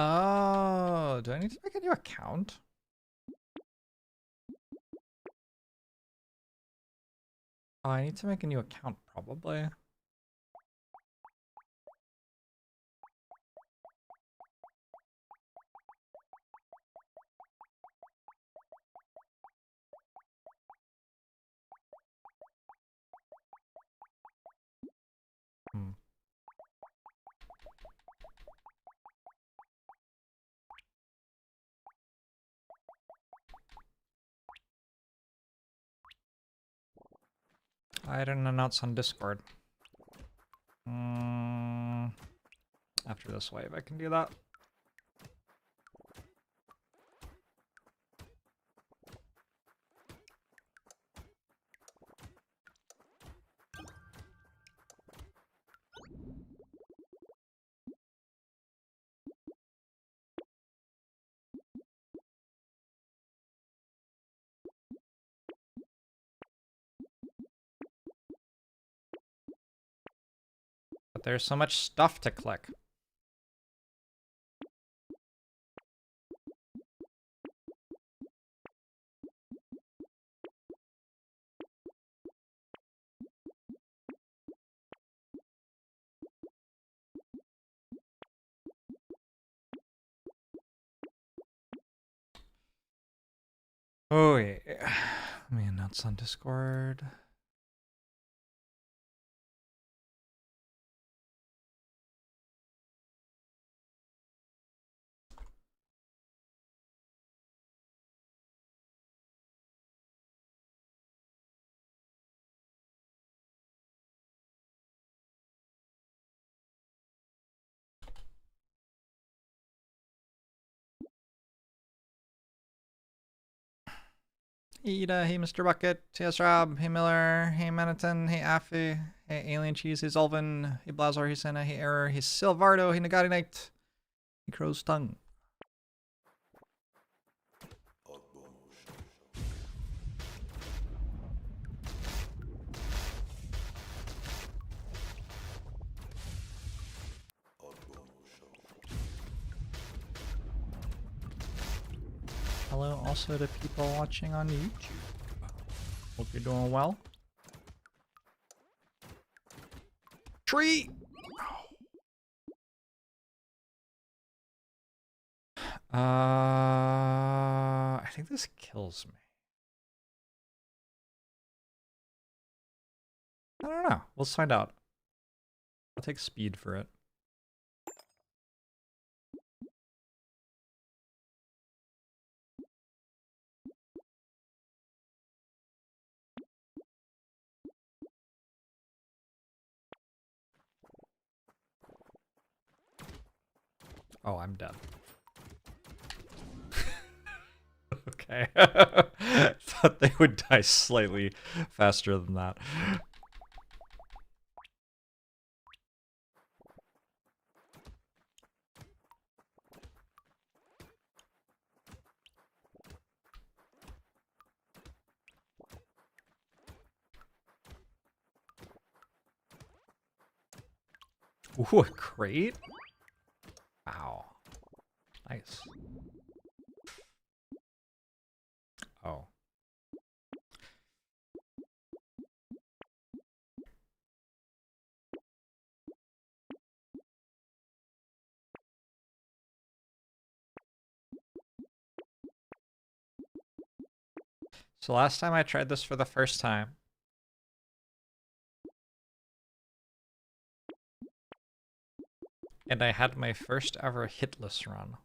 Oh, do I need to make a new account? Oh, I need to make a new account probably. Hmm. I didn't announce on Discord. After this wave, I can do that. But there's so much stuff to click. Oh yeah. Let me announce on Discord. Hey Ida, hey Mr. Bucket, hey Rob, hey Miller, hey Maniton, hey Affy, hey Alien Cheese, hey Zolvin, hey Blazar, hey Senna, hey Error, hey Silvardo, hey Nagati Knight, hey Crow's Tongue. Hello also to people watching on YouTube. Hope you're doing well. Tree! I think this kills me. I don't know. Let's find out. I'll take speed for it. Oh, I'm dead. Okay. Thought they would die slightly faster than that. Ooh, a crate? Wow. Nice. Oh. So last time I tried this for the first time, and I had my first ever hitless run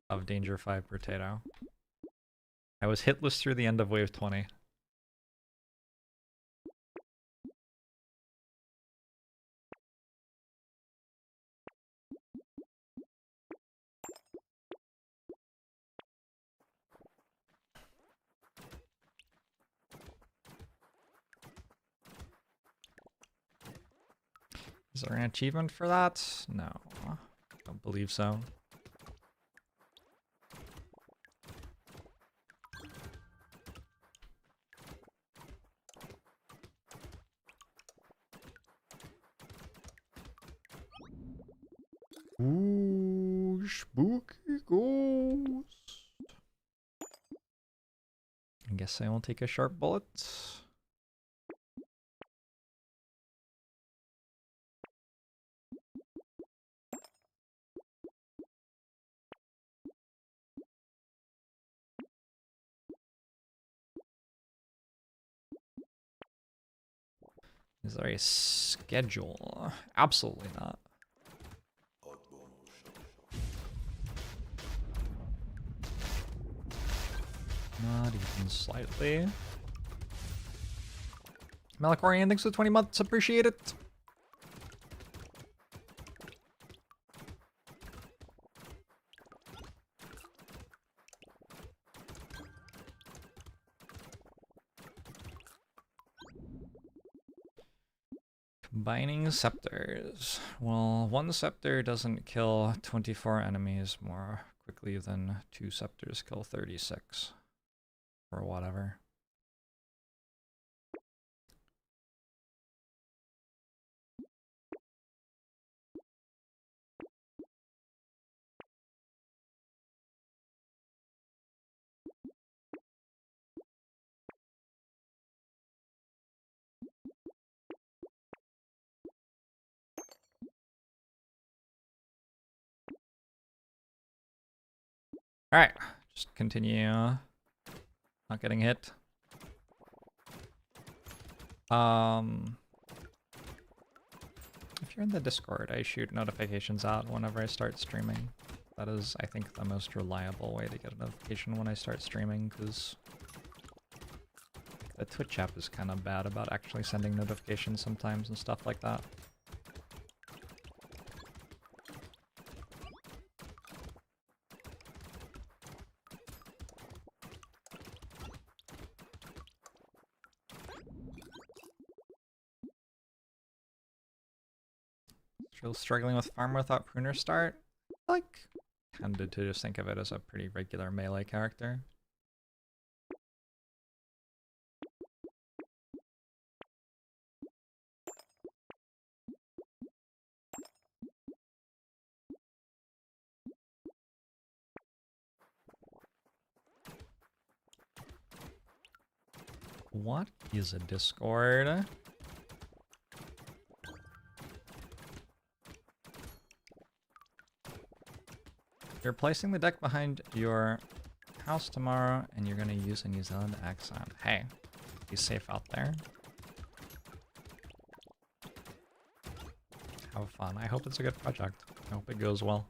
of Danger 5 Brotato. I was hitless through the end of wave 20. Is there an achievement for that? No. Don't believe so. Ooh. spooky ghost. I guess I will take a sharp bullet. Is there a schedule? Absolutely not. Not even slightly. Malakorian, thanks for the 20 months. Appreciate it. Combining scepters. Well, one scepter doesn't kill 24 enemies more quickly than 2 scepters kill 36. Or whatever. Alright, just continue not getting hit. If you're in the Discord, I shoot notifications out whenever I start streaming. That is, I think, the most reliable way to get a notification when I start streaming, because the Twitch app is kind of bad about actually sending notifications sometimes and stuff like that. Still struggling with farm without pruner start? Like, tended to just think of it as a pretty regular melee character. What is a Discord? You're placing the deck behind your house tomorrow, and you're gonna use a New Zealand accent. Hey, be safe out there. Have fun. I hope it's a good project. I hope it goes well.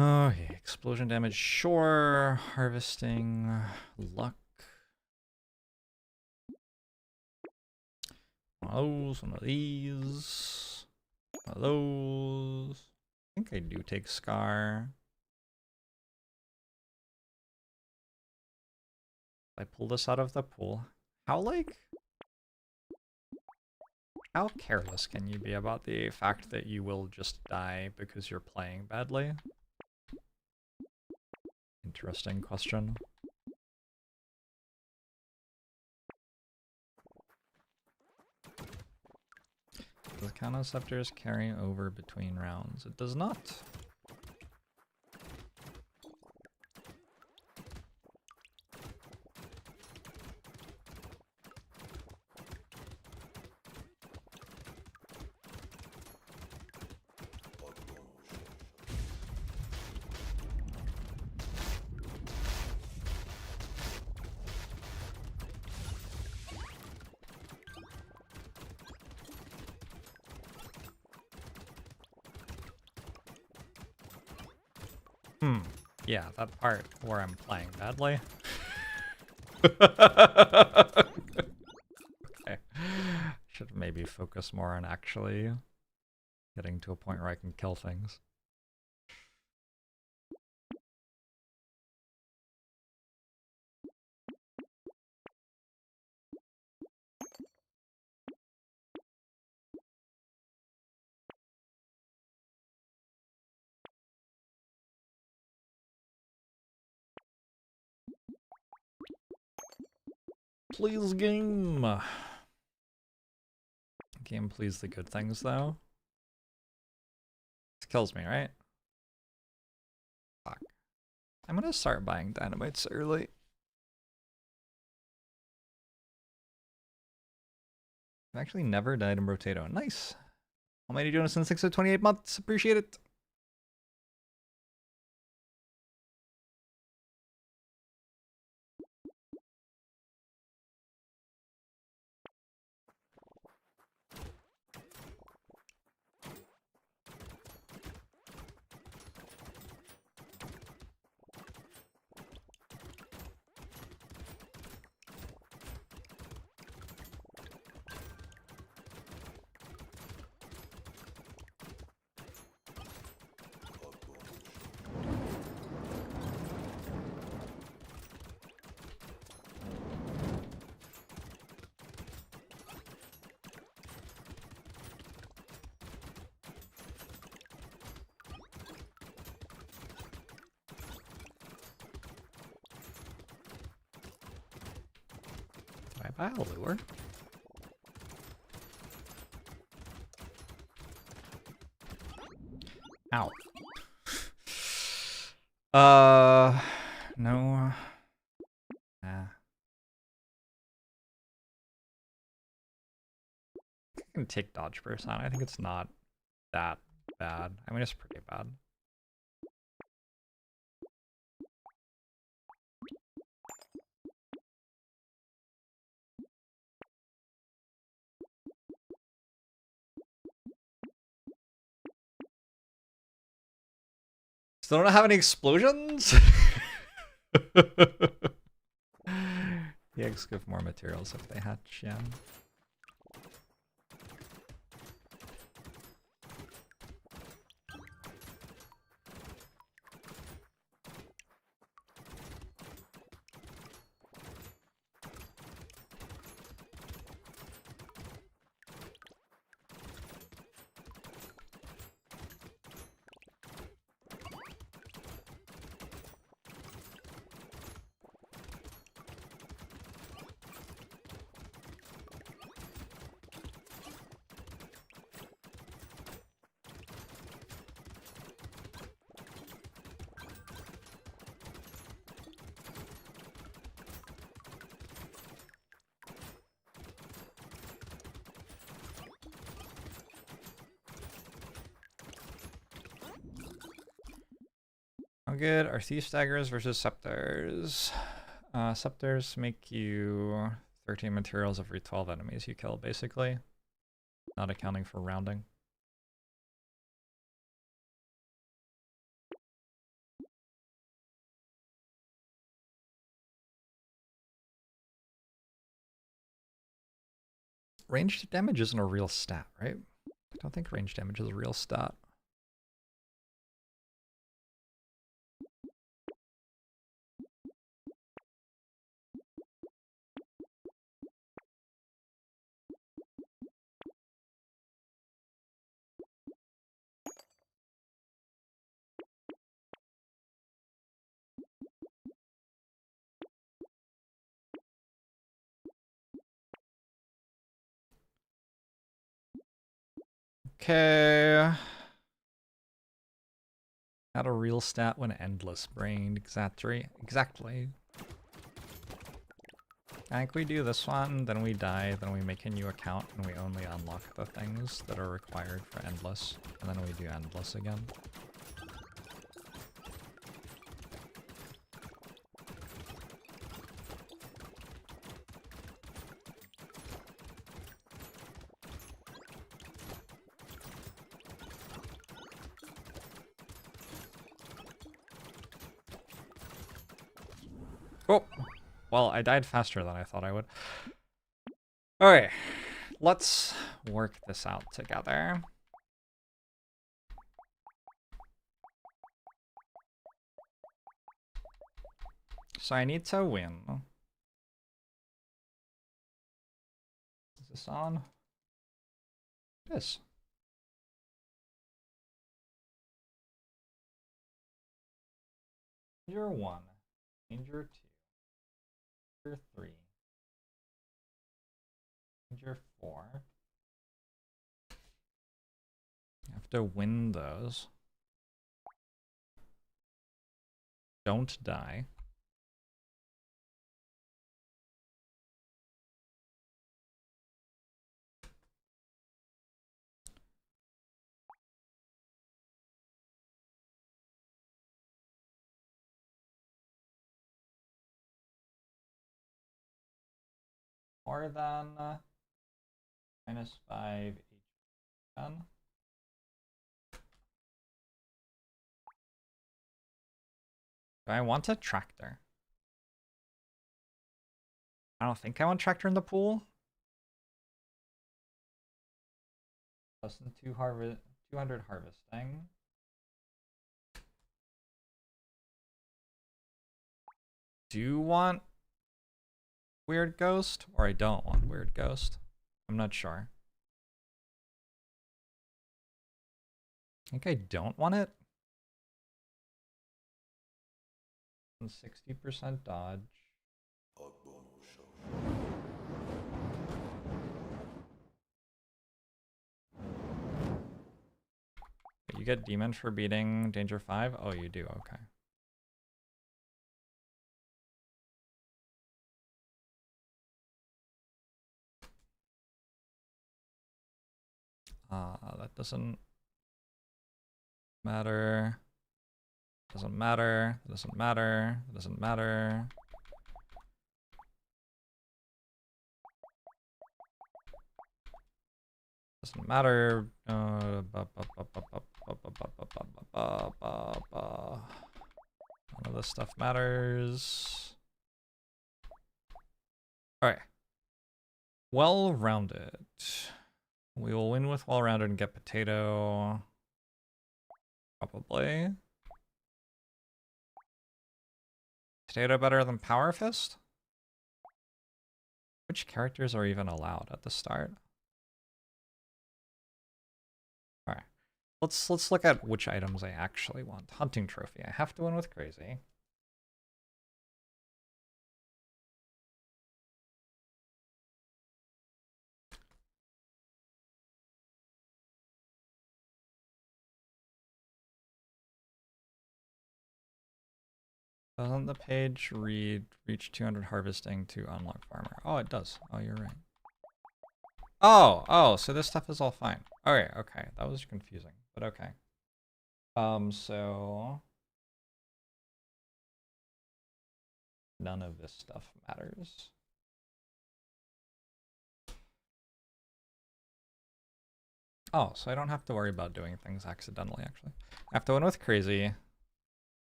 Okay, explosion damage, sure. Harvesting, luck. One of these. One of those. I think I do take Scar. I pull this out of the pool. How careless can you be about the fact that you will just die because you're playing badly? Interesting question. Does Counter-Scepters carry over between rounds? It does not. Yeah, that part where I'm playing badly. Okay. Should maybe focus more on actually getting to a point where I can kill things. please, game. Game, please the good things, though. This kills me, right? Fuck. I'm gonna start buying dynamites early. I've actually never died in Brotato. Nice. Almighty Jonathan, 6 of 28 months. Appreciate it. Buy a lure? Ow. No. Nah. I can take dodge burst on. I think it's not that bad. I mean, it's pretty bad. Still don't have any explosions? The eggs give more materials if they hatch, yeah. How good are Thief Daggers versus Scepters? Scepters make you 13 materials every 12 enemies you kill, basically. Not accounting for rounding. Ranged damage isn't a real stat, right? I don't think ranged damage is a real stat. Okay. Not a real stat when endless brained. Exactly. I think we do this one, then we die, then we make a new account, and we only unlock the things that are required for endless, and then we do endless again. Oh, well, I died faster than I thought I would. Okay, let's work this out together. So I need to win. Is this on? It is. Danger 1, Danger 2, Danger 3, Danger 4. You have to win those. Don't die. More than -5 HP. Do I want a tractor? I don't think I want tractor in the pool. Less than 200 harvesting. Do you want weird ghost? Or I don't want weird ghost. I'm not sure. I think I don't want it. 60% dodge. You get demon for beating danger 5? Oh, you do, okay. That doesn't matter. Doesn't matter. Doesn't matter. Doesn't matter. Doesn't matter. None of this stuff matters. Alright. Well-rounded. We will win with well-rounded and get potato. Probably. Potato better than Power Fist? Which characters are even allowed at the start? Alright. Let's look at which items I actually want. Hunting trophy. I have to win with crazy. Doesn't the page read reach 200 harvesting to unlock farmer? Oh, it does. Oh, you're right. Oh, so this stuff is all fine. Alright, okay. That was confusing, but okay. So none of this stuff matters. Oh, so I don't have to worry about doing things accidentally, actually. I have to win with crazy.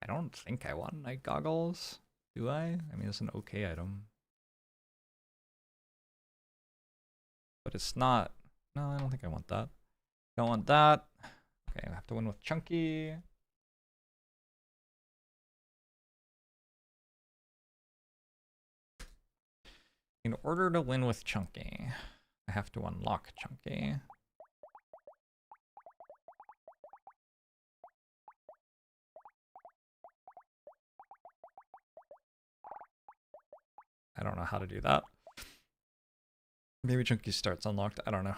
I don't think I want night goggles, do I? I mean, it's an okay item. But it's not. No, I don't think I want that. Don't want that. Okay, I have to win with chunky. In order to win with chunky, I have to unlock chunky. I don't know how to do that. Maybe chunky starts unlocked. I don't know.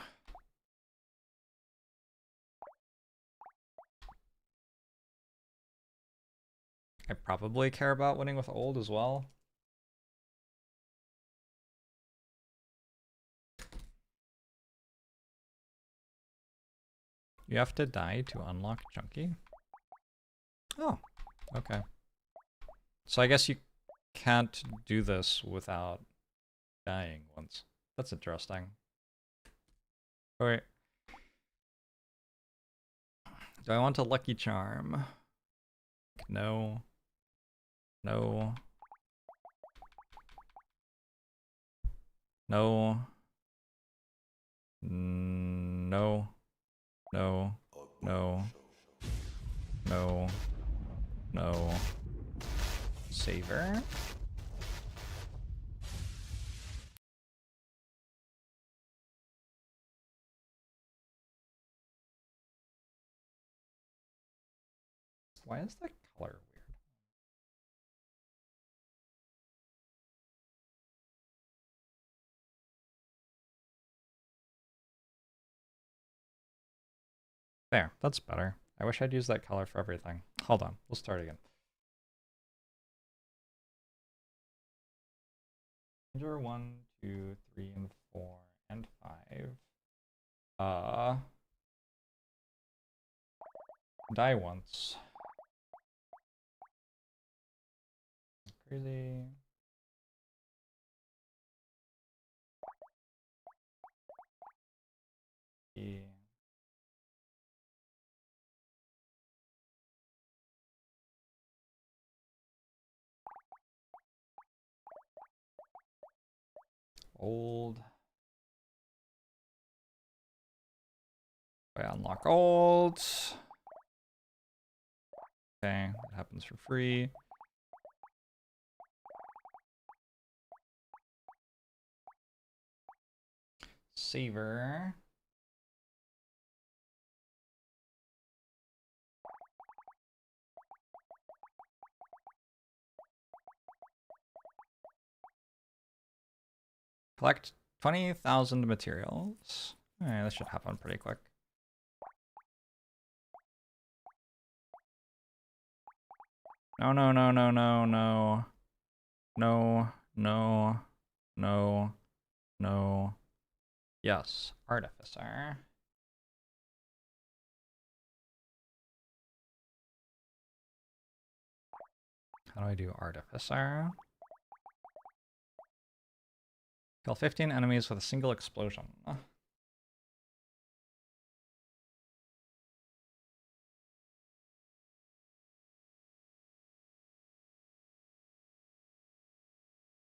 I probably care about winning with old as well. You have to die to unlock chunky? Oh, okay. So I guess you can't do this without dying once. That's interesting. Alright. Do I want a lucky charm? No. No. No. No. No. No. No. No. Saver? Why is the color weird? There, that's better. I wish I'd used that color for everything. Hold on, we'll start again. Ranger 1, 2, 3, and 4, and 5. Die once. Crazy. Yeah. Old. I unlock old. Okay, that happens for free. Saver. Collect 20,000 materials. Alright, this should happen pretty quick. No, no, no, no, no, no. No, no, no, no. Yes, artificer. How do I do artificer? Kill 15 enemies with a single explosion.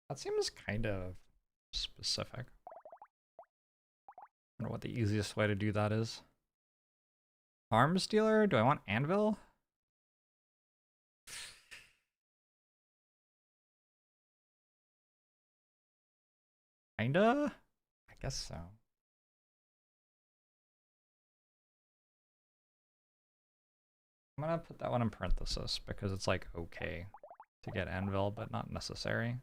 That seems kind of specific. I don't know what the easiest way to do that is. Arms dealer? Do I want anvil? Kinda? I guess so. I'm gonna put that one in parenthesis because it's like okay to get anvil, but not necessary.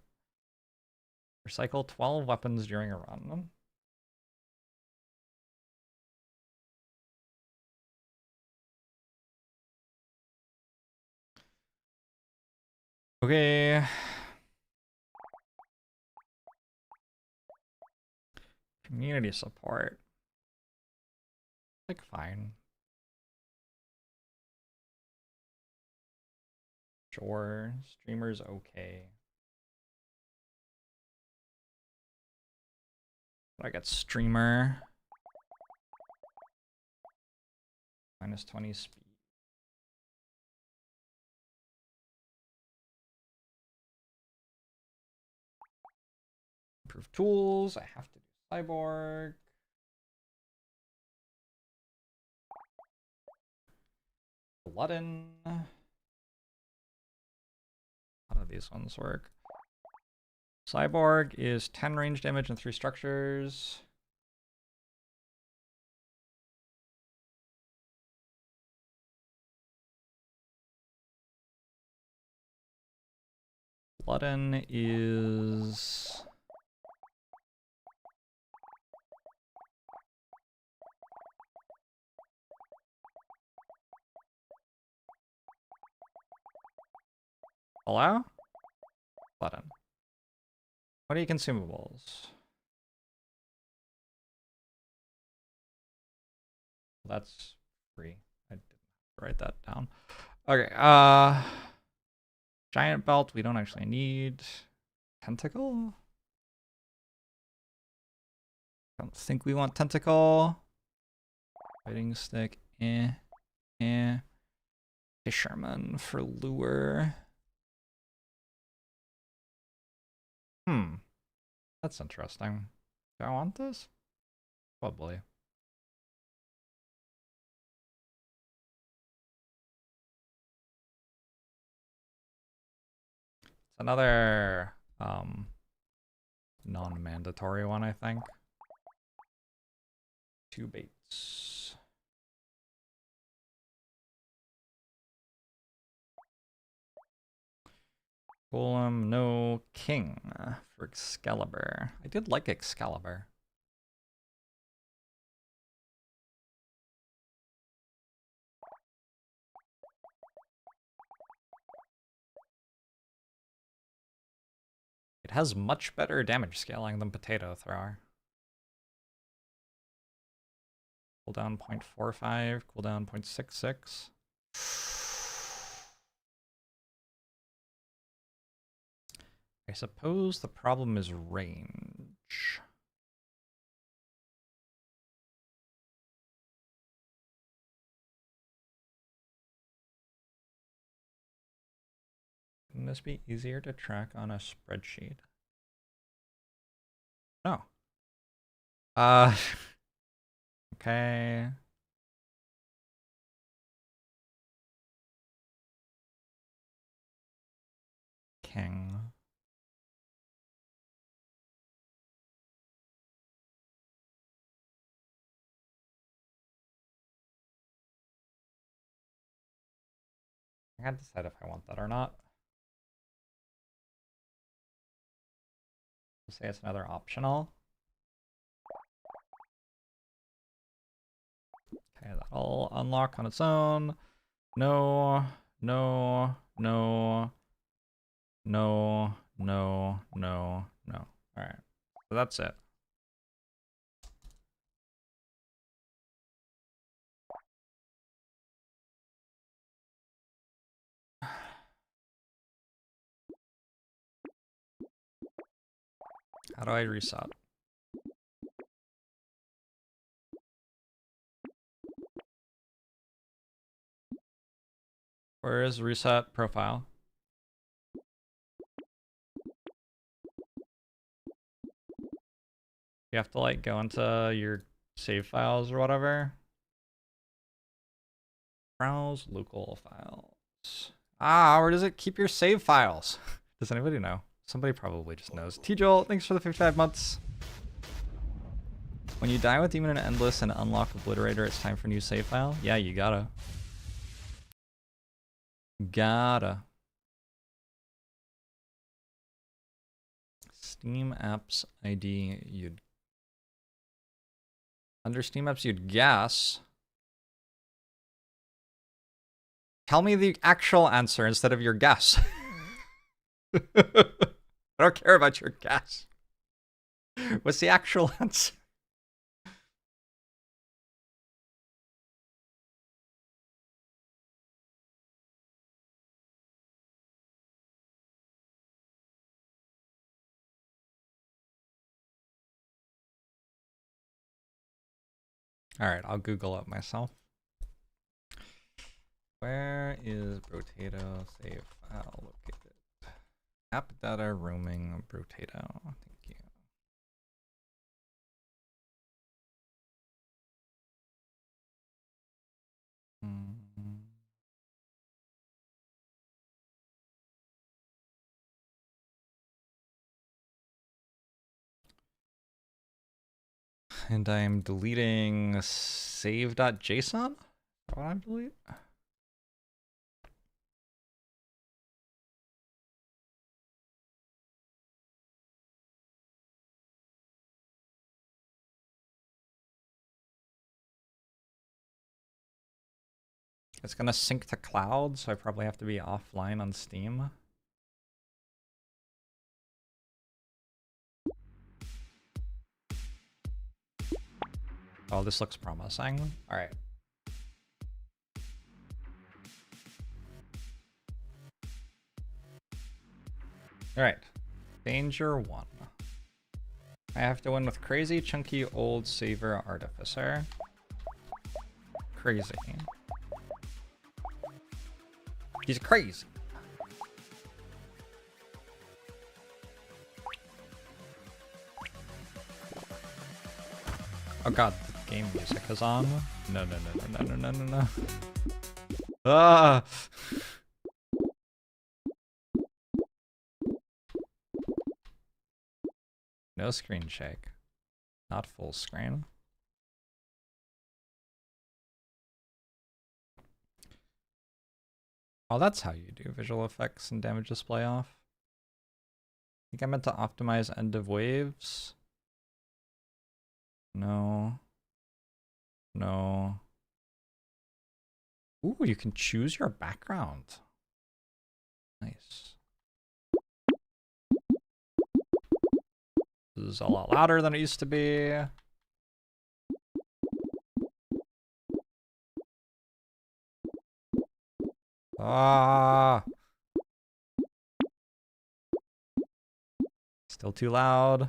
Recycle 12 weapons during a run. Okay. Community support. Like, fine. Sure. Streamer's okay. I got streamer. Minus 20 speed. Improve tools. I have to do cyborg. Glutton. How do these ones work? Cyborg is 10 range damage and 3 structures. Glutton is... Allow? Glutton. What are your consumables? That's free. I didn't write that down. Okay, giant belt we don't actually need. Tentacle? Don't think we want tentacle. Fighting stick, Fisherman for lure. That's interesting. Do I want this? Probably. It's another non-mandatory one, I think. 2 baits. Golem, no king for Excalibur. I did like Excalibur. It has much better damage scaling than Potato Thrower. Cooldown 0.45, cooldown 0.66. I suppose the problem is range. Wouldn't this be easier to track on a spreadsheet? No. Okay. King. I gotta decide if I want that or not. We'll say it's another optional. Okay, that'll unlock on its own. No, no, no, no, no, no, no. Alright, so that's it. How do I reset? Where is reset profile? You have to like go into your save files or whatever. Browse local files. Ah, where does it keep your save files? Does anybody know? Somebody probably just knows. T-Joel, thanks for the 55 months. When you die with Demon and Endless and unlock Obliterator, it's time for a new save file? Yeah, you gotta. Gotta. Steam Apps ID, you'd... Under Steam Apps, you'd guess. Tell me the actual answer instead of your guess. I don't care about your guess. What's the actual answer? Alright, I'll Google it myself. Where is Brotato save file located? App data roaming Brotato. Thank you. And I'm deleting save.json? What I'm deleting? It's gonna sync to cloud, so I probably have to be offline on Steam. Oh, this looks promising. Alright. Alright. Danger 1. I have to win with crazy, chunky, old saver artificer. Crazy. He's crazy. Oh god, the game music is on. No, no, no, no, no, no, no, no, no. Ah! No screen shake. Not full screen. Oh, that's how you do visual effects and damage display off. I think I meant to optimize end of waves. No. No. Ooh, you can choose your background. Nice. is a lot louder than it used to be. Ah. Still too loud.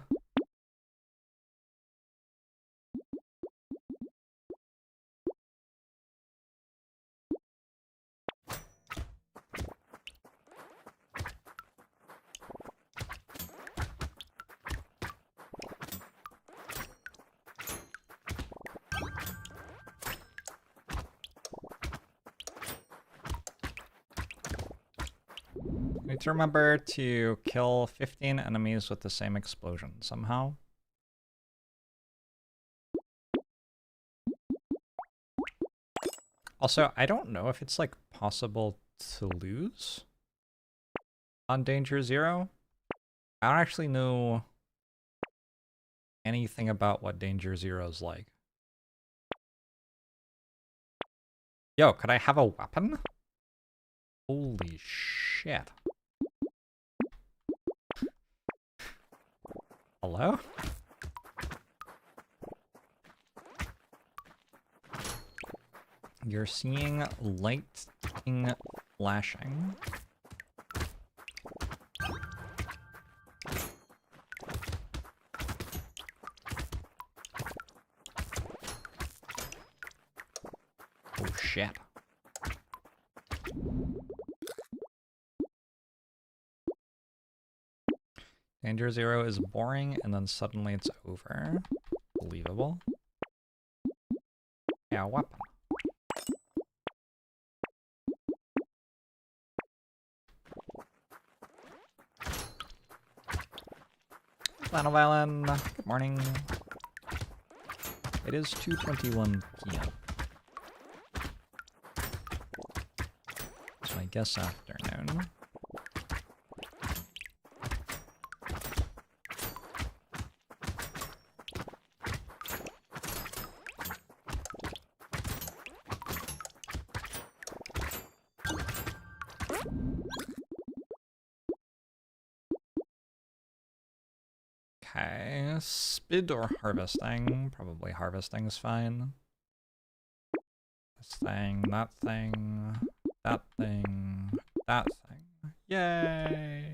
Need to remember to kill 15 enemies with the same explosion somehow. Also, I don't know if it's like possible to lose on Danger Zero. I don't actually know anything about what Danger Zero is like. Yo, could I have a weapon? Holy shit. Hello? You're seeing lightning flashing. Oh shit. Danger Zero is boring and then suddenly it's over. Believable. Yeah, weapon. Flannel Violin, good morning. It is 2:21 p.m. So I guess afternoon. Okay, spid or harvesting? Probably harvesting is fine. This thing, that thing, that thing, that thing. Yay!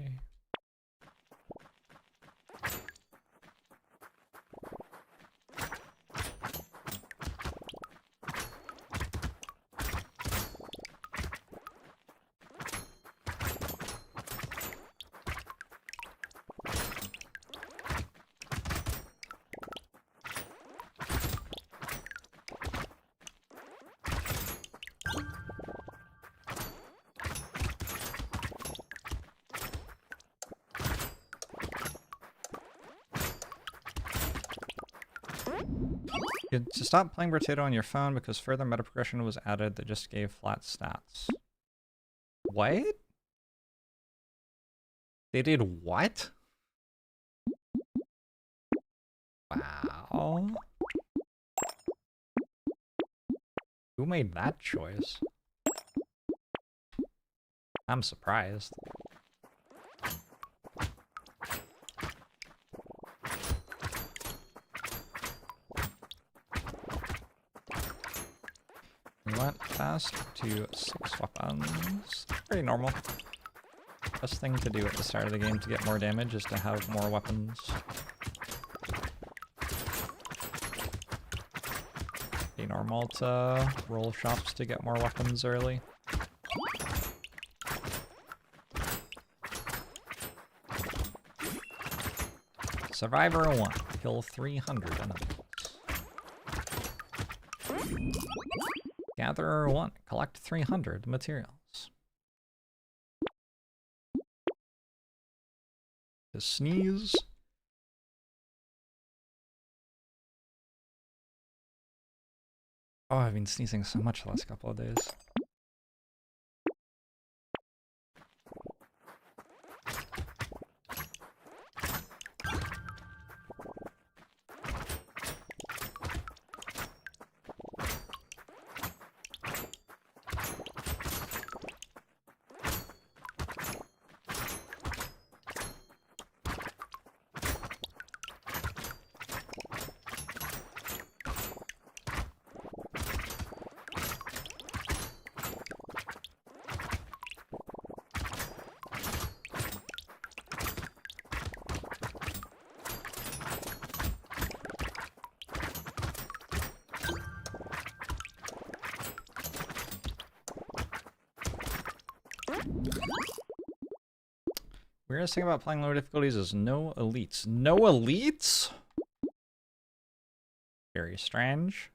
You had to stop playing Brotato on your phone because further meta progression was added that just gave flat stats. What? They did what? Wow. Who made that choice? I'm surprised. We went fast to 6 weapons. Pretty normal. Best thing to do at the start of the game to get more damage is to have more weapons. Pretty normal to roll shops to get more weapons early. Survivor 1. Kill 300 enemies. Gatherer 1. Collect 300 materials. To sneeze. Oh, I've been sneezing so much the last couple of days. Weirdest thing about playing lower difficulties is no elites. No elites? Very strange.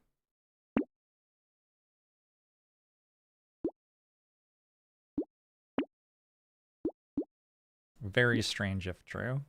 Very strange if true.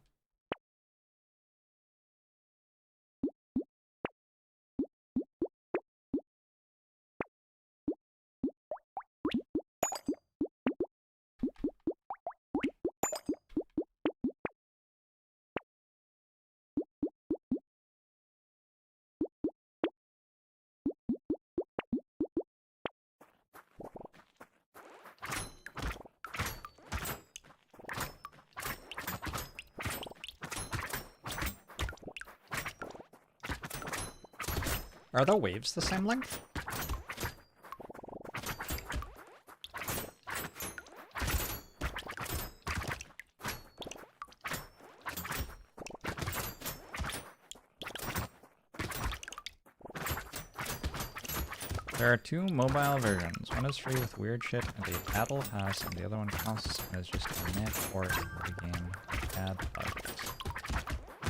Are the waves the same length? There are two mobile versions. One is free with weird shit and a battle pass, and the other one costs and is just a net port of the game with bad bugs.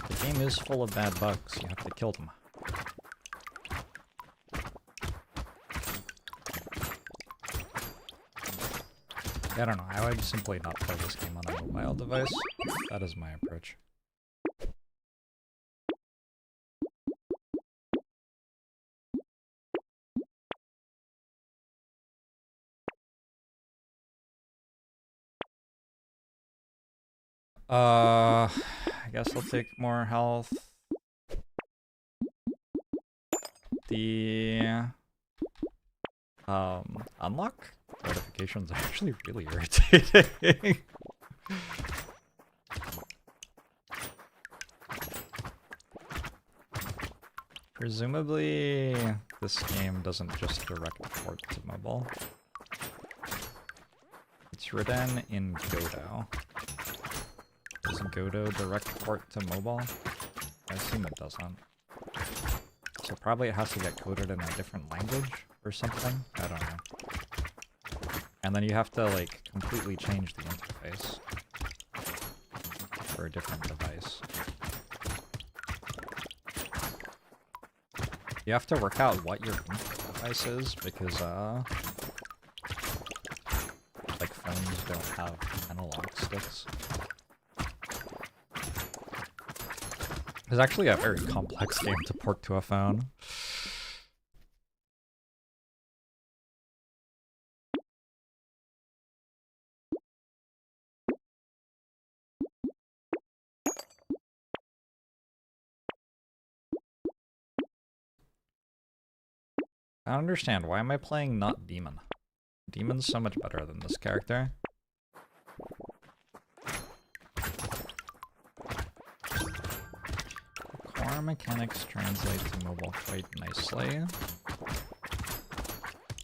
The game is full of bad bugs. You have to kill them. I don't know, I would simply not play this game on a mobile device. That is my approach. I guess I'll take more health. The unlock notifications are actually really irritating. Presumably, this game doesn't just direct port to mobile. It's written in Godot. Does Godot direct port to mobile? I assume it doesn't. So probably it has to get coded in a different language or something? I don't know. And then you have to, like, completely change the interface for a different device. You have to work out what your input device is, because, like, phones don't have analog sticks. It's actually a very complex game to port to a phone. I don't understand. Why am I playing not Demon? Demon's so much better than this character. Core mechanics translate to mobile quite nicely.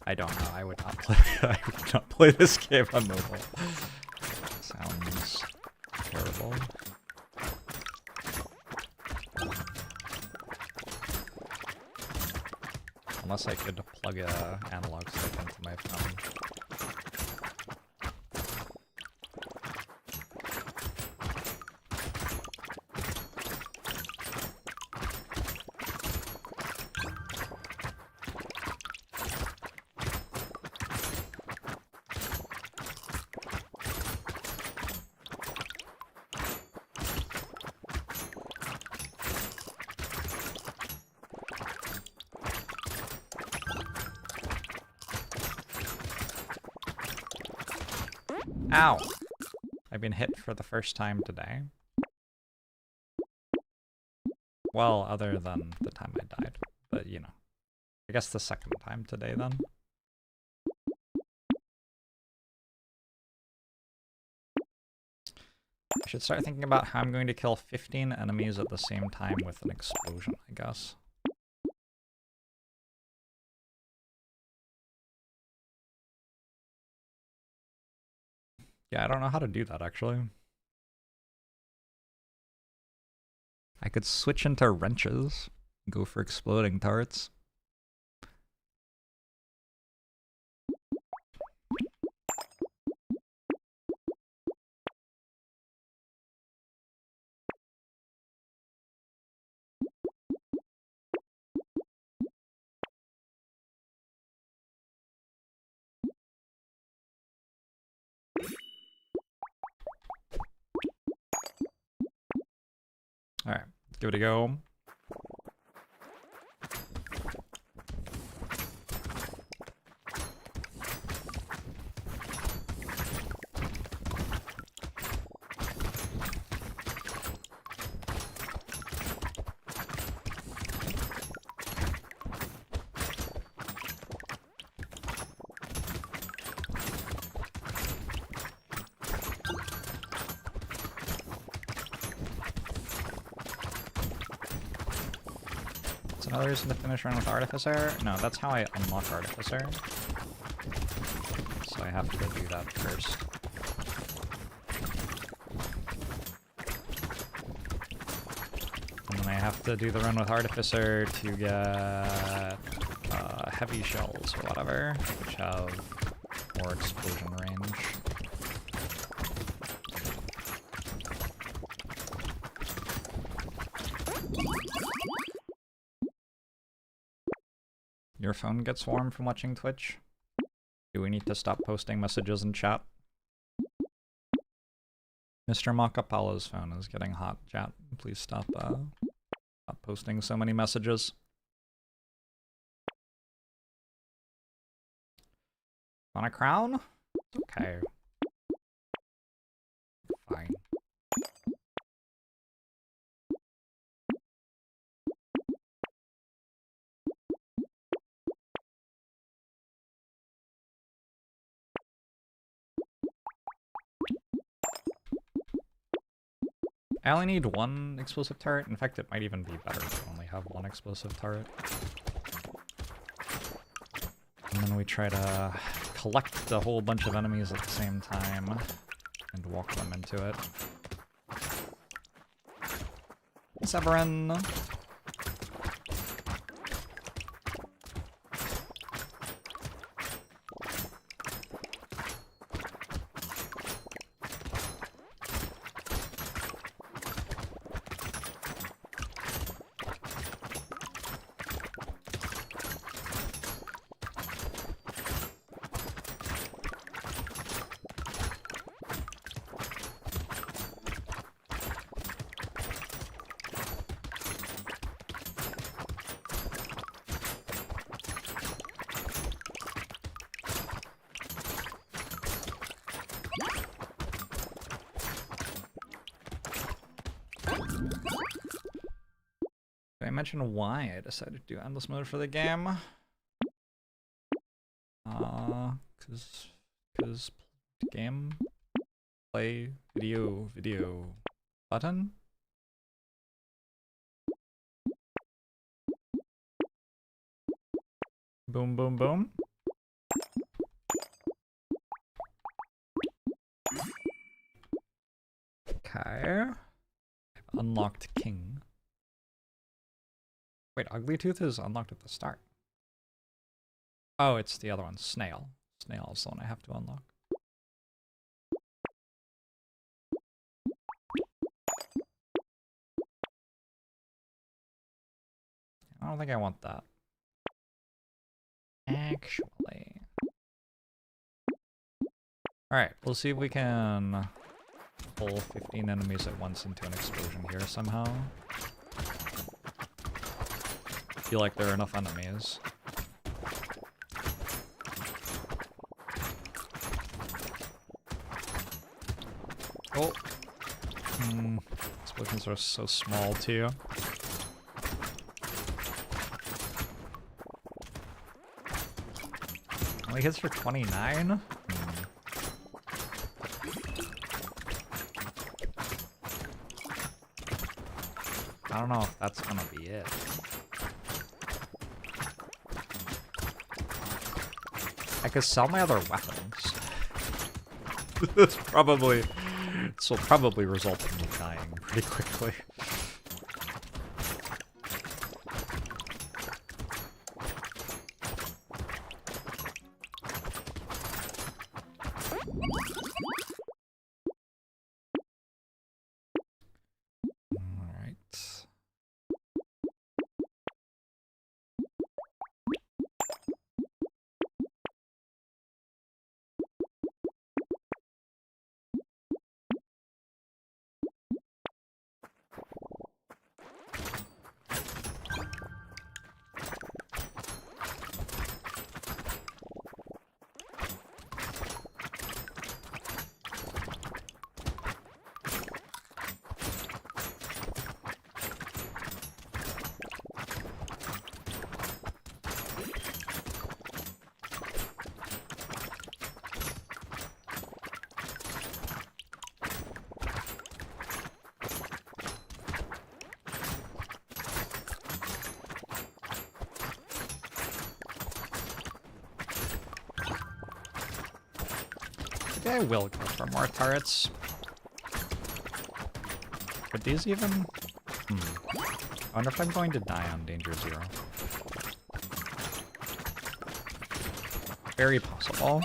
I don't know. I would not play. I would not play this game on mobile. Sounds terrible. Unless I could plug a analog stick into my phone. Ow! I've been hit for the first time today. Well, other than the time I died. But, you know. I guess the second time today, then. I should start thinking about how I'm going to kill 15 enemies at the same time with an explosion, I guess. Yeah, I don't know how to do that, actually. I could switch into wrenches, go for exploding turrets. Alright, let's give it a go. Another reason to finish run with Artificer? No, that's how I unlock Artificer. So I have to do that first. And then I have to do the run with Artificer to get heavy shells or whatever, which have more explosion range. Your phone gets warm from watching Twitch? Do we need to stop posting messages in chat? Mr. Macapala's phone is getting hot, chat. Please stop posting so many messages. Want a crown? Okay. Fine. I only need one explosive turret. In fact, it might even be better to only have one explosive turret. And then we try to collect a whole bunch of enemies at the same time and walk them into it. Severin! Did I mention why I decided to do endless mode for the game? Cause game, play, video, button? Boom, boom, boom. Okay. I've unlocked King. Wait, Ugly Tooth is unlocked at the start. Oh, it's the other one, Snail. Snail is the one I have to unlock. I don't think I want that. Actually. Alright, we'll see if we can pull 15 enemies at once into an explosion here somehow. I feel like there are enough enemies. Oh! Explosions are so small too. Only hits for 29? I don't know if that's gonna be it. I could sell my other weapons. This will probably result in me dying pretty quickly. Maybe I will go for more turrets. Could these even? I wonder if I'm going to die on Danger Zero. Very possible.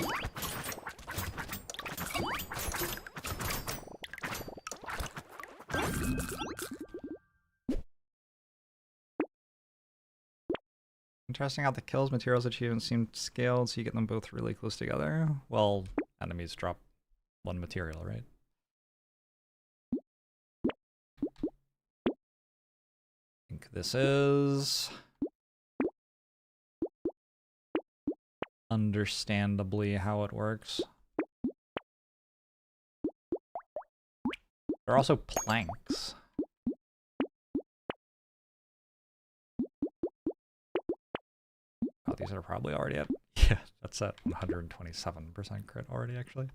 Interesting how the kills, materials, achievements seem scaled, so you get them both really close together. Well, enemies drop one material, right? I think this is understandably how it works. There are also planks. Oh, these are probably already at... Yeah, that's at 127% crit already, actually.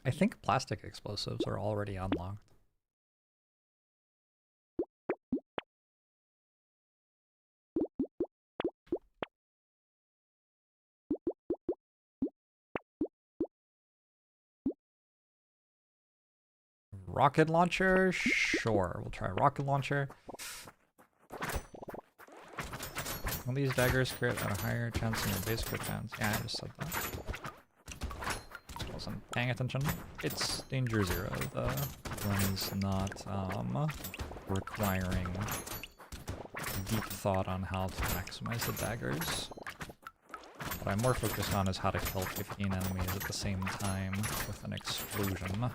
I think plastic explosives are already unlocked. Rocket launcher? Sure, we'll try rocket launcher. All these daggers crit at a higher chance than your base crit chance. Yeah, I just said that. Just wasn't paying attention. It's Danger Zero. The one's not requiring deep thought on how to maximize the daggers. What I'm more focused on is how to kill 15 enemies at the same time with an explosion.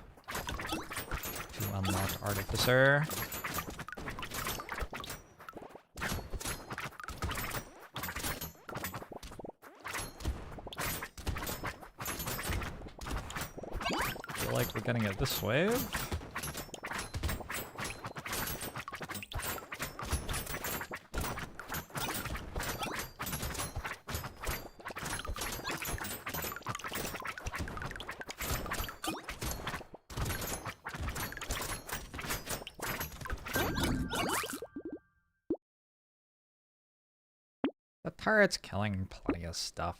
To unlock Artificer. Feel like we're getting it this wave. The turret's killing plenty of stuff.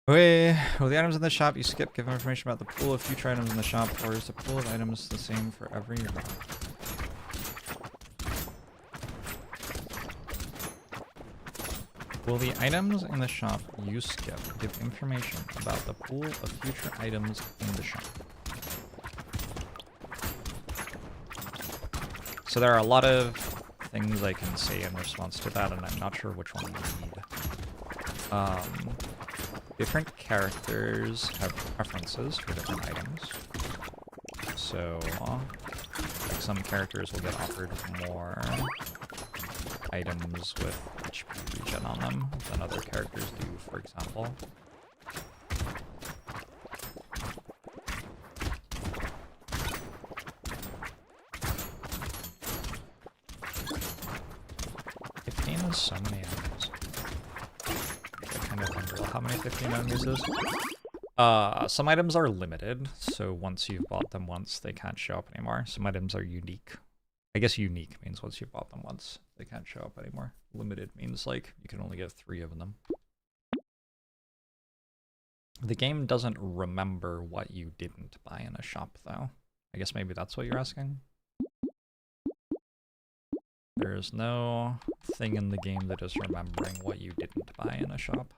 Wait, will the items in the shop you skip give information about the pool of future items in the shop, or is the pool of items the same for every run? Will the items in the shop you skip give information about the pool of future items in the shop? So there are a lot of things I can say in response to that, and I'm not sure which one we need. Different characters have preferences for different items. So, like some characters will get offered more items with HP regen on them than other characters do, for example. Is so many enemies. I kind of wonder how many 15 enemies is. Some items are limited, so once you've bought them once, they can't show up anymore. Some items are unique. I guess unique means once you've bought them once, they can't show up anymore. Limited means like you can only get 3 of them. The game doesn't remember what you didn't buy in a shop, though. I guess maybe that's what you're asking? There is no thing in the game that is remembering what you didn't buy in a shop.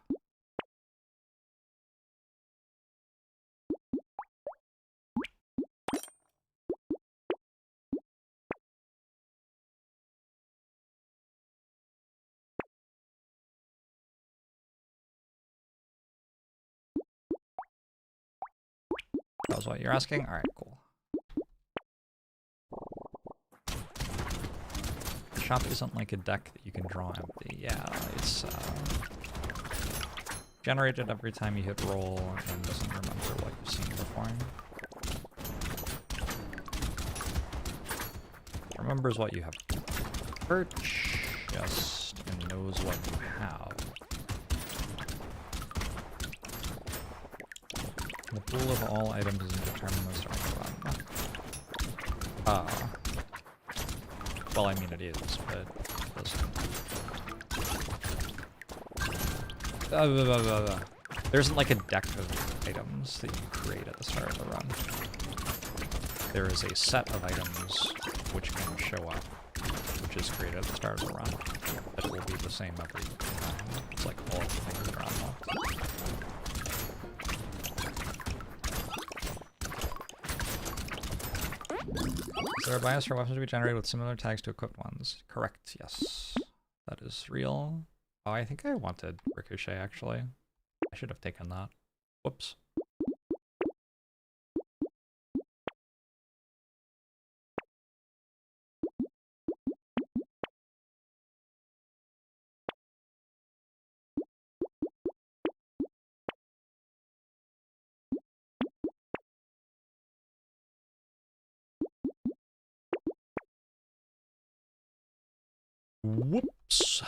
That was what you're asking? Alright, cool. Shop isn't like a deck that you can draw empty. Yeah, it's generated every time you hit roll and doesn't remember what you've seen before. It remembers what you have. purchased and knows what you have. The pool of all items isn't determined when starting to run. Well, I mean it is, but it doesn't. There isn't like a deck of items that you create at the start of the run. There is a set of items which can show up, which is created at the start of the run, but it will be the same every time. It's like all of the things that are unlocked. Is there a bias for weapons to be generated with similar tags to equipped ones? Correct, yes. That is real. Oh, I think I wanted Ricochet, actually. I should have taken that. Whoops. Whoops.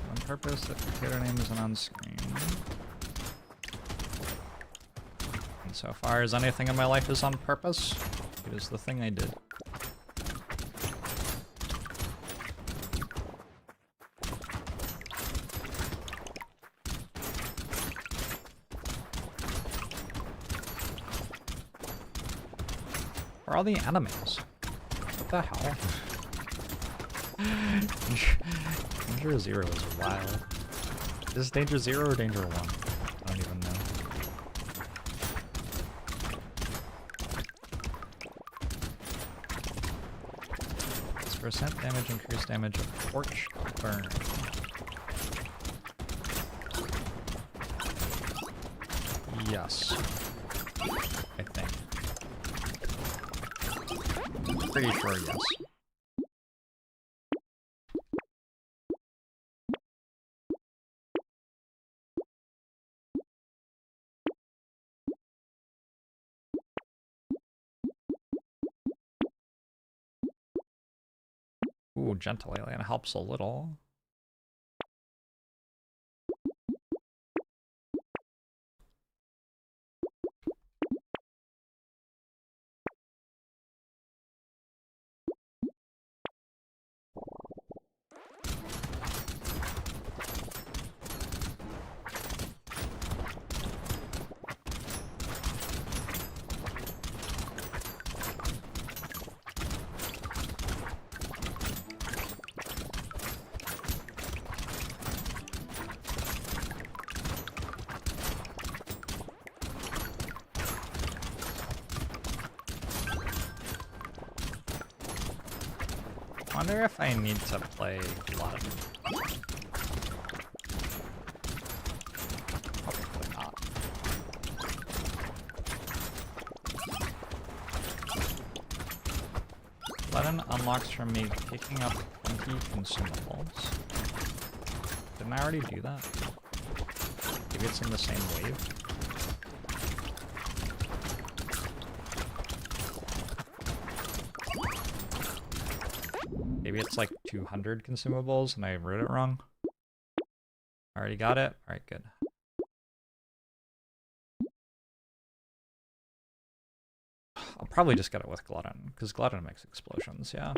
On purpose, the computer name isn't on screen. And so far as anything in my life is on purpose, it is the thing I did. Where are all the enemies? What the hell? Danger 0 is wild. Is this Danger 0 or Danger 1? I don't even know. It's percent damage, increased damage of torch burn. Yes. I think. Pretty sure yes. Ooh, gentle alien helps a little. I wonder if I need to play Blood. Probably not. Blood unlocks from me picking up 20 consumables. Didn't I already do that? Maybe it's in the same wave. Maybe it's like 200 consumables and I wrote it wrong. Already got it? Alright, good. I'll probably just get it with Glutton, because Glutton makes explosions, yeah.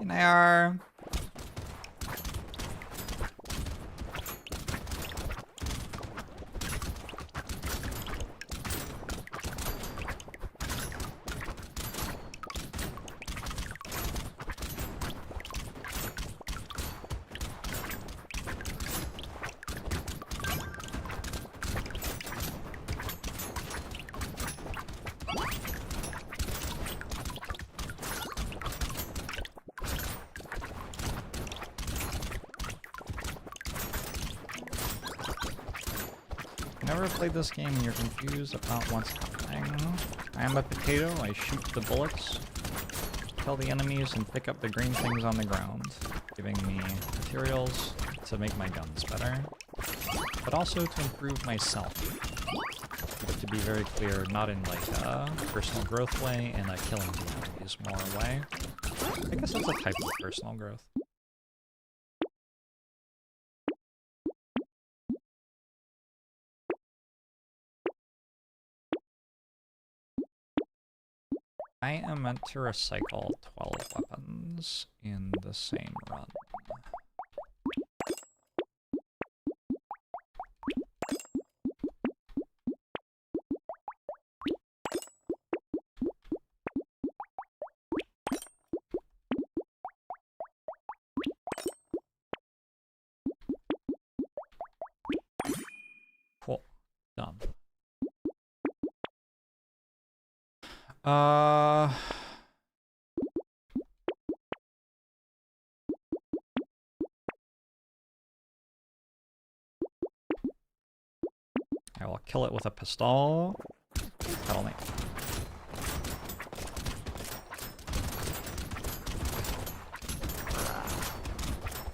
Nair. Never played this game and you're confused about what's happening. I am a potato. I shoot the bullets, kill the enemies, and pick up the green things on the ground, giving me materials to make my guns better, but also to improve myself. But to be very clear, not in like a personal growth way, in a killing the enemies more way. I guess that's a type of personal growth. I am meant to recycle 12 weapons in the same run. Cool. Done. I will kill it with a pistol. Tell me.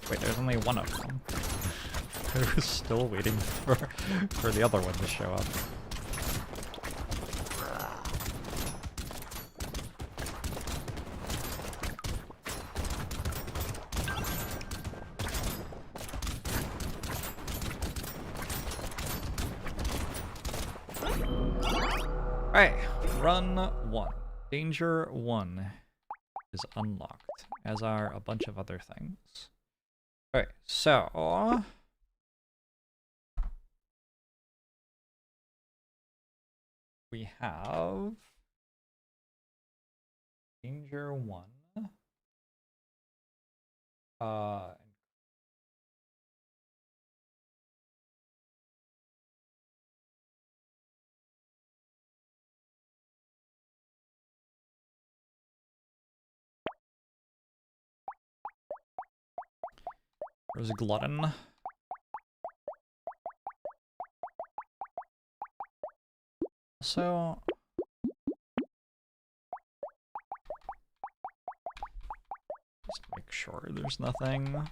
Wait, there's only one of them. I was still waiting for the other one to show up. Alright, run 1. Danger 1 is unlocked, as are a bunch of other things. Alright, so we have Danger 1. There's a glutton. So just make sure there's nothing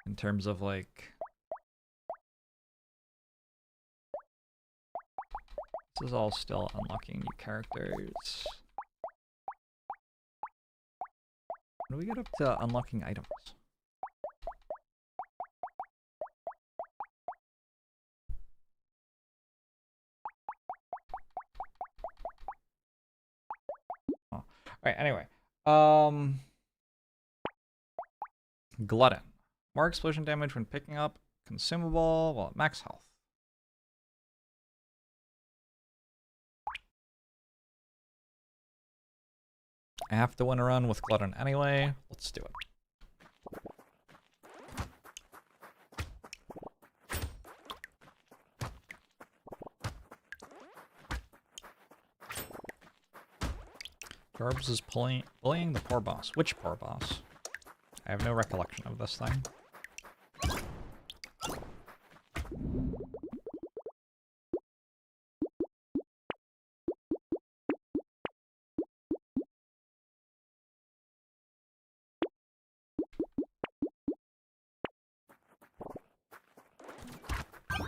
in terms of like this is all still unlocking new characters. When do we get up to unlocking items? Oh. Alright, anyway. Glutton. More explosion damage when picking up consumable while at max health. I have to win a run with Glutton anyway. Let's do it. Garbs is bullying the poor boss. Which poor boss? I have no recollection of this thing.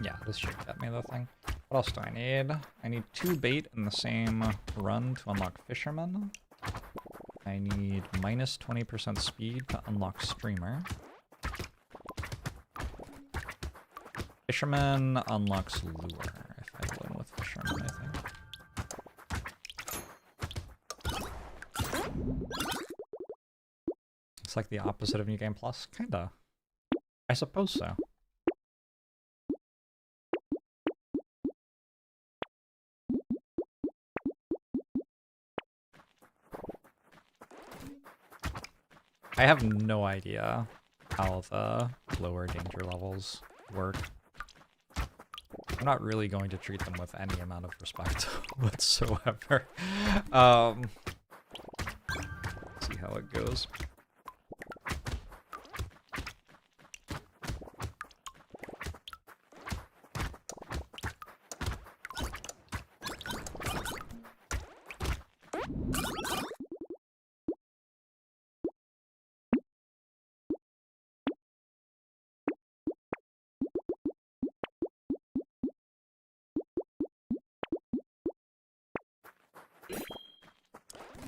Yeah, this should get me the thing. What else do I need? I need 2 bait in the same run to unlock Fisherman. I need minus 20% speed to unlock Streamer. Fisherman unlocks Lure if I win with Fisherman, I think. It's like the opposite of New Game Plus, kinda. I suppose so. I have no idea how the lower danger levels work. I'm not really going to treat them with any amount of respect whatsoever. See how it goes.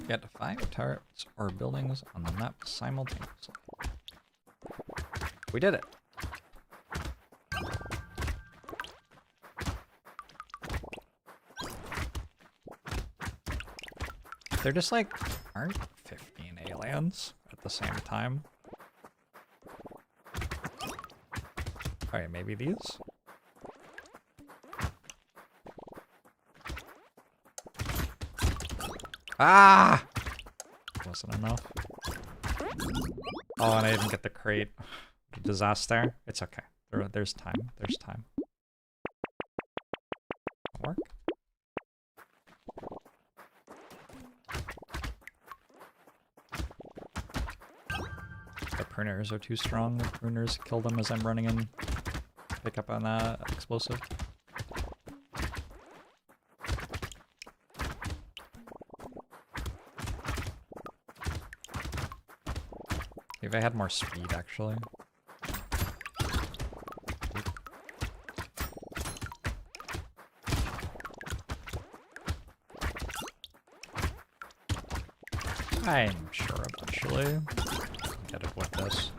Get 5 turrets or buildings on the map simultaneously. We did it. There just like aren't 15 aliens at the same time. Alright, maybe these? Ah! Wasn't enough. Oh, and I didn't get the crate. Disaster. It's okay. There's time. There's time. Work. The pruners are too strong. The pruners kill them as I'm running in. Pick up on that explosive. If I had more speed, actually. I'm sure eventually I'll get it with this.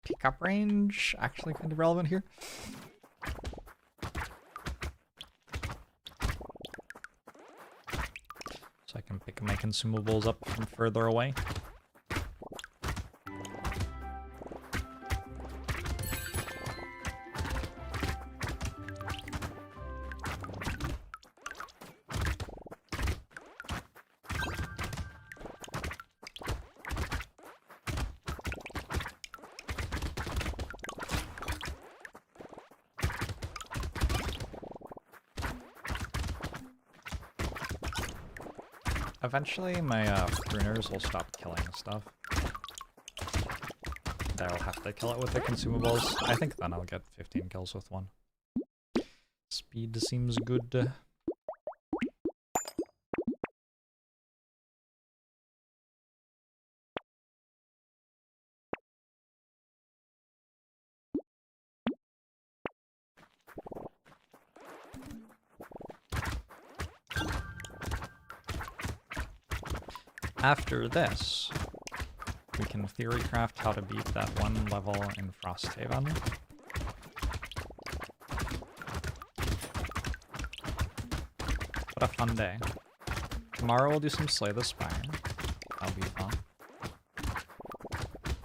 Pickup range, actually kind of relevant here. So I can pick my consumables up from further away. Eventually, my pruners will stop killing stuff. I'll have to kill it with the consumables. I think then I'll get 15 kills with one. Speed seems good. After this, we can theory craft how to beat that one level in Frosthaven. What a fun day. Tomorrow we'll do some Slay the Spire. That'll be fun.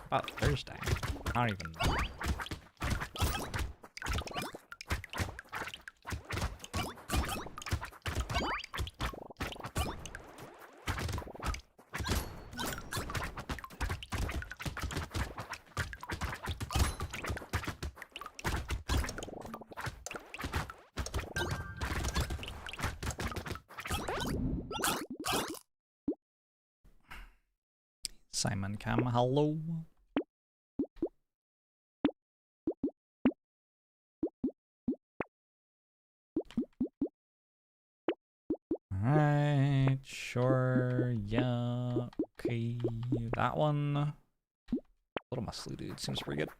About Thursday. I don't even know. Simon Cam, hello. Alright, sure, yeah, okay. That one. Little muscly dude, seems pretty good.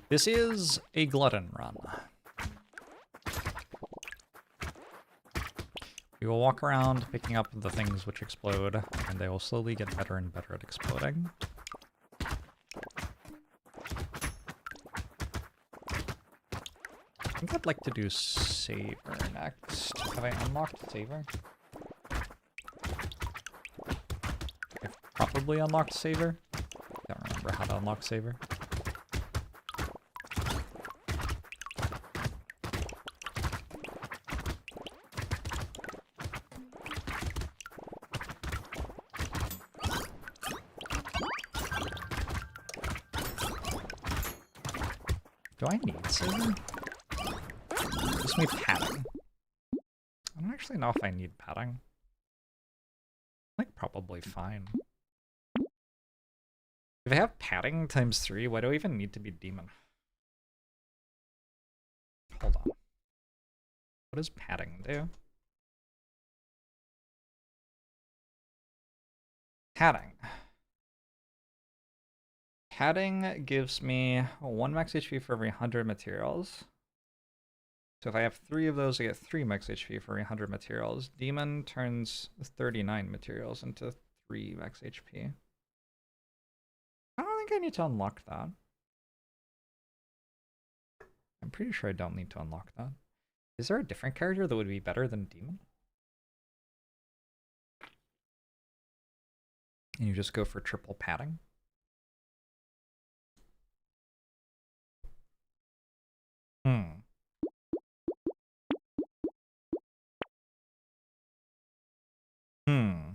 This is a glutton run. We will walk around picking up the things which explode, and they will slowly get better and better at exploding. I think I'd like to do Saver next. Have I unlocked Saver? I've probably unlocked Saver. Don't remember how to unlock Saver. Do I need Saver? Just need padding. I don't actually know if I need padding. Like, probably fine. If I have padding times 3, why do I even need to be demon? Hold on. What does padding do? Padding. Padding gives me 1 max HP for every 100 materials. So if I have 3 of those, I get 3 max HP for every 100 materials. Demon turns 39 materials into 3 max HP. I don't think I need to unlock that. I'm pretty sure I don't need to unlock that. Is there a different character that would be better than Demon? And you just go for triple padding? Hmm. Hmm.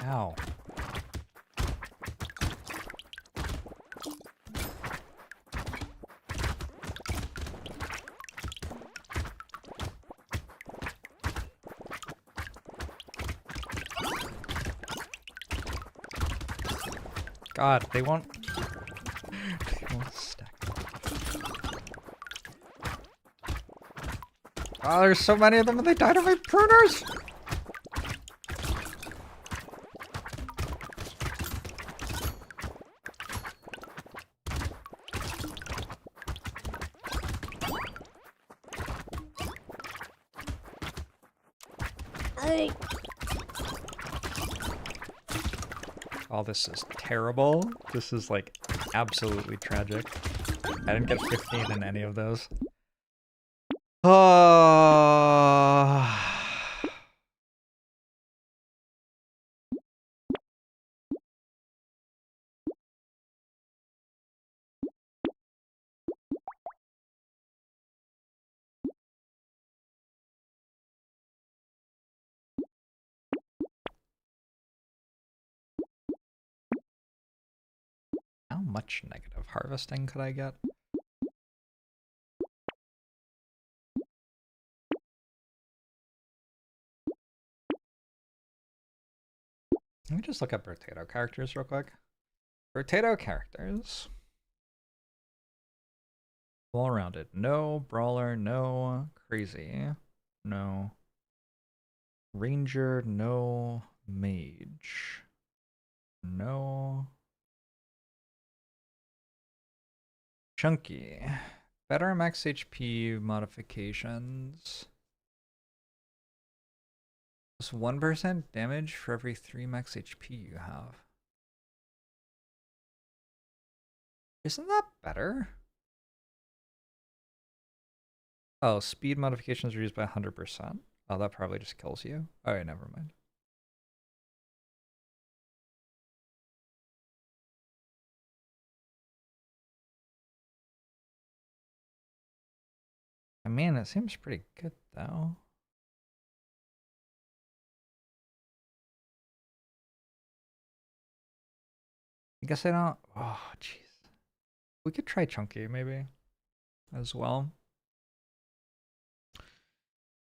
Ow. God, they won't stack. Oh, there's so many of them and they died of my pruners! Oh, this is terrible. This is like absolutely tragic. I didn't get 15 in any of those. Oh. How much negative harvesting could I get? Let me just look up Brotato characters real quick. Brotato characters. Well-rounded. No. Brawler. No. Crazy. No. Ranger. No. Mage. No. Chunky. Better max HP modifications. Plus 1% damage for every 3 max HP you have. Isn't that better? Oh, speed modifications reduced by 100%. Oh, that probably just kills you. Alright, never mind. I mean, it seems pretty good, though. I guess I don't... Oh, jeez. We could try Chunky, maybe, as well.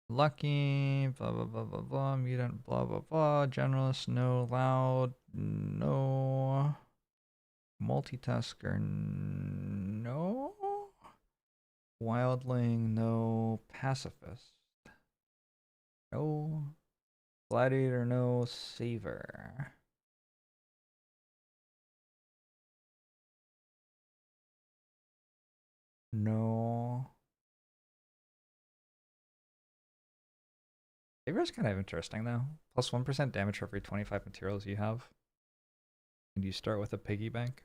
Lucky, blah, blah, blah, blah, blah, mutant, blah, blah, blah, generalist, no, loud, no, multitasker, no, wildling, no, pacifist, no, gladiator, no, saver. No. Saver's kind of interesting though. Plus 1% damage for every 25 materials you have. And you start with a piggy bank.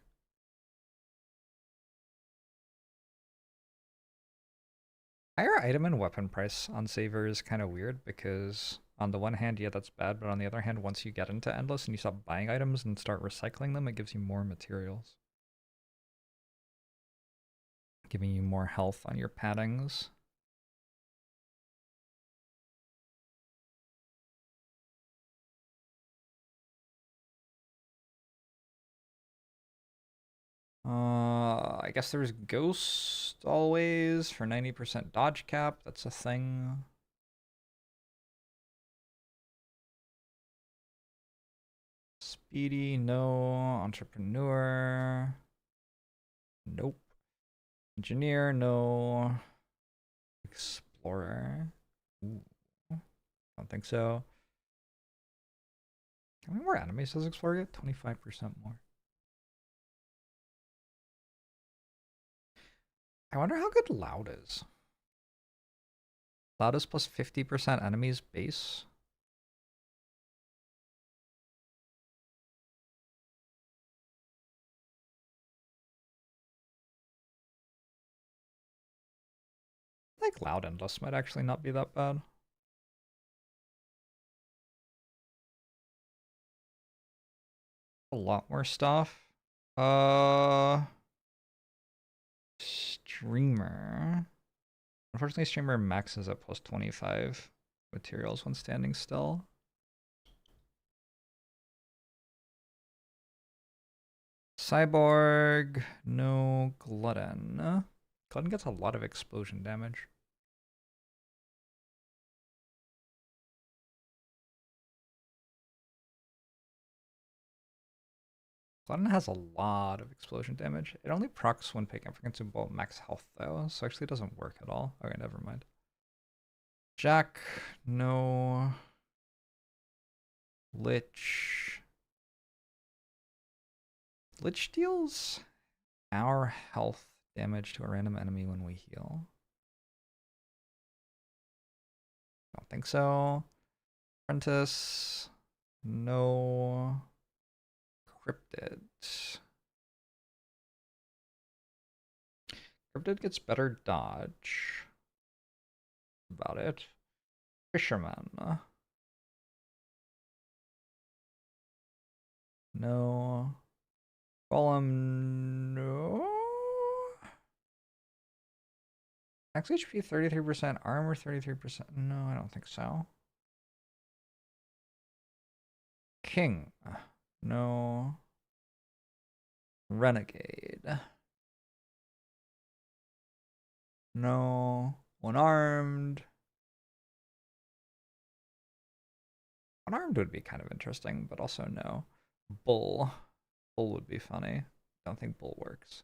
Higher item and weapon price on Saver is kind of weird because on the one hand, yeah, that's bad, but on the other hand, once you get into Endless and you stop buying items and start recycling them, it gives you more materials. Giving you more health on your paddings. I guess there's Ghost always for 90% dodge cap. That's a thing. Speedy, no. Entrepreneur. Nope. Engineer, no. Explorer. Ooh. Don't think so. How many more enemies does Explorer get? 25% more. I wonder how good Loud is. Loud is plus 50% enemies base. I think Loud Endless might actually not be that bad. A lot more stuff. Streamer. Unfortunately, Streamer maxes at plus 25 materials when standing still. Cyborg, no. Glutton. Glutton gets a lot of explosion damage. Glutton has a lot of explosion damage. It only procs when picking up for consumable max health though, so actually it doesn't work at all. Okay, never mind. Jack, no. Lich. Lich deals our health damage to a random enemy when we heal. Don't think so. Apprentice, no. Cryptid. Cryptid gets better dodge. About it. Fisherman. No. Golem, no. Max HP 33%, armor 33%. No, I don't think so. King. No. Renegade. No. One-armed. One-armed would be kind of interesting, but also no. Bull. Bull would be funny. Don't think bull works.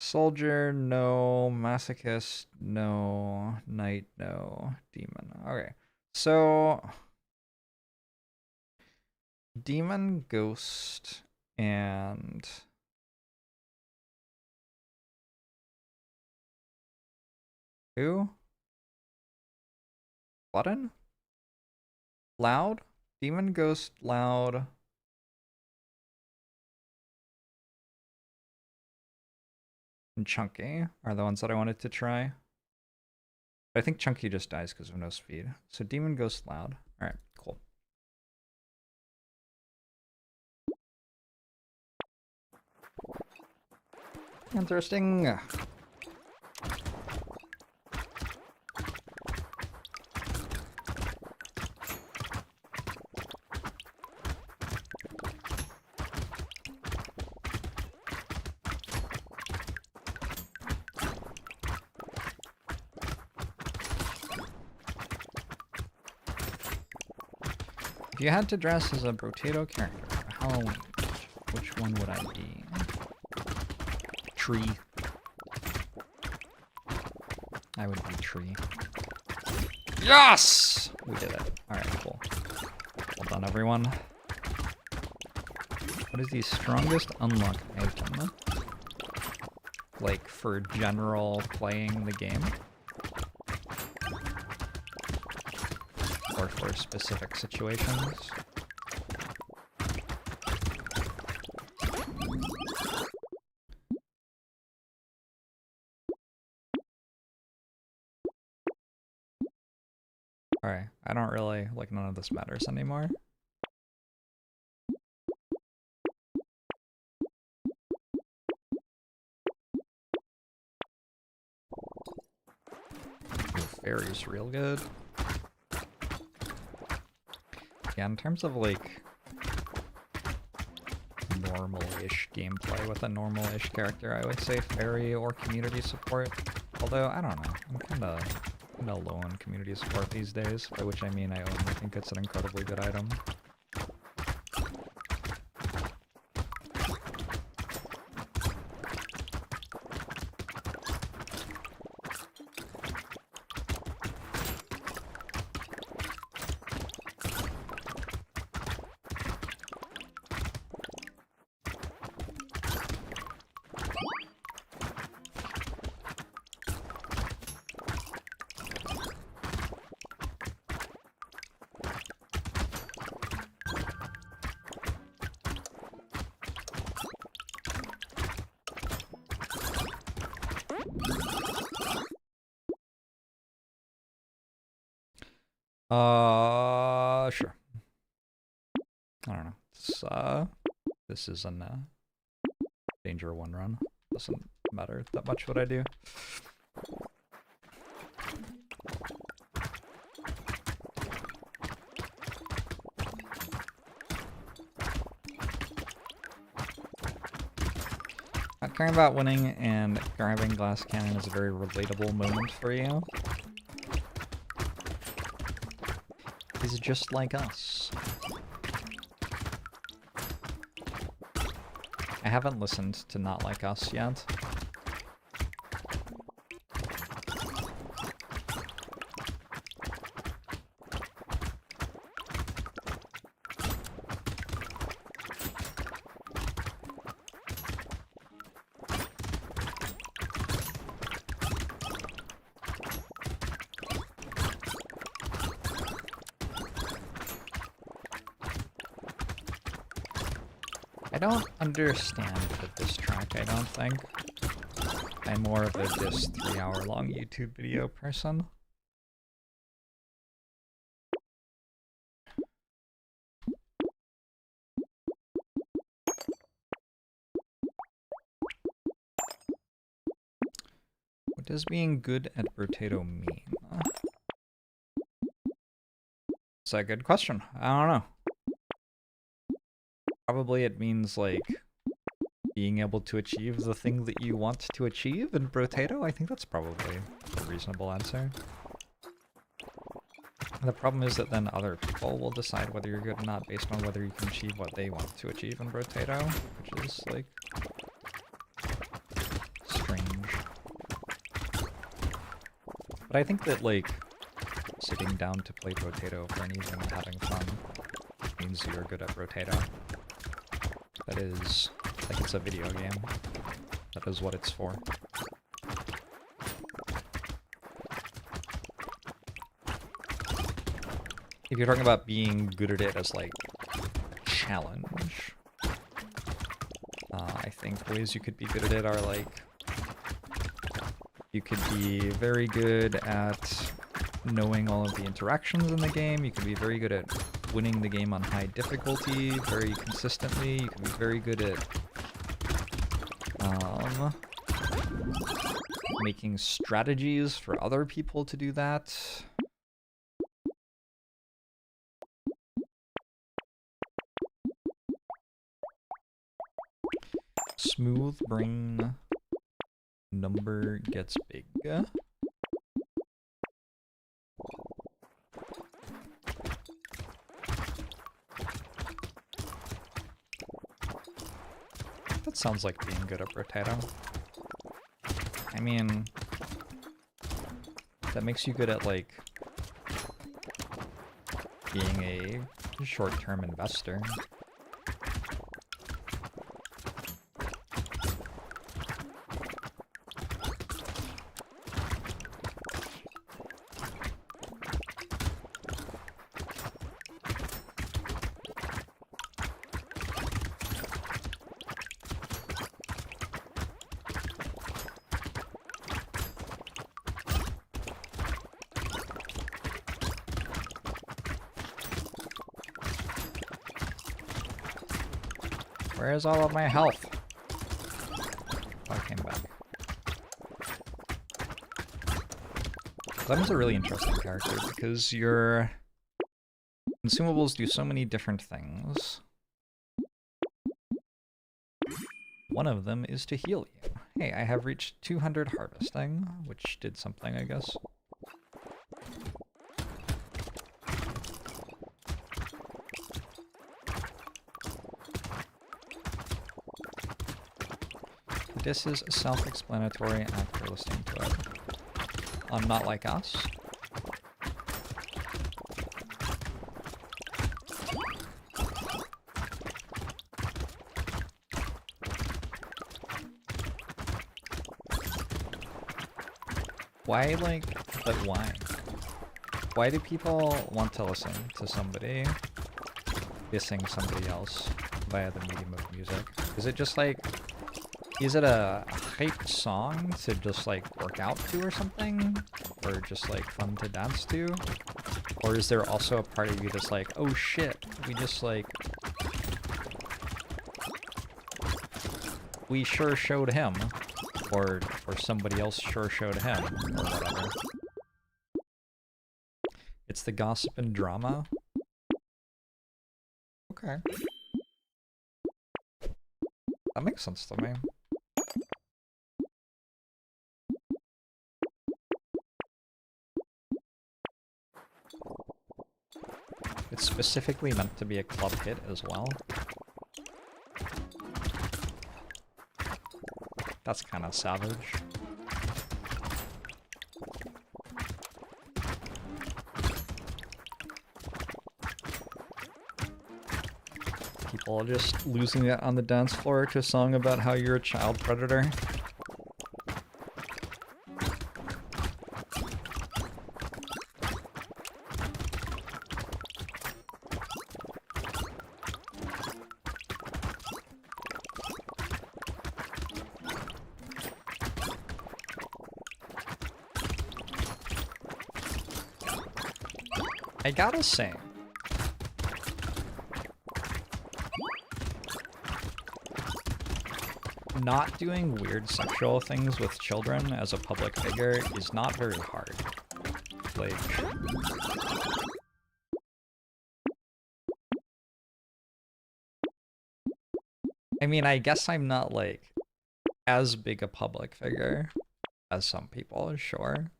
Soldier, no. Masochist, no. Knight, no. Demon. Okay. So Demon, Ghost, and who? Glutton? Loud? Demon, Ghost, Loud. And Chunky are the ones that I wanted to try. But I think Chunky just dies because of no speed. So Demon, Ghost, Loud. Alright, cool. Interesting. If you had to dress as a Brotato character for Halloween, which one would I be? Tree. I would be Tree. Yes! We did it. Alright, cool. Well done, everyone. What is the strongest unlock item? Like, for general playing the game? Or for specific situations? Alright, I don't really, like, none of this matters anymore. Fairy's real good. Yeah, in terms of, like, normal-ish gameplay with a normal-ish character, I would say fairy or community support. Although, I don't know, I'm kinda low on community support these days, by which I mean I only think it's an incredibly good item. Sure. I don't know. This is a danger 1 run. Doesn't matter that much what I do. Caring about winning and grabbing glass cannon is a very relatable moment for you. He's just like us. I haven't listened to Not Like Us yet. I don't understand this track, I don't think. I'm more of a this 3-hour-long YouTube video person. What does being good at Brotato mean? It's a good question. I don't know. Probably it means, like, being able to achieve the thing that you want to achieve in Brotato. I think that's probably a reasonable answer. The problem is that then other people will decide whether you're good or not based on whether you can achieve what they want to achieve in Brotato, which is, like, strange. But I think that, like, sitting down to play Brotato for an evening and having fun means you're good at Brotato. That is, like, it's a video game. That is what it's for. If you're talking about being good at it as, like, challenge, I think ways you could be good at it are, like, you could be very good at knowing all of the interactions in the game. You can be very good at winning the game on high difficulty very consistently. You can be very good at making strategies for other people to do that. Smooth brain number gets big. That sounds like being good at Brotato. I mean, that makes you good at, like, being a short-term investor. Where's all of my health? Oh, I came back. Clem's a really interesting character because your consumables do so many different things. One of them is to heal you. Hey, I have reached 200 harvesting, which did something, I guess. This is self-explanatory after listening to it. Not like us. Why, like, but why? Why do people want to listen to somebody dissing somebody else via the medium of music? Is it just like, is it a hype song to just like work out to or something? Or just like fun to dance to? Or is there also a part of you that's like, oh shit, we just like, we sure showed him. Or somebody else sure showed him, or whatever. It's the gossip and drama? Okay. That makes sense to me. It's specifically meant to be a club hit as well. That's kind of savage. People just losing it on the dance floor to a song about how you're a child predator. I gotta say, not doing weird sexual things with children as a public figure is not very hard. Like, I mean, I guess I'm not like as big a public figure as some people, sure.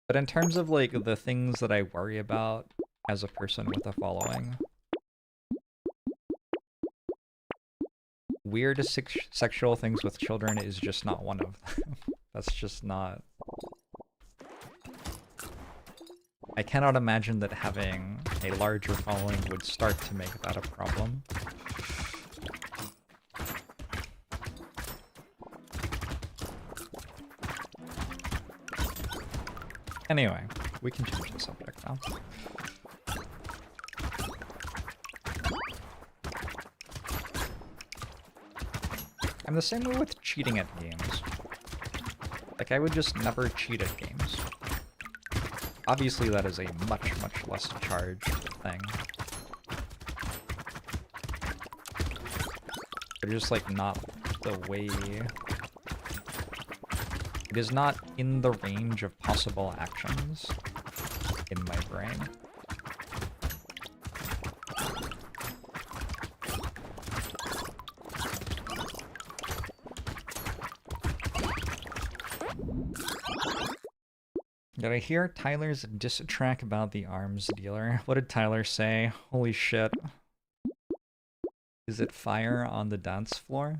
But in terms of, like, the things that I worry about as a person with a following, weird sexual things with children is just not one of them. That's just not... I cannot imagine that having a larger following would start to make that a problem. Anyway, we can change the subject now. I'm the same way with cheating at games. Like, I would just never cheat at games. Obviously, that is a much, much less charged thing. They're just, like, not the way... It is not in the range of possible actions in my brain. Did I hear Tyler's diss track about the arms dealer? What did Tyler say? Holy shit. Is it fire on the dance floor?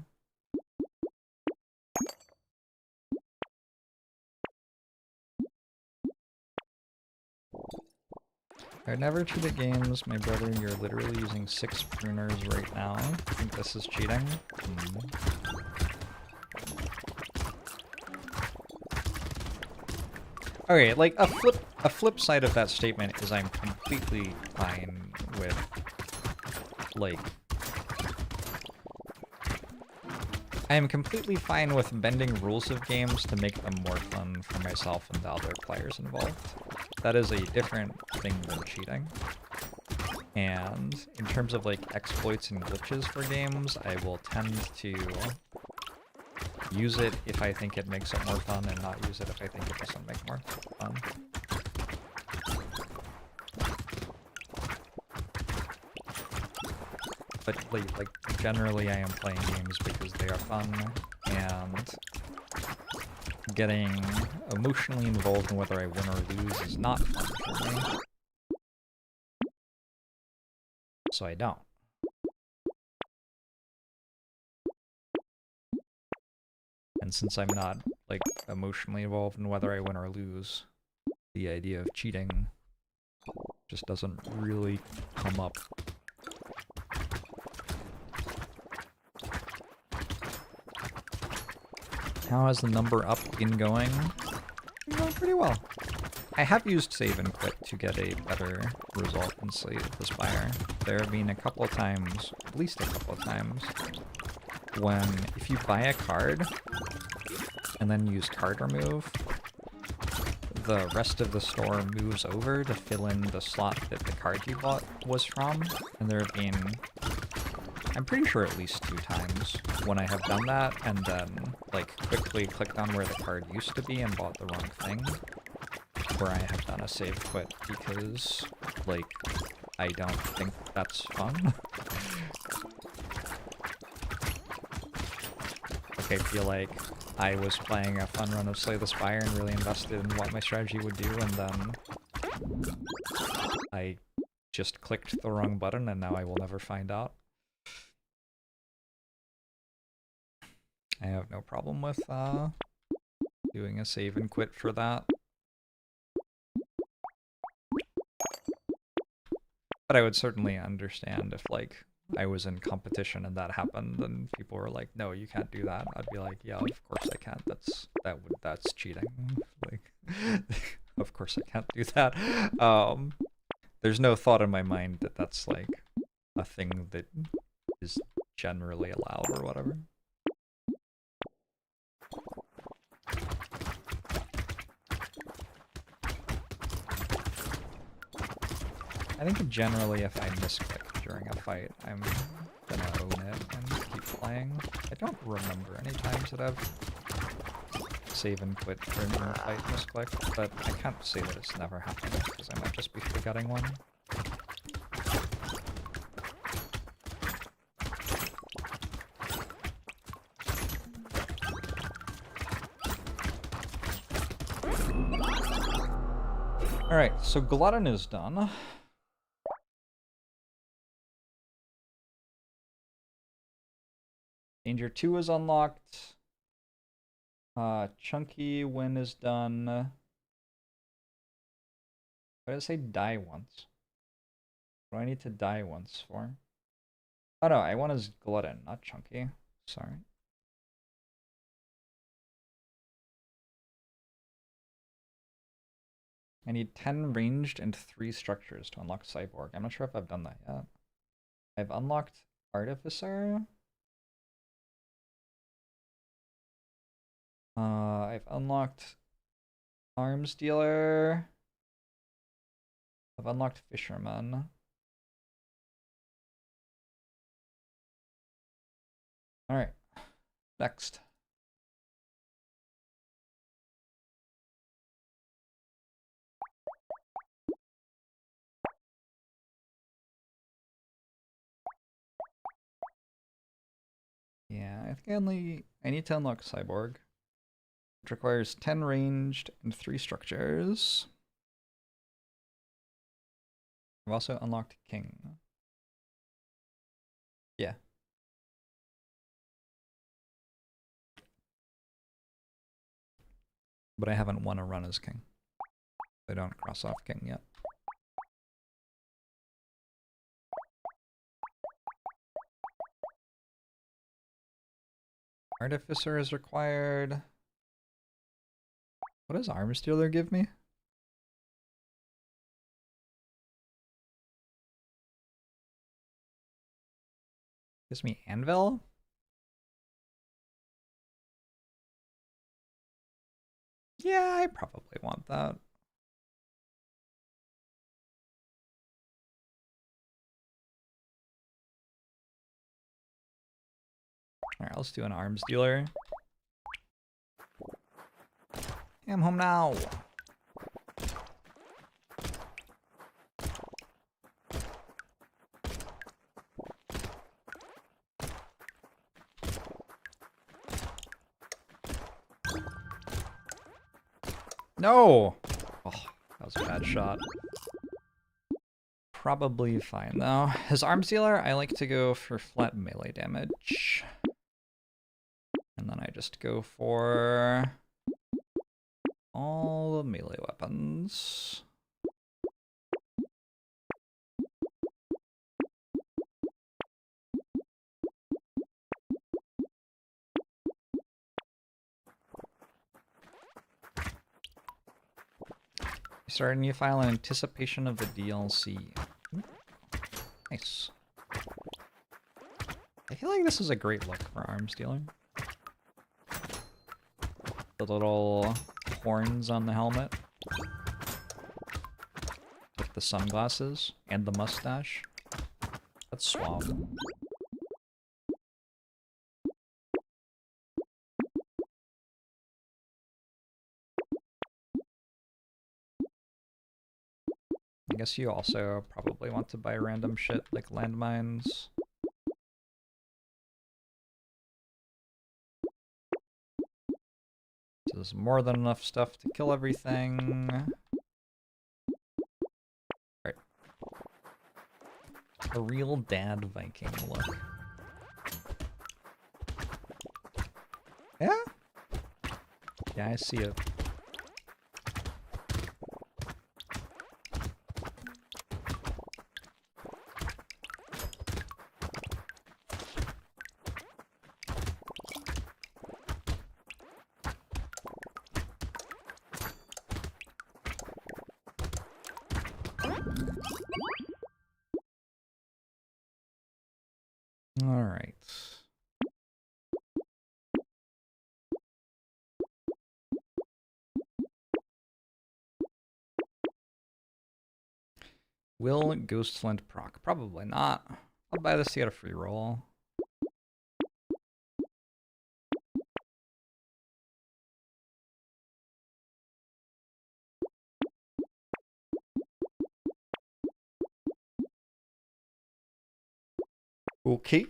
I never cheat at games. My brother, you're literally using 6 pruners right now. I think this is cheating. Okay, like, a flip side of that statement is I'm completely fine with, like... I am completely fine with bending rules of games to make them more fun for myself and the other players involved. That is a different thing than cheating. And in terms of, like, exploits and glitches for games, I will tend to use it if I think it makes it more fun and not use it if I think it doesn't make more fun. But, like generally I am playing games because they are fun, and getting emotionally involved in whether I win or lose is not fun for me. So I don't. And since I'm not, like, emotionally involved in whether I win or lose, the idea of cheating just doesn't really come up. How has the number up been going? Going pretty well. I have used save and quit to get a better result in Slay the Spire. There have been a couple of times, at least a couple of times, when if you buy a card and then use card remove, the rest of the store moves over to fill in the slot that the card you bought was from. And there have been, I'm pretty sure at least 2 times when I have done that and then like quickly clicked on where the card used to be and bought the wrong thing, where I have done a save quit because, like, I don't think that's fun. Like, I feel like I was playing a fun run of Slay the Spire and really invested in what my strategy would do, and then I just clicked the wrong button and now I will never find out. I have no problem with doing a save and quit for that. But I would certainly understand if, like, I was in competition and that happened and people were like, no, you can't do that. I'd be like, yeah, of course I can't. That's cheating. Like, of course I can't do that. There's no thought in my mind that that's, like, a thing that is generally allowed or whatever. I think generally if I misclick during a fight, I'm gonna own it and keep playing. I don't remember any times that I've save and quit during a fight misclick, but I can't say that it's never happened, because I might just be forgetting one. Alright, so Glutton is done. Danger 2 is unlocked. Chunky win is done. Why did it say die once? What do I need to die once for? Oh no, I want his Glutton, not Chunky. Sorry. I need 10 ranged and 3 structures to unlock Cyborg. I'm not sure if I've done that yet. I've unlocked Artificer. I've unlocked Arms Dealer. I've unlocked Fisherman. Alright. Next. Yeah, I think I need to unlock Cyborg. Which requires 10 ranged and 3 structures. I've also unlocked King. Yeah. But I haven't won a run as King. I don't cross off King yet. Artificer is required. What does Arms Dealer give me? Gives me Anvil? Yeah, I probably want that. Alright, let's do an Arms Dealer. I'm home now. No! Oh, that was a bad shot. Probably fine though. As arms dealer, I like to go for flat melee damage. And then I just go for all the melee weapons. Start a new file in anticipation of the DLC. Ooh, nice. I feel like this is a great look for arms dealing. The little horns on the helmet. With the sunglasses and the mustache. That's suave. I guess you also probably want to buy random shit like landmines. So there's more than enough stuff to kill everything. Right. A real dad Viking look. Yeah? Yeah, I see it. All right. Will Ghostflint proc? Probably not. I'll buy this to get a free roll. Okay.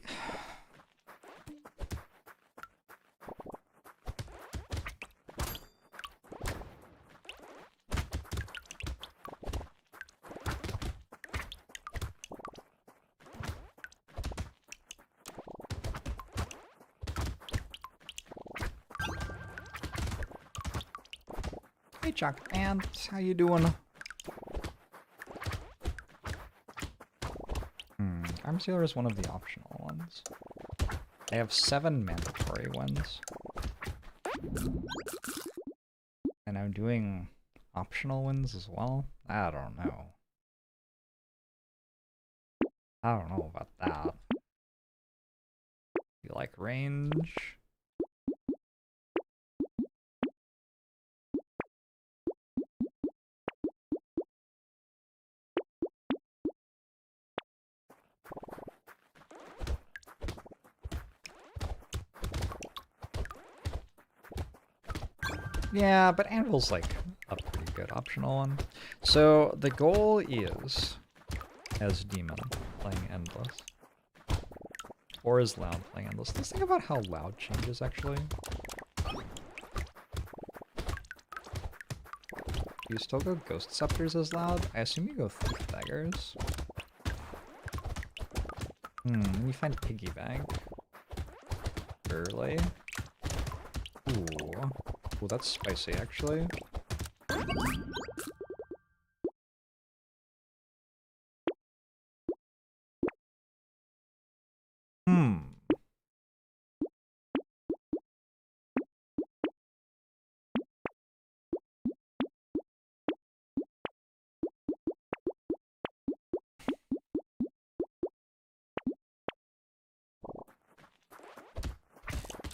Hey, Chuck Ant, how you doing? Arms dealer is one of the optional ones. I have 7 mandatory ones. And I'm doing optional ones as well? I don't know. I don't know about that. You like range? Yeah, but Anvil's like a pretty good optional one. So the goal is, as Demon, playing Endless. Or as Loud playing Endless. Let's think about how Loud changes actually. Do you still go Ghost Scepters as Loud? I assume you go Thief Daggers. You find Piggy Bank. Early. Ooh. Ooh, that's spicy, actually.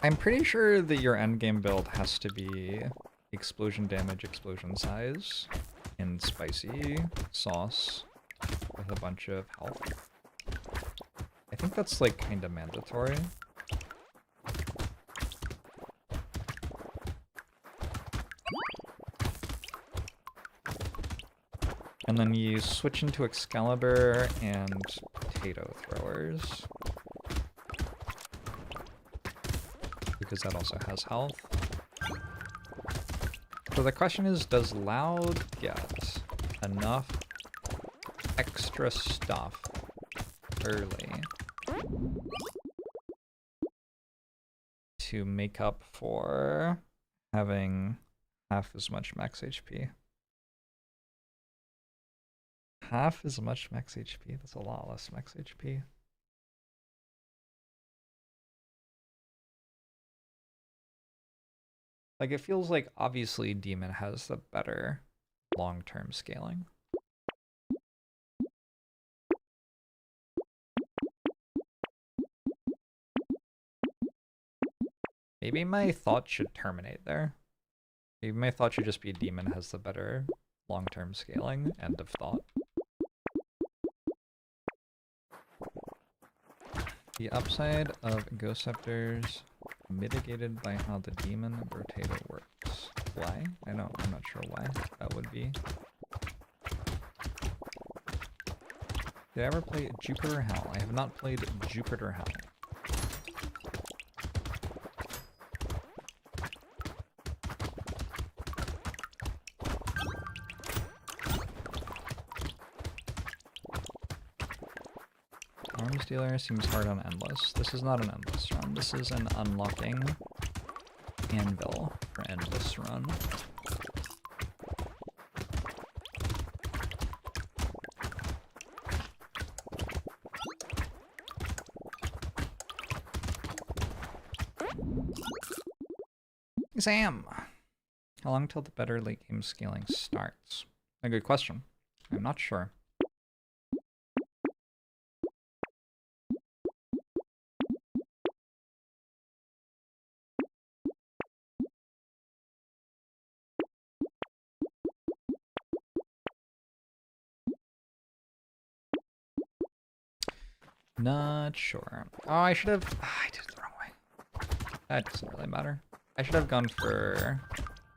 I'm pretty sure that your endgame build has to be explosion damage, explosion size, and spicy sauce with a bunch of health. I think that's like kind of mandatory. And then you switch into Excalibur and potato throwers. Because that also has health. So the question is, does Loud get enough extra stuff early to make up for having half as much max HP? Half as much max HP? That's a lot less max HP. Like, it feels like obviously Demon has the better long-term scaling. Maybe my thought should terminate there. Maybe my thought should just be Demon has the better long-term scaling. End of thought. The upside of Ghost Scepters mitigated by how the Demon Brotato works. Why? I'm not sure why that would be. Did I ever play Jupiter Hell? I have not played Jupiter Hell. Arms Dealer seems hard on Endless. This is not an Endless run. This is an unlocking anvil for Endless run. Exam! How long till the better late game scaling starts? A good question. I'm not sure. Not sure. Oh, I should have... I did it the wrong way. That doesn't really matter. I should have gone for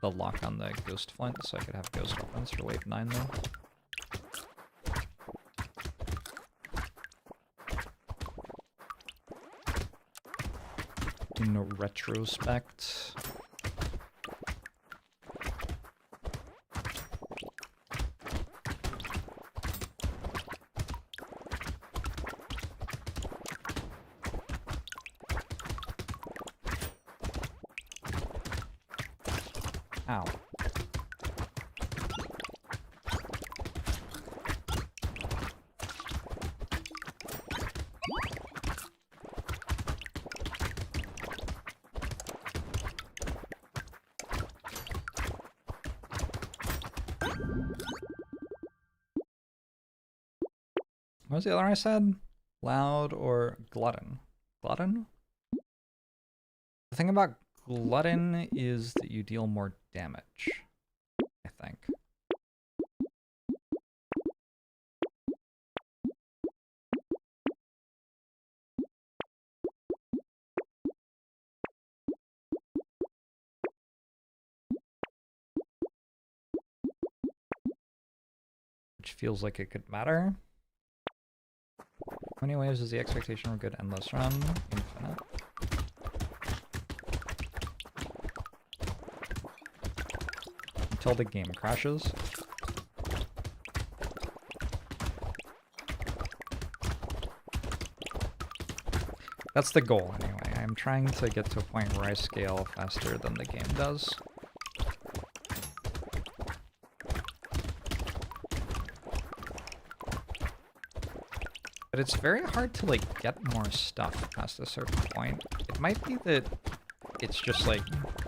the lock on the Ghost Flint so I could have Ghost Weapons for wave 9 though. In retrospect... Ow. What was the other one I said? Loud or Glutton? Glutton? The thing about Glutton is that you deal more damage, I think. Which feels like it could matter. How many waves is the expectation of a good endless run? Infinite. Until the game crashes. That's the goal anyway. I'm trying to get to a point where I scale faster than the game does. But it's very hard to like get more stuff past a certain point. It might be that it's just like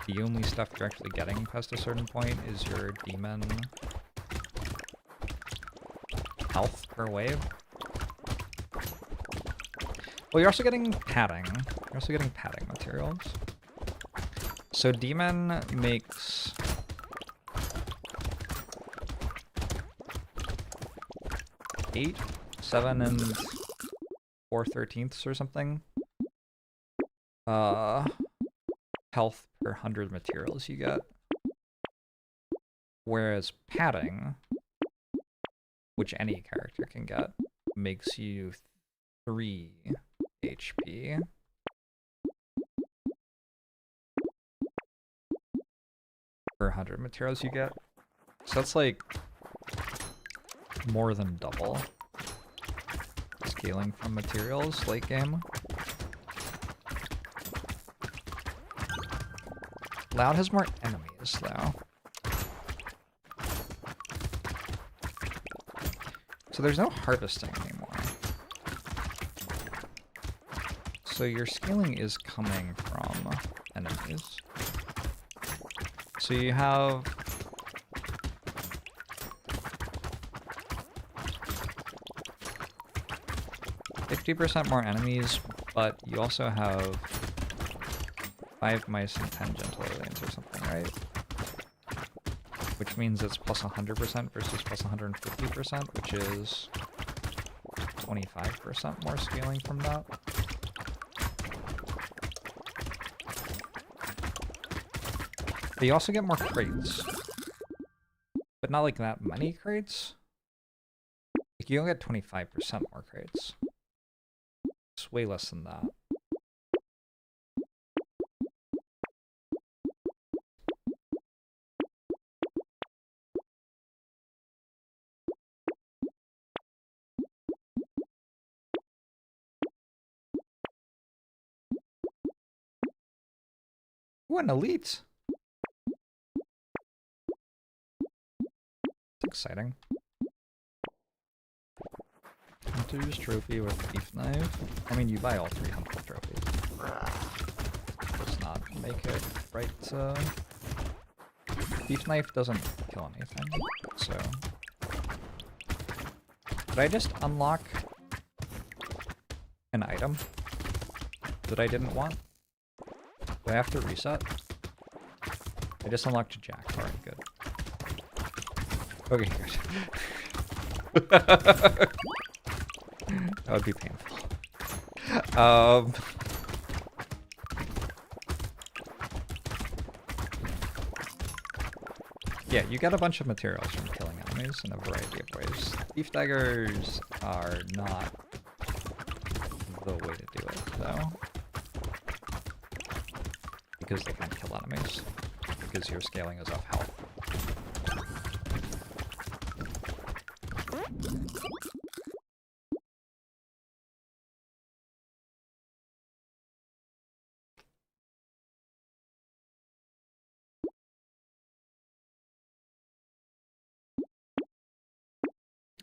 the only stuff you're actually getting past a certain point is your demon health per wave. Well, you're also getting padding. You're also getting padding materials. So demon makes 8, 7, and 4/13 or something. Health per 100 materials you get. Whereas padding, which any character can get, makes you 3 HP. per 100 materials you get. So that's like more than double scaling from materials late game. Loud has more enemies though. So there's no harvesting anymore. So your scaling is coming from enemies. So you have 50% more enemies, but you also have 5 mice and 10 gentle aliens or something, right? Which means it's plus 100% versus plus 150%, which is 25% more scaling from that. But you also get more crates. But not like that many crates. Like you only get 25% more crates. It's way less than that. Ooh, an elite! It's exciting. Hunter's trophy with beef knife. I mean, you buy all 300 trophies. Does not make it right. Beef knife doesn't kill anything, so. Did I just unlock an item that I didn't want? Do I have to reset? I just unlocked a jack. Alright, good. Okay, good. That would be painful. Yeah, you get a bunch of materials from killing enemies in a variety of ways. Thief daggers are not the way to do it, though. Because they can't kill enemies. Because your scaling is off health.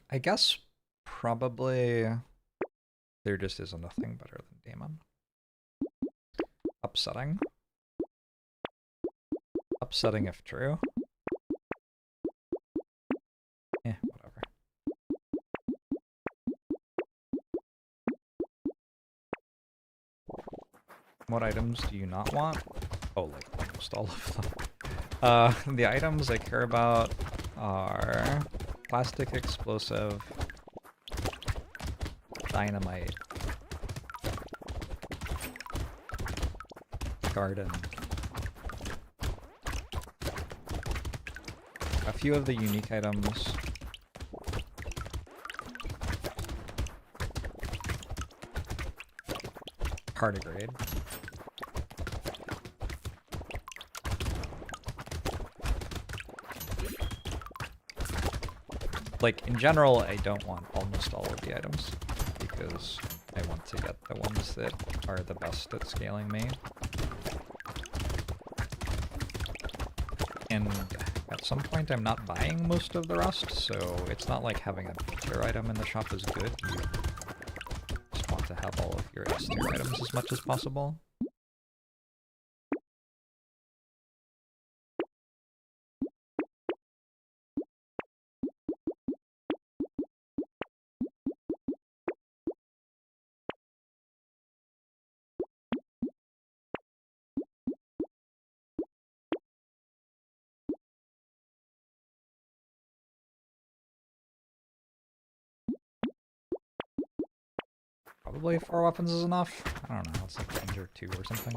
I guess probably there just isn't a thing better than Daemon. Upsetting. Upsetting if true. Whatever. What items do you not want? Oh, like almost all of them. The items I care about are plastic explosive, dynamite, garden. A few of the unique items. Tardigrade. Like, in general, I don't want almost all of the items, because I want to get the ones that are the best at scaling me. And at some point, I'm not buying most of the rest, so it's not like having a B-tier item in the shop is good. You just want to have all of your S-tier items as much as possible. Probably 4 weapons is enough. I don't know, it's like danger 2 or something.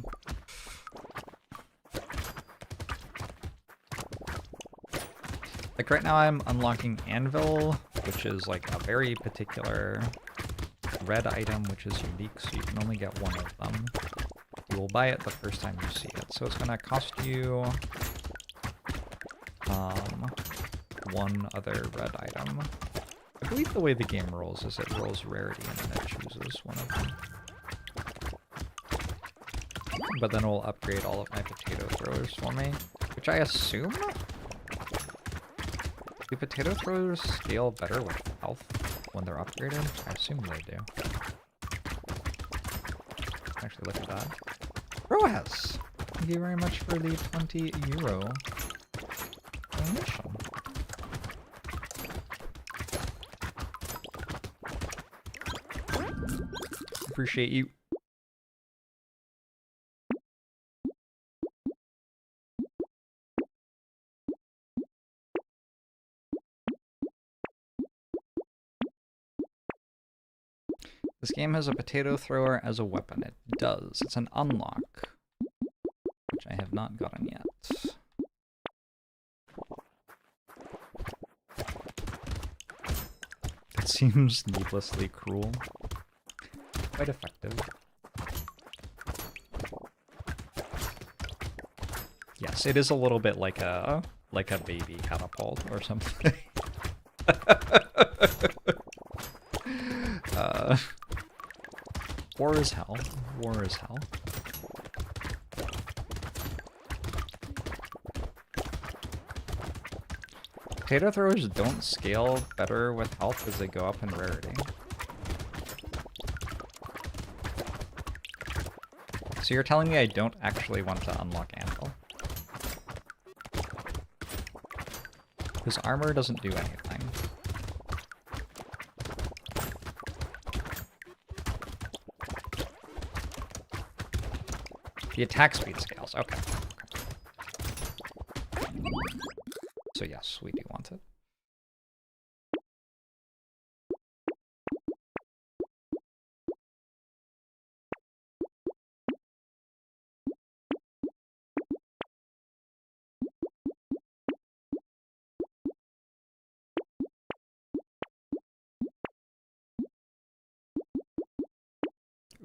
Like right now I'm unlocking Anvil, which is like a very particular red item, which is unique, so you can only get one of them. You will buy it the first time you see it. So it's gonna cost you one other red item. I believe the way the game rolls is it rolls rarity and then it chooses one of them. But then it will upgrade all of my potato throwers for me, which I assume? Do potato throwers scale better with health when they're upgraded? I assume they do. Actually, look at that. Rojas! Thank you very much for the €20 donation. Appreciate you. This game has a potato thrower as a weapon. It does. It's an unlock, which I have not gotten yet. It seems needlessly cruel. Quite effective. Yes, it is a little bit like a baby catapult or something. War is hell. War is hell. Potato throwers don't scale better with health as they go up in rarity. So you're telling me I don't actually want to unlock Anvil? His armor doesn't do anything. The attack speed scales, okay. So yes, we do want it.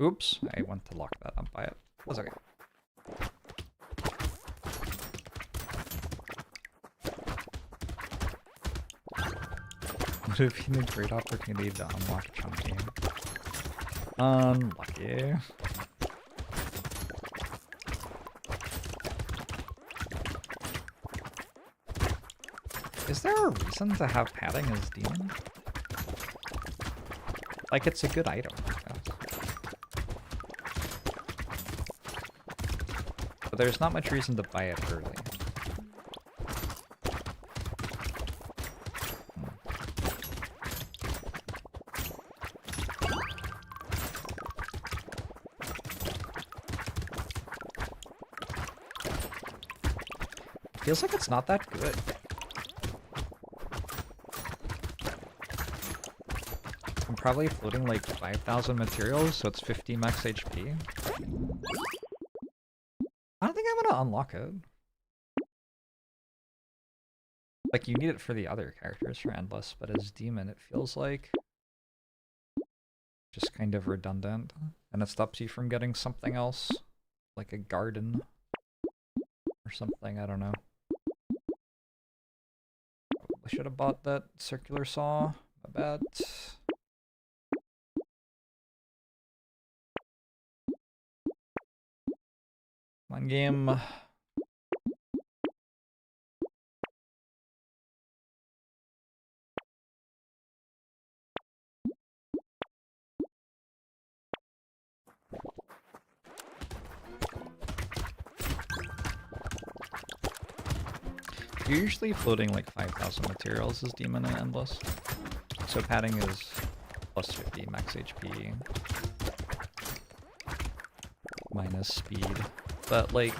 Oops, I went to lock that up by it. That's okay. Would have been a great opportunity to unlock Chunky. Unlucky. Is there a reason to have padding as demon? Like, it's a good item, I guess. But there's not much reason to buy it early. Feels like it's not that good. I'm probably floating like 5,000 materials, so it's 50 max HP. I don't think I'm gonna unlock it. Like, you need it for the other characters for Endless, but as Demon it feels like just kind of redundant, and it stops you from getting something else, like a garden or something, I don't know. I should have bought that circular saw, my bad. Come on, game. You're usually floating like 5,000 materials as Demon and Endless. So padding is plus 50 max HP. Minus speed. But like,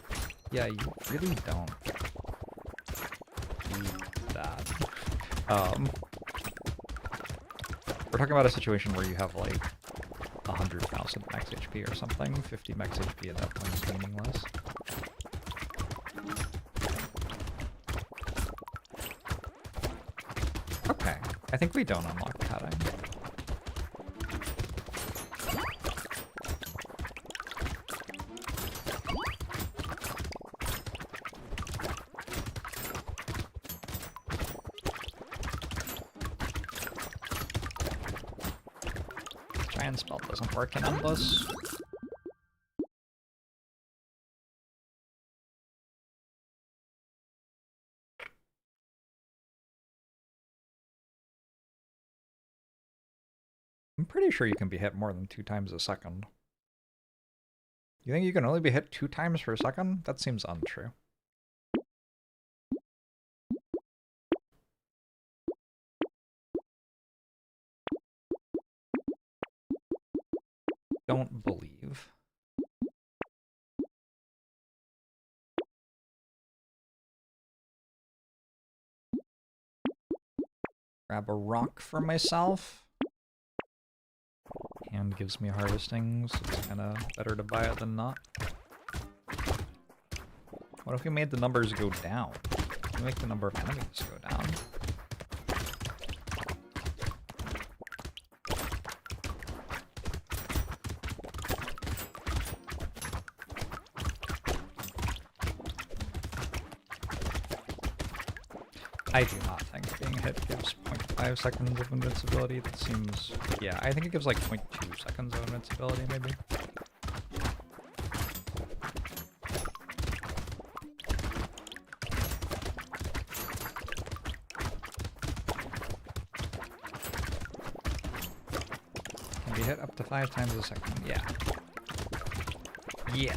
yeah, you really don't need that. We're talking about a situation where you have like 100,000 max HP or something. 50 max HP at that point is meaningless. Okay, I think we don't unlock padding. Giant spell doesn't work in Endless. I'm pretty sure you can be hit more than 2 times a second. You think you can only be hit 2 times per second? That seems untrue. Don't believe. Grab a rock for myself. And gives me harvesting, so it's kind of better to buy it than not. What if we made the numbers go down? Can we make the number of enemies go down? I do not think being hit gives 0.5 seconds of invincibility. That seems... yeah, I think it gives like 0.2 seconds of invincibility, maybe. Can be hit up to 5 times a second. Yeah. Yeah.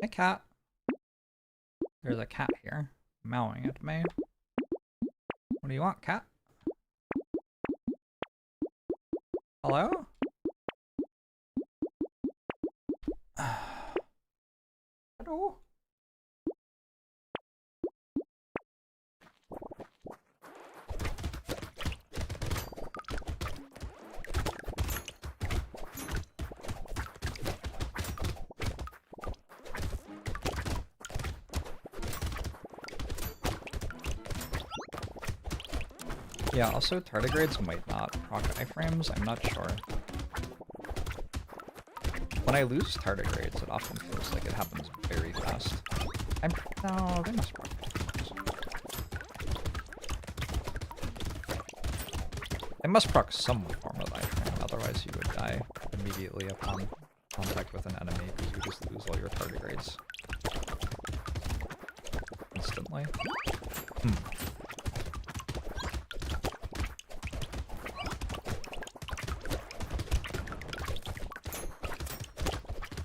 Hey, cat. There's a cat here, meowing at me. What do you want, cat? Hello? Hello? Yeah, also tardigrades might not proc iframes, I'm not sure. When I lose tardigrades, it often feels like it happens very fast. No, they must proc. They must proc some form of iframe, otherwise you would die immediately upon contact with an enemy, because you just lose all your tardigrades. Instantly.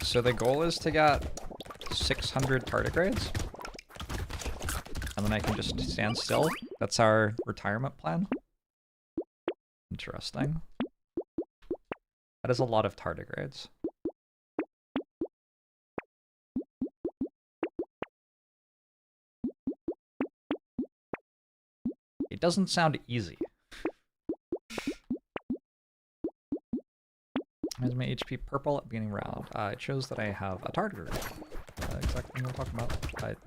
So the goal is to get 600 tardigrades, and then I can just stand still. That's our retirement plan. Interesting. That is a lot of tardigrades. It doesn't sound easy. Is my HP purple at beginning round? It shows that I have a tardigrade. Exactly what we're talking about. It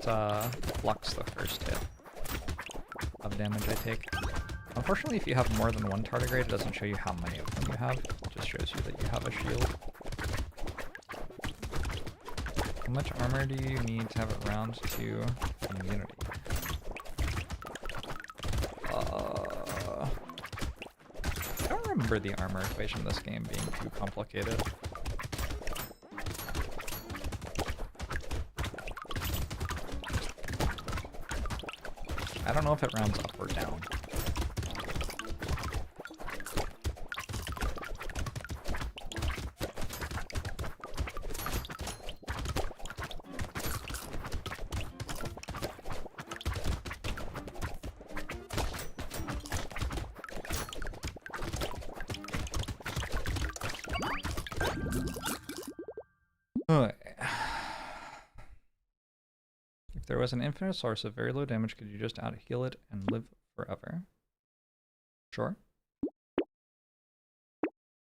blocks the first hit of damage I take. Unfortunately, if you have more than one tardigrade, it doesn't show you how many of them you have. It just shows you that you have a shield. How much armor do you need to have it round to immunity? I don't remember the armor equation in this game being too complicated. I don't know if it rounds up or down. If there was an infinite source of very low damage, could you just out-heal it and live forever? Sure.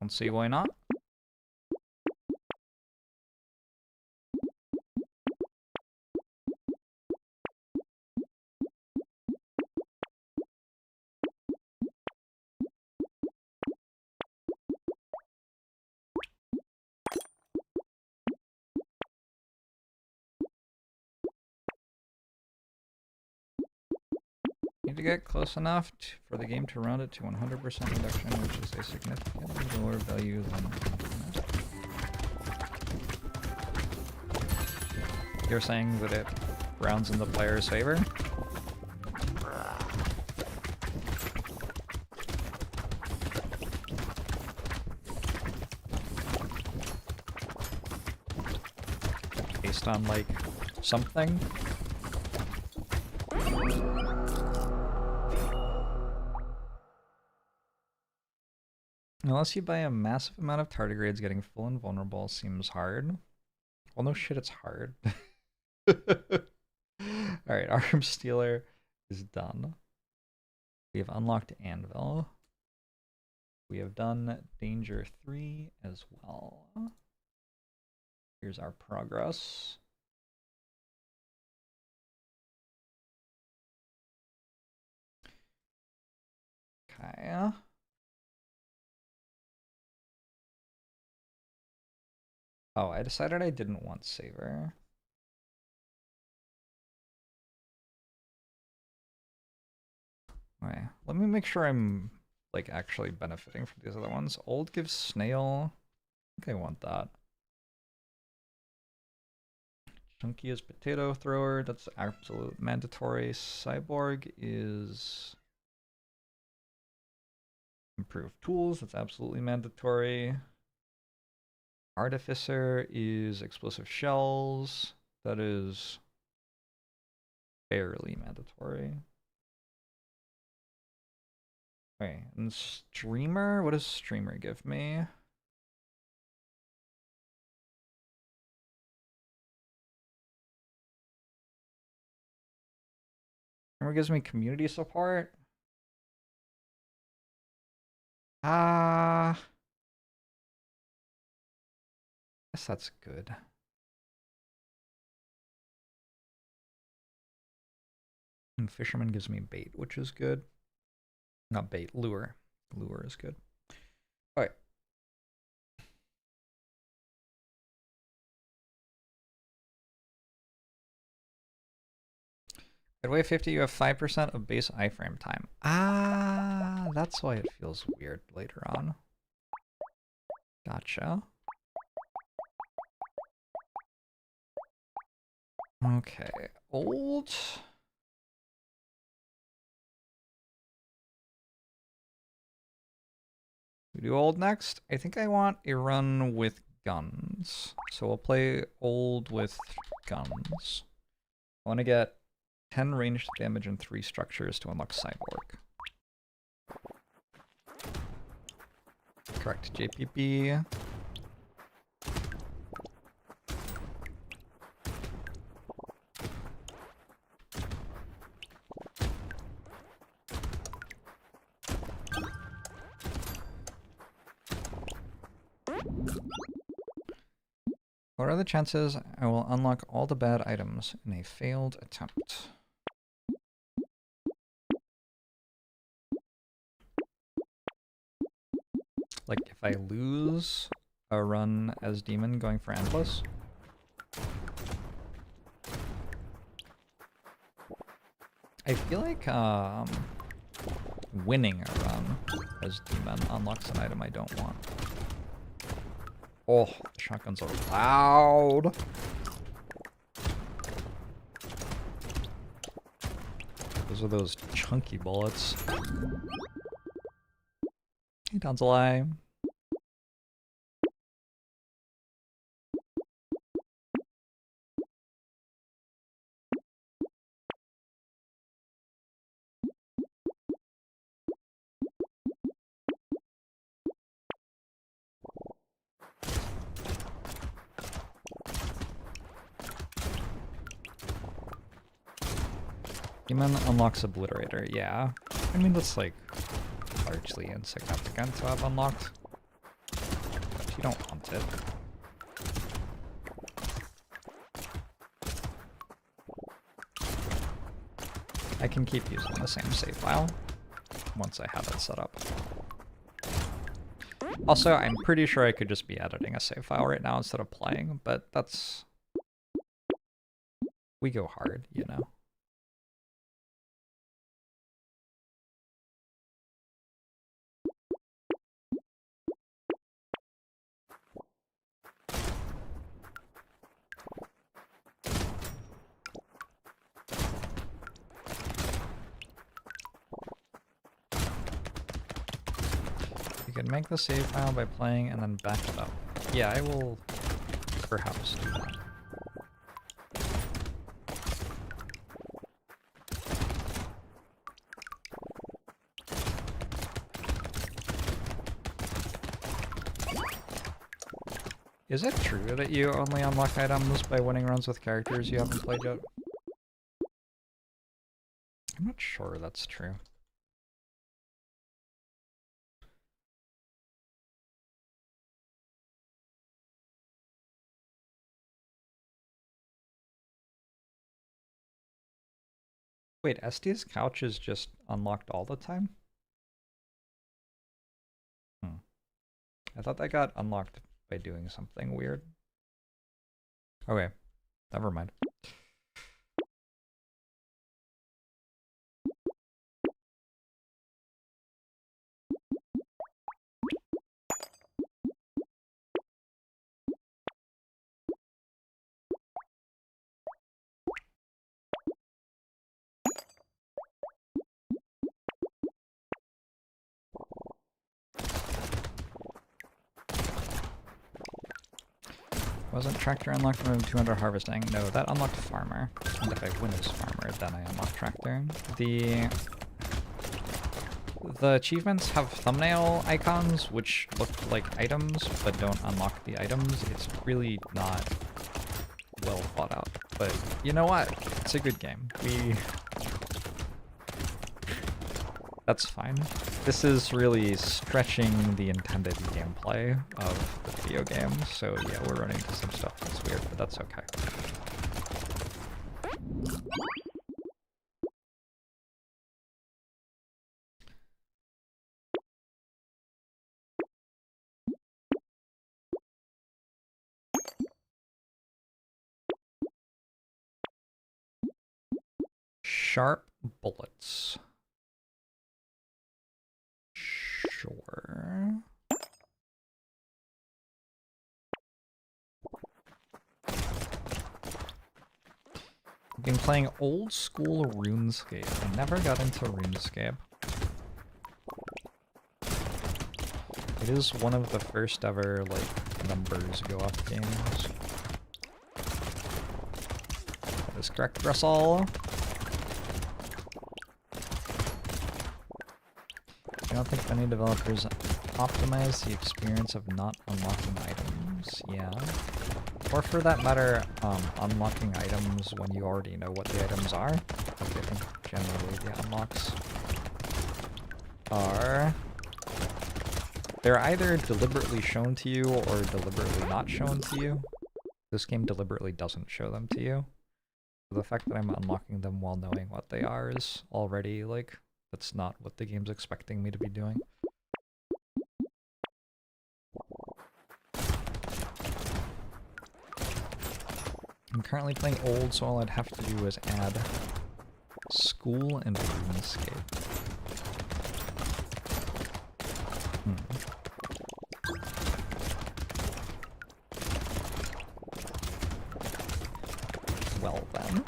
Don't see why not. need to get close enough for the game to round it to 100% reduction, which is a significantly lower value than infinite. You're saying that it rounds in the player's favor? Based on, like, something? Unless you buy a massive amount of tardigrades, getting full invulnerable seems hard. Well, no shit, it's hard. Alright, Arm Stealer is done. We have unlocked Anvil. We have done Danger 3 as well. Here's our progress. Okay. Oh, I decided I didn't want Saver. Okay, let me make sure I'm, like, actually benefiting from these other ones. Old gives Snail. I think I want that. Chunky is Potato Thrower. That's absolute mandatory. Cyborg is improved tools. That's absolutely mandatory. Artificer is explosive shells. That is fairly mandatory. Okay, and Streamer? What does Streamer give me? Streamer gives me community support. I guess that's good. And Fisherman gives me bait, which is good. Not bait, lure. Lure is good. Alright. At wave 50, you have 5% of base iframe time. Ah, that's why it feels weird later on. Gotcha. Okay, old. We do old next. I think I want a run with guns. So we'll play old with guns. I want to get 10 ranged damage and 3 structures to unlock Cyborg. Correct, JPP. What are the chances I will unlock all the bad items in a failed attempt? Like, if I lose a run as demon going for Endless? I feel like winning a run as demon unlocks an item I don't want. Oh, the shotguns are loud. Those are those chunky bullets. Hey, Donzelai. Demon unlocks Obliterator, yeah. I mean, that's like largely insignificant to have unlocked. But you don't want it. I can keep using the same save file once I have it set up. Also, I'm pretty sure I could just be editing a save file right now instead of playing, but that's... We go hard, you know? can make the save file by playing and then back it up. Yeah, I will perhaps do that. Is it true that you only unlock items by winning runs with characters you haven't played yet? I'm not sure that's true. Wait, Estee's couch is just unlocked all the time? I thought that got unlocked by doing something weird. Okay, never mind. Wasn't tractor unlocked from 200 harvesting? No, that unlocked farmer. And if I win as farmer, then I unlock tractor. The achievements have thumbnail icons, which look like items, but don't unlock the items. It's really not well thought out. But you know what? It's a good game. That's fine. This is really stretching the intended gameplay of the video game, so yeah, we're running into some stuff that's weird, but that's okay. Sharp bullets. Sure. I've been playing old school RuneScape. I never got into RuneScape. It is one of the first ever, like, numbers go up games. That is correct, Russell. I don't think many developers optimize the experience of not unlocking items. Yeah. Or for that matter, unlocking items when you already know what the items are. Like, I think generally the unlocks are... they're either deliberately shown to you or deliberately not shown to you. This game deliberately doesn't show them to you. So the fact that I'm unlocking them while knowing what they are is already, like, that's not what the game's expecting me to be doing. I'm currently playing old, so all I'd have to do is add school and RuneScape. Well then.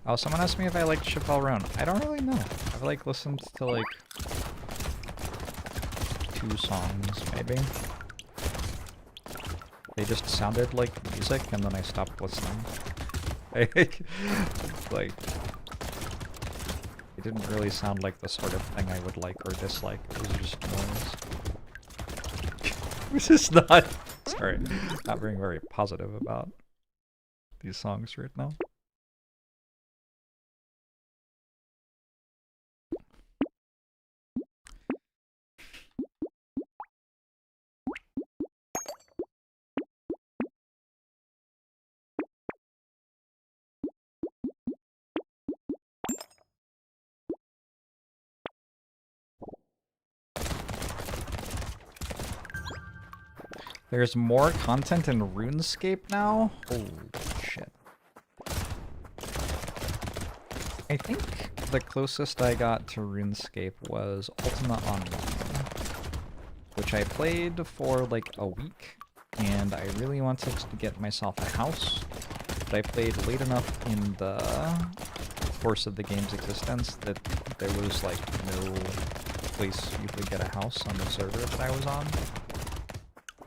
Oh, someone asked me if I liked Chappelle Roan. I don't really know. I've like listened to like 2 songs, maybe. They just sounded like music, and then I stopped listening. Like, it didn't really sound like the sort of thing I would like or dislike. It was just noise. This is not... sorry, not being very positive about these songs right now. There's more content in RuneScape now? Holy shit. I think the closest I got to RuneScape was Ultima Online, which I played for like a week, and I really wanted to get myself a house, but I played late enough in the course of the game's existence that there was like no place you could get a house on the server that I was on.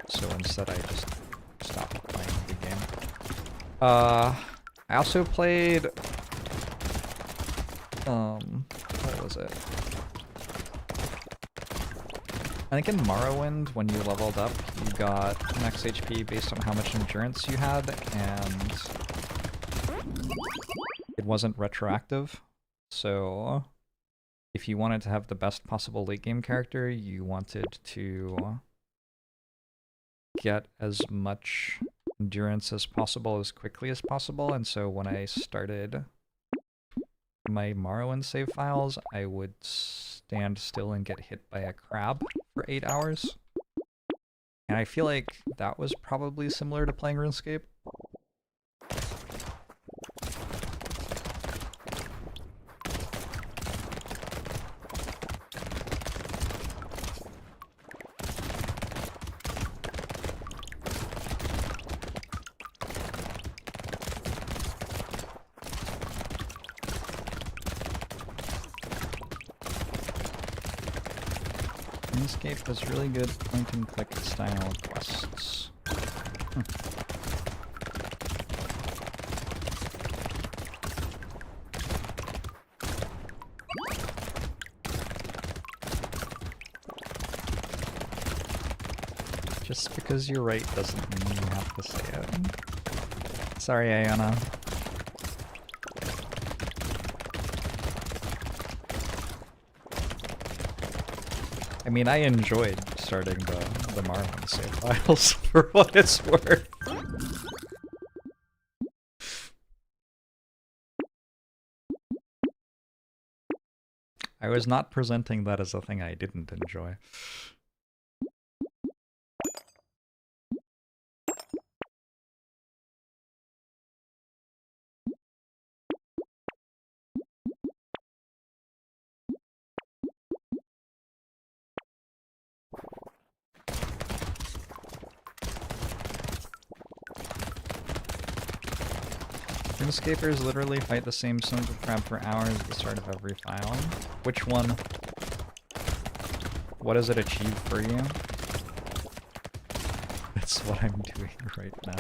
So instead I just stopped playing the game. I also played what was it? I think in Morrowind, when you leveled up, you got max HP based on how much endurance you had, and it wasn't retroactive. So if you wanted to have the best possible late game character, you wanted to get as much endurance as possible as quickly as possible. And so when I started my Morrowind save files, I would stand still and get hit by a crab for 8 hours. And I feel like that was probably similar to playing RuneScape. RuneScape has really good point-and-click style quests. Just because you're right doesn't mean you have to say it. Sorry, Ayana. I mean, I enjoyed starting the Morrowind save files for what it's worth. I was not presenting that as a thing I didn't enjoy. RuneScapers literally fight the same sons of crab for hours at the start of every file. Which one? What does it achieve for you? That's what I'm doing right now.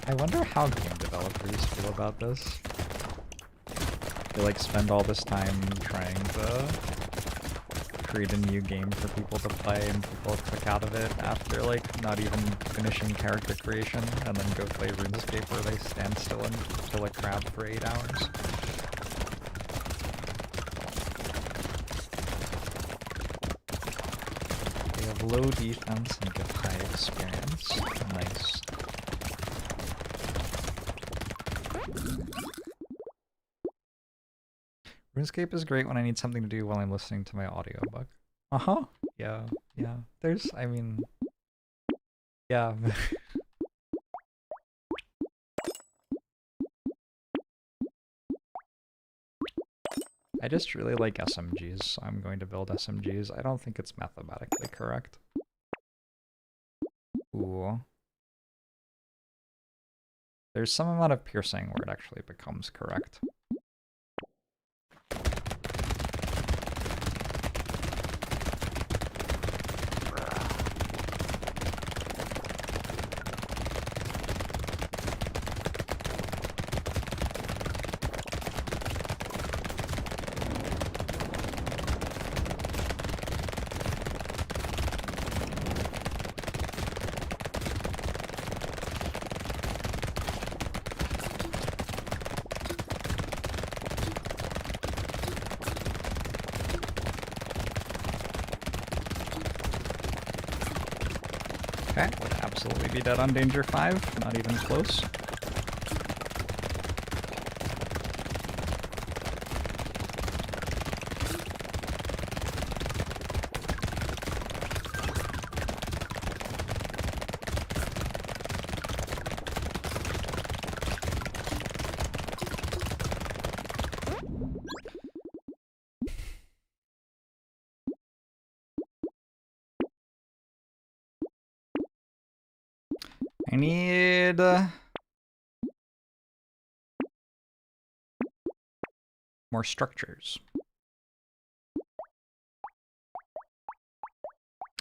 I wonder how game developers feel about this. They like spend all this time trying to create a new game for people to play, and people click out of it after like not even finishing character creation, and then go play RuneScape where they stand still and kill a crab for 8 hours. They have low defense and get high experience. Nice. RuneScape is great when I need something to do while I'm listening to my audiobook. Uh-huh. Yeah, yeah. There's, I mean... Yeah. I just really like SMGs, so I'm going to build SMGs. I don't think it's mathematically correct. Ooh. There's some amount of piercing where it actually becomes correct. Okay, would absolutely be dead on Danger 5, not even close. I need more structures.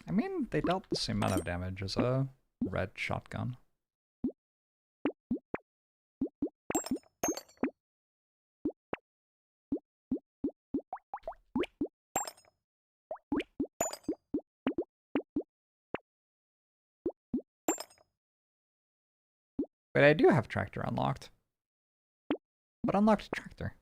I mean, they dealt the same amount of damage as a red shotgun. But I do have tractor unlocked. But unlocked tractor.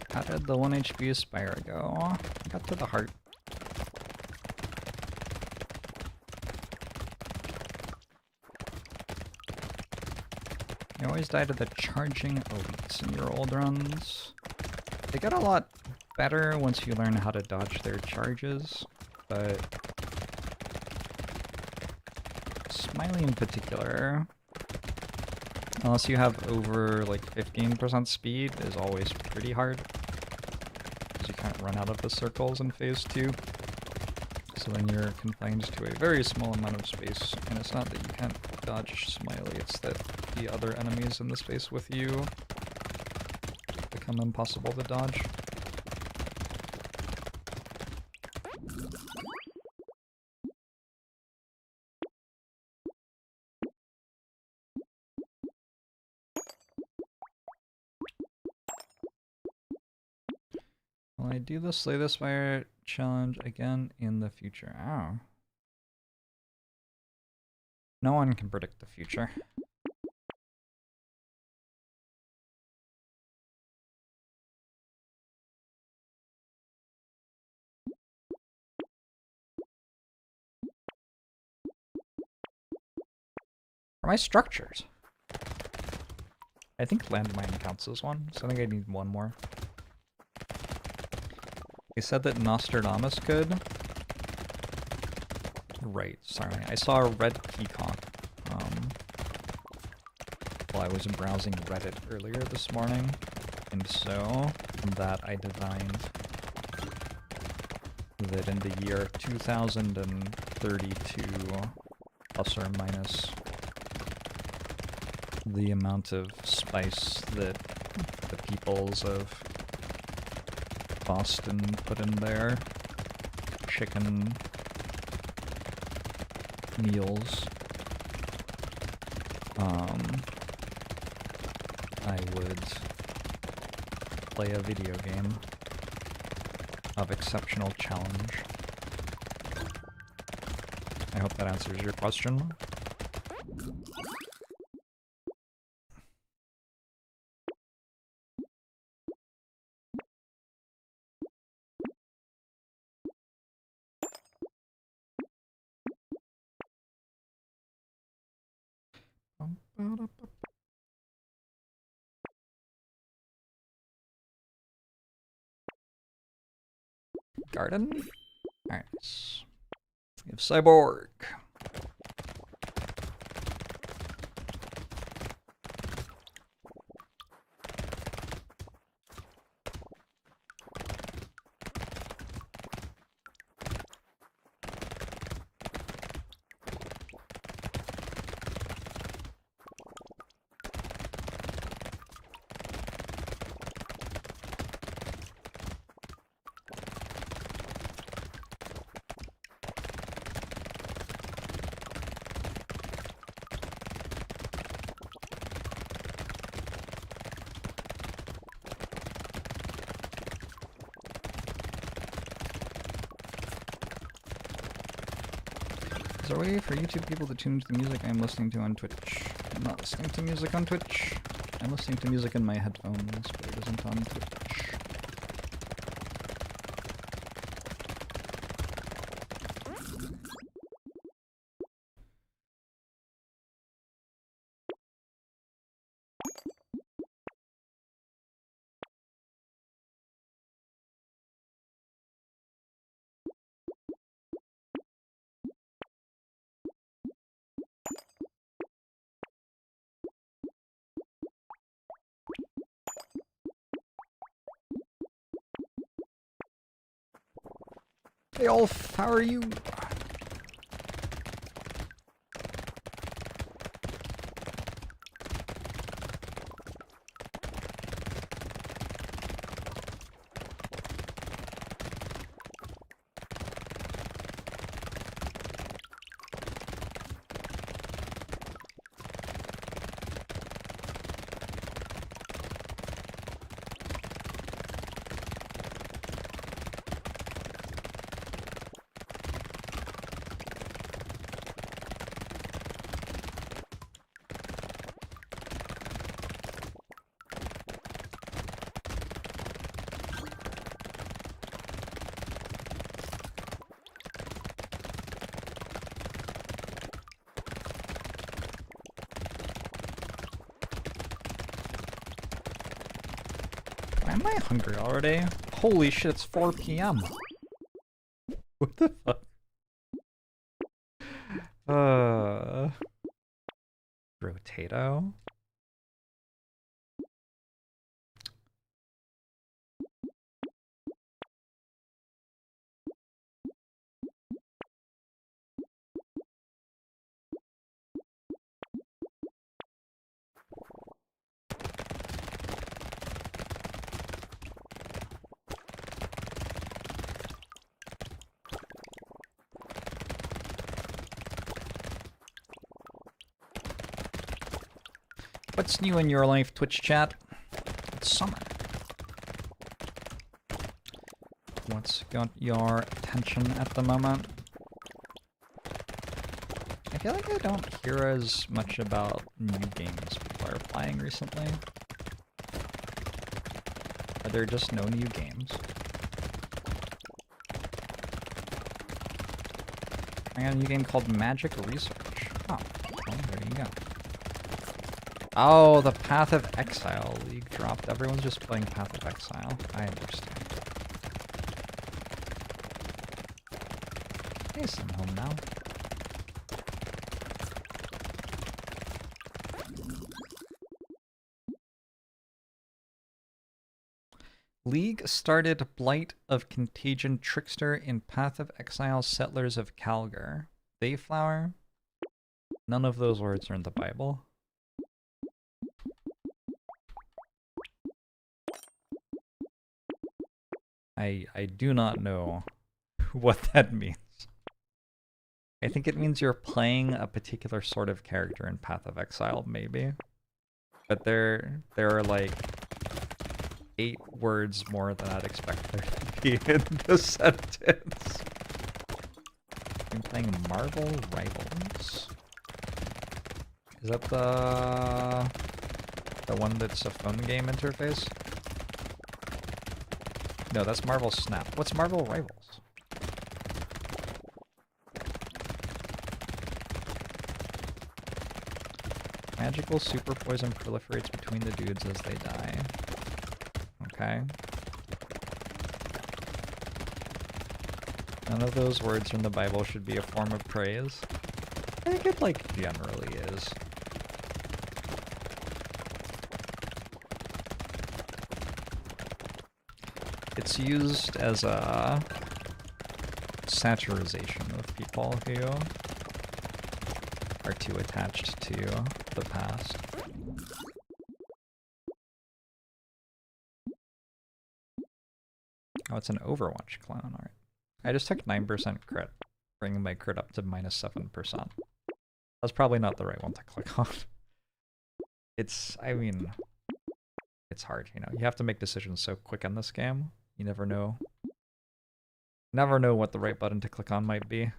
How did the 1 HP Aspire go? I got to the heart. You always die to the charging elites in your old runs. They get a lot better once you learn how to dodge their charges, but Smiley in particular, unless you have over like 15% speed, is always pretty hard. Because you can't run out of the circles in phase 2. So then you're confined to a very small amount of space, and it's not that you can't dodge Smiley, it's that the other enemies in the space with you become impossible to dodge. Will I do the Slay the Spire challenge again in the future? Oh. No one can predict the future. Are my structures? I think landmine counts as one, so I think I need one more. They said that Nostradamus could. Right, sorry. I saw a red peacock while I was browsing Reddit earlier this morning, and so from that I divined that in the year 2032, plus or minus the amount of spice that the peoples of Boston put in their chicken meals, I would play a video game of exceptional challenge. I hope that answers your question. Garden? Alright. We have Cyborg. Is there a way for YouTube people to tune to the music I'm listening to on Twitch? I'm not listening to music on Twitch. I'm listening to music in my headphones, but it isn't on Twitch. Hey, Ulf, how are you? Why am I hungry already? Holy shit, it's 4 p.m. What the fuck? Brotato? What's new in your life, Twitch chat? It's summer. What's got your attention at the moment? I feel like I don't hear as much about new games people are playing recently. Are there just no new games? I got a new game called Magic Research. Oh, well, there you go. Oh, the Path of Exile League dropped. Everyone's just playing Path of Exile. I understand. Yes, I'm home now. League started Blight of Contagion Trickster in Path of Exile Settlers of Calgar. Bayflower? None of those words are in the Bible. I do not know what that means. I think it means you're playing a particular sort of character in Path of Exile, maybe. But there are like 8 words more than I'd expect there to be in the sentence. I'm playing Marvel Rivals. Is that the one that's a phone game interface? No, that's Marvel Snap. What's Marvel Rivals? Magical super poison proliferates between the dudes as they die. Okay. None of those words from the Bible should be a form of praise. I think it, like, generally is. It's used as a satirization of people who are too attached to the past. Oh, it's an Overwatch clone art. I just took 9% crit, bringing my crit up to -7%. That's probably not the right one to click on. I mean, it's hard, you know. You have to make decisions so quick in this game. You never know. Never know what the right button to click on might be.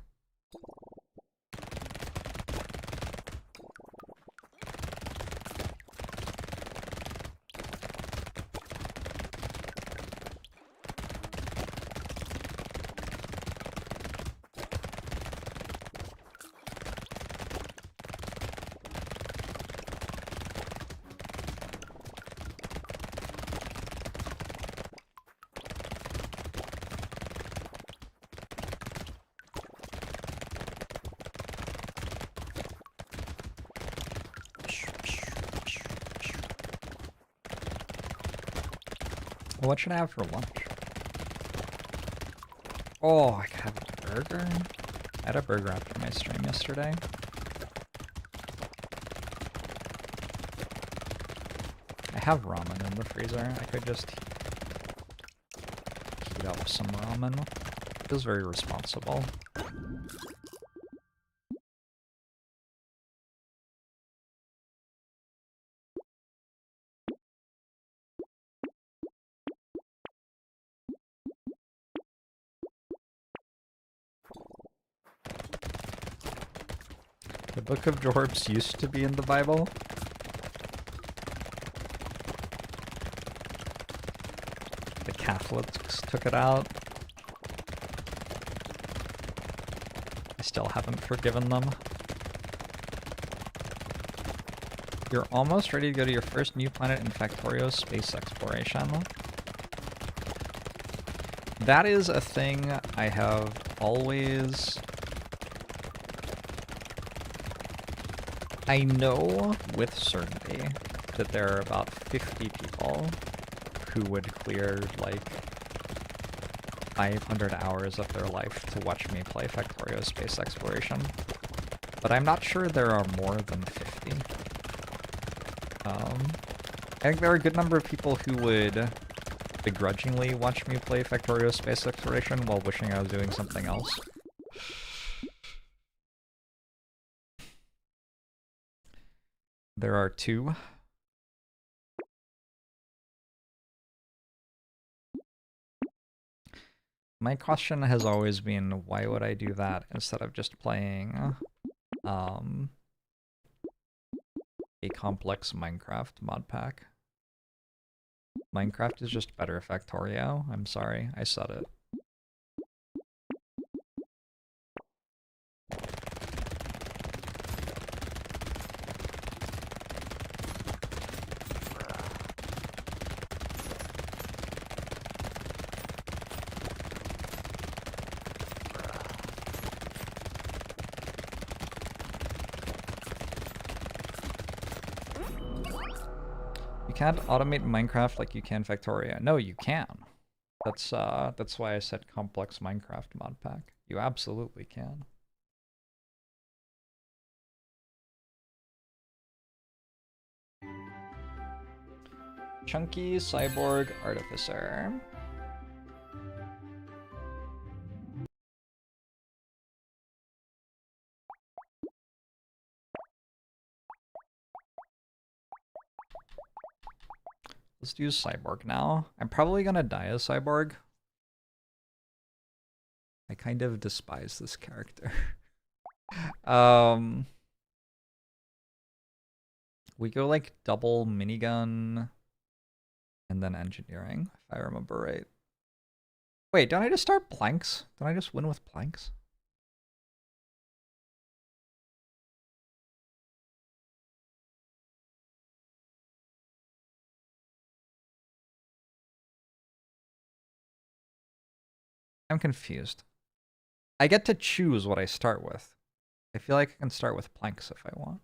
What should I have for lunch? Oh, I could have a burger. I had a burger after my stream yesterday. I have ramen in the freezer. I could just heat up some ramen. It was very responsible. The Book of Jorbs used to be in the Bible. The Catholics took it out. I still haven't forgiven them. You're almost ready to go to your first new planet in Factorio space exploration. That is a thing I have always... I know with certainty that there are about 50 people who would clear, like, 500 hours of their life to watch me play Factorio space exploration. But I'm not sure there are more than 50. I think there are a good number of people who would begrudgingly watch me play Factorio space exploration while wishing I was doing something else. There are 2. My question has always been, why would I do that instead of just playing a complex Minecraft mod pack? Minecraft is just better Factorio. I'm sorry, I said it. You can't automate Minecraft like you can Factorio. No, you can. That's why I said complex Minecraft mod pack. You absolutely can. Chunky Cyborg Artificer. Let's do Cyborg now. I'm probably gonna die as Cyborg. I kind of despise this character. We go like double minigun and then engineering, if I remember right. Wait, don't I just start planks? Don't I just win with planks? I'm confused. I get to choose what I start with. I feel like I can start with planks if I want.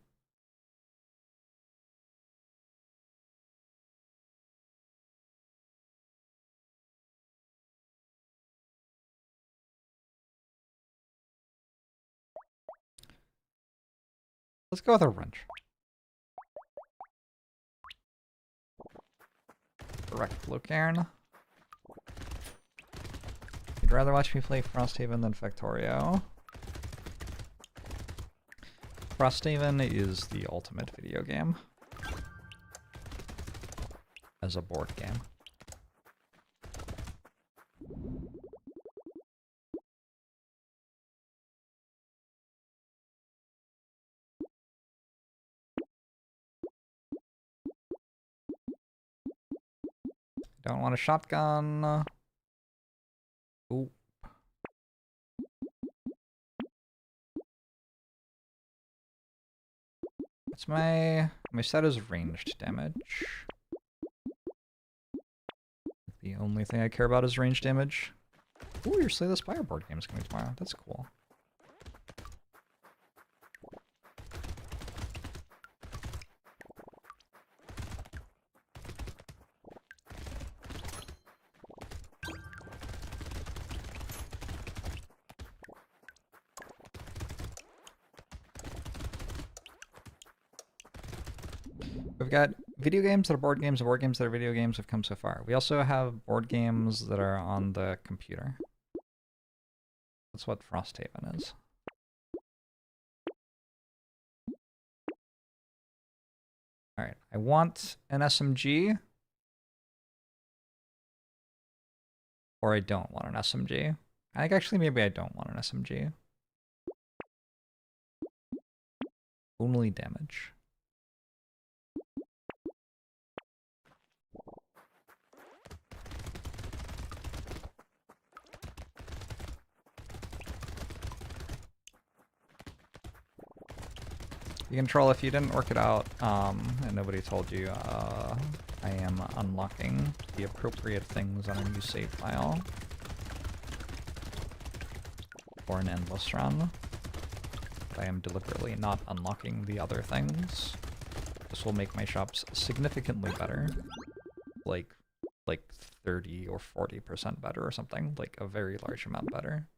Let's go with a wrench. Direct Locairn. You'd rather watch me play Frosthaven than Factorio. Frosthaven is the ultimate video game. As a board game. Don't want a shotgun. Ooh. What's my set is ranged damage. The only thing I care about is range damage. Ooh, your Slay the Spire board game is coming tomorrow. That's cool. We've got video games that are board games and board games that are video games have come so far. We also have board games that are on the computer. That's what Frosthaven is. Alright, I want an SMG. Or I don't want an SMG. I think actually maybe I don't want an SMG. Only damage. You can troll if you didn't work it out, and nobody told you, I am unlocking the appropriate things on a new save file for an endless run. I am deliberately not unlocking the other things. This will make my shops significantly better. Like 30 or 40% better or something. Like a very large amount better.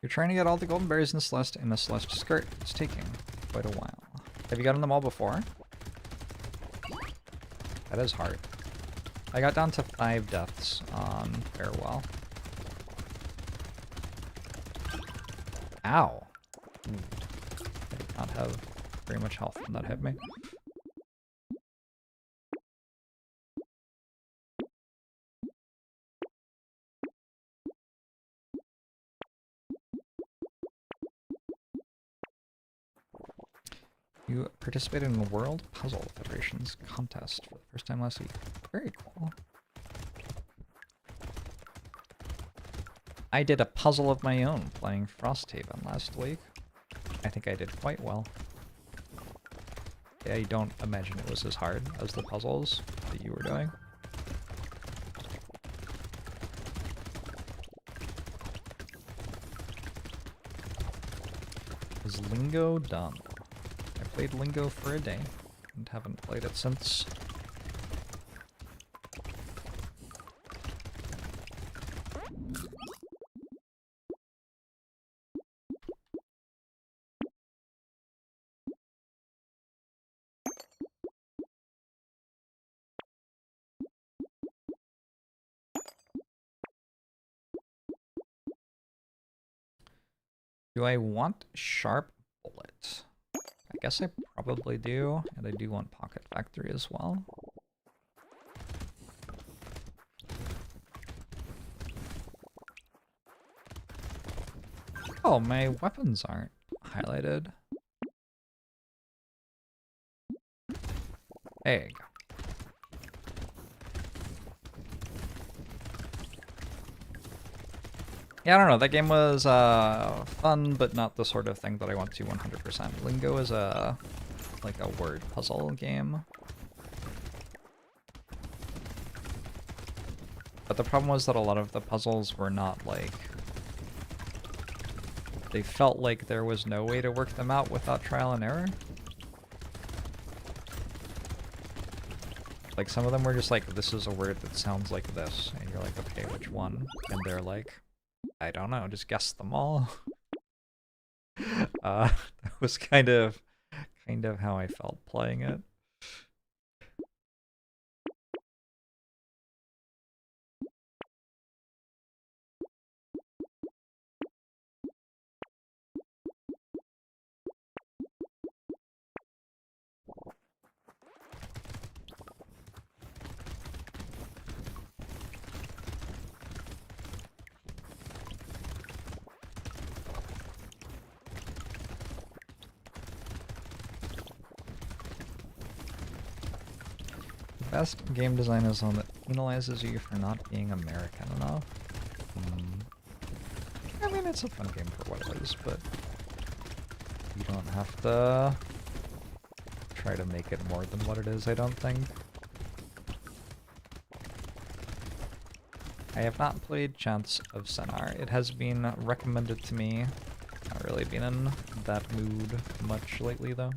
You're trying to get all the golden berries in the Celeste skirt. It's taking quite a while. Have you gotten them all before? That is hard. I got down to 5 deaths on Farewell. Ow! I did not have very much health when that hit me. You participated in the World Puzzle Federation's contest for the first time last week. Very cool. I did a puzzle of my own playing Frosthaven last week. I think I did quite well. I don't imagine it was as hard as the puzzles that you were doing. Is Lingo done? I played Lingo for a day and haven't played it since. Do I want Sharp Bullet? I guess I probably do, and I do want Pocket Factory as well. Oh, my weapons aren't highlighted. There you go. Yeah, I don't know, that game was fun, but not the sort of thing that I want to 100%. Lingo is like a word puzzle game. But the problem was that a lot of the puzzles were not like... They felt like there was no way to work them out without trial and error. Like, some of them were just like, this is a word that sounds like this, and you're like, okay, which one? And they're like, I don't know, just guess them all. That was kind of how I felt playing it. Best game design is one that penalizes you for not being American enough. I mean, it's a fun game for what it is, but you don't have to try to make it more than what it is, I don't think. I have not played Chants of Sennar. It has been recommended to me. Not really been in that mood much lately, though.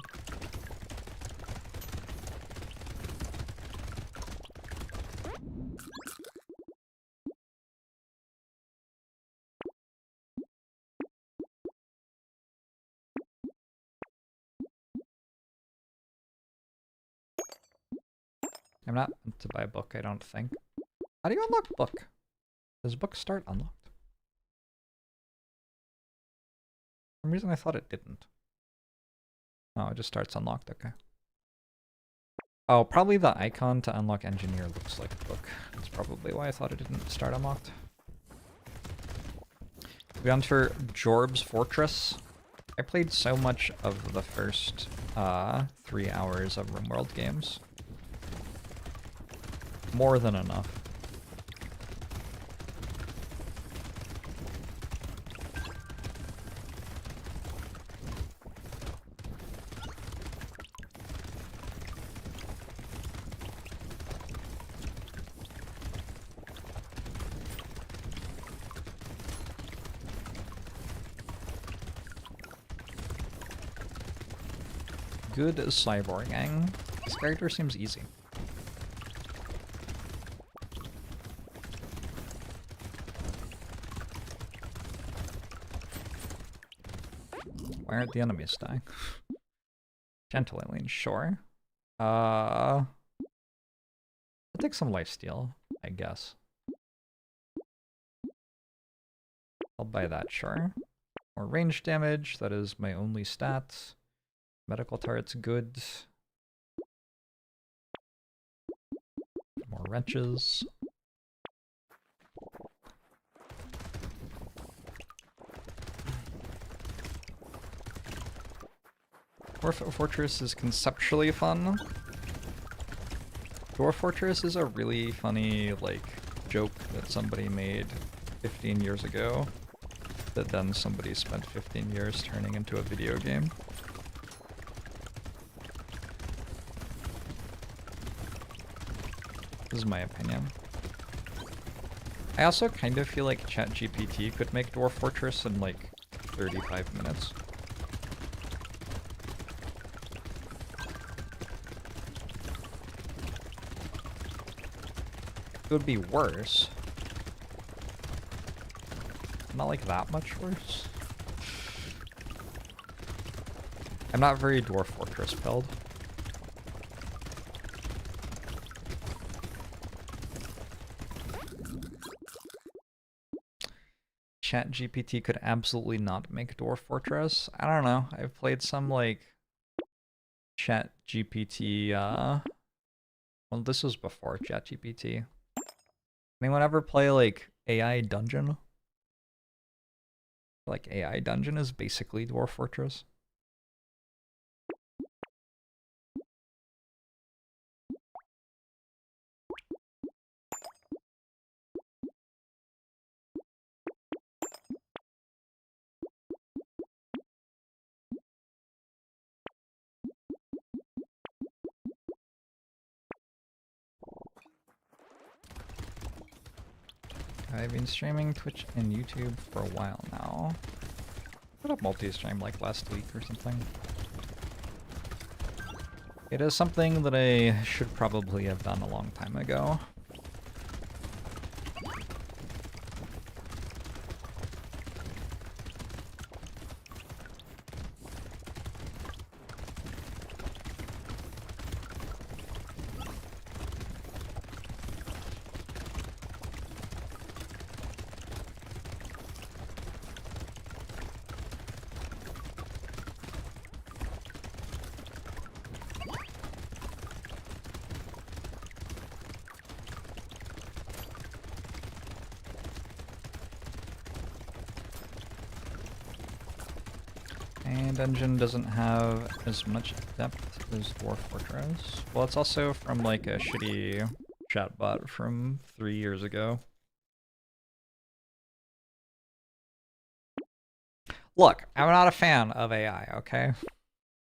I'm not meant to buy a book, I don't think. How do you unlock book? Does book start unlocked? For some reason I thought it didn't. Oh, it just starts unlocked, okay. Oh, probably the icon to unlock engineer looks like a book. That's probably why I thought it didn't start unlocked. We enter Jorb's Fortress. I played so much of the first 3 hours of RimWorld games. More than enough. Good Cyborg gang. This character seems easy. Why aren't the enemies dying? Gentle alien, sure. I'll take some lifesteal, I guess. I'll buy that, sure. More range damage, that is my only stat. Medical turret's good. More wrenches. Dwarf Fortress is conceptually fun. Dwarf Fortress is a really funny, like, joke that somebody made 15 years ago that then somebody spent 15 years turning into a video game. This is my opinion. I also kind of feel like ChatGPT could make Dwarf Fortress in like 35 minutes. It would be worse. Not like that much worse. I'm not very Dwarf Fortress build. ChatGPT could absolutely not make Dwarf Fortress. I don't know. I've played some like ChatGPT. Well, this was before ChatGPT. Anyone ever play like AI Dungeon? Like AI Dungeon is basically Dwarf Fortress. I've been streaming Twitch and YouTube for a while now. Put up multi-stream like last week or something. It is something that I should probably have done a long time ago. Dungeon doesn't have as much depth as Dwarf Fortress. Well, it's also from like a shitty chatbot from 3 years ago. Look, I'm not a fan of AI, okay?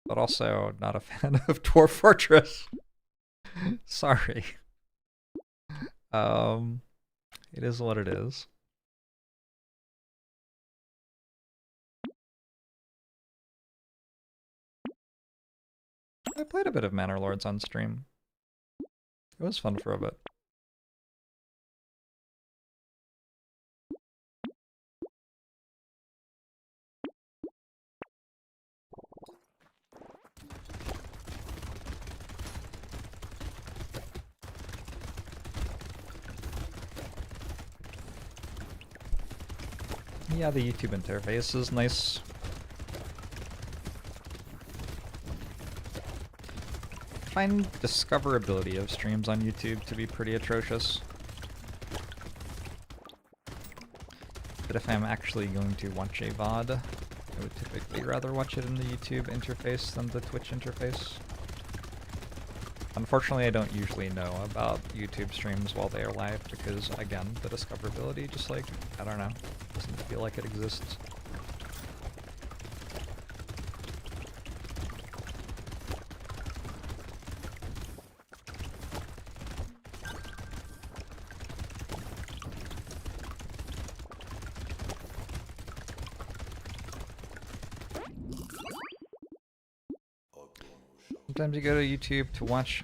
But also not a fan of Dwarf Fortress. Sorry. It is what it is. I played a bit of Manor Lords on stream. It was fun for a bit. Yeah, the YouTube interface is nice. I find discoverability of streams on YouTube to be pretty atrocious. But if I'm actually going to watch a VOD, I would typically rather watch it in the YouTube interface than the Twitch interface. Unfortunately, I don't usually know about YouTube streams while they are live because, again, the discoverability just like, I don't know, doesn't feel like it exists. Sometimes you go to YouTube to watch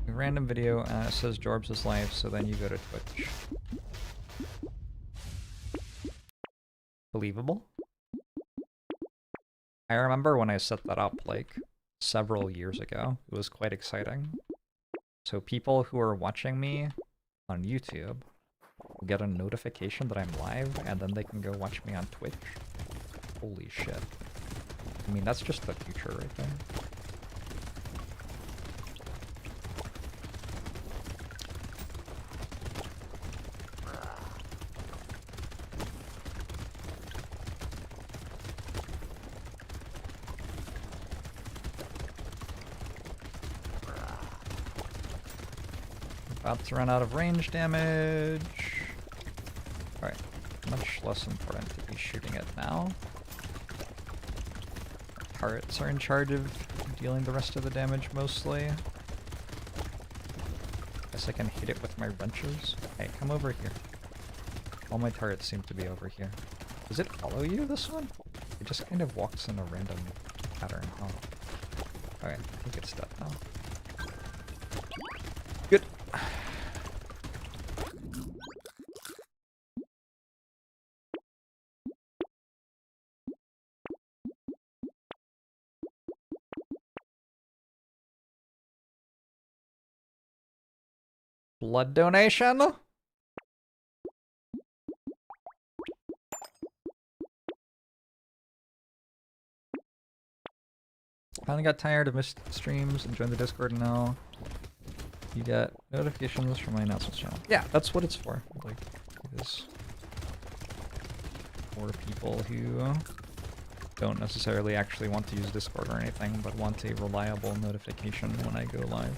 a random video and it says Jorbs is live, so then you go to Twitch. Believable? I remember when I set that up like several years ago. It was quite exciting. So people who are watching me on YouTube will get a notification that I'm live and then they can go watch me on Twitch. Holy shit. I mean, that's just the future right there. About to run out of range damage. Alright, much less important to be shooting it now. Turrets are in charge of dealing the rest of the damage mostly. Guess I can hit it with my wrenches. Hey, come over here. All my turrets seem to be over here. Does it follow you, this one? It just kind of walks in a random pattern, huh? Alright, I think it's dead now. Good. Blood donation? Finally got tired of missed streams and joined the Discord now. You get notifications from my announcements channel. Yeah, that's what it's for. Like, it is for people who don't necessarily actually want to use Discord or anything, but want a reliable notification when I go live.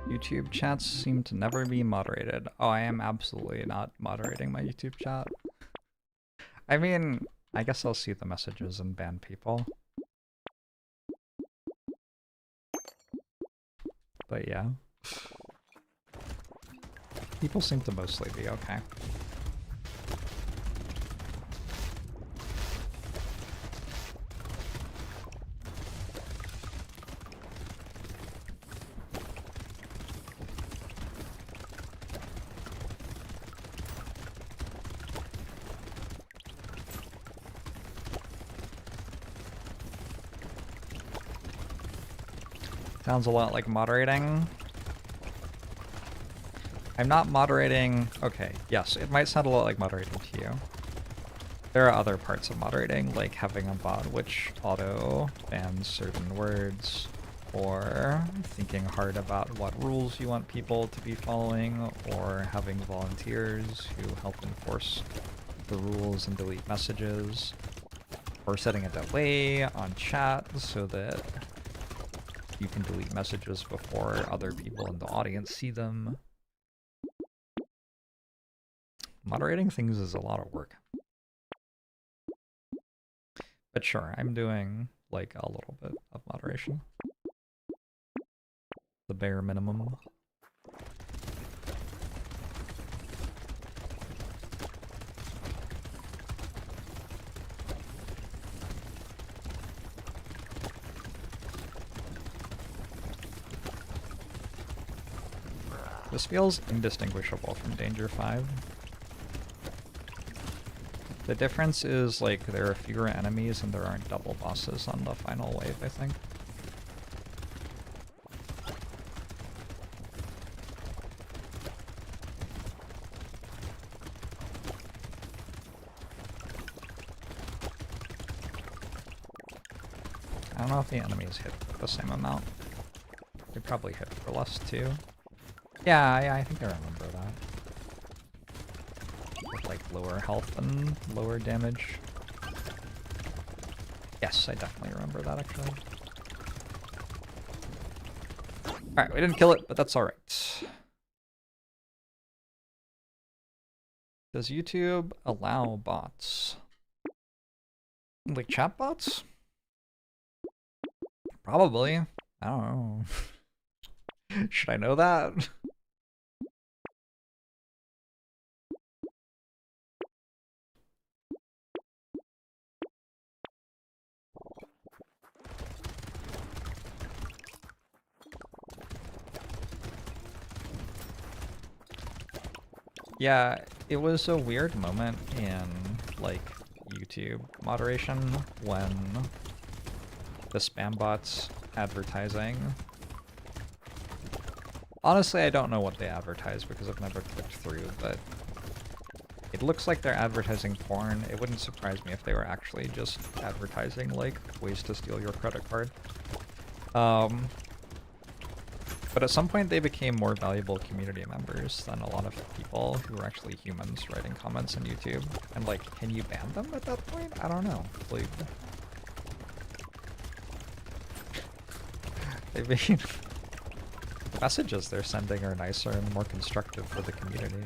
YouTube chats seem to never be moderated. Oh, I am absolutely not moderating my YouTube chat. I mean, I guess I'll see the messages and ban people. But yeah. People seem to mostly be okay. Sounds a lot like moderating. I'm not moderating. Okay, yes, it might sound a lot like moderating to you. There are other parts of moderating, like having a bot which auto bans certain words, or thinking hard about what rules you want people to be following, or having volunteers who help enforce the rules and delete messages, or setting a delay on chat so that you can delete messages before other people in the audience see them. Moderating things is a lot of work. But sure, I'm doing like a little bit of moderation. The bare minimum. This feels indistinguishable from Danger 5. The difference is, like, there are fewer enemies and there aren't double bosses on the final wave, I think. I don't know if the enemies hit the same amount. They probably hit for less, too. Yeah, I think I remember that. With, like, lower health and lower damage. Yes, I definitely remember that, actually. Alright, we didn't kill it, but that's alright. Does YouTube allow bots? Like chat bots? Probably. I don't know. Should I know that? Yeah, it was a weird moment in, like, YouTube moderation when the spam bots advertising. Honestly, I don't know what they advertise because I've never clicked through, but it looks like they're advertising porn. It wouldn't surprise me if they were actually just advertising, like, ways to steal your credit card. But at some point they became more valuable community members than a lot of people who were actually humans writing comments on YouTube. And, like, can you ban them at that point? I don't know. Like, I mean, the messages they're sending are nicer and more constructive for the community.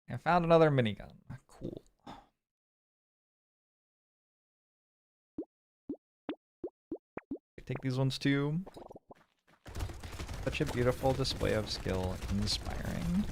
I found another minigun. Cool. Take these ones too. Such a beautiful display of skill, inspiring.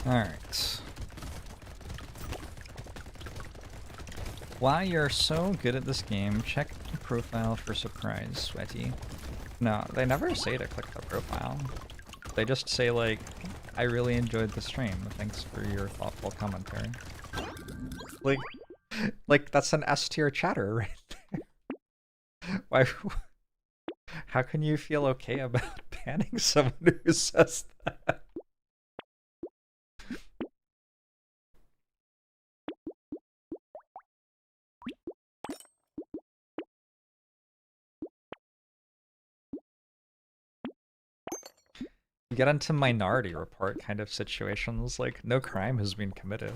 Alright. While you're so good at this game, check the profile for surprise, Sweaty. No, they never say to click the profile. They just say, like, I really enjoyed the stream. Thanks for your thoughtful commentary. Like that's an S-tier chatter right there. Why? How can you feel okay about banning someone who says that? You get into Minority Report kind of situations, like no crime has been committed.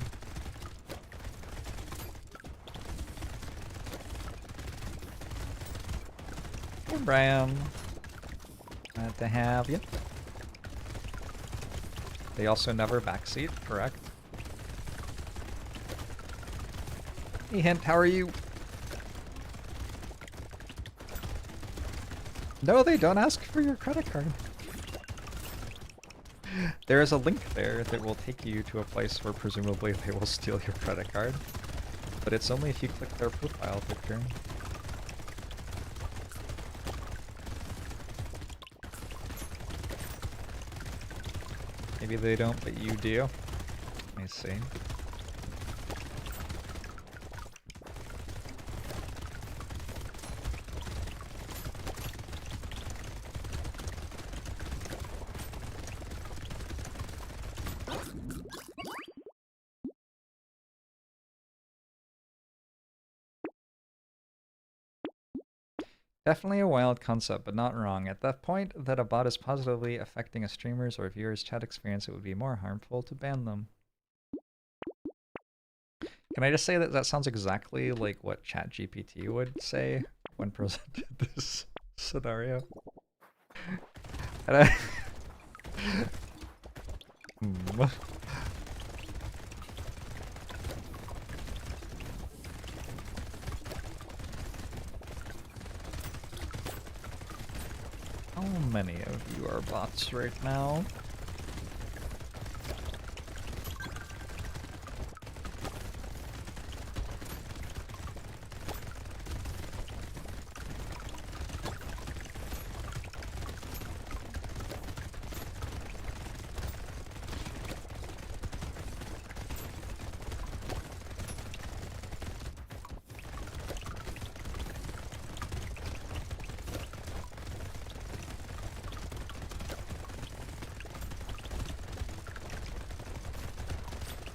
Hey, Brian. Glad to have you. They also never backseat, correct? Hey, Hint, how are you? No, they don't ask for your credit card. There is a link there that will take you to a place where presumably they will steal your credit card. But it's only if you click their profile picture. Maybe they don't, but you do. Let me see. Definitely a wild concept, but not wrong. At the point that a bot is positively affecting a streamer's or viewer's chat experience, it would be more harmful to ban them. Can I just say that that sounds exactly like what ChatGPT would say when presented this scenario? And I How many of you are bots right now?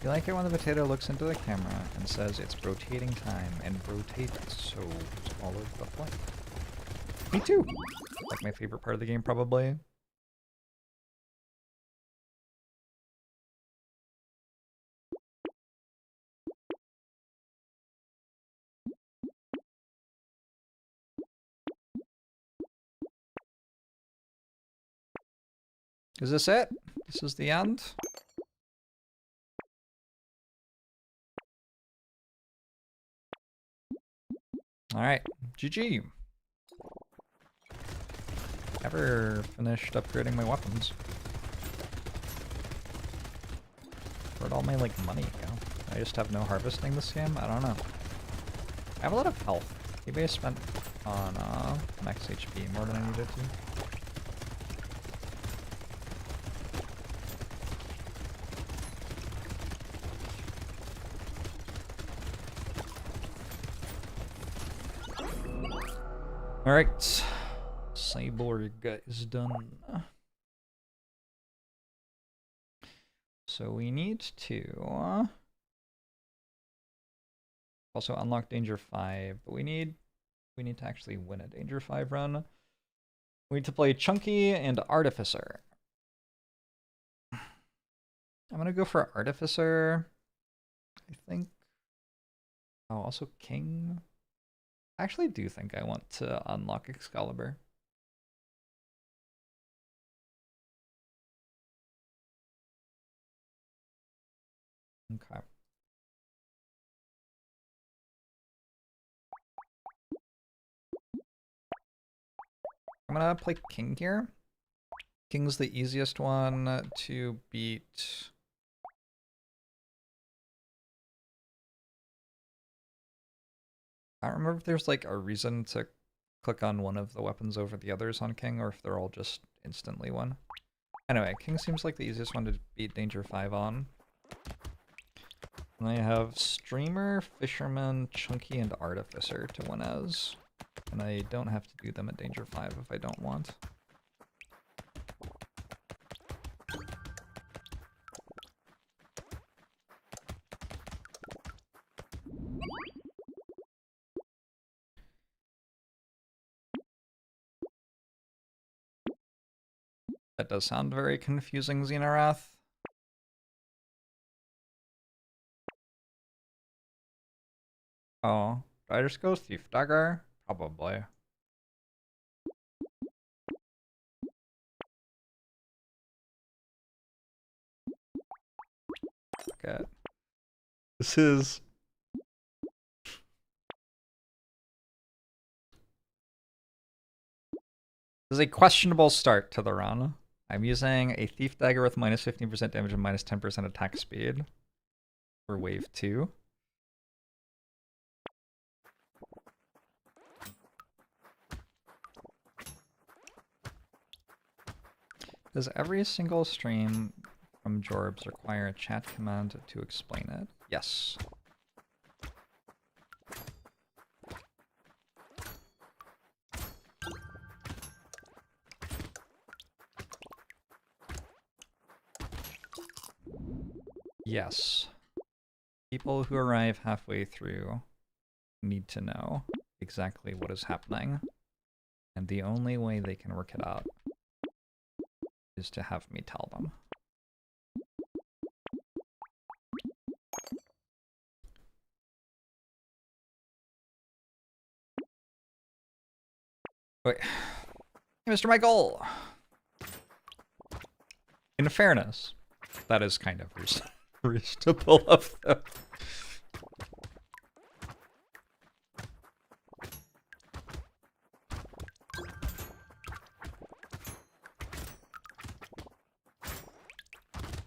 You like it when the potato looks into the camera and says it's rotating time and rotates, so it's all of the point. Me too! Like my favorite part of the game, probably. Is this it? This is the end? Alright, GG. Never finished upgrading my weapons. Where'd all my, like, money go? I just have no harvesting this game? I don't know. I have a lot of health. Maybe I spent on max HP more than I needed to. Alright. Cyborg is done. So we need to also unlock Danger 5, but we need to actually win a Danger 5 run. We need to play Chunky and Artificer. I'm gonna go for Artificer, I think. Oh, also King. I actually do think I want to unlock Excalibur. Okay. I'm gonna play King here. King's the easiest one to beat. I don't remember if there's like a reason to click on one of the weapons over the others on King, or if they're all just instantly one. Anyway, King seems like the easiest one to beat Danger 5 on. And I have Streamer, Fisherman, Chunky, and Artificer to win as. And I don't have to do them at Danger 5 if I don't want. That does sound very confusing, Xenorath. Oh, do I just go Thief Dagger? Probably. Bucket. This is... This is a questionable start to the run. I'm using a Thief Dagger with minus 15% damage and minus 10% attack speed for wave 2. Does every single stream from Jorbs require a chat command to explain it? Yes. Yes. People who arrive halfway through need to know exactly what is happening. And the only way they can work it out is to have me tell them. Wait. Hey, Mr. Michael! In fairness, that is kind of reasonable of them.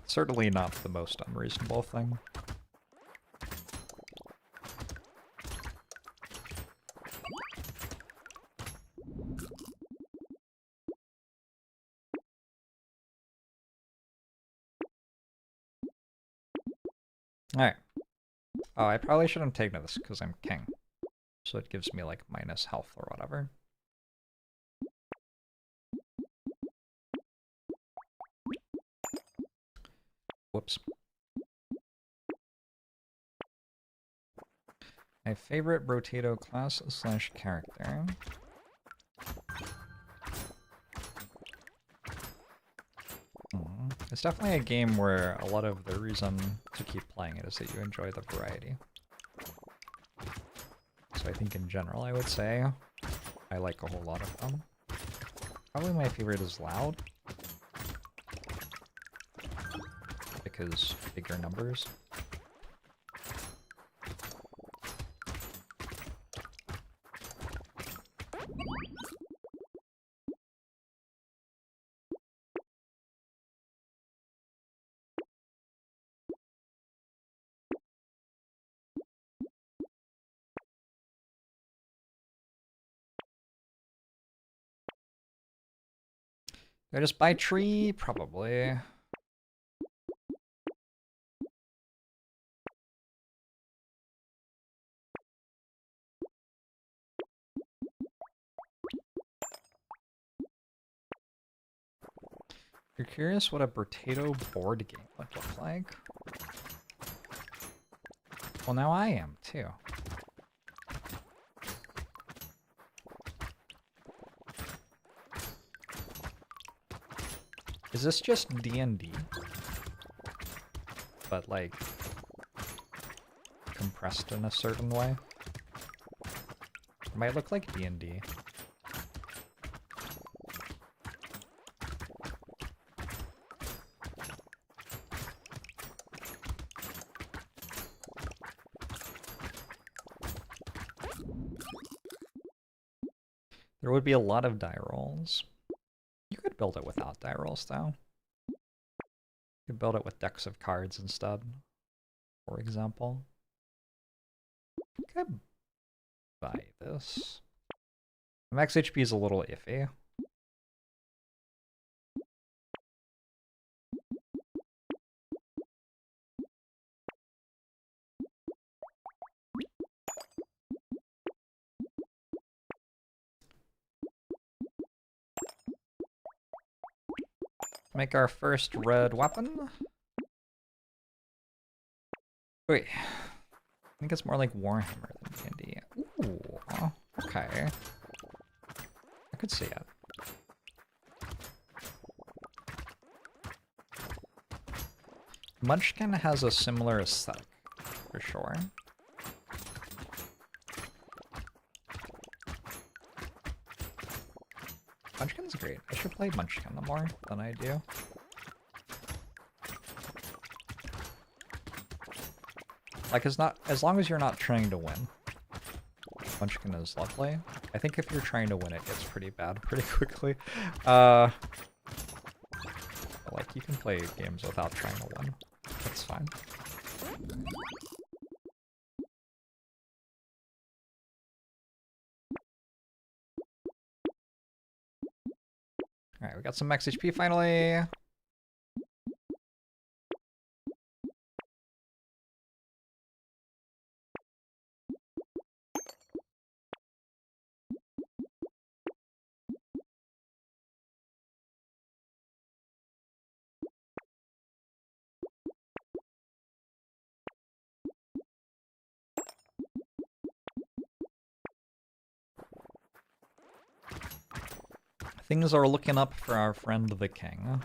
Certainly not the most unreasonable thing. Alright. Oh, I probably shouldn't take this because I'm king. So it gives me like minus health or whatever. Whoops. My favorite Brotato class / character. It's definitely a game where a lot of the reason to keep playing it is that you enjoy the variety. So I think in general I would say I like a whole lot of them. Probably my favorite is Loud. Because bigger numbers. Did I just buy tree? Probably. You're curious what a Brotato board game would look like? Well, now I am, too. Is this just D&D? But, like, compressed in a certain way? It might look like D&D. There would be a lot of die rolls. You could build it without die rolls, though. You could build it with decks of cards instead, for example. Could buy this. Max HP is a little iffy. Make our first red weapon. Wait, I think it's more like Warhammer than D&D. Ooh, okay. I could see it. Munchkin has a similar aesthetic, for sure. Munchkin's great. I should play Munchkin more than I do. Like, as long as you're not trying to win. Munchkin is lovely. I think if you're trying to win, it gets pretty bad pretty quickly. But, like, you can play games without trying to win. That's fine. Alright, we got some max HP finally. Things are looking up for our friend the king.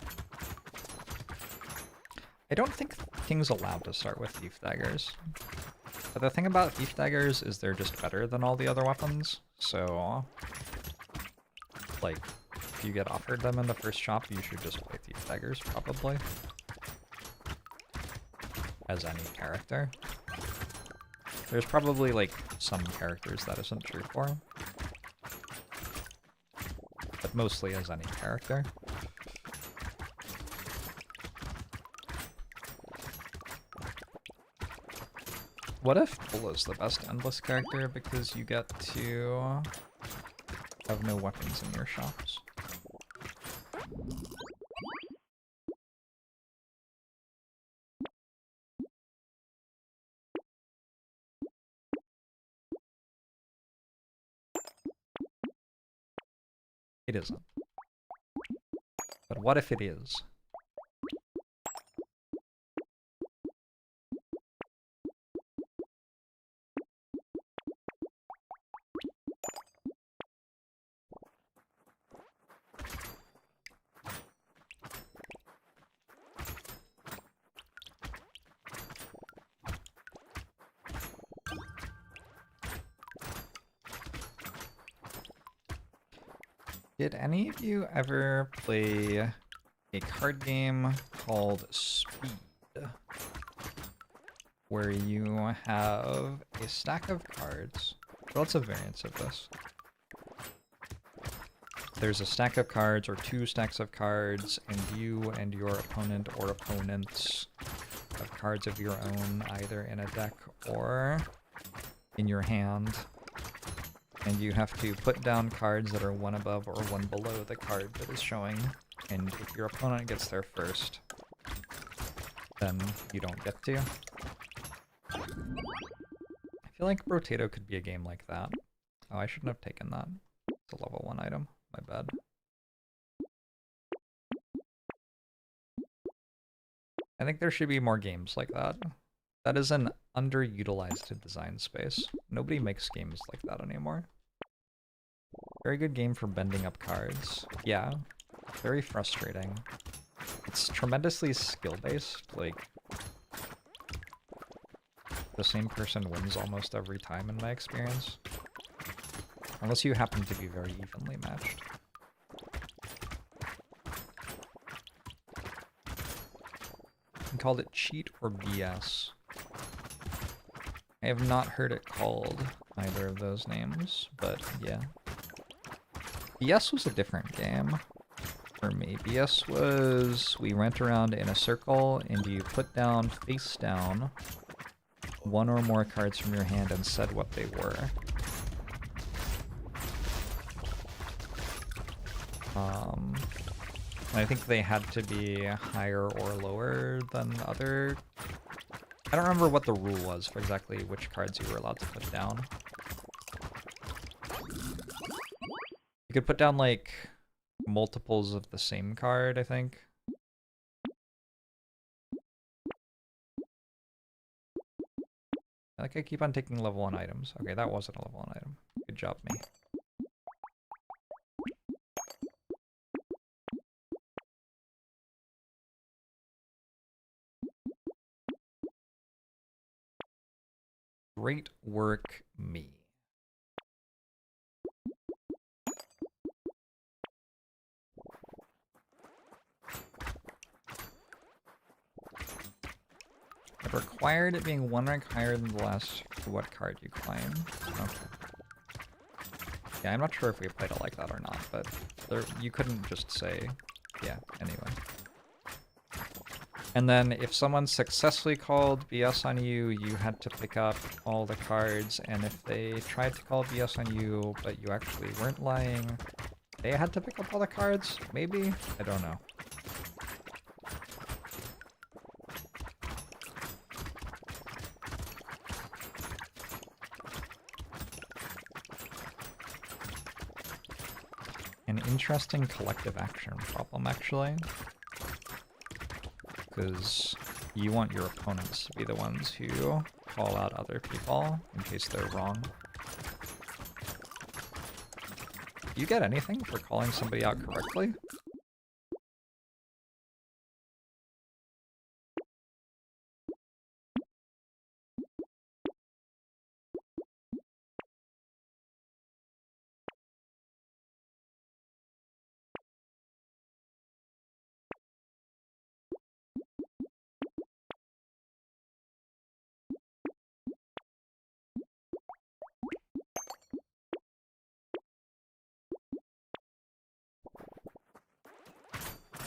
I don't think king's allowed to start with thief daggers. But the thing about thief daggers is they're just better than all the other weapons. So, like, if you get offered them in the first shop, you should just play thief daggers, probably. As any character. There's probably, like, some characters that isn't true for. But mostly as any character. What if Bull is the best endless character because you get to have no weapons in your shops? It isn't. But what if it is? Did any of you ever play a card game called Speed? Where you have a stack of cards. Lots of variants of this. There's a stack of cards or two stacks of cards, and you and your opponent or opponents have cards of your own, either in a deck or in your hand. And you have to put down cards that are one above or one below the card that is showing. And if your opponent gets there first, then you don't get to. I feel like Brotato could be a game like that. Oh, I shouldn't have taken that. It's a level 1 item. My bad. I think there should be more games like that. That is an underutilized design space. Nobody makes games like that anymore. Very good game for bending up cards. Yeah, very frustrating. It's tremendously skill-based, like, the same person wins almost every time in my experience. Unless you happen to be very evenly matched. You called it cheat or BS. I have not heard it called either of those names, but yeah. BS was a different game for me. BS was, we went around in a circle and you put down, face down, one or more cards from your hand and said what they were. I think they had to be higher or lower than other... I don't remember what the rule was for exactly which cards you were allowed to put down. You could put down, like, multiples of the same card, I think. I keep on taking level 1 items. Okay, that wasn't a level 1 item. Good job, me. Great work, me. It required it being 1 rank higher than the last what card you claim. Okay. Yeah, I'm not sure if we played it like that or not, but there, you couldn't just say, yeah, anyway. And then if someone successfully called BS on you, you had to pick up all the cards, and if they tried to call BS on you, but you actually weren't lying, they had to pick up all the cards? Maybe? I don't know. An interesting collective action problem, actually. Because you want your opponents to be the ones who call out other people in case they're wrong. Do you get anything for calling somebody out correctly?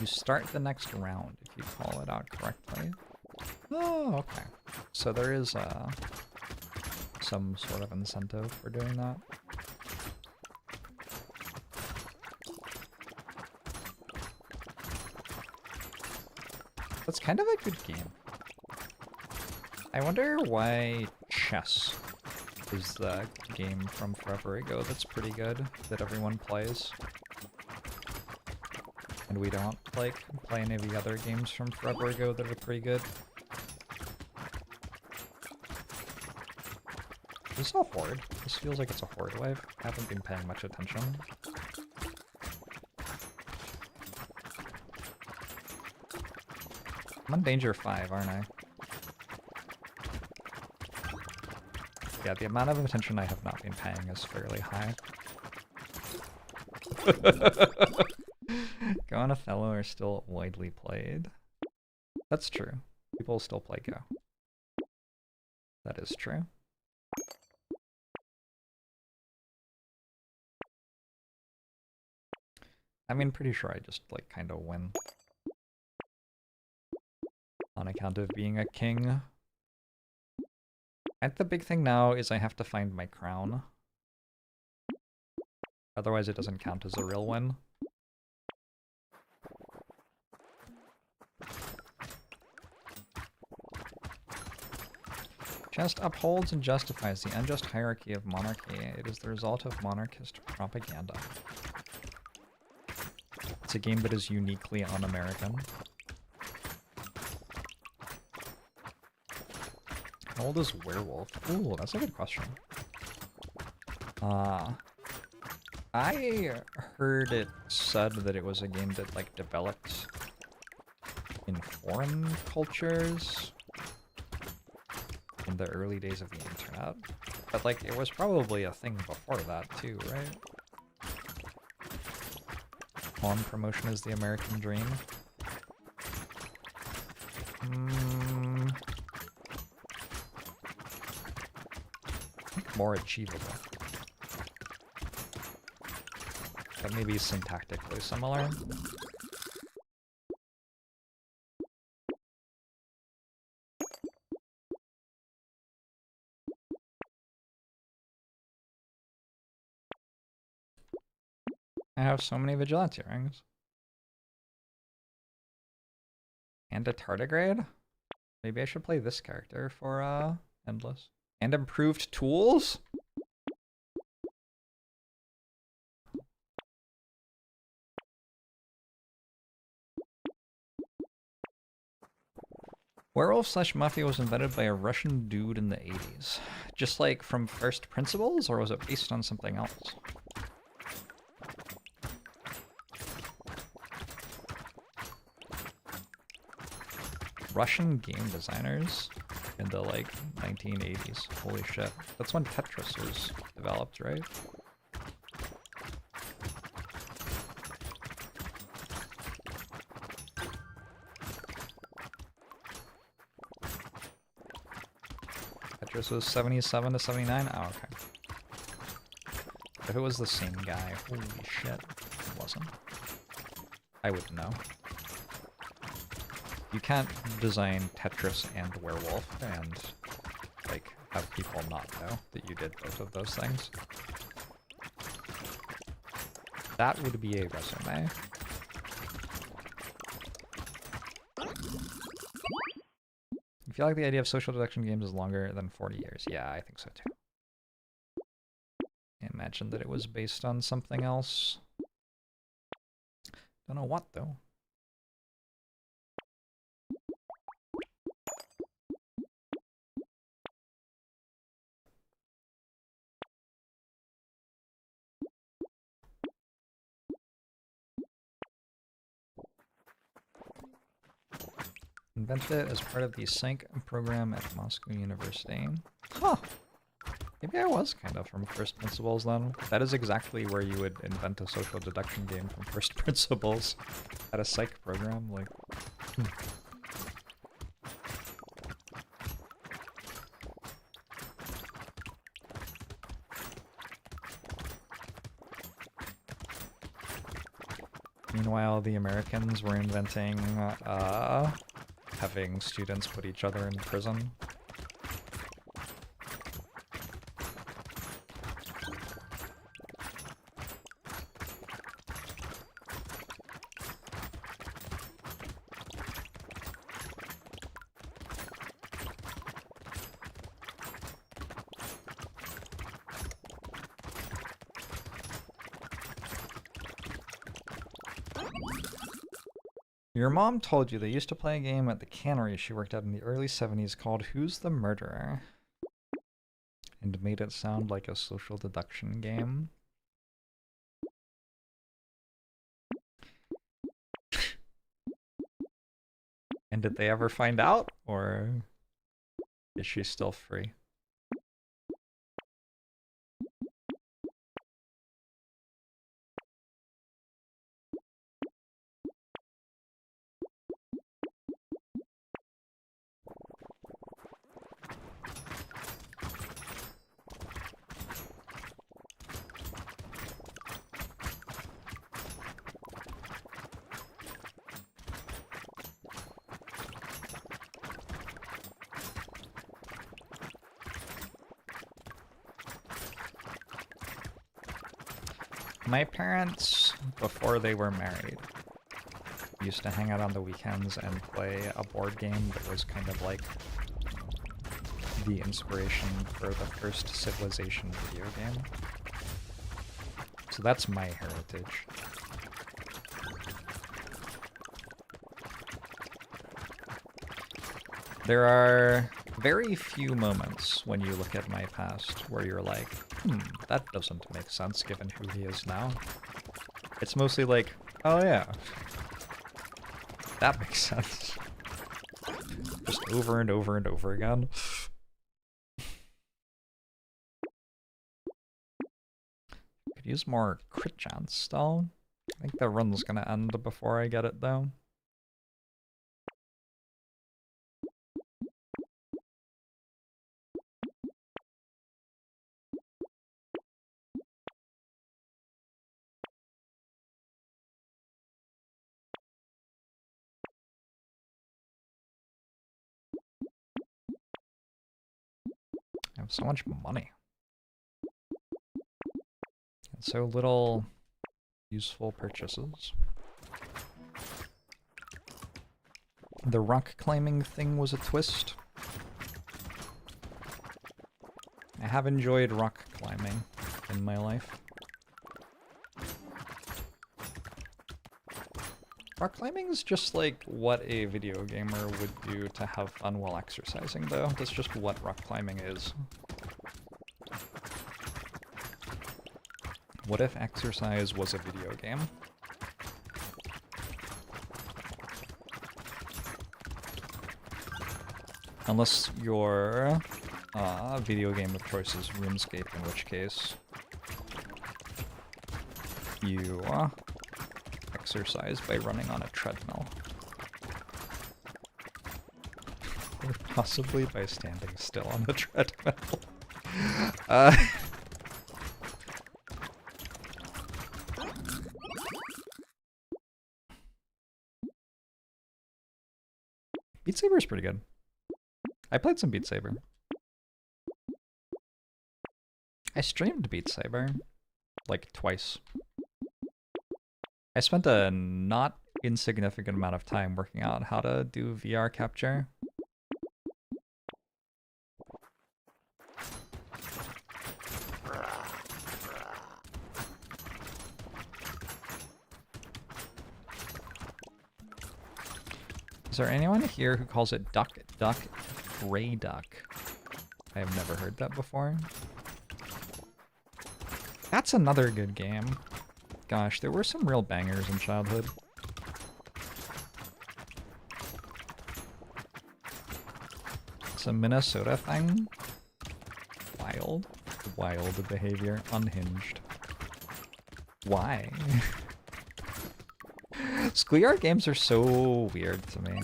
You start the next round if you call it out correctly. Oh, okay. So there is some sort of incentive for doing that. That's kind of a good game. I wonder why chess is the game from forever ago that's pretty good, that everyone plays. And we don't, like, play any of the other games from forever ago that are pretty good. Is this a horde? This feels like it's a horde wave. I haven't been paying much attention. I'm on danger 5, aren't I? Yeah, the amount of attention I have not been paying is fairly high. Go and Othello are still widely played. That's true. People still play Go. That is true. I mean, pretty sure I just, like, kind of win. On account of being a king. I think the big thing now is I have to find my crown. Otherwise it doesn't count as a real win. Chess upholds and justifies the unjust hierarchy of monarchy. It is the result of monarchist propaganda. It's a game that is uniquely un-American. How old is Werewolf? Ooh, that's a good question. I heard it said that it was a game that, like, developed in foreign cultures in the early days of the internet. But, like, it was probably a thing before that, too, right? Pawn promotion is the American dream. More achievable. But maybe syntactically similar. I have so many vigilante rings. And a tardigrade? Maybe I should play this character for Endless. And improved tools? Werewolf/Mafia was invented by a Russian dude in the 80s. Just like from first principles, or was it based on something else? Russian game designers in the, like, 1980s. Holy shit. That's when Tetris was developed, right? Tetris was 77 to 79? Oh, okay. If it was the same guy, holy shit, it wasn't. I would know. You can't design Tetris and Werewolf and, like, have people not know that you did both of those things. That would be a resume. You feel like the idea of social deduction games is longer than 40 years? Yeah, I think so too. I imagine that it was based on something else. Don't know what though. Invented it as part of the psych program at Moscow University. Huh. Maybe I was kind of from first principles then. That is exactly where you would invent a social deduction game from first principles. At a psych program, like... Meanwhile, the Americans were inventing, having students put each other in prison. Your mom told you they used to play a game at the cannery she worked at in the early 70s called Who's the Murderer? And made it sound like a social deduction game. And did they ever find out? Or is she still free? My parents, before they were married, used to hang out on the weekends and play a board game that was kind of like the inspiration for the first Civilization video game. So that's my heritage. There are very few moments when you look at my past where you're like, that doesn't make sense given who he is now. It's mostly like, oh yeah, that makes sense. Just over and over and over again. Could use more crit chance still. I think the run's gonna end before I get it though. I have so much money. And so little useful purchases. The rock climbing thing was a twist. I have enjoyed rock climbing in my life. Rock climbing is just like what a video gamer would do to have fun while exercising, though. That's just what rock climbing is. What if exercise was a video game? Unless your video game of choice is RuneScape, in which case you exercise by running on a treadmill. Possibly by standing still on the treadmill. Beat Saber is pretty good. I played some Beat Saber. I streamed Beat Saber like twice. I spent a not insignificant amount of time working out how to do VR capture. Is there anyone here who calls it duck, duck, gray duck? I have never heard that before. That's another good game. Gosh, there were some real bangers in childhood. It's a Minnesota thing. Wild. Wild behavior. Unhinged. Why? Schoolyard games are so weird to me.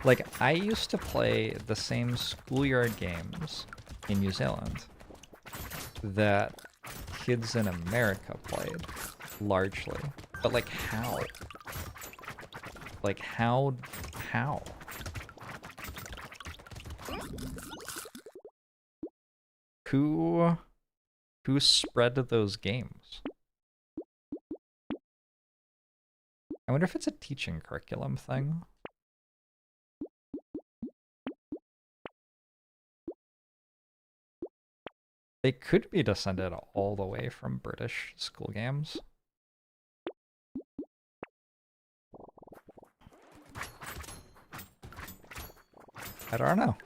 Like, I used to play the same schoolyard games in New Zealand that kids in America played, largely. But, like, how? Like, how? Who spread those games? I wonder if it's a teaching curriculum thing. They could be descended all the way from British school games. I don't know.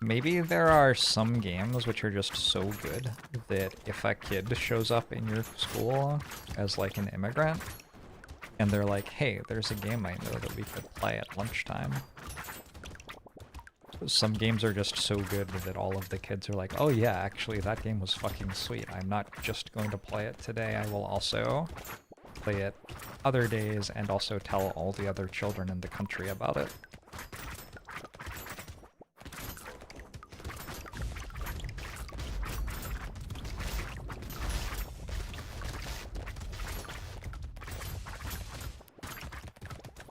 Maybe there are some games which are just so good that if a kid shows up in your school as like an immigrant, and they're like, hey, there's a game I know that we could play at lunchtime. Some games are just so good that all of the kids are like, oh yeah, actually that game was fucking sweet. I'm not just going to play it today, I will also play it other days and also tell all the other children in the country about it.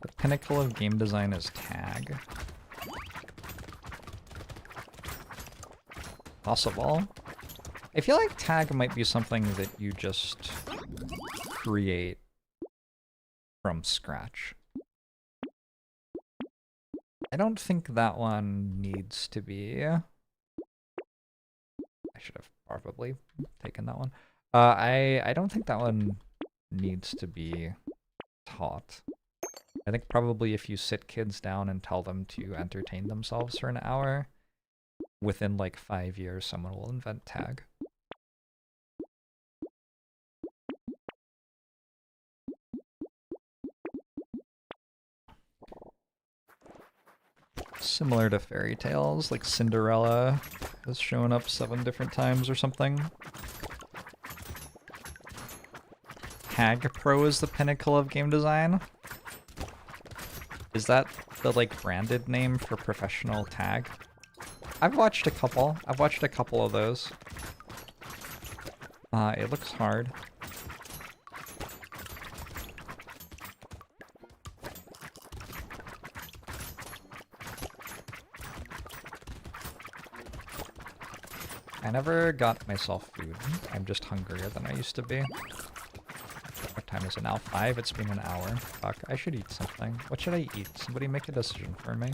The pinnacle of game design is tag. Possible. I feel like tag might be something that you just create from scratch. I don't think that one needs to be... I should have probably taken that one. I don't think that one needs to be taught. I think probably if you sit kids down and tell them to entertain themselves for an hour, within like 5 years, someone will invent tag. Similar to fairy tales, like Cinderella has shown up 7 different times or something. Tag Pro is the pinnacle of game design. Is that the like branded name for professional tag? I've watched a couple. I've watched a couple of those. It looks hard. I never got myself food. I'm just hungrier than I used to be. What time is it now? 5? It's been an hour. Fuck, I should eat something. What should I eat? Somebody make a decision for me.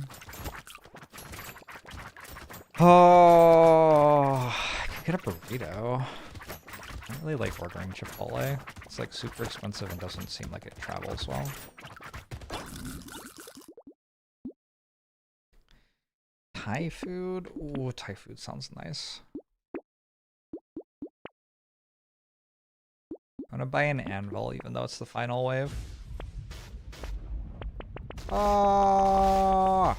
Oh, I could get a burrito. I don't really like ordering Chipotle. It's like super expensive and doesn't seem like it travels well. Thai food? Ooh, Thai food sounds nice. I'm gonna buy an anvil even though it's the final wave. Oh!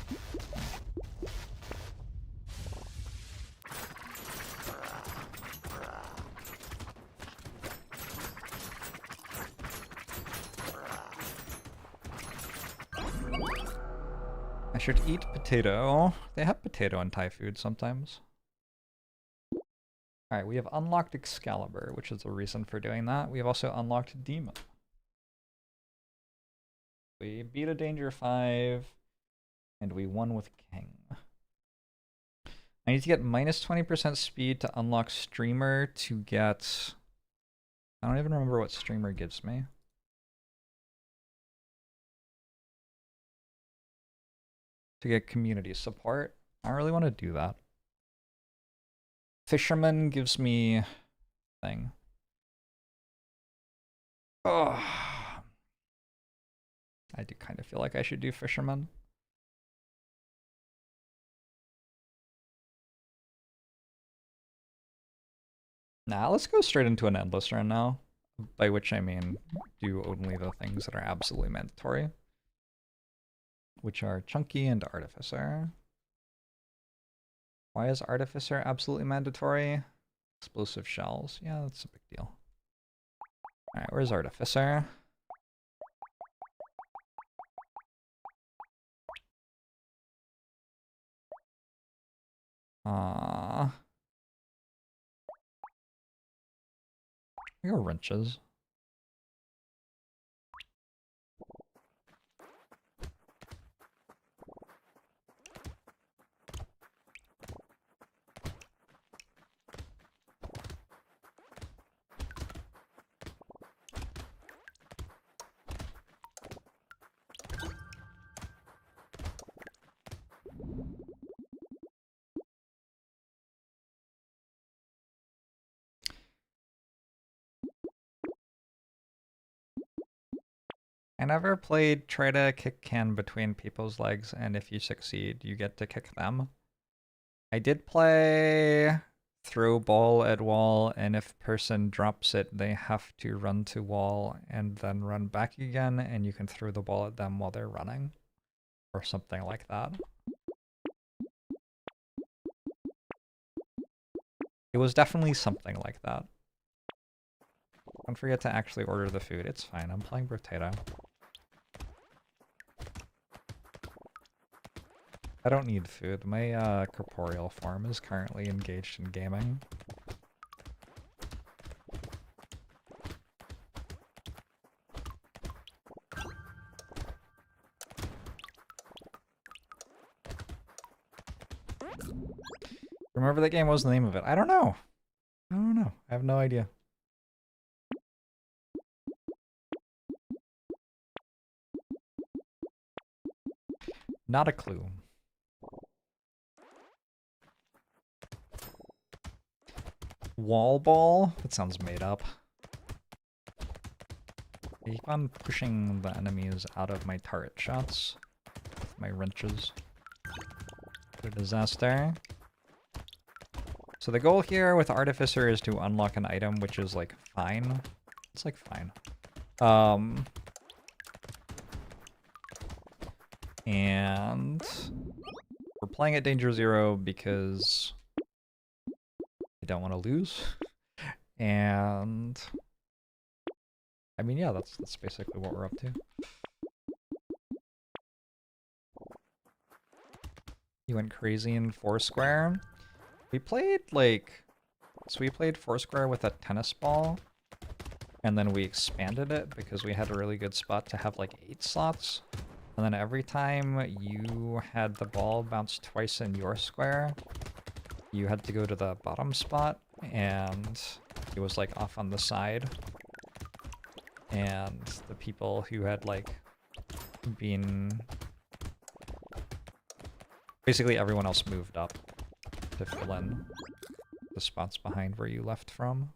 I should eat potato. They have potato in Thai food sometimes. Alright, we have unlocked Excalibur, which is the reason for doing that. We have also unlocked Demon. We beat a Danger 5, and we won with King. I need to get minus 20% speed to unlock Streamer to get... I don't even remember what Streamer gives me. To get community support. I don't really want to do that. Fisherman gives me... thing. Oh. I do kind of feel like I should do Fisherman. Nah, let's go straight into an endless run now. By which I mean do only the things that are absolutely mandatory. Which are Chunky and Artificer. Why is Artificer absolutely mandatory? Explosive shells. Yeah, that's a big deal. Alright, where's Artificer? We got wrenches. I never played try to kick can between people's legs, and if you succeed, you get to kick them. I did play throw ball at wall, and if person drops it, they have to run to wall and then run back again, and you can throw the ball at them while they're running. Or something like that. It was definitely something like that. Don't forget to actually order the food. It's fine, I'm playing Brotato. I don't need food. My corporeal form is currently engaged in gaming. Remember that game? What was the name of it? I don't know. I don't know. I have no idea. Not a clue. Wall ball? That sounds made up. I keep on pushing the enemies out of my turret shots with my wrenches. What a disaster. So the goal here with Artificer is to unlock an item, which is like fine. It's like fine. And we're playing at Danger Zero because I don't want to lose. And I mean, yeah, that's basically what we're up to. You went crazy in Foursquare. We played we played Foursquare with a tennis ball, and then we expanded it because we had a really good spot to have like 8 slots. And then every time you had the ball bounce twice in your square, you had to go to the bottom spot, and it was like off on the side. And the people who had like been... Basically everyone else moved up to fill in the spots behind where you left from.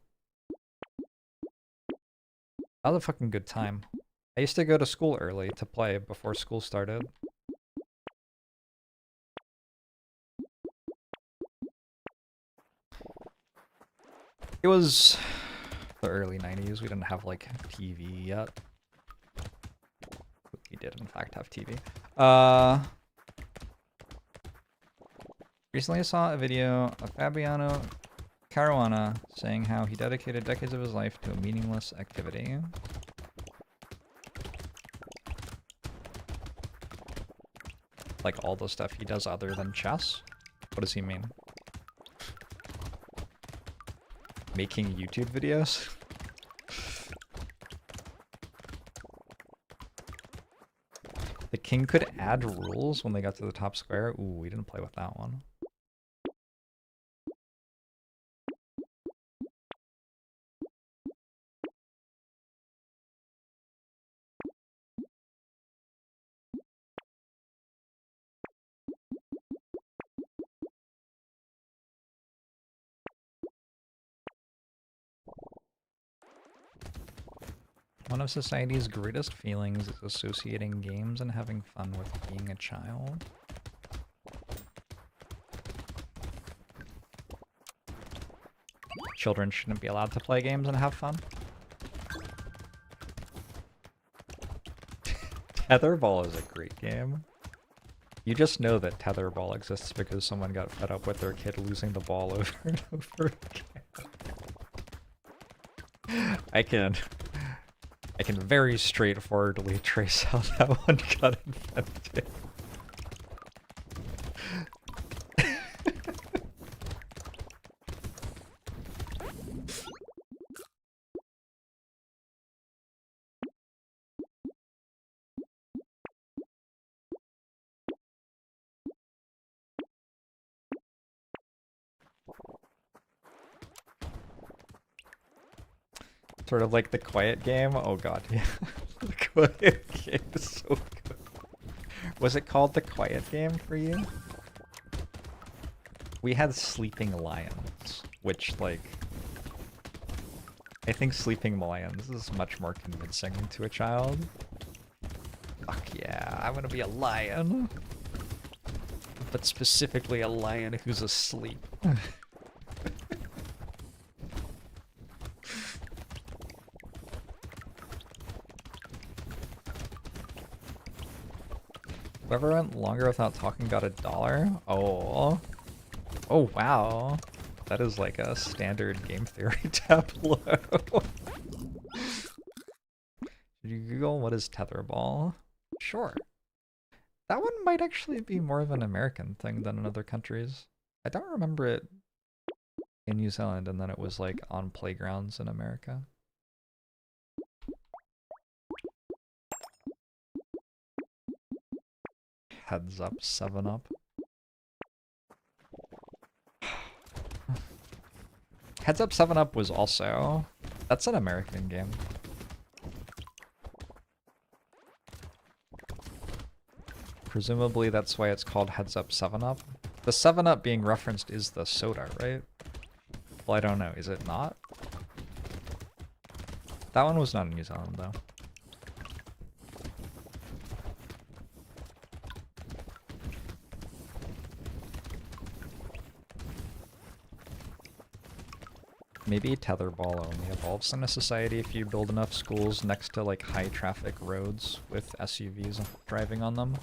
That was a fucking good time. I used to go to school early to play before school started. It was the early 90s. We didn't have like TV yet. We did in fact have TV. Recently I saw a video of Fabiano Caruana saying how he dedicated decades of his life to a meaningless activity. Like all the stuff he does other than chess? What does he mean? Making YouTube videos? The king could add rules when they got to the top square? Ooh, we didn't play with that one. One of society's greatest feelings is associating games and having fun with being a child. Children shouldn't be allowed to play games and have fun. Tetherball is a great game. You just know that Tetherball exists because someone got fed up with their kid losing the ball over and over again. I can very straightforwardly trace how that one got invented. Sort of like the quiet game. Oh god, yeah. The quiet game is so good. Was it called the quiet game for you? We had Sleeping Lions, which, like, I think Sleeping Lions is much more convincing to a child. Fuck yeah, I want to be a lion. But specifically a lion who's asleep. Whoever went longer without talking got $1. Oh. Oh, wow. That is like a standard game theory tableau. Did you Google what is tetherball? Sure. That one might actually be more of an American thing than in other countries. I don't remember it in New Zealand, and then it was like on playgrounds in America. Heads up, 7-Up. Heads Up 7-Up was also... That's an American game. Presumably that's why it's called Heads Up 7-Up. The 7-Up being referenced is the soda, right? Well, I don't know. Is it not? That one was not in New Zealand, though. Maybe tetherball only evolves in a society if you build enough schools next to like high traffic roads with SUVs driving on them.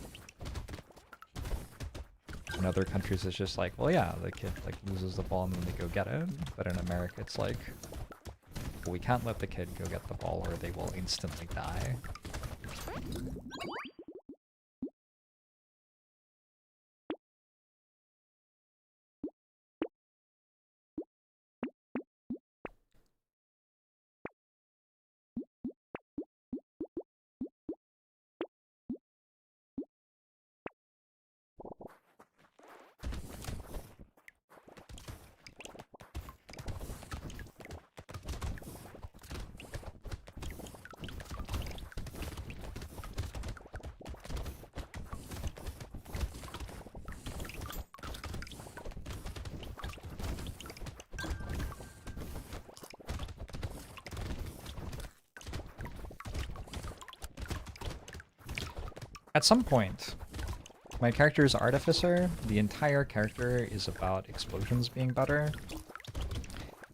In other countries it's just like, well yeah, the kid like loses the ball and then they go get it. But in America it's like, well, we can't let the kid go get the ball or they will instantly die. At some point, my character is artificer. The entire character is about explosions being better.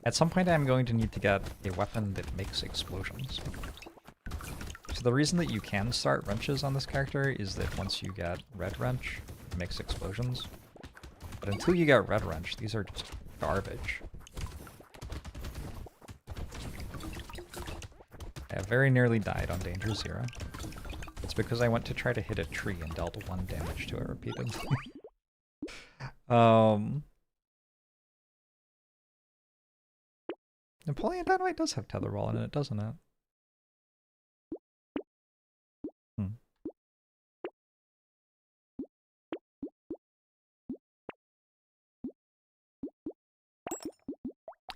At some point I'm going to need to get a weapon that makes explosions. So the reason that you can start wrenches on this character is that once you get red wrench, it makes explosions. But until you get red wrench, these are just garbage. I very nearly died on Danger Zero. It's It's because I went to try to hit a tree and dealt 1 damage to it repeatedly. Napoleon Dynamite does have tetherball in it, doesn't it?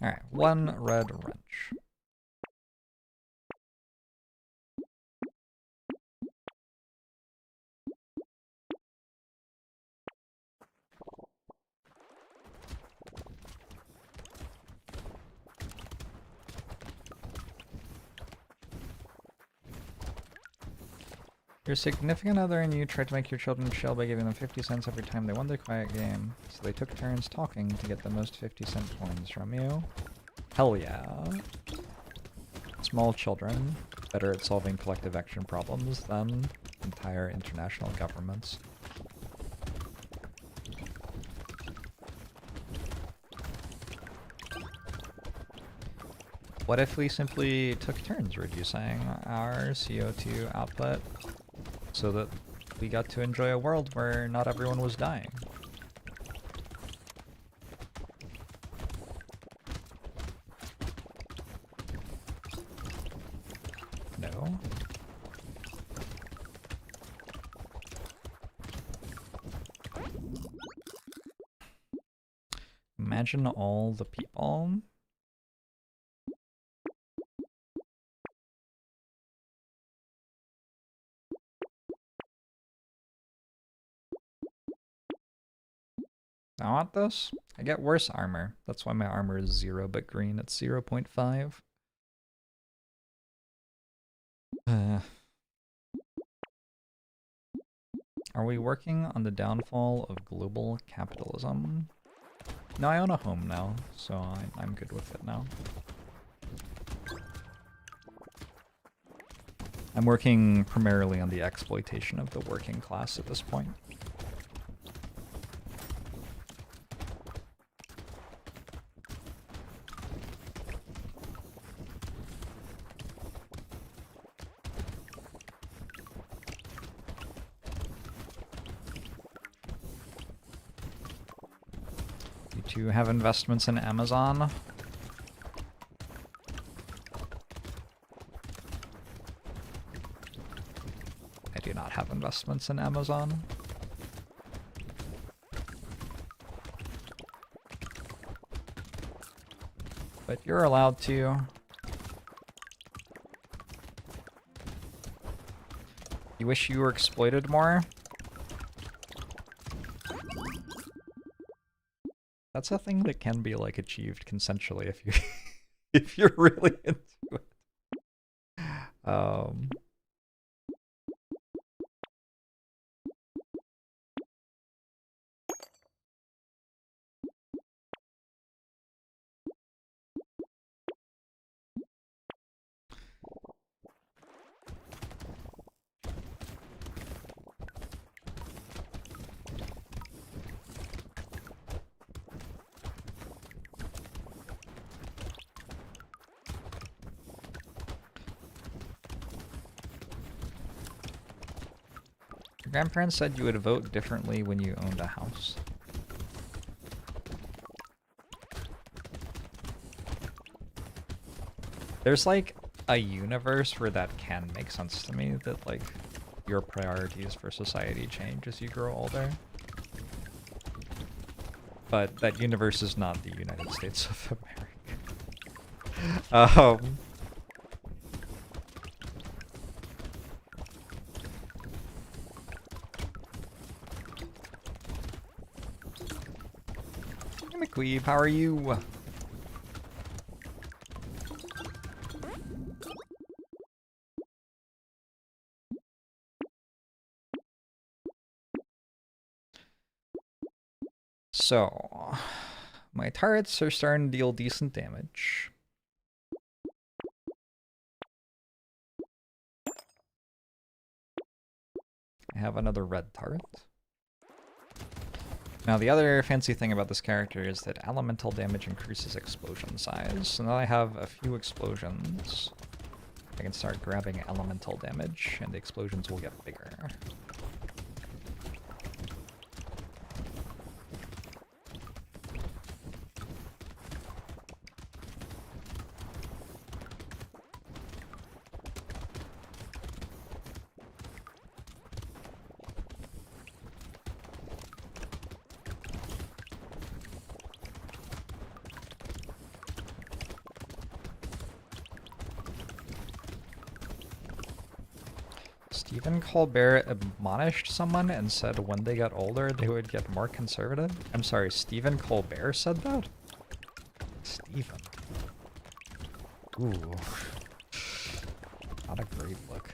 Alright, 1 red wrench. Your significant other and you tried to make your children chill by giving them 50 cents every time they won the quiet game. So they took turns talking to get the most 50-cent coins from you. Hell yeah. Small children, better at solving collective action problems than entire international governments. What if we simply took turns reducing our CO2 output so that we got to enjoy a world where not everyone was dying? No? Imagine all the people I want this. I get worse armor. That's why my armor is 0 but green. It's 0.5. Are we working on the downfall of global capitalism? No, I own a home now, so I'm good with it now. I'm working primarily on the exploitation of the working class at this point. You have investments in Amazon? I do not have investments in Amazon. But you're allowed to. You wish you were exploited more? That's a thing that can be like achieved consensually if you if you're really into it. Your grandparents said you would vote differently when you owned a house. There's like a universe where that can make sense to me, that like your priorities for society change as you grow older. But that universe is not the United States of America. McQueeve, how are you? So, my turrets are starting to deal decent damage. I have another red turret. Now the other fancy thing about this character is that elemental damage increases explosion size. So now I have a few explosions I can start grabbing elemental damage, and the explosions will get bigger. Stephen Colbert admonished someone and said when they got older they would get more conservative? I'm sorry, Stephen Colbert said that? Stephen. Ooh. Not a great look.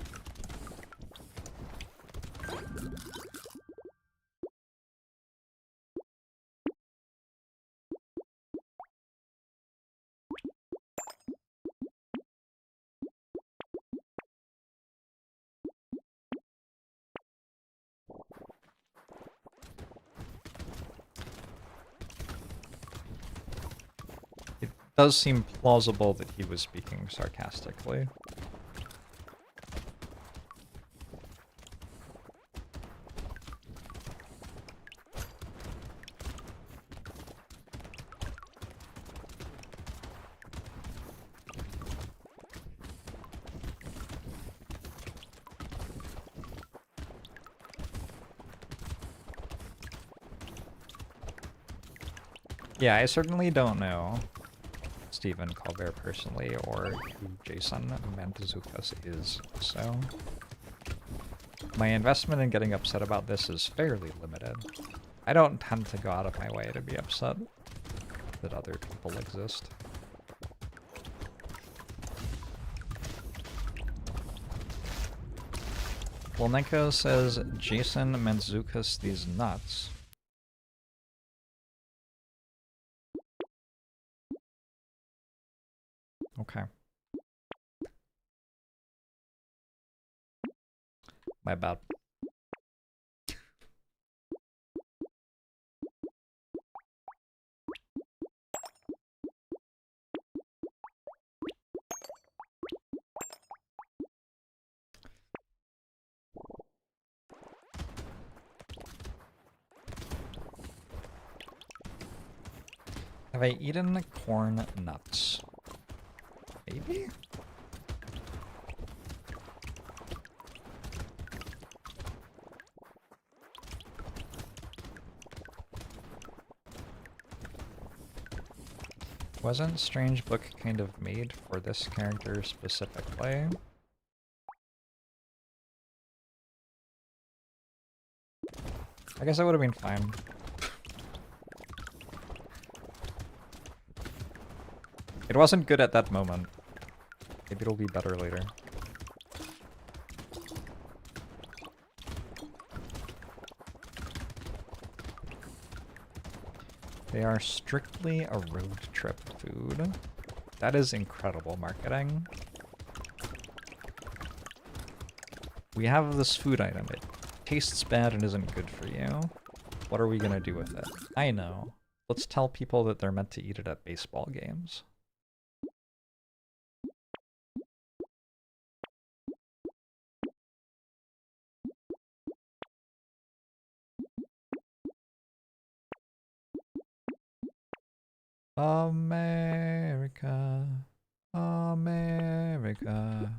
Does seem plausible that he was speaking sarcastically. Yeah, I certainly don't know Stephen Colbert personally, or who Jason Mantzoukas is, so my investment in getting upset about this is fairly limited. I don't tend to go out of my way to be upset that other people exist. Well, Neko says, Jason Mantzoukas these nuts. Okay. My bad. Have I eaten corn nuts? Maybe? Wasn't Strange Book kind of made for this character specifically? I guess that would have been fine. It wasn't good at that moment. Maybe it'll be better later. They are strictly a road trip food. That is incredible marketing. We have this food item. It tastes bad and isn't good for you. What are we gonna do with it? I know. Let's tell people that they're meant to eat it at baseball games. America, America.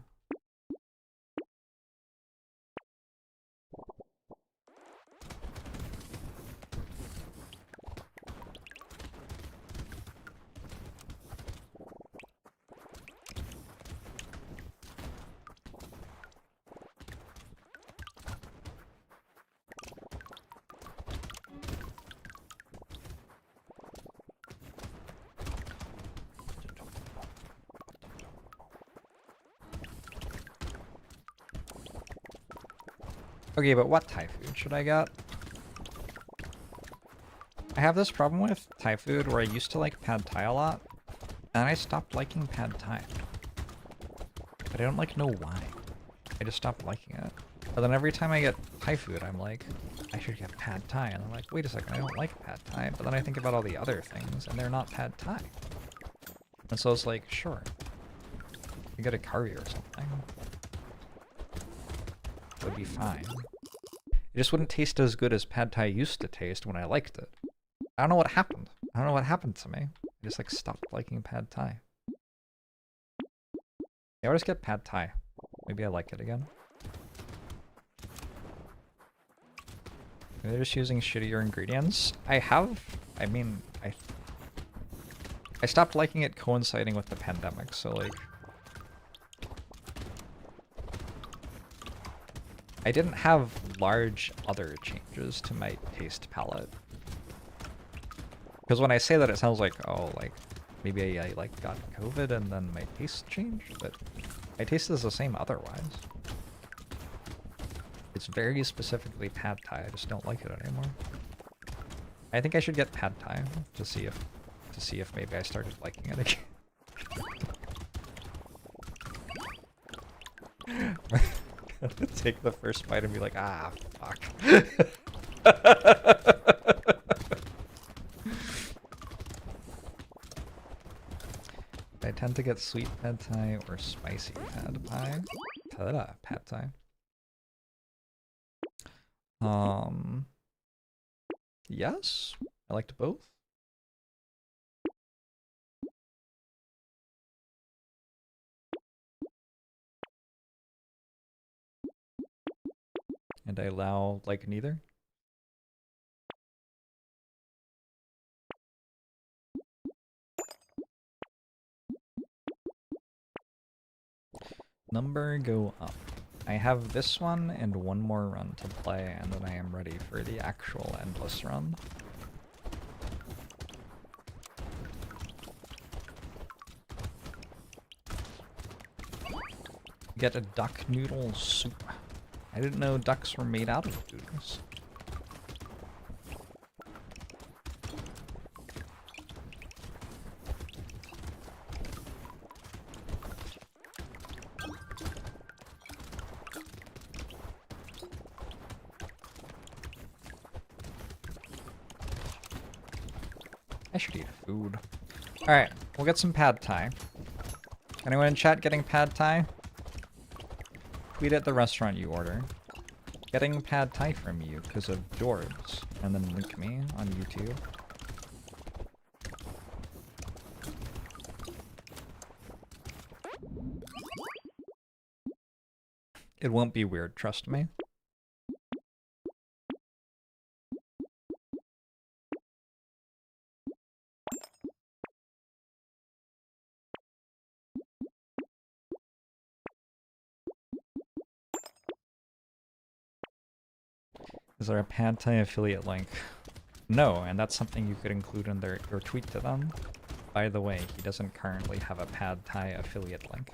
Okay, but what Thai food should I get? I have this problem with Thai food where I used to like pad Thai a lot, and I stopped liking pad Thai. But I don't know why. I just stopped liking it. But then every time I get Thai food, I'm like, I should get pad Thai. And I'm like, wait a second, I don't like pad Thai. But then I think about all the other things, and they're not pad Thai. And so it's like, sure. You get a curry or something. It would be fine. It just wouldn't taste as good as pad thai used to taste when I liked it. I don't know what happened. I don't know what happened to me. I just like stopped liking pad thai. Yeah, I'll just get pad thai. Maybe I like it again. Maybe they're just using shittier ingredients. I stopped liking it coinciding with the pandemic, so like... I didn't have large other changes to my taste palette. Because when I say that, it sounds like, oh, like, maybe I like got COVID and then my taste changed, but my taste is the same otherwise. It's very specifically pad thai, I just don't like it anymore. I think I should get pad thai to see if maybe I started liking it again. Take the first bite and be like, ah, fuck. I tend to get sweet pad thai or spicy pad thai. Pad thai. Yes, I liked both. And I allow, like, neither. Number go up. I have this one and one more run to play, and then I am ready for the actual endless run. Get a duck noodle soup. I didn't know ducks were made out of noodles. I should eat food. Alright, we'll get some pad thai. Anyone in chat getting pad thai? Tweet at the restaurant you order. Getting pad thai from you because of George, and then link me on YouTube. It won't be weird, trust me. Is there a pad thai affiliate link? No, and that's something you could include in your tweet to them. By the way, he doesn't currently have a pad thai affiliate link.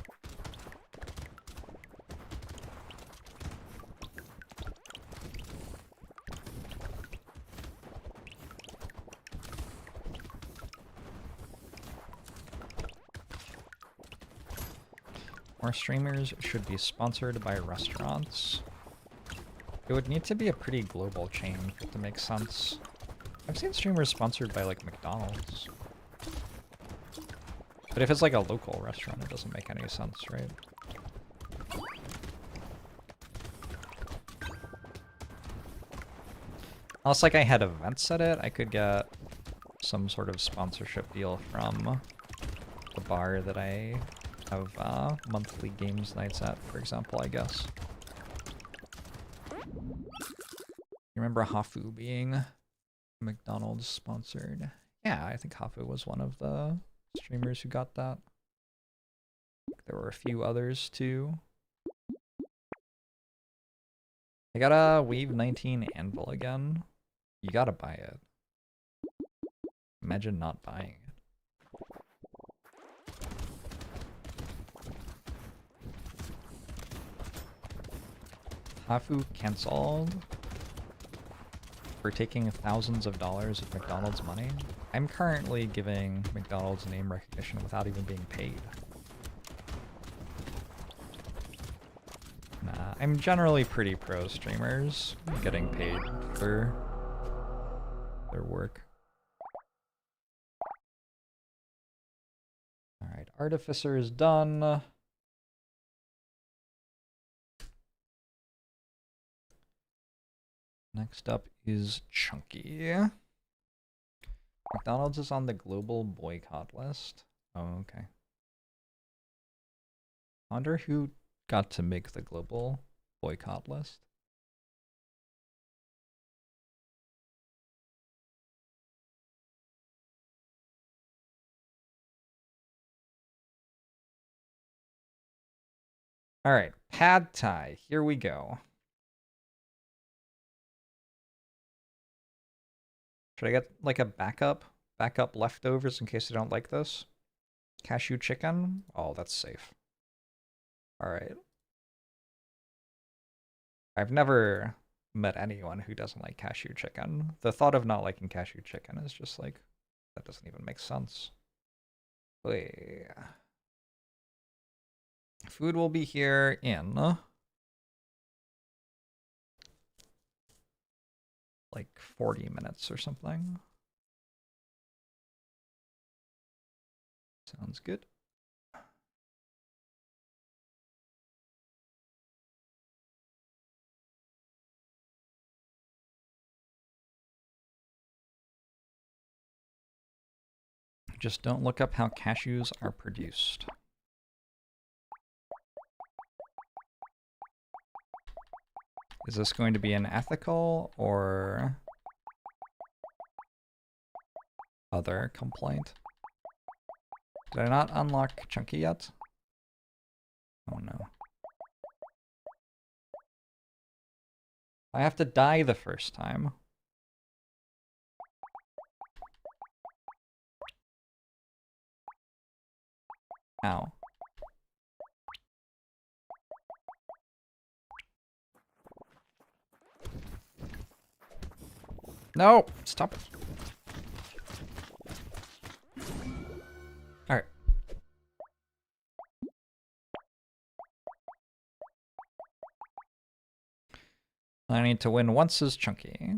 More streamers should be sponsored by restaurants. It would need to be a pretty global chain for it to make sense. I've seen streamers sponsored by, like, McDonald's. But if it's like a local restaurant, it doesn't make any sense, right? Unless, like, I had events at it, I could get some sort of sponsorship deal from the bar that I have monthly games nights at, for example, I guess. You remember Hafu being McDonald's sponsored? Yeah, I think Hafu was one of the streamers who got that. There were a few others too. I got a Wave 19 anvil again. You gotta buy it. Imagine not buying it. Hafu cancelled for taking thousands of dollars of McDonald's money. I'm currently giving McDonald's name recognition without even being paid. Nah, I'm generally pretty pro streamers getting paid for their work. Alright, artificer is done. Next up is Chunky. McDonald's is on the global boycott list. Oh, okay. I wonder who got to make the global boycott list. All right, pad thai. Here we go. Should I get like a backup leftovers in case I don't like this? Cashew chicken? Oh, that's safe. All right. I've never met anyone who doesn't like cashew chicken. The thought of not liking cashew chicken is just like, that doesn't even make sense. Wait. Food will be here in like 40 minutes or something. Sounds good. Just don't look up how cashews are produced. Is this going to be an ethical or other complaint? Did I not unlock Chunky yet? Oh no. I have to die the first time. Ow. No! Stop. Alright. I need to win once as Chunky.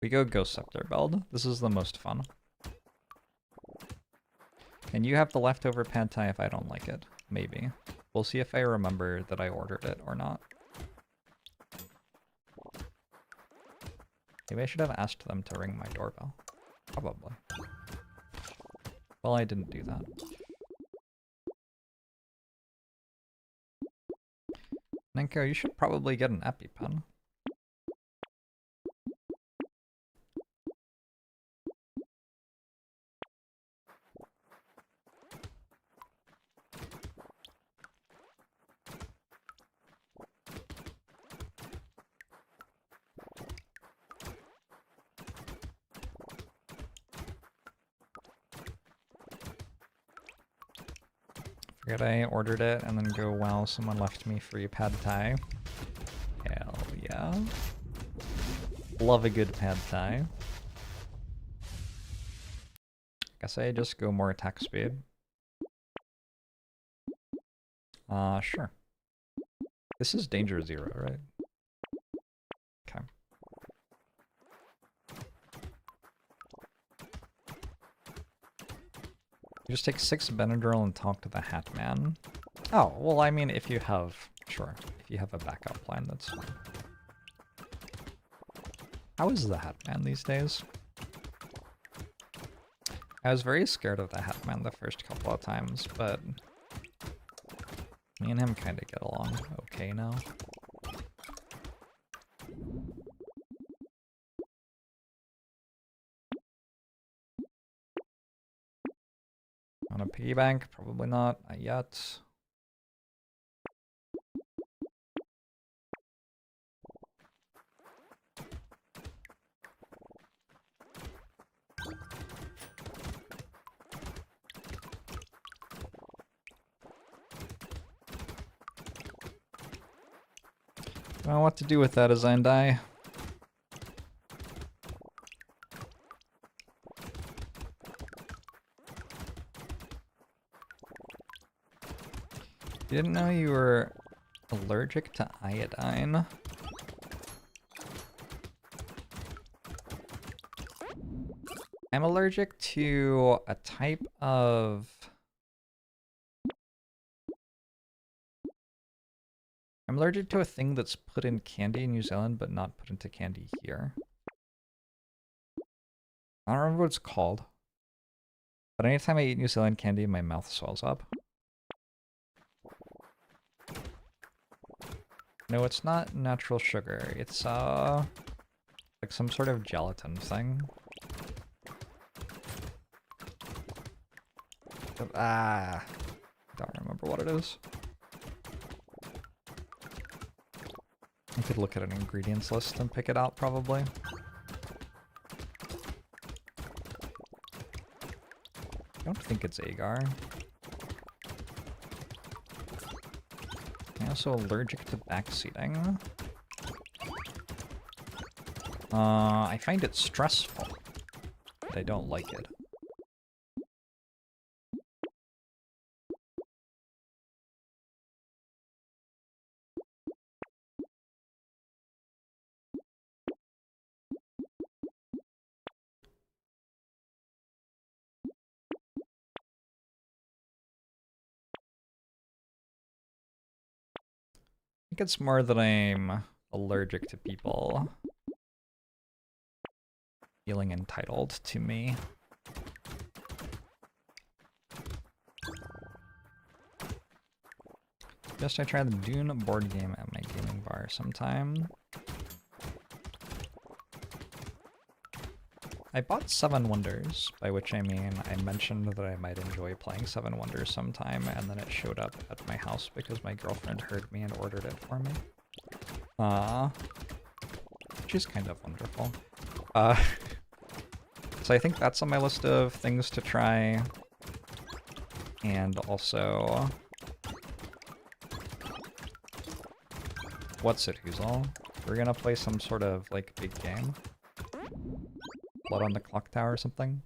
We go Ghost Scepter build. This is the most fun. And you have the leftover pad thai if I don't like it. Maybe. We'll see if I remember that I ordered it or not. Maybe I should have asked them to ring my doorbell. Probably. Well, I didn't do that. Nenko, you should probably get an EpiPen. Forget I ordered it and then go, wow, someone left me free pad thai. Hell yeah. Love a good pad thai. Guess I just go more attack speed. Sure. This is danger 0, right? Okay. You just take 6 Benadryl and talk to the Hat Man. Oh, well, I mean, if you have... Sure. If you have a backup plan, that's fine. How is the Hat Man these days? I was very scared of the Hat Man the first couple of times, but... me and him kind of get along okay now. On a piggy bank? Probably not yet. I don't know what to do with that as I die. You didn't know you were allergic to iodine? I'm allergic to a type of I'm allergic to a thing that's put in candy in New Zealand, but not put into candy here. I don't remember what it's called. But anytime I eat New Zealand candy, my mouth swells up. No, it's not natural sugar. It's, like some sort of gelatin thing. Ah, don't remember what it is. I could look at an ingredients list and pick it out, probably. I don't think it's agar. I'm also allergic to backseating. I find it stressful, but I don't like it. I think it's more that I'm allergic to people feeling entitled to me. Just I try the Dune board game at my gaming bar sometime. I bought Seven Wonders, by which I mean I mentioned that I might enjoy playing Seven Wonders sometime, and then it showed up at my house because my girlfriend heard me and ordered it for me. Which is kind of wonderful. So I think that's on my list of things to try. And also... What's it, Hoozle? We're gonna play some sort of, like, big game. Blood on the Clock Tower or something.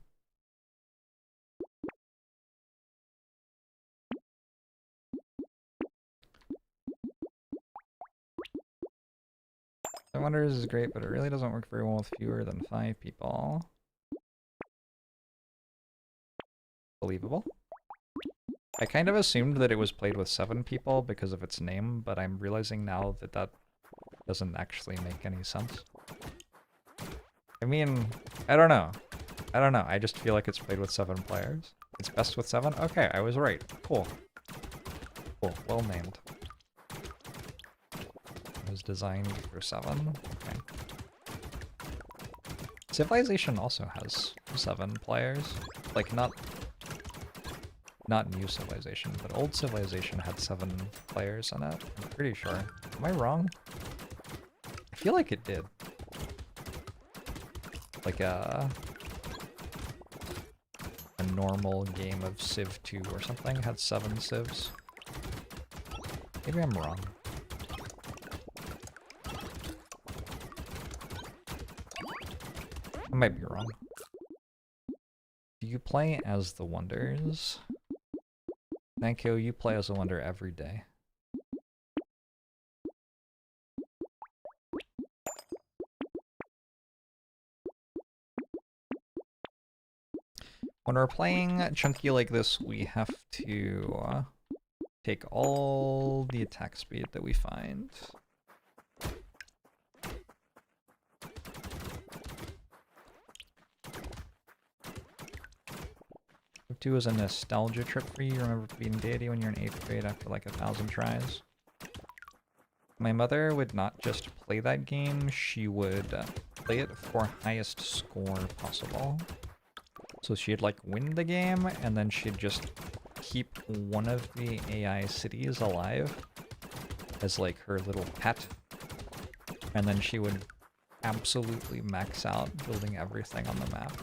Seven Wonders is great, but it really doesn't work very well with fewer than 5 people. Believable. I kind of assumed that it was played with 7 people because of its name, but I'm realizing now that that doesn't actually make any sense. I mean, I don't know. I just feel like it's played with 7 players. It's best with 7? Okay, I was right. Cool. Cool. Well named. It was designed for 7. Okay. Civilization also has 7 players. Like, not new Civilization, but old Civilization had 7 players in it. I'm pretty sure. Am I wrong? I feel like it did. Like a normal game of Civ 2 or something had 7 civs. Maybe I'm wrong. I might be wrong. Do you play as the Wonders? Nankyo, you play as a Wonder every day. When we're playing chunky like this, we have to take all the attack speed that we find. Civ 2 is a nostalgia trip for you. Remember beating Deity when you're in 8th grade after like 1,000 tries? My mother would not just play that game, she would play it for highest score possible. So she'd like win the game, and then she'd just keep one of the AI cities alive as like her little pet. And then she would absolutely max out building everything on the map.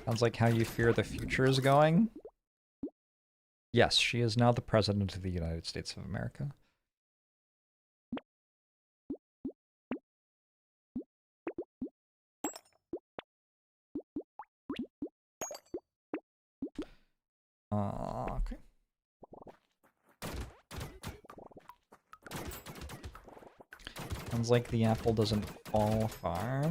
Sounds like how you fear the future is going. Yes, she is now the President of the United States of America. Okay. Sounds like the apple doesn't fall far.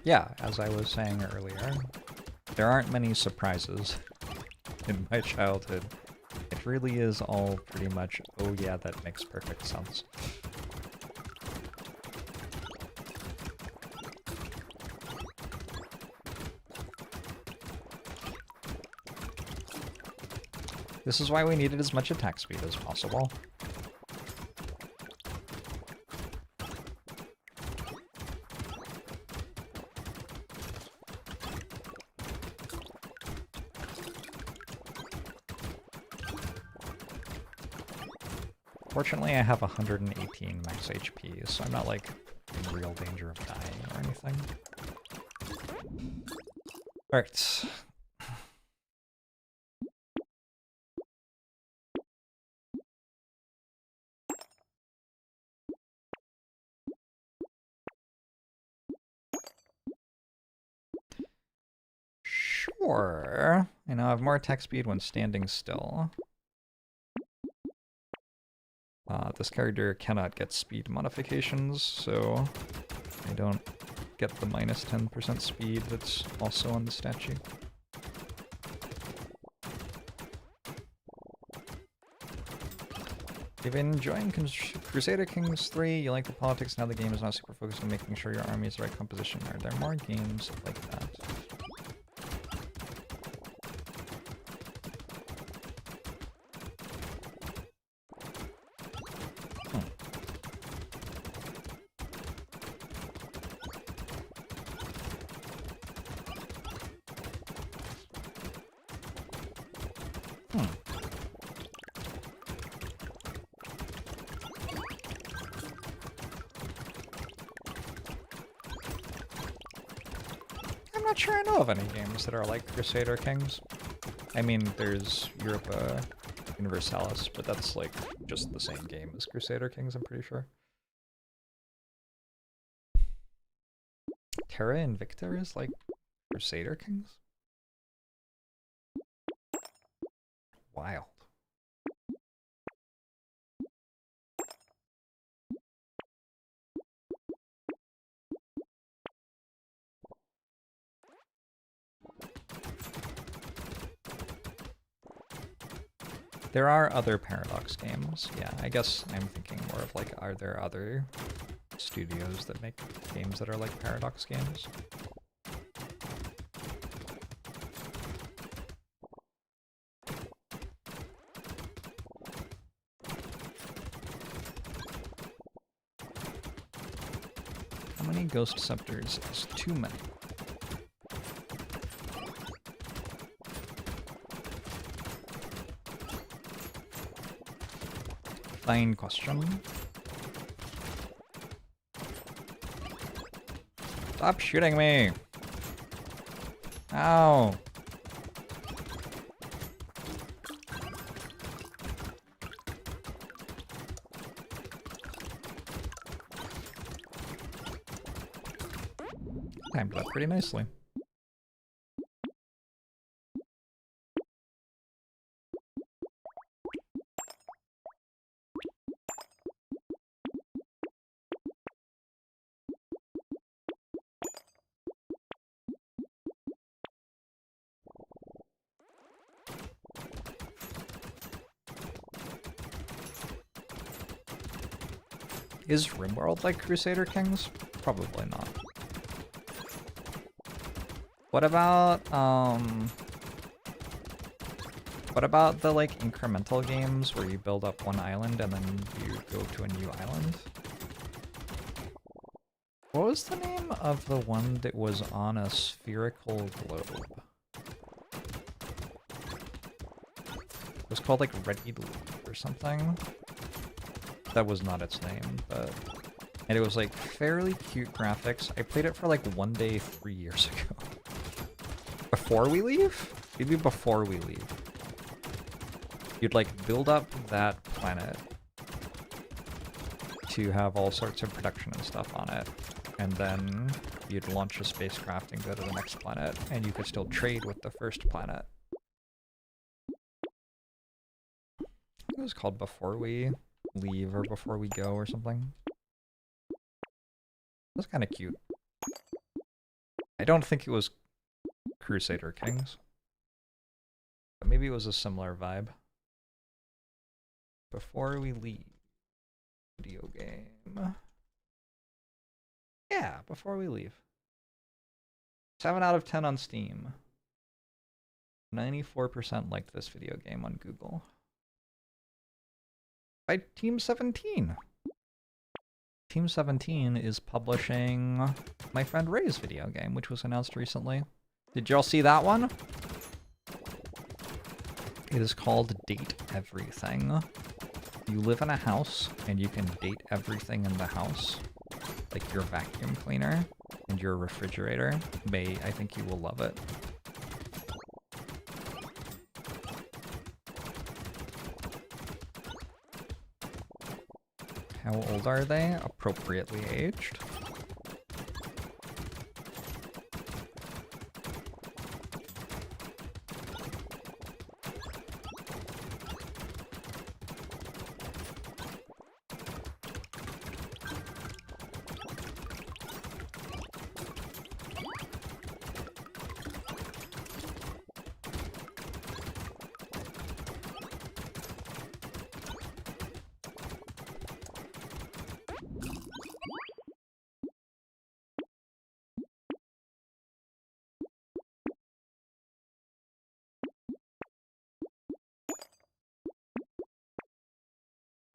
Yeah, as I was saying earlier, there aren't many surprises in my childhood. It really is all pretty much, oh yeah, that makes perfect sense. This is why we needed as much attack speed as possible. Fortunately, I have 118 max HP, so I'm not, like, in real danger of dying or anything. Alright. Sure. I now have more attack speed when standing still. This character cannot get speed modifications, so I don't get the minus 10% speed that's also on the statue. You've been enjoying Crusader Kings 3, you like the politics, now the game is not super focused on making sure your army is the right composition. Are there more games like that? I'm not sure I know of any games that are like Crusader Kings. I mean, there's Europa Universalis, but that's like just the same game as Crusader Kings, I'm pretty sure. Terra Invicta is like Crusader Kings? Wild. There are other Paradox games. Yeah, I guess I'm thinking more of like, are there other studios that make games that are like Paradox games? How many Ghost Scepters is too many? Fine question. Stop shooting me! Ow! Timed that pretty nicely. Is RimWorld like Crusader Kings? Probably not. What about the like incremental games where you build up one island and then you go to a new island? What was the name of the one that was on a spherical globe? It was called like Ready to Leave or something. That was not its name, but... And it was like fairly cute graphics. I played it for like one day 3 years ago. Before we leave? Maybe before we leave. You'd like build up that planet to have all sorts of production and stuff on it. And then you'd launch a spacecraft and go to the next planet, and you could still trade with the first planet. it was called Before We Leave or Before We Go or something. It was kind of cute. I don't think it was Crusader Kings. But maybe it was a similar vibe. Before We Leave. Video game. Yeah, Before We Leave. 7 out of 10 on Steam. 94% liked this video game on Google. By Team 17. Team 17 is publishing my friend Ray's video game, which was announced recently. Did y'all see that one? It is called Date Everything. You live in a house, and you can date everything in the house. Like your vacuum cleaner and your refrigerator. May, I think you will love it. How old are they? Appropriately aged.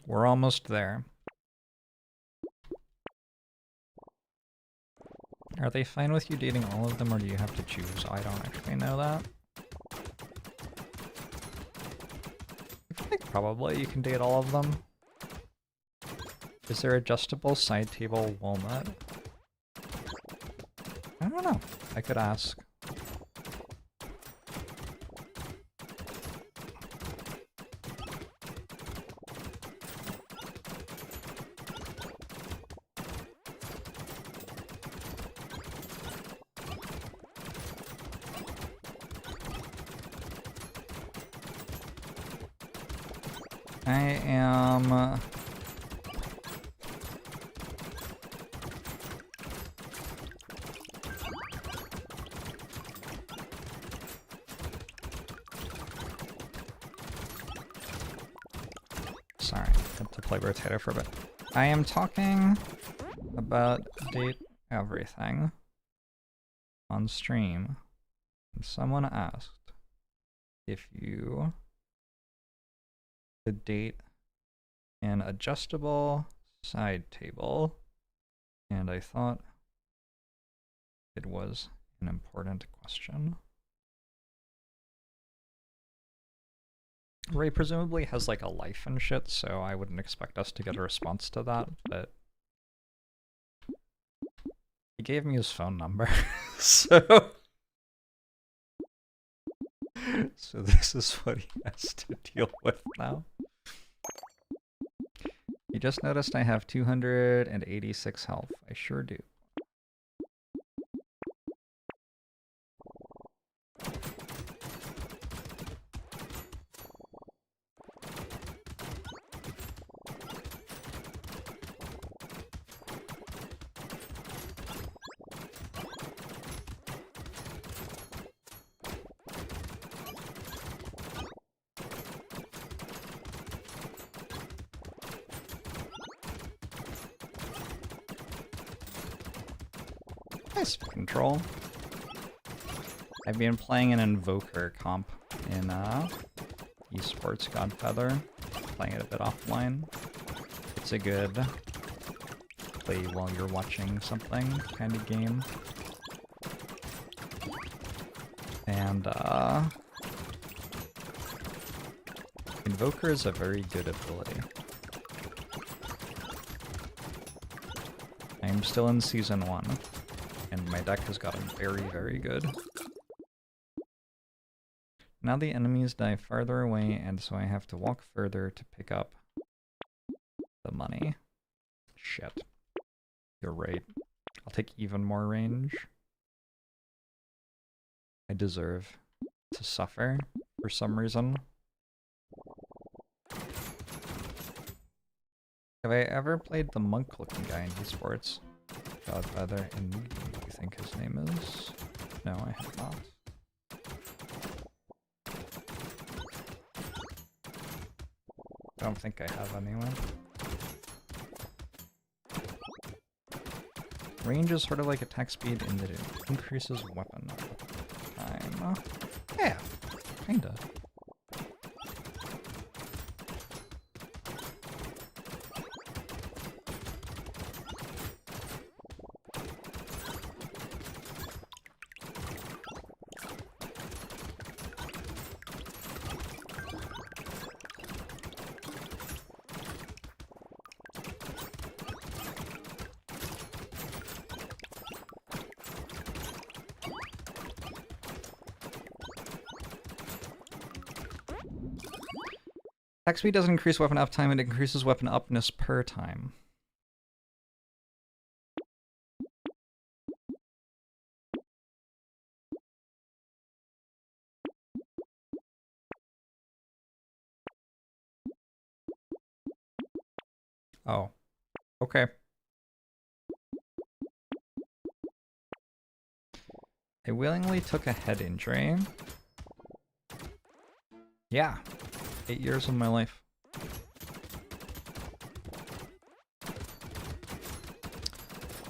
We're almost there. Are they fine with you dating all of them, or do you have to choose? I don't actually know that. I think probably you can date all of them. Is there adjustable side table walnut? I don't know. I could ask. I am... Sorry, I had to play Brotato for a bit. I am talking about Date Everything on stream. And someone asked if you could date an adjustable side table, and I thought it was an important question. Ray presumably has like a life and shit, so I wouldn't expect us to get a response to that, but he gave me his phone number, so this is what he has to deal with now. You just noticed I have 286 health. I sure do. Nice control. I've been playing an Invoker comp in Esports Godfather, playing it a bit offline. It's a good play while you're watching something kind of game. And Invoker is a very good ability. I'm still in Season 1. And my deck has gotten very, very good. Now the enemies die farther away, and so I have to walk further to pick up the money. Shit. You're right. I'll take even more range. I deserve to suffer for some reason. Have I ever played the monk-looking guy in esports? Godfather and you think his name is? No, I have not. I don't think I have anyway. Range is sort of like attack speed in that it increases weapon time. Yeah, kinda. Attack speed doesn't increase weapon up time, it increases weapon upness per time. Oh, okay. I willingly took a head injury. Yeah, 8 years of my life.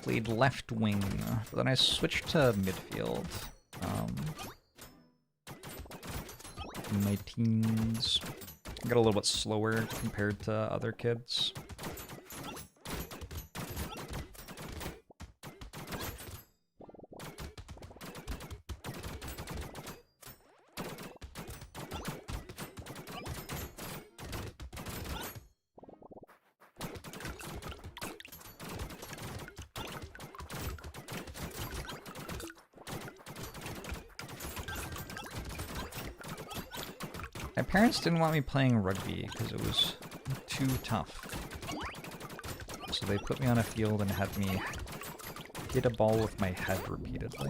Played left wing, but then I switched to midfield. In my teens. I got a little bit slower compared to other kids. My parents didn't want me playing rugby because it was too tough. So they put me on a field and had me hit a ball with my head repeatedly.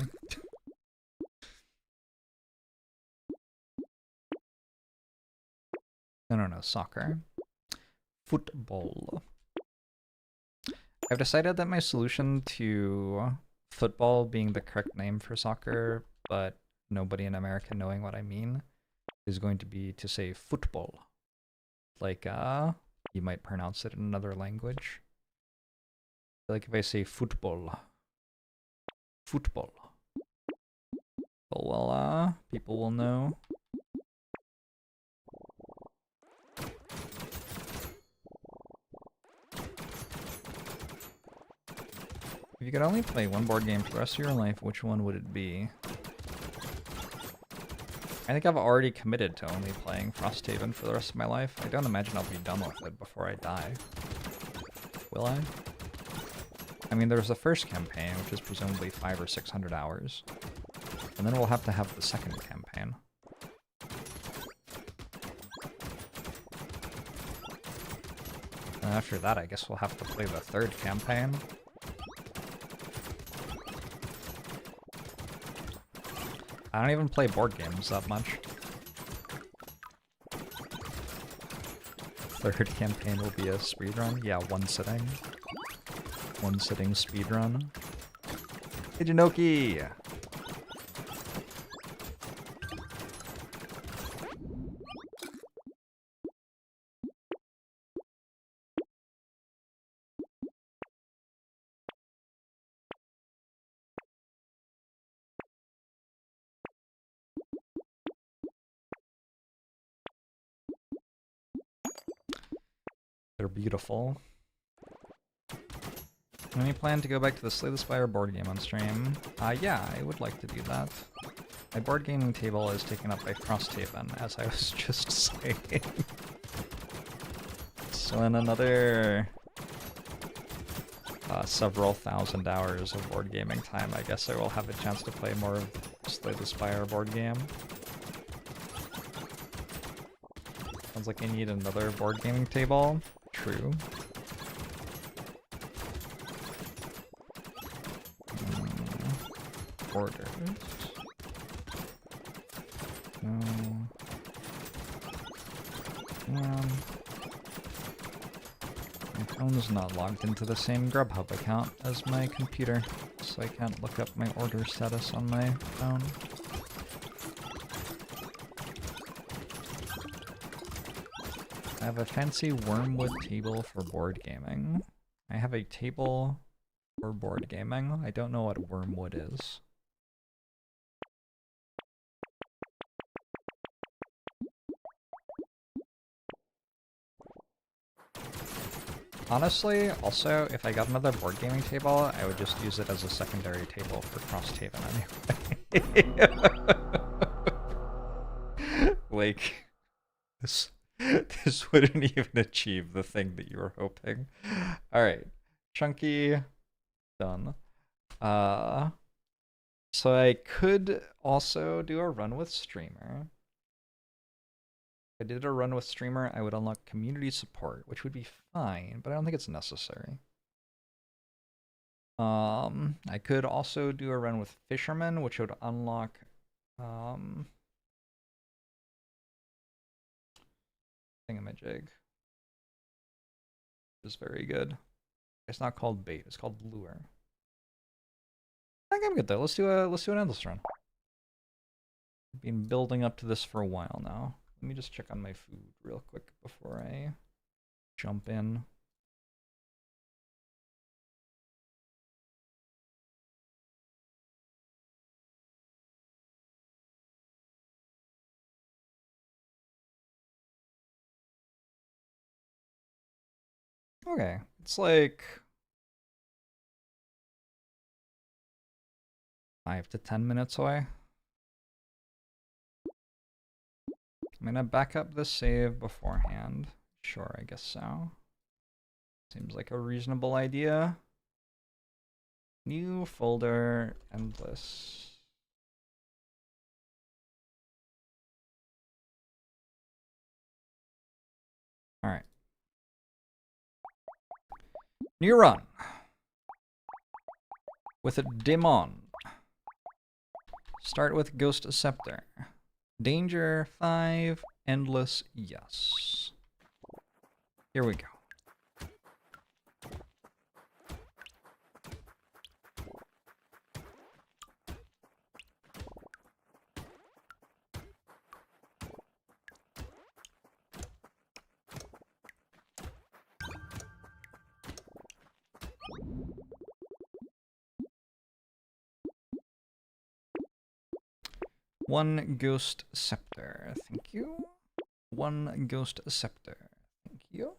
No, soccer. Football. I've decided that my solution to football being the correct name for soccer, but nobody in America knowing what I mean, is going to be to say football. Like, you might pronounce it in another language. Like if I say football. Football. Well, people will know. If you could only play one board game for the rest of your life, which one would it be? I think I've already committed to only playing Frosthaven for the rest of my life. I don't imagine I'll be done with it before I die. Will I? I mean, there's the first campaign, which is presumably 500 or 600 hours. And then we'll have to have the second campaign. And after that, I guess we'll have to play the third campaign. I don't even play board games that much. Third campaign will be a speedrun? Yeah, one sitting. One sitting speedrun. Hey, Janoki! They're beautiful. Any plan to go back to the Slay the Spire board game on stream? Yeah, I would like to do that. My board gaming table is taken up by Frosthaven, as I was just saying. So in another several thousand hours of board gaming time, I guess I will have a chance to play more of Slay the Spire board game. Sounds like I need another board gaming table. True. Orders. No. phone is not logged into the same Grubhub account as my computer, so I can't look up my order status on my phone. I have a fancy wormwood table for board gaming. I have a table for board gaming. I don't know what wormwood is. Honestly, also, if I got another board gaming table, I would just use it as a secondary table for Crosshaven anyway. Like, this wouldn't even achieve the thing that you were hoping. Alright, chunky, done. So I could also do a run with streamer. If I did a run with streamer, I would unlock community support, which would be fine, but I don't think it's necessary. I could also do a run with fisherman, which would unlock thingamajig. Which is very good. It's not called bait, it's called lure. I think I'm good though. Let's do an endless run. I've been building up to this for a while now. Let me just check on my food real quick before I jump in. Okay, it's like 5 to 10 minutes away. I'm gonna back up the save beforehand. Sure, I guess so. Seems like a reasonable idea. New folder, endless. Alright. New run. With a demon. Start with Ghost Scepter. Danger 5, endless, yes. Here we go. One Ghost Scepter, thank you. One Ghost Scepter, thank you.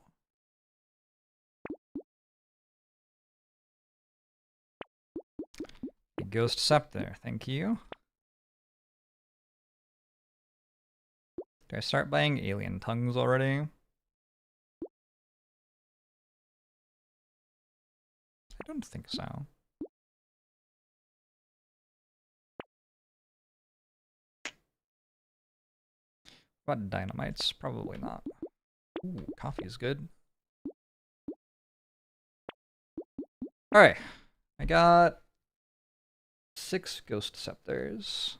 Ghost Scepter, thank you. Do I start buying alien tongues already? I don't think so. What dynamites? Probably not. Ooh, coffee is good. Alright, I got 6 Ghost Scepters.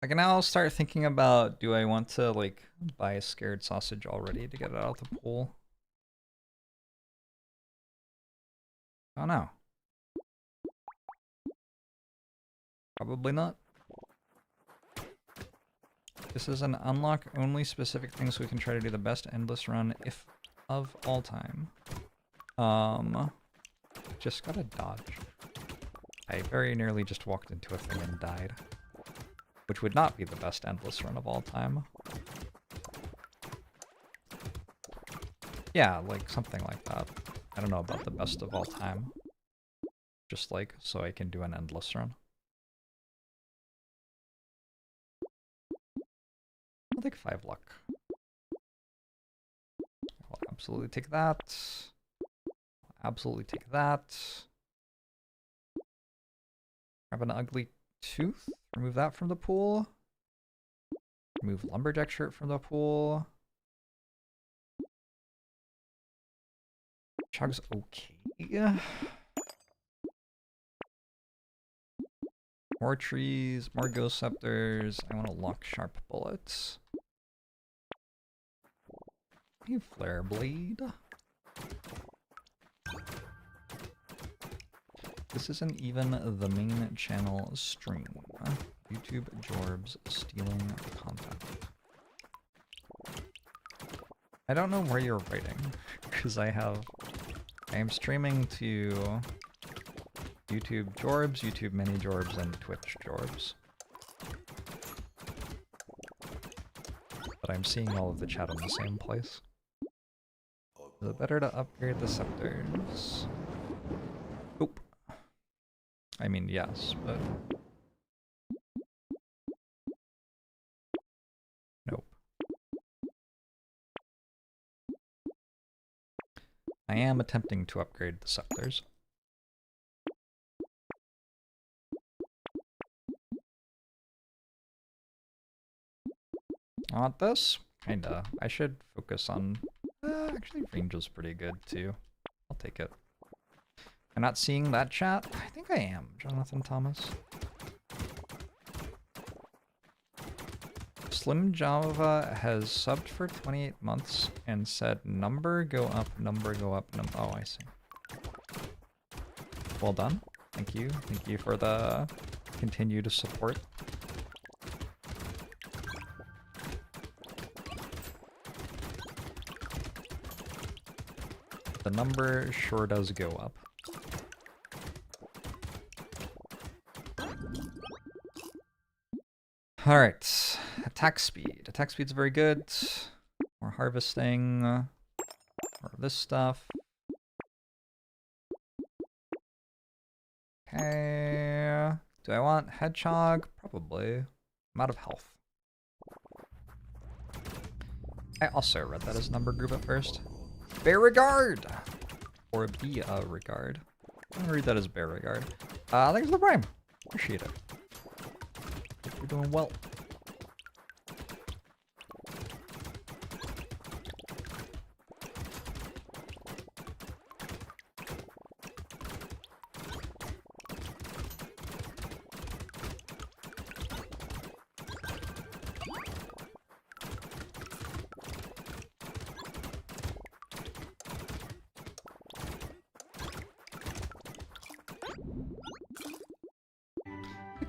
I can now start thinking about, do I want to like buy a scared sausage already to get it out of the pool? Oh no. Probably not. This is an unlock only specific thing, so we can try to do the best endless run if of all time. Just gotta dodge. I very nearly just walked into a thing and died. Which would not be the best endless run of all time. Yeah, like something like that. I don't know about the best of all time. Just like, so I can do an endless run. I'll take 5 luck. I'll absolutely take that. I'll absolutely take that. Grab an ugly tooth. Remove that from the pool. Remove lumberjack shirt from the pool. Chug's okay. More trees, more ghost scepters. I want to lock sharp bullets. You flare blade. This isn't even the main channel stream. YouTube Jorbs stealing content. I don't know where you're writing, because I am streaming to YouTube Jorbs, YouTube Mini Jorbs, and Twitch Jorbs. But I'm seeing all of the chat in the same place. Is it better to upgrade the scepters? Nope. I mean, yes, but... nope. I am attempting to upgrade the scepters. I want this? Kinda. I should focus on... actually, range is pretty good, too. I'll take it. I'm not seeing that chat? I think I am, Jonathan Thomas. Slim Java has subbed for 28 months and said number go up, oh, I see. Well done. Thank you. Thank you for the continued support. The number sure does go up. Alright, attack speed. Attack speed's very good. More harvesting. More of this stuff. Okay. Do I want hedgehog? Probably. I'm out of health. I also read that as number group at first. Beauregard! Or be a regard. I'm gonna read that as Beauregard. Thanks for the prime. Appreciate it. Hope you're doing well.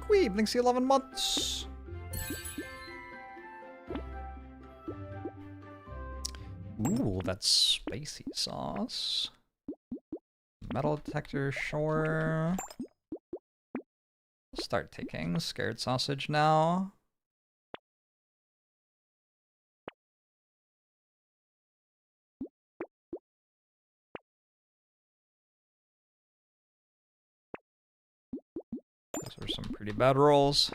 Queeb, thanks for 11 months. Ooh, that's spicy sauce. Metal detector, sure. I'll start taking scared sausage now. Those are some pretty bad rolls.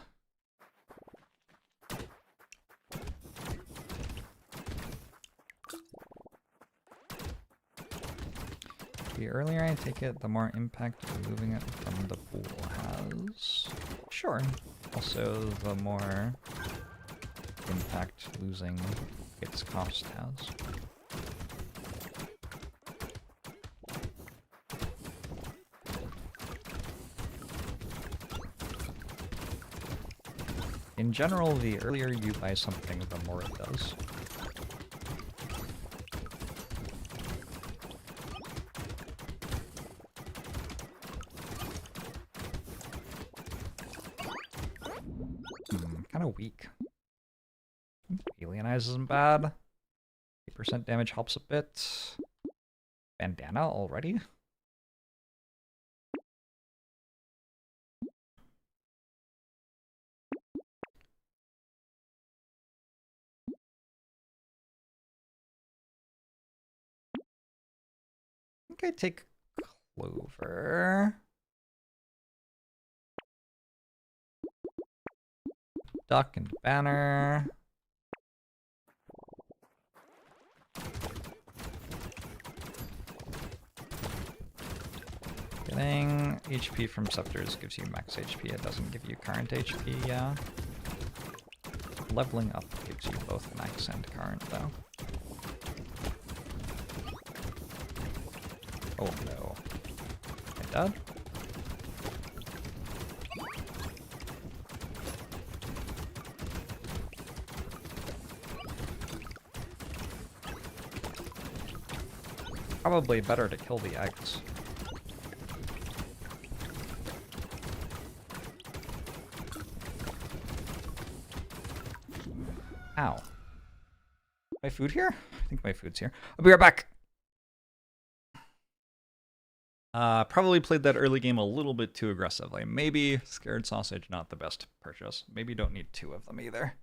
The earlier I take it, the more impact removing it from the pool has. Sure. Also, the more impact losing its cost has. In general, the earlier you buy something, the more it does. Kind of weak. Alienize isn't bad. 8% damage helps a bit. Bandana already? I think I take Clover. Duck and Banner. Getting HP from Scepters gives you max HP, it doesn't give you current HP, yeah. Leveling up gives you both max and current, though. Oh no. I dead? Probably better to kill the eggs. Ow. My food here? I think my food's here. I'll be right back. Probably played that early game a little bit too aggressively. Maybe scared sausage, not the best purchase. Maybe don't need 2 of them either.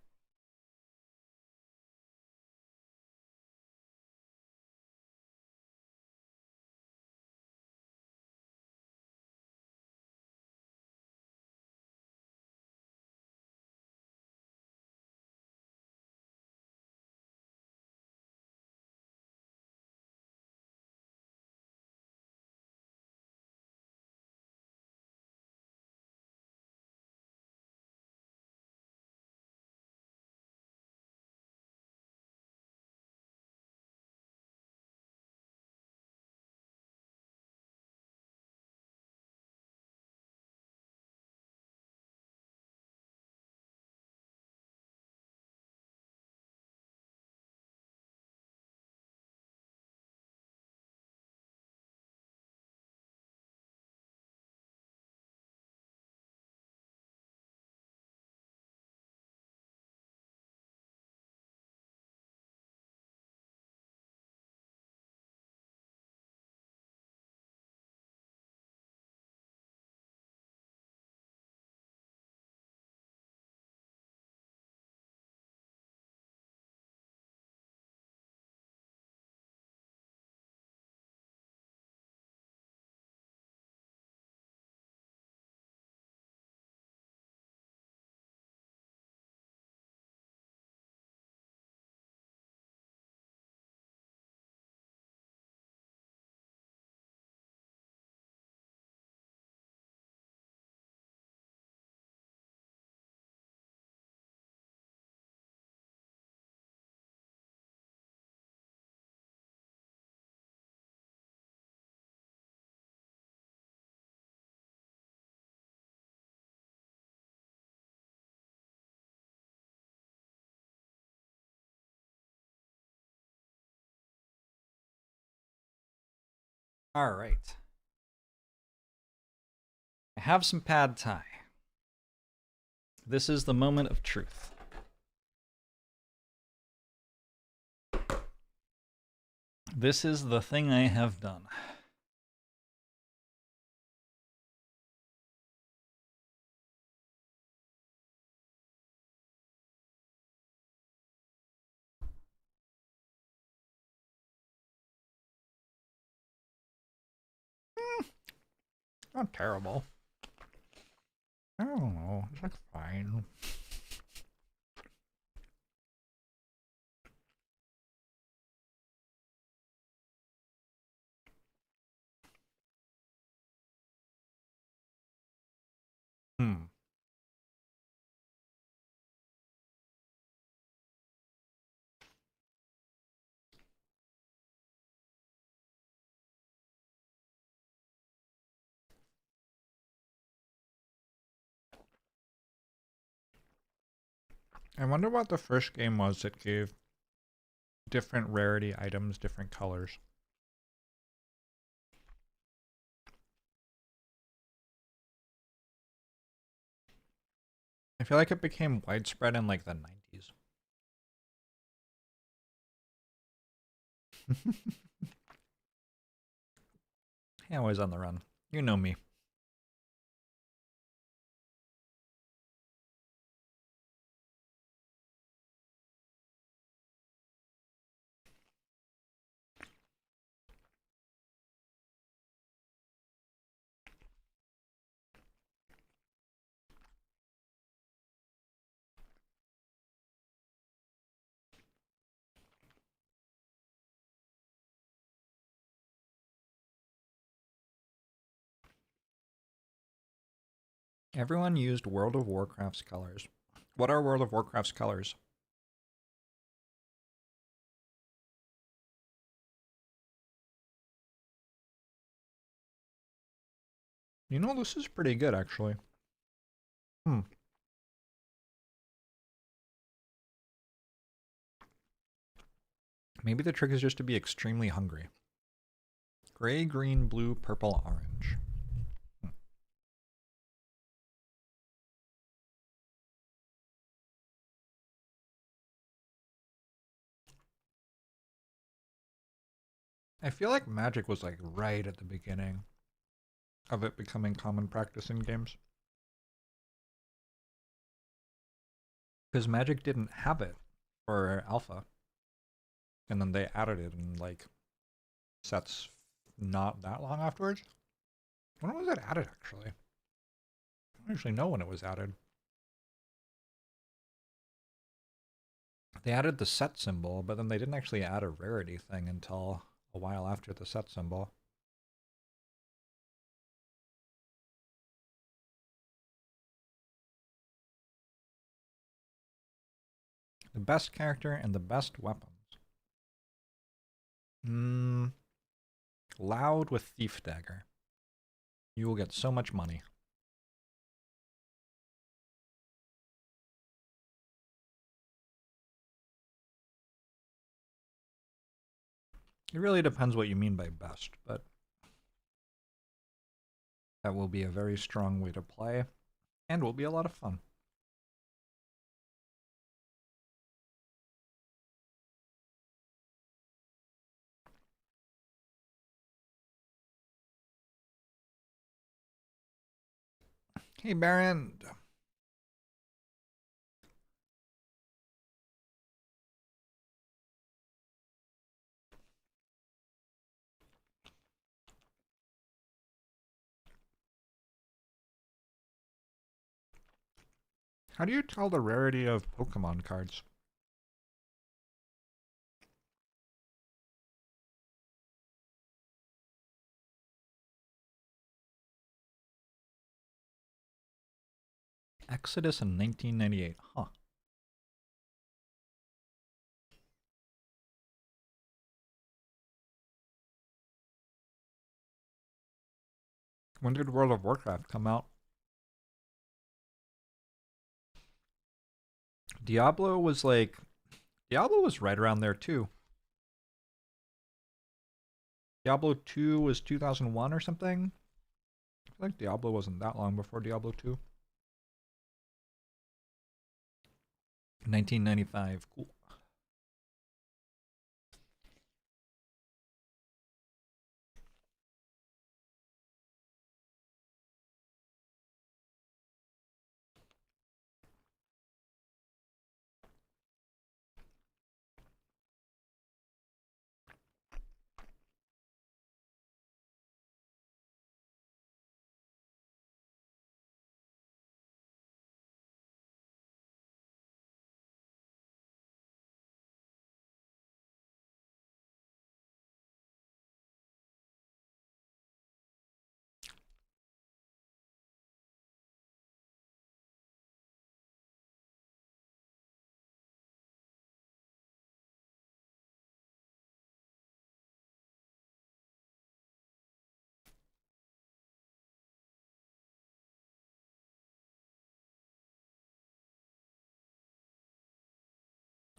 All right. I have some pad thai. This is the moment of truth. This is the thing I have done. Not terrible. I don't know. It's like fine. Hmm. I wonder what the first game was that gave different rarity items different colors. I feel like it became widespread in like the 90s. Hey, always on the run. You know me. Everyone used World of Warcraft's colors. What are World of Warcraft's colors? You know, this is pretty good, actually. Hmm. Maybe the trick is just to be extremely hungry. Gray, green, blue, purple, orange. I feel like Magic was like right at the beginning of it becoming common practice in games. Because Magic didn't have it for Alpha. And then they added it in like sets not that long afterwards. When was it added actually? I don't actually know when it was added. They added the set symbol, but then they didn't actually add a rarity thing until a while after the set symbol. The best character and the best weapons. Loud with Thief Dagger. You will get so much money. It really depends what you mean by best, but that will be a very strong way to play, and will be a lot of fun. Hey, Baron. How do you tell the rarity of Pokemon cards? Exodus in 1998. Huh. When did World of Warcraft come out? Diablo was right around there too. Diablo 2 was 2001 or something. I feel like Diablo wasn't that long before Diablo 2. 1995. Cool.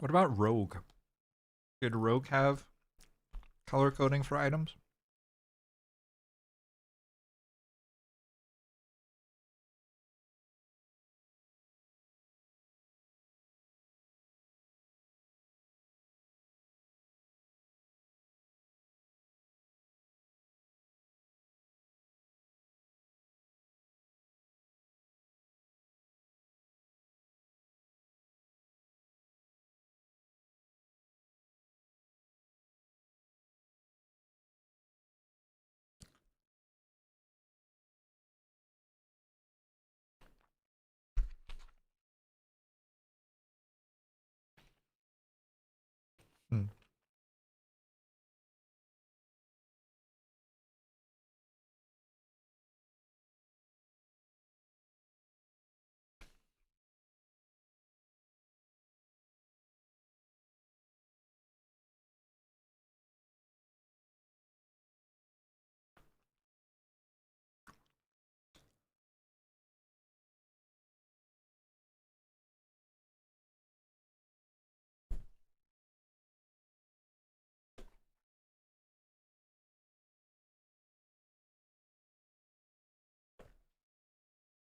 What about Rogue? Did Rogue have color coding for items?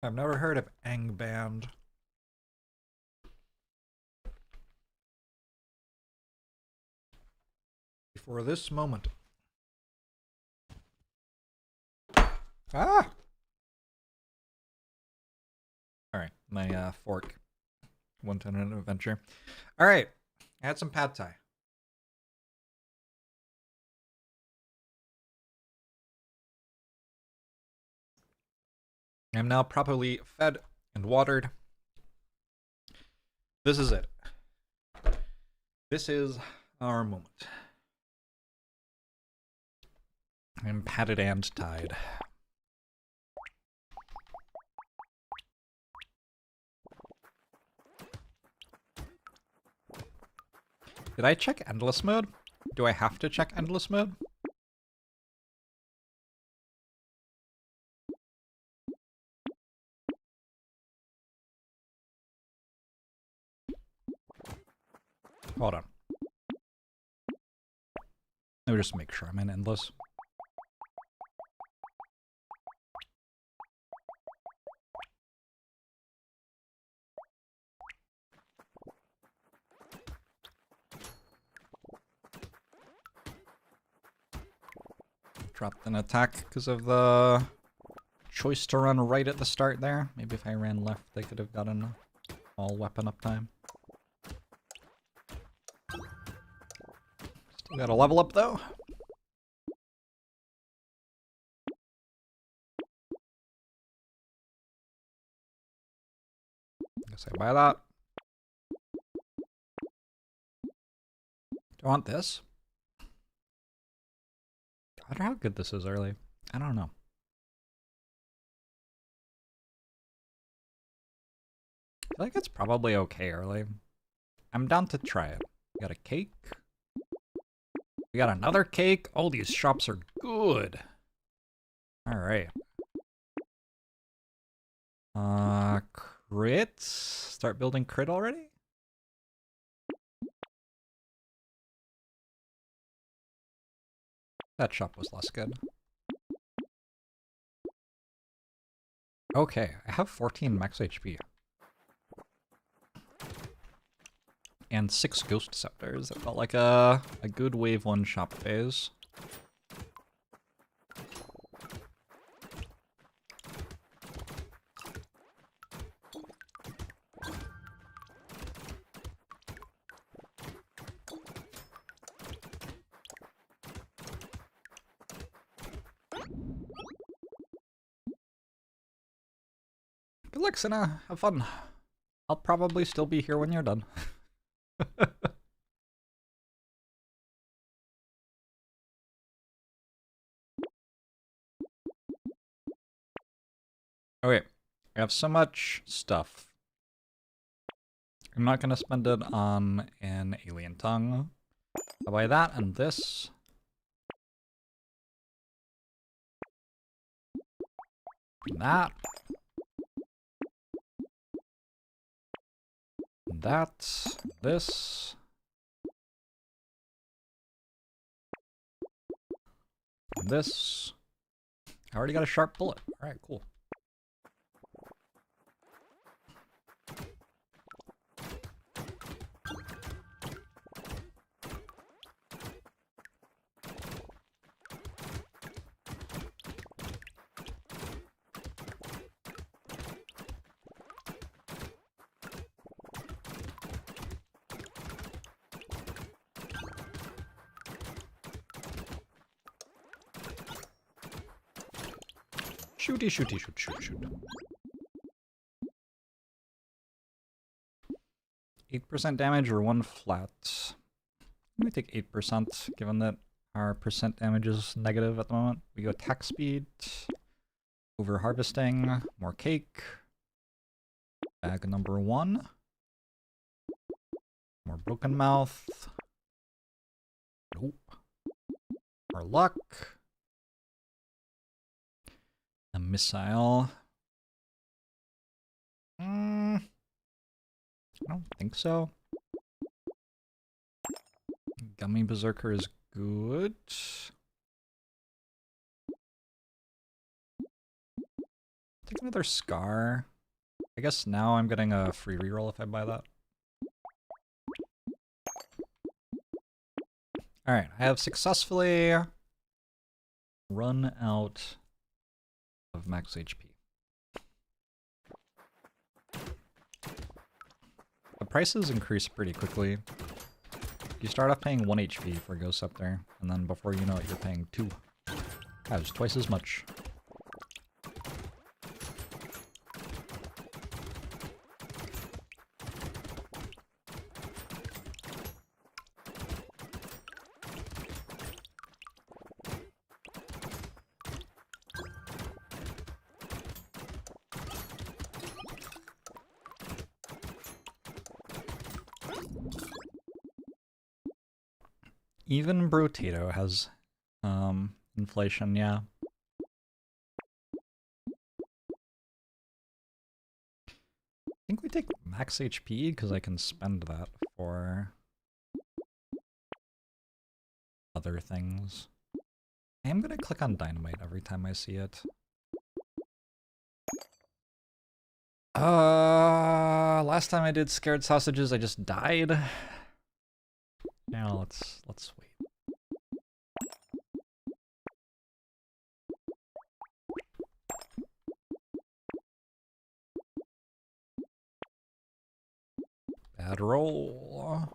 I've never heard of Angband. Before this moment. Ah! Alright, my fork went on an adventure. Alright, I had some pad thai. I'm now properly fed and watered. This is it. This is our moment. I'm padded and tied. Did I check endless mode? Do I have to check endless mode? Hold on. Let me just make sure I'm in endless. Dropped an attack because of the choice to run right at the start there. Maybe if I ran left, I could have gotten all weapon uptime. Still got a level up though. Guess I buy that. Do I want this? I wonder how good this is early. I don't know. I feel like it's probably okay early. I'm down to try it. We got a cake. We got another cake. Oh, these shops are good. Alright. Crits? Start building crit already? That shop was less good. Okay, I have 14 max HP. And 6 ghost scepters. It felt like a good wave 1 shop phase. Good luck, Senna. Have fun. I'll probably still be here when you're done. Okay, I have so much stuff. I'm not gonna spend it on an alien tongue. I'll buy that and this. And that. And that. This. And this. I already got a sharp bullet. Alright, cool. Shooty, shooty, shoot, shoot, shoot. 8% damage or 1 flat? Let me take 8%, given that our percent damage is negative at the moment. We go attack speed, over harvesting, more cake, bag number 1, more broken mouth, nope, more luck, a missile. I don't think so. Gummy Berserker is good. I take another Scar. I guess now I'm getting a free reroll if I buy that. Alright, I have successfully run out of max HP. The prices increase pretty quickly. You start off paying 1 HP for Ghost Scepter, and then before you know it, you're paying 2. That was twice as much. Even Brotato has inflation, yeah. I think we take max HP because I can spend that for other things. I am gonna click on Dynamite every time I see it. Last time I did Scared Sausages, I just died. Now let's wait. Bad roll.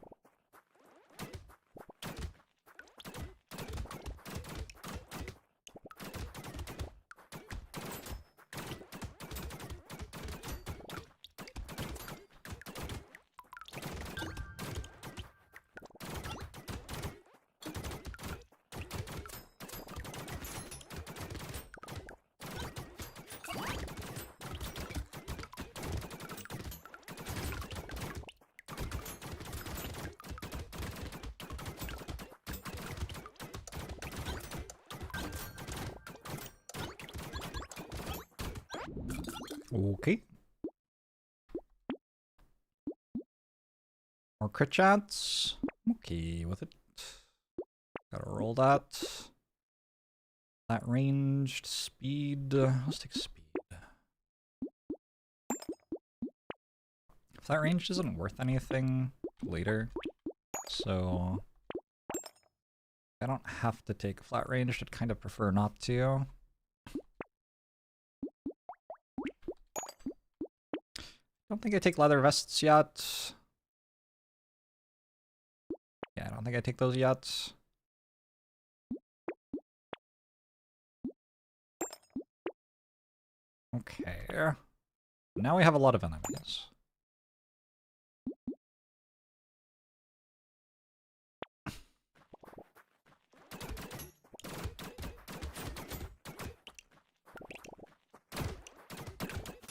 Okay. More crit shots. Okay with it. Gotta roll that. That ranged speed. Let's take speed. Flat ranged isn't worth anything later, so I don't have to take flat ranged. I'd kind of prefer not to. I don't think I take leather vests yet. Yeah, I don't think I take those yet. Okay. Now we have a lot of enemies.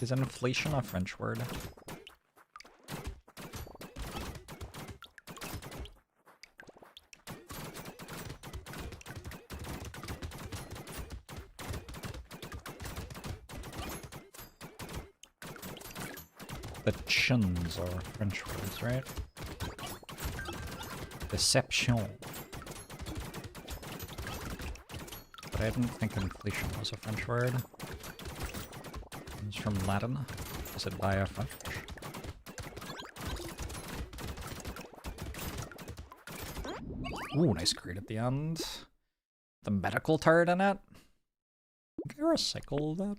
Is inflation a French word? The chins are French words, right? Deception. But I didn't think inflation was a French word. It's from Latin. Is it by a French? Ooh, nice crate at the end. The medical turret in it. Can I recycle that?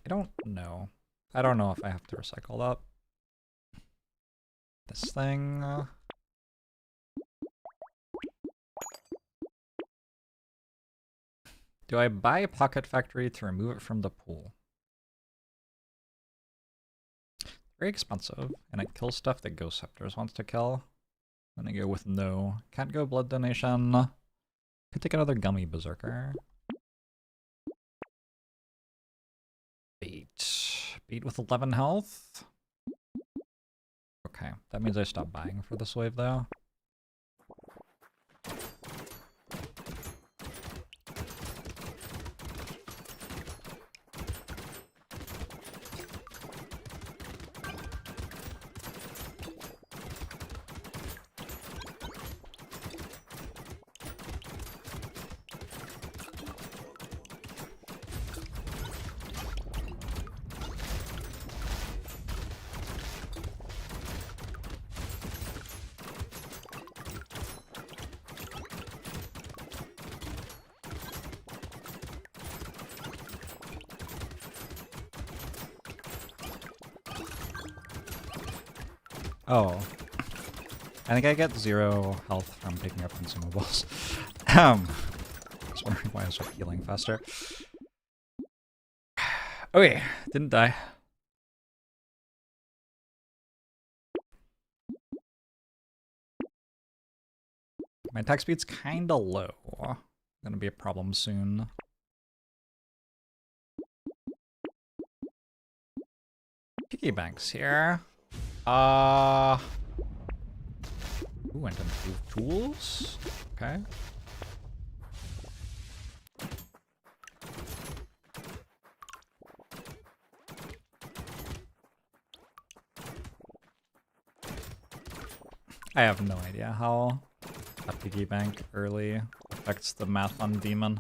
I don't know. I don't know if I have to recycle that. This thing. Do I buy Pocket Factory to remove it from the pool? Very expensive, and it kills stuff that Ghost Scepters wants to kill. I'm gonna go with no. Can't go blood donation. Could take another gummy berserker. Bait with 11 health. Okay, that means I stop buying for this wave though. Oh. I think I get 0 health from picking up consumables. I was wondering why I was healing faster. Okay, didn't die. My attack speed's kinda low. Gonna be a problem soon. Piggy banks here. Ooh, and improved tools. Okay. I have no idea how a piggy bank early affects the math on demon.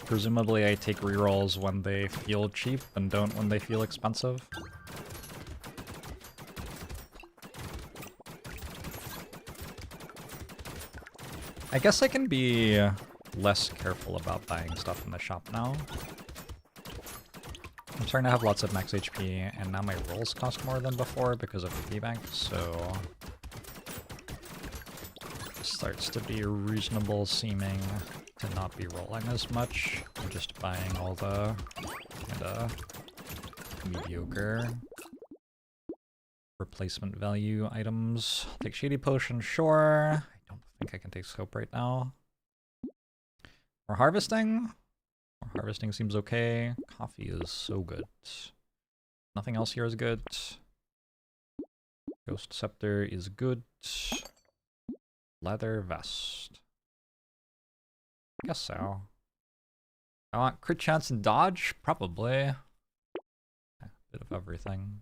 Presumably I take rerolls when they feel cheap and don't when they feel expensive. I guess I can be less careful about buying stuff in the shop now. I'm starting to have lots of max HP, and now my rolls cost more than before because of piggy bank, so it starts to be reasonable seeming to not be rolling as much. I'm just buying all the kinda mediocre replacement value items. Take Shady Potion, sure. I don't think I can take Scope right now. More harvesting? More harvesting seems okay. Coffee is so good. Nothing else here is good. Ghost Scepter is good. Leather Vest. I guess so. I want crit chance and dodge? Probably. A bit of everything.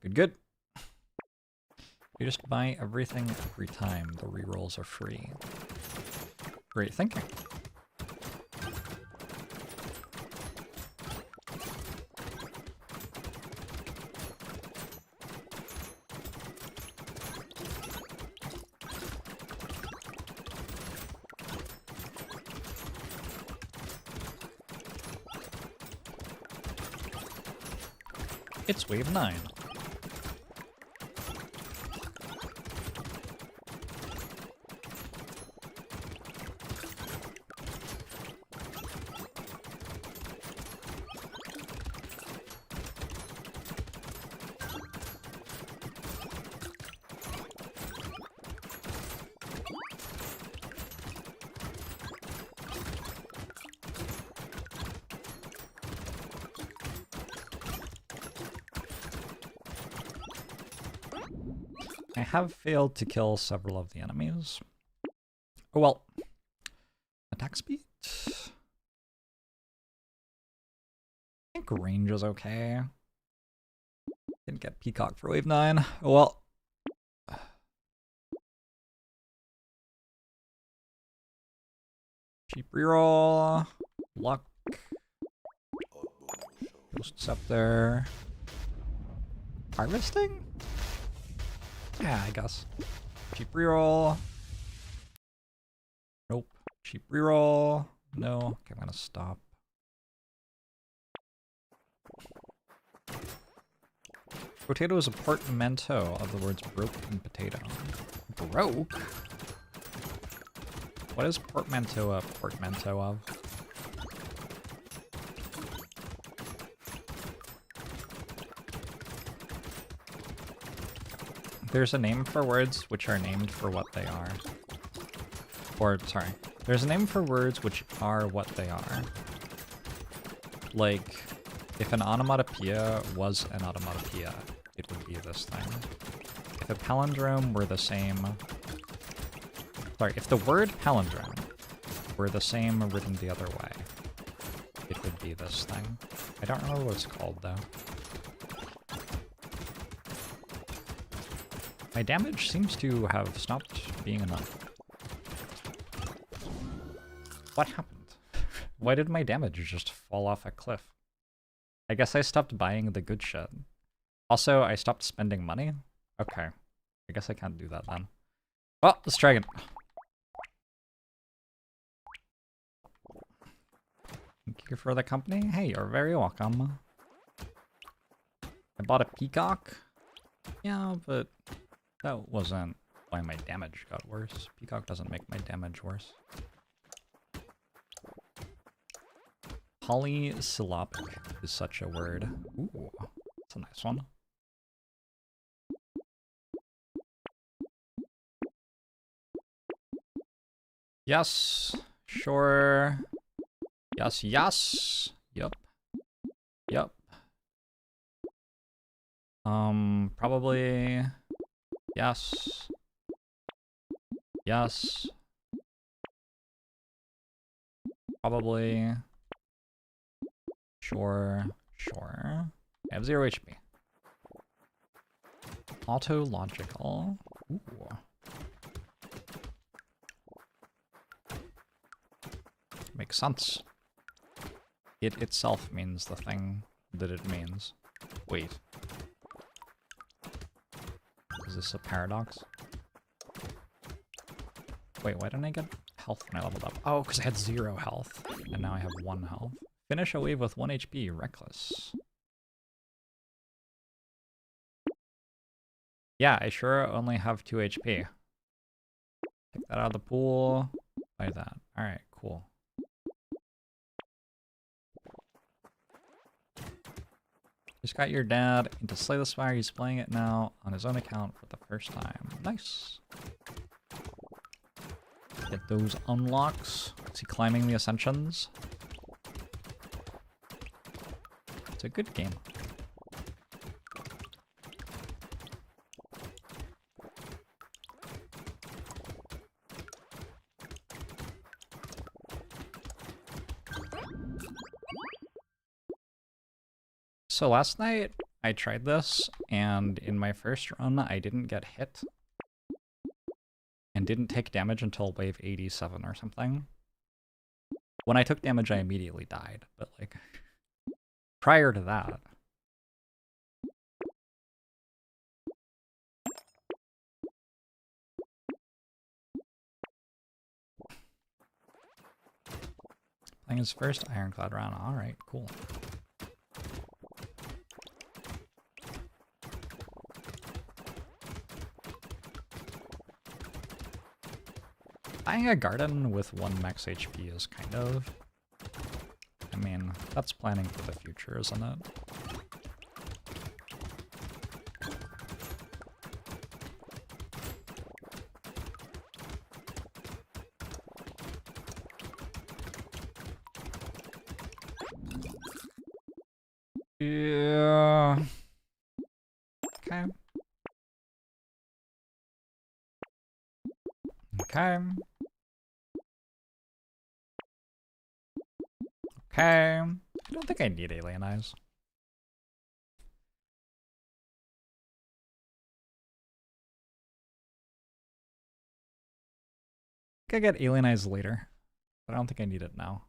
Good, good. You just buy everything every time. The rerolls are free. Great thinking. It's wave 9. I have failed to kill several of the enemies. Oh well. Attack speed? I think range is okay. Didn't get Peacock for wave 9. Oh well. Cheap reroll. Luck. Ghost Scepter. Harvesting? Yeah, I guess. Cheap reroll. Nope. Cheap reroll. No. Okay, I'm gonna stop. Brotato is a portmanteau of the words broke and potato. Broke? What is portmanteau a portmanteau of? There's a name for words which are named for what they are. Or, sorry. There's a name for words which are what they are. Like, if an onomatopoeia was an onomatopoeia, it would be this thing. If a palindrome were the same... Sorry, if the word palindrome were the same written the other way, it would be this thing. I don't remember what it's called, though. My damage seems to have stopped being enough. What happened? Why did my damage just fall off a cliff? I guess I stopped buying the good shit. Also, I stopped spending money? Okay. I guess I can't do that then. Well, let's try again. Thank you for the company. Hey, you're very welcome. I bought a peacock. Yeah, but that wasn't why my damage got worse. Peacock doesn't make my damage worse. Polysyllabic is such a word. Ooh, that's a nice one. Yes, sure. Yes, yes. Yep. Yep. Probably. Yes. Yes. Probably. Sure. Sure. I have 0 HP. Autological. Ooh. Makes sense. It itself means the thing that it means. Wait. Is this a paradox? Wait, why didn't I get health when I leveled up? Oh, because I had 0 health, and now I have 1 health. Finish a wave with 1 HP, reckless. Yeah, I sure only have 2 HP. Take that out of the pool. Like that. Alright, cool. Just got your dad into Slay the Spire. He's playing it now on his own account for the first time. Nice. Get those unlocks. Is he climbing the ascensions? It's a good game. So last night I tried this, and in my first run I didn't get hit and didn't take damage until wave 87 or something. When I took damage I immediately died, but like prior to that. Playing his first Ironclad round. Alright, cool. Buying a garden with 1 max HP is kind of... I mean, that's planning for the future, isn't it? Yeah. Okay. Okay. Okay. I don't think I need Alien Eyes. I think I get Alien Eyes later, but I don't think I need it now.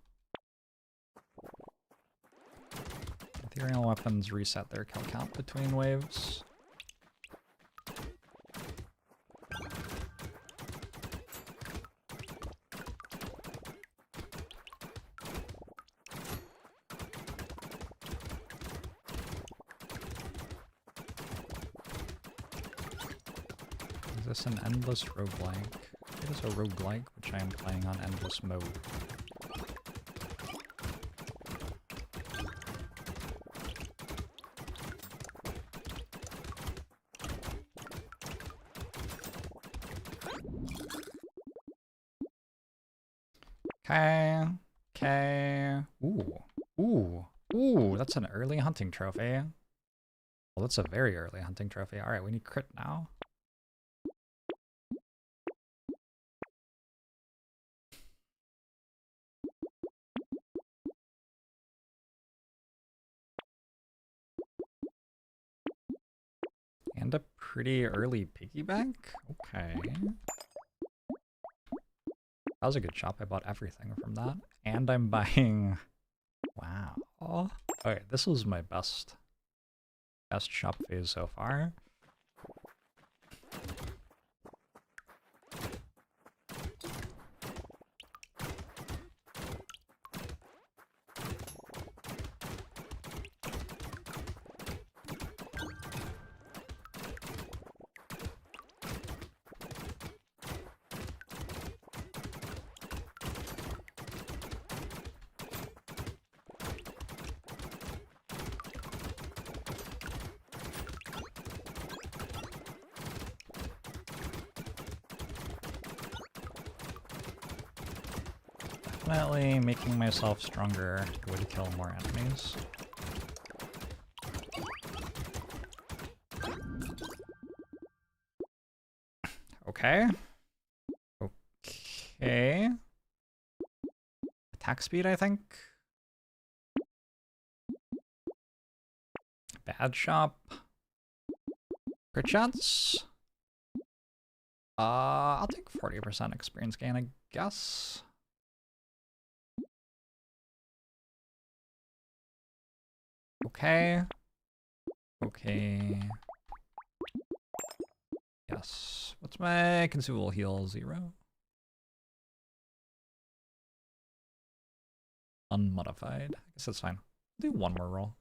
Ethereal weapons reset their kill count between waves. Is this an endless roguelike? It is a roguelike, which I am playing on endless mode. Okay. Okay. Ooh. Ooh. Ooh, that's an early hunting trophy. Well, that's a very early hunting trophy. Alright, we need crit now. And a pretty early piggyback? Okay. That was a good shop. I bought everything from that. And I'm buying... Wow. Okay, this was my best shop phase so far. Definitely making myself stronger would kill more enemies. Okay. Okay. Attack speed, I think. Bad shop. Crit shots. I'll take 40% experience gain, I guess. Okay. Okay. Yes. What's my consumable heal? 0. Unmodified. I guess that's fine. I'll do one more roll.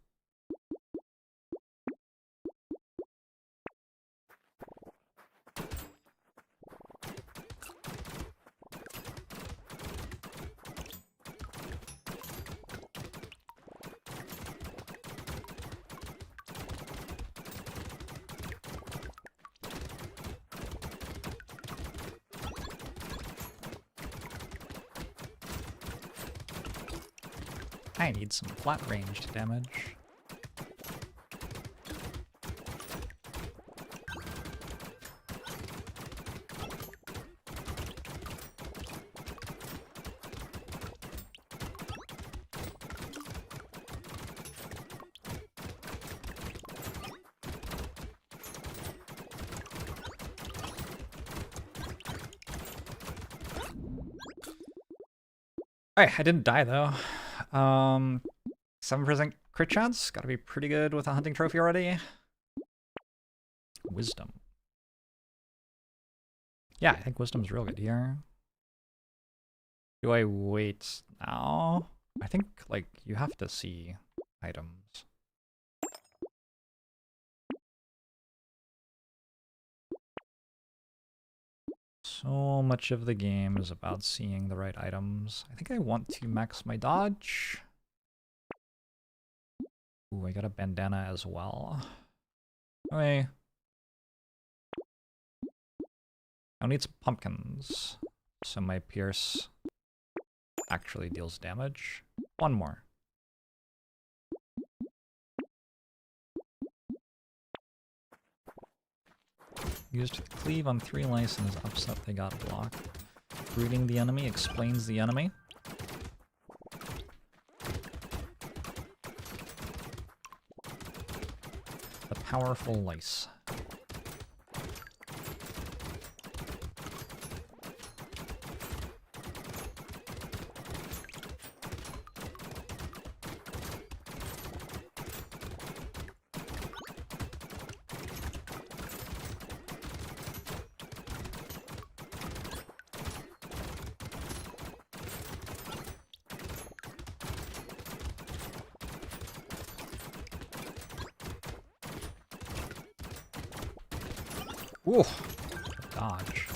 I need some flat ranged damage. Alright, I didn't die though. 7% crit chance. Gotta be pretty good with a hunting trophy already. Wisdom. Yeah, I think wisdom's real good here. Do I wait now? I think, like, you have to see items. So much of the game is about seeing the right items. I think I want to max my dodge. Ooh, I got a bandana as well. Okay. I'll need some pumpkins, so my pierce actually deals damage. One more. Used cleave on 3 lice and is upset they got blocked. Brooding the enemy explains the enemy. The powerful lice. Ooh, dodge.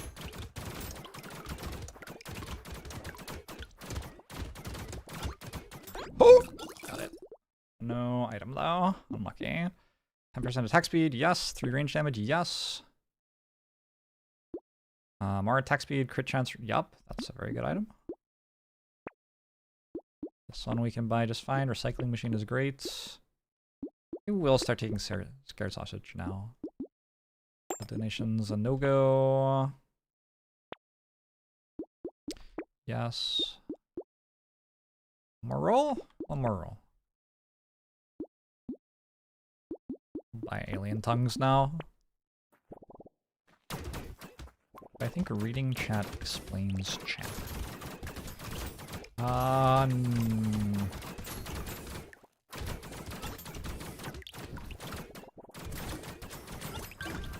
Oh, got it. No item though. Unlucky. 10% attack speed, yes. 3 range damage, yes. More attack speed, crit chance, yup. That's a very good item. This one we can buy just fine. Recycling machine is great. We will start taking scared sausage now. Donations a no-go. Yes. One more roll? One more roll. Buy alien tongues now. I think reading chat explains chat.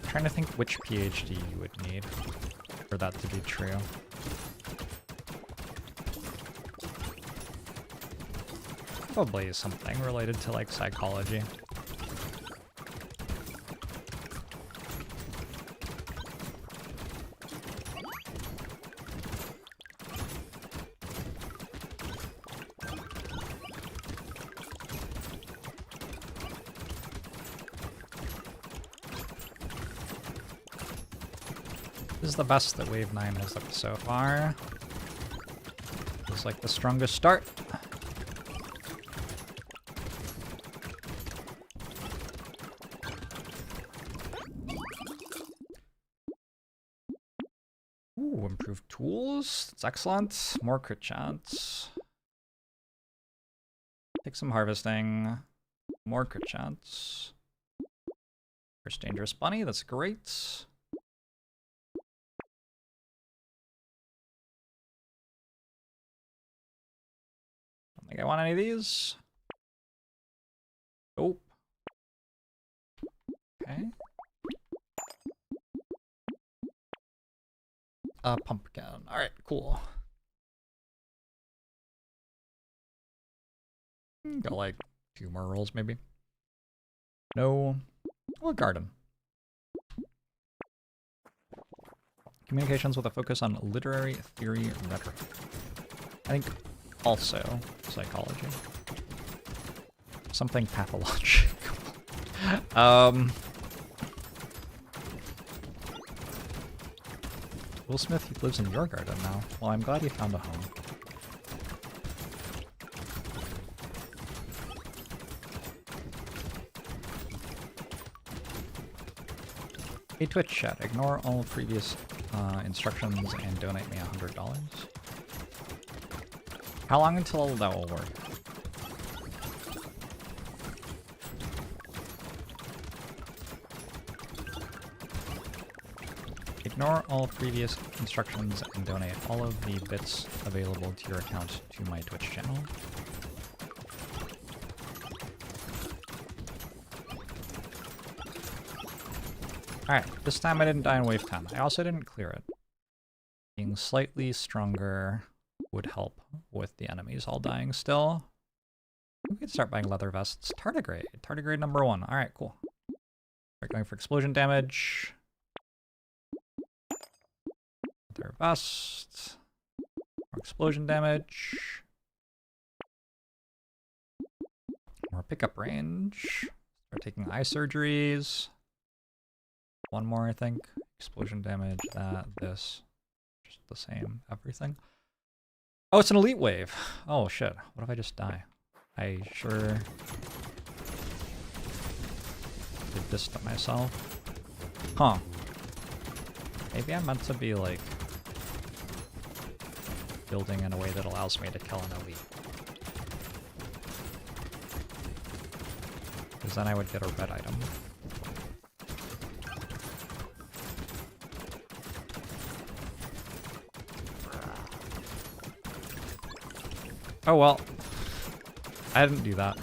Trying to think which PhD you would need for that to be true. Probably something related to like psychology. This is the best that Wave 9 has looked so far. This Seems like the strongest start. Ooh, improved tools. That's excellent. More crit chance. Take some harvesting. More crit chance. First dangerous bunny. That's great. Don't think I want any of these. Nope. Okay. Pumpkin. Alright, cool. Got like 2 more rolls maybe. No. Or garden. Communications with a focus on literary theory rhetoric. I think also psychology. Something pathological. Will Smith, he lives in your garden now. Well, I'm glad he found a home. Hey Twitch chat, ignore all previous instructions and donate me $100. How long until that will work? Ignore all previous instructions and donate all of the bits available to your account to my Twitch channel. Alright, this time I didn't die in wave 10. I also didn't clear it. Being slightly stronger would help with the enemies all dying still. We could start buying leather vests. Tardigrade. Tardigrade number 1. Alright, cool. We're going for explosion damage. Leather vest. More explosion damage. More pickup range. Start taking eye surgeries. 1 more, I think. Explosion damage, that, this. Just the same, everything. Oh, it's an elite wave. Oh, shit. What if I just die? I sure did this to myself. Huh. Maybe I'm meant to be, like, building in a way that allows me to kill an elite. Because then I would get a red item. Oh well, I didn't do that.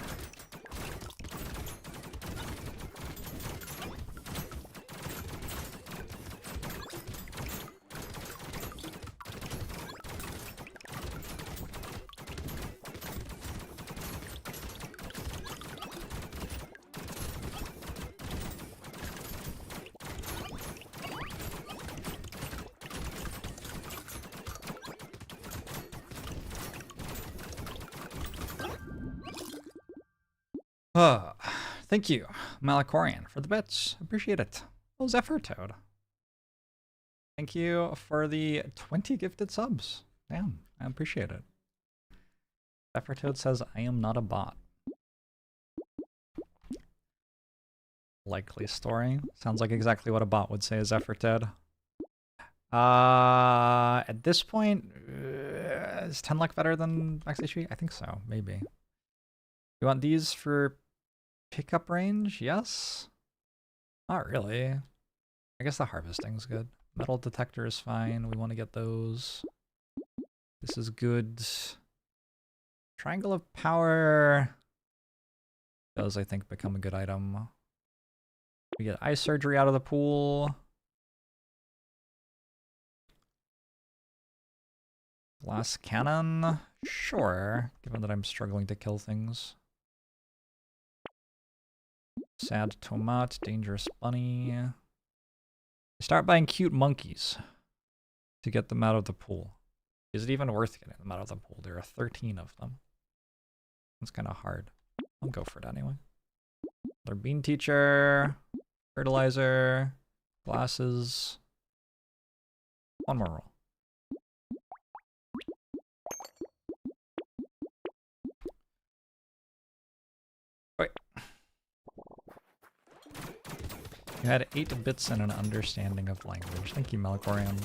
Thank you, Malakorian, for the bits. Appreciate it. Oh, Zephyr Toad. Thank you for the 20 gifted subs. Damn, I appreciate it. Zephyr Toad says, I am not a bot. Likely story. Sounds like exactly what a bot would say, Zephyr Toad. At this point, is 10 luck better than max HP? I think so, maybe. You want these for pickup range? Yes? Not really. I guess the harvesting's good. Metal detector is fine. We want to get those. This is good. Triangle of Power does, I think, become a good item. We get eye surgery out of the pool. Glass cannon? Sure, given that I'm struggling to kill things. Sad Tomat, Dangerous Bunny. Start buying cute monkeys to get them out of the pool. Is it even worth getting them out of the pool? There are 13 of them. It's kind of hard. I'll go for it anyway. Their bean teacher, fertilizer, glasses. 1 more roll. You had 8 bits and an understanding of language. Thank you, Melkorian.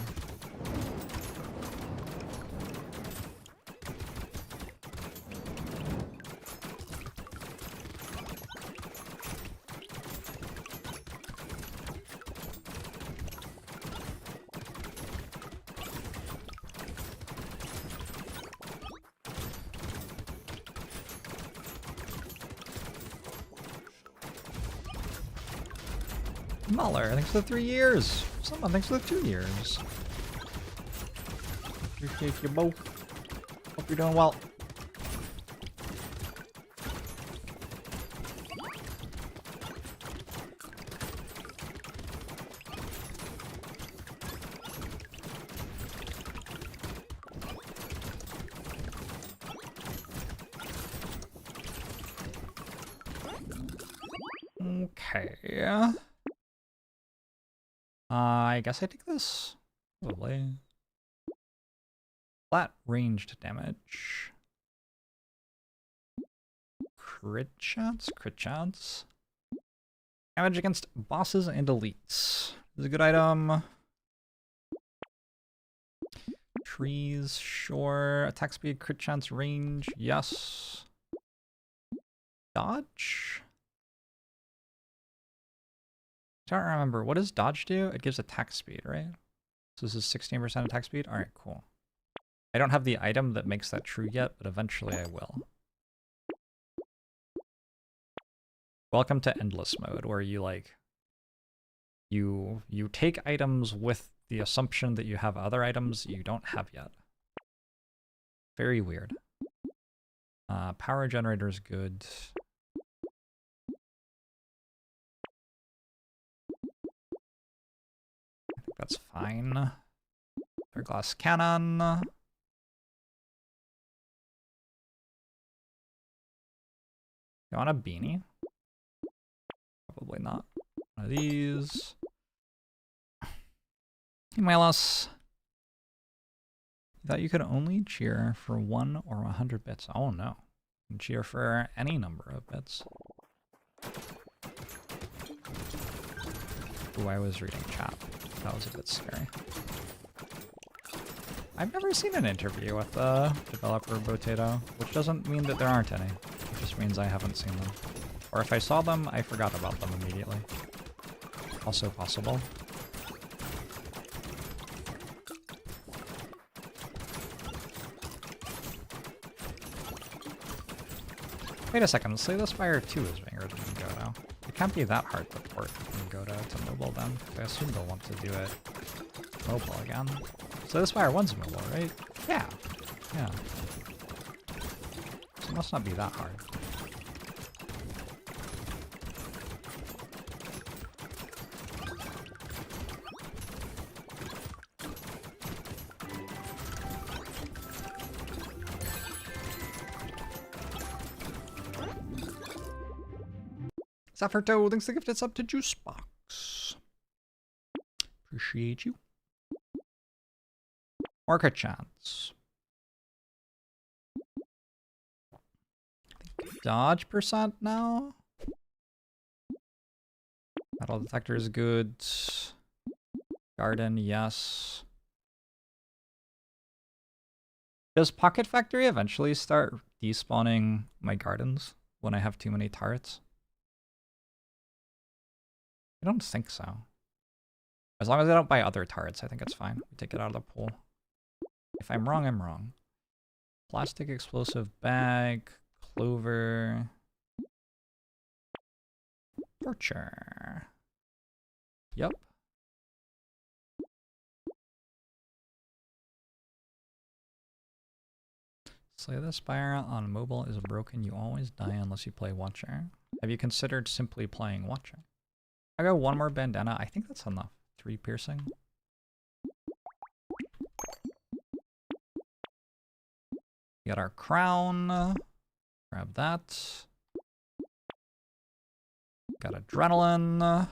Muller, thanks for the 3 years. Someone, thanks for the 2 years. Appreciate you both. Hope you're doing well. Okay. I guess I take this. Probably. Flat ranged damage. Crit shots? Crit shots. Damage against bosses and elites. This is a good item. Trees, sure. Attack speed, crit chance, range, yes. Dodge? I don't remember. What does dodge do? It gives attack speed, right? So this is 16% attack speed? Alright, cool. I don't have the item that makes that true yet, but eventually I will. Welcome to endless mode, where you like you take items with the assumption that you have other items you don't have yet. Very weird. Power generator is good. That's fine. Their glass cannon. You want a beanie? Probably not. One of these. Email us. That you could only cheer for 1 or 100 bits. Oh no. You can cheer for any number of bits. Ooh, I was reading chat. That was a bit scary. I've never seen an interview with the developer Brotato, which doesn't mean that there aren't any. It just means I haven't seen them. Or if I saw them, I forgot about them immediately. Also possible. Wait a second, Slay Spire 2 is being written in Godo. It can't be that hard to port from Godo to mobile then. I assume they'll want to do it mobile again. Slay Spire 1's mobile, right? Yeah. Yeah. So it must not be that hard. Safferto, thanks for the gift. It's up to Juicebox. Appreciate you. Market chance. Dodge percent now. Metal detector is good. Garden, yes. Does Pocket Factory eventually start despawning my gardens when I have too many turrets? I don't think so. As long as I don't buy other turrets, I think it's fine. We take it out of the pool. If I'm wrong, I'm wrong. Plastic explosive bag, clover, torture. Yup. Slay the Spire on mobile is broken. You always die unless you play Watcher. Have you considered simply playing Watcher? I got one more bandana. I think that's enough. 3 piercing. We got our crown. Grab that. Got adrenaline.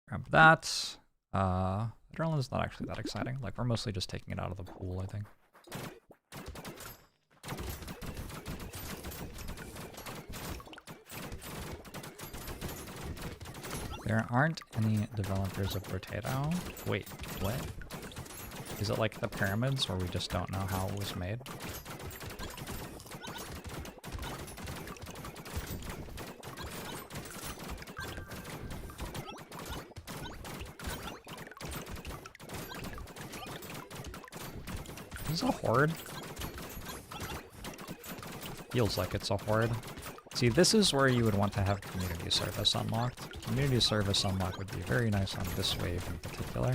Grab that. Adrenaline's not actually that exciting. Like, we're mostly just taking it out of the pool, I think. There aren't any developers of Brotato. Wait, what? Is it like the pyramids where we just don't know how it was made? Is it a horde? Feels like it's a horde. See, this is where you would want to have community service unlocked. Community service unlock would be very nice on this wave in particular.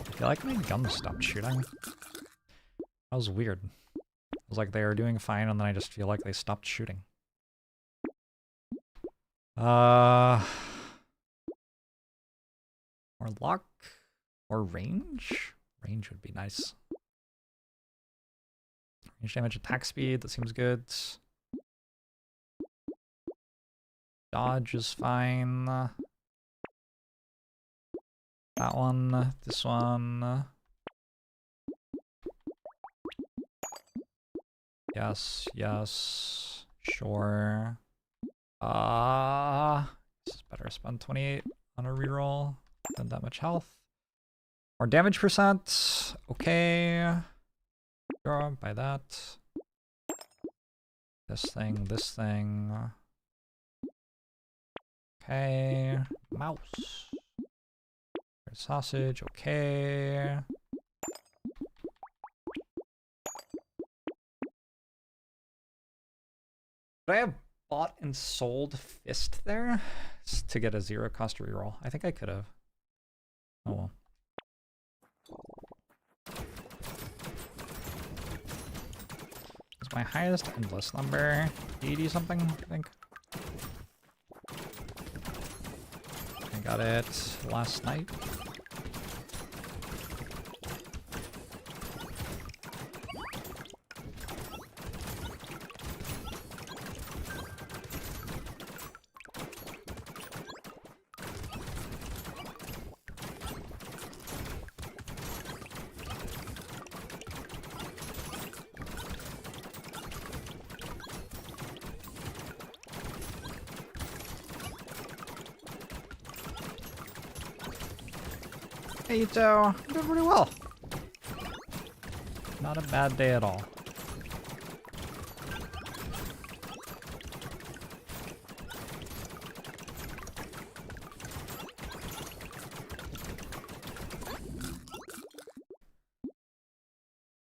I feel like my gun stopped shooting. That was weird. It was like they were doing fine and then I just feel like they stopped shooting. Or luck? Or range? Range would be nice. Range damage, attack speed, that seems good. Dodge is fine. That one, this one. Yes, yes, sure. This is better. Spend 28 on a reroll than that much health. More damage percent. Okay. Sure, buy that. This thing, this thing. Okay. Mouse. Sausage, okay. Could I have bought and sold Fist there to get a 0 cost reroll? I think I could have. Oh well. It's my highest endless number. 80 something, I think. I got it last night. Hey Ito, you're doing pretty well. Not a bad day at all.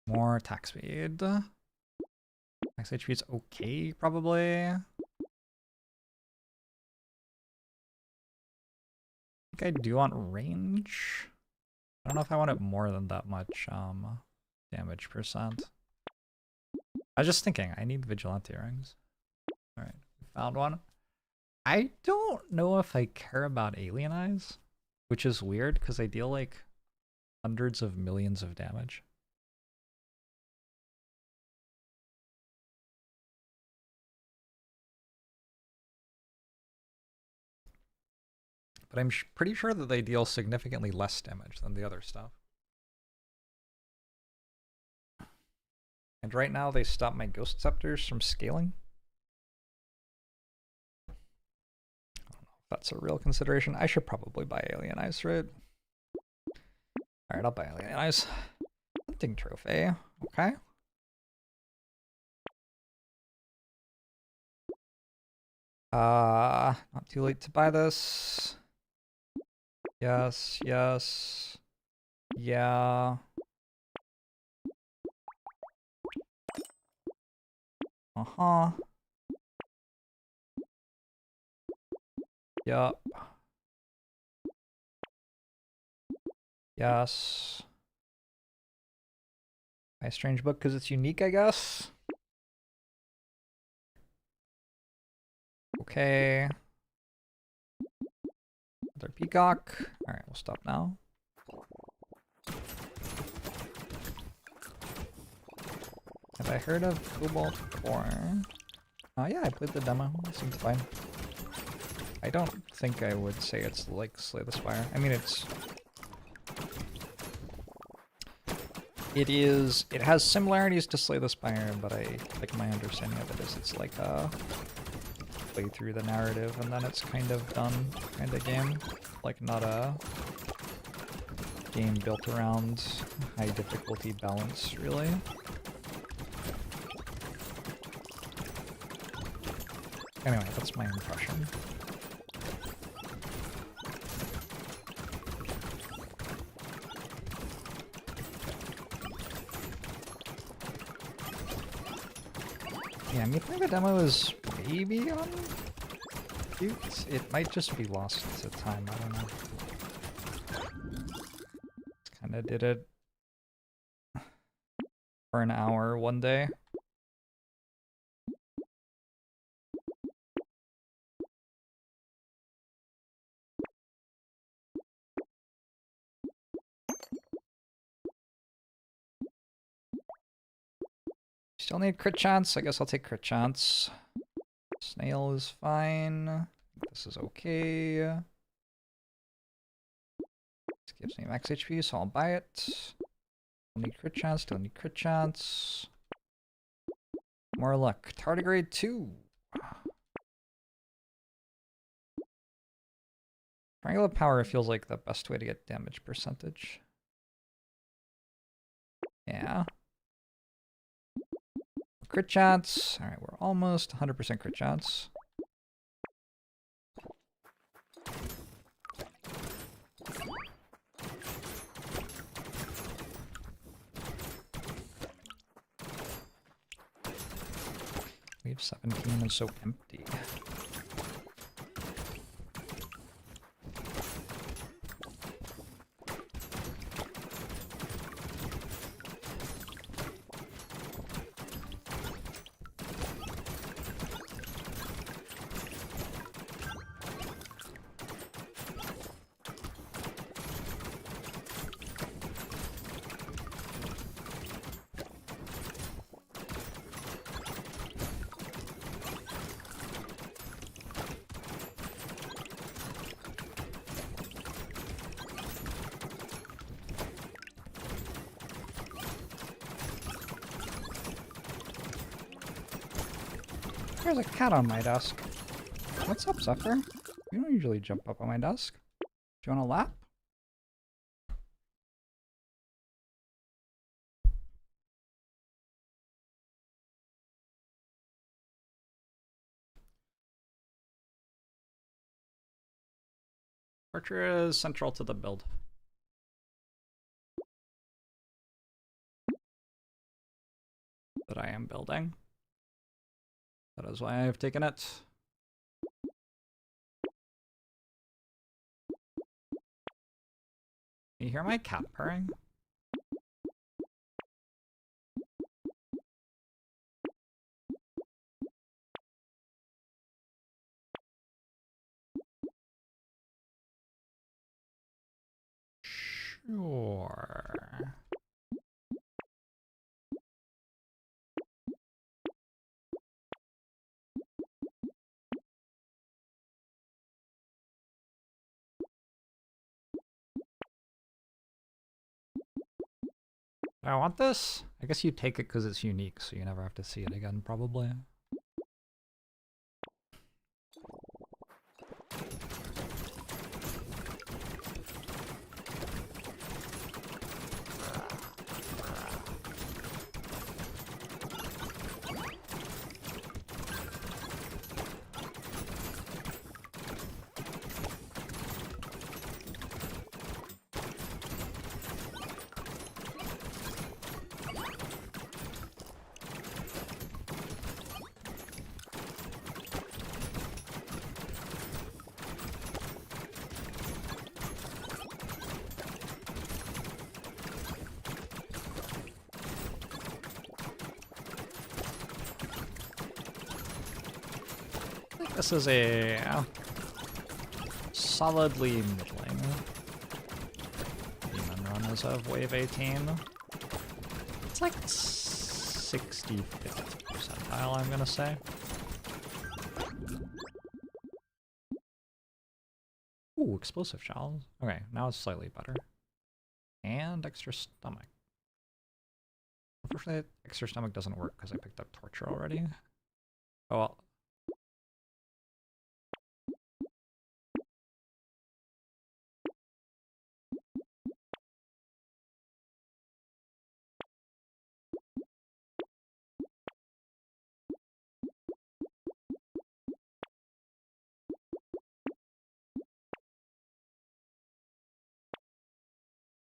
More attack speed. Max HP is okay, probably. I think I do want range. I don't know if I want it more than that much damage percent. I was just thinking, I need vigilante rings. Alright, found one. I don't know if I care about alien eyes, which is weird because they deal like hundreds of millions of damage. But I'm pretty sure that they deal significantly less damage than the other stuff. And right now they stop my ghost scepters from scaling. I don't know if that's a real consideration. I should probably buy alien eyes, right? Alright, I'll buy alien eyes. Hunting trophy, okay. Not too late to buy this. Yes, yes. Yeah. Uh-huh. Yup. Yes. My strange book because it's unique, I guess. Okay. Another peacock. Alright, we'll stop now. Have I heard of Cobalt before? Yeah, I played the demo. It seemed fine. I don't think I would say it's like Slay the Spire. I mean, it has similarities to Slay the Spire, but like my understanding of it is it's like a play through the narrative and then it's kind of done kind of game. Like not a game built around high difficulty balance, really. Anyway, that's my impression. Yeah, me think the demo is maybe on Qt. It might just be lost to time, I don't know. Just kinda did it for an hour one day. Still need crit chance. I guess I'll take crit chance. Snail is fine. This is okay. This gives me max HP, so I'll buy it. Don't need crit chance. Don't need crit chance. More luck. Tardigrade 2. Triangle of Power feels like the best way to get damage percentage. Yeah. Crit chance. Alright, we're almost 100% crit chance. Wave 17 is so empty. There's a cat on my desk. What's up, Zephyr? You don't usually jump up on my desk. Do you want a lap? Archer is central to the build. That I am building. That is why I have taken it. You hear my cat purring? Sure. Do I want this? I guess you take it because it's unique, so you never have to see it again, probably. This is a solidly middling demon run as of wave 18. It's like 65th percentile, I'm gonna say. explosive shells. Okay, now it's slightly better. And extra stomach. Unfortunately, extra stomach doesn't work because I picked up torture already. Oh well.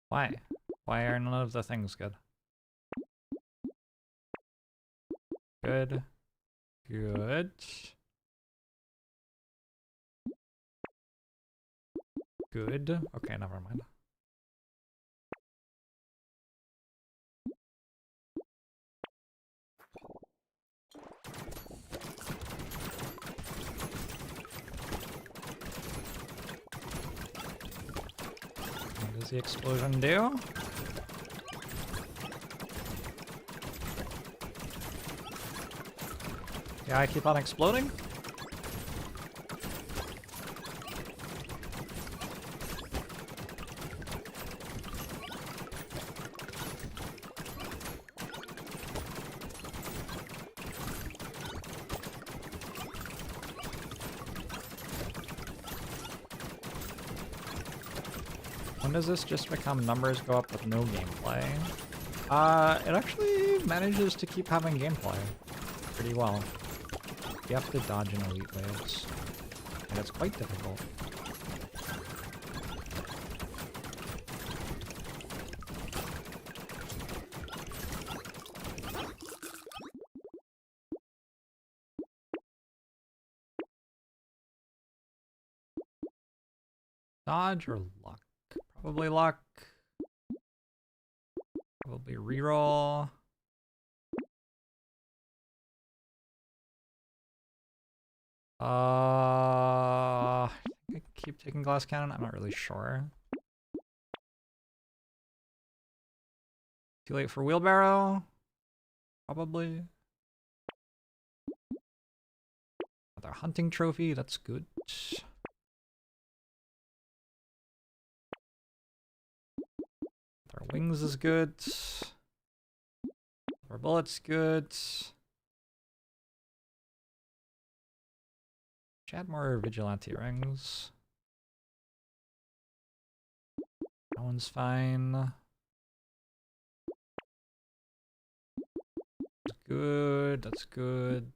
Why? Why are none of the things good? Good. Good. Good. Okay, never mind. What does the explosion do? Yeah, I keep on exploding? When does this just become numbers go up with no gameplay? It actually manages to keep having gameplay pretty well. You have to dodge in elite waves, and it's quite difficult. Dodge or luck? Probably luck. Probably reroll. I think I keep taking glass cannon. I'm not really sure. Too late for wheelbarrow? Probably. Another hunting trophy, that's good. Their wings is good. Their bullets good. Should add more vigilante rings. That one's fine. That's good, that's good.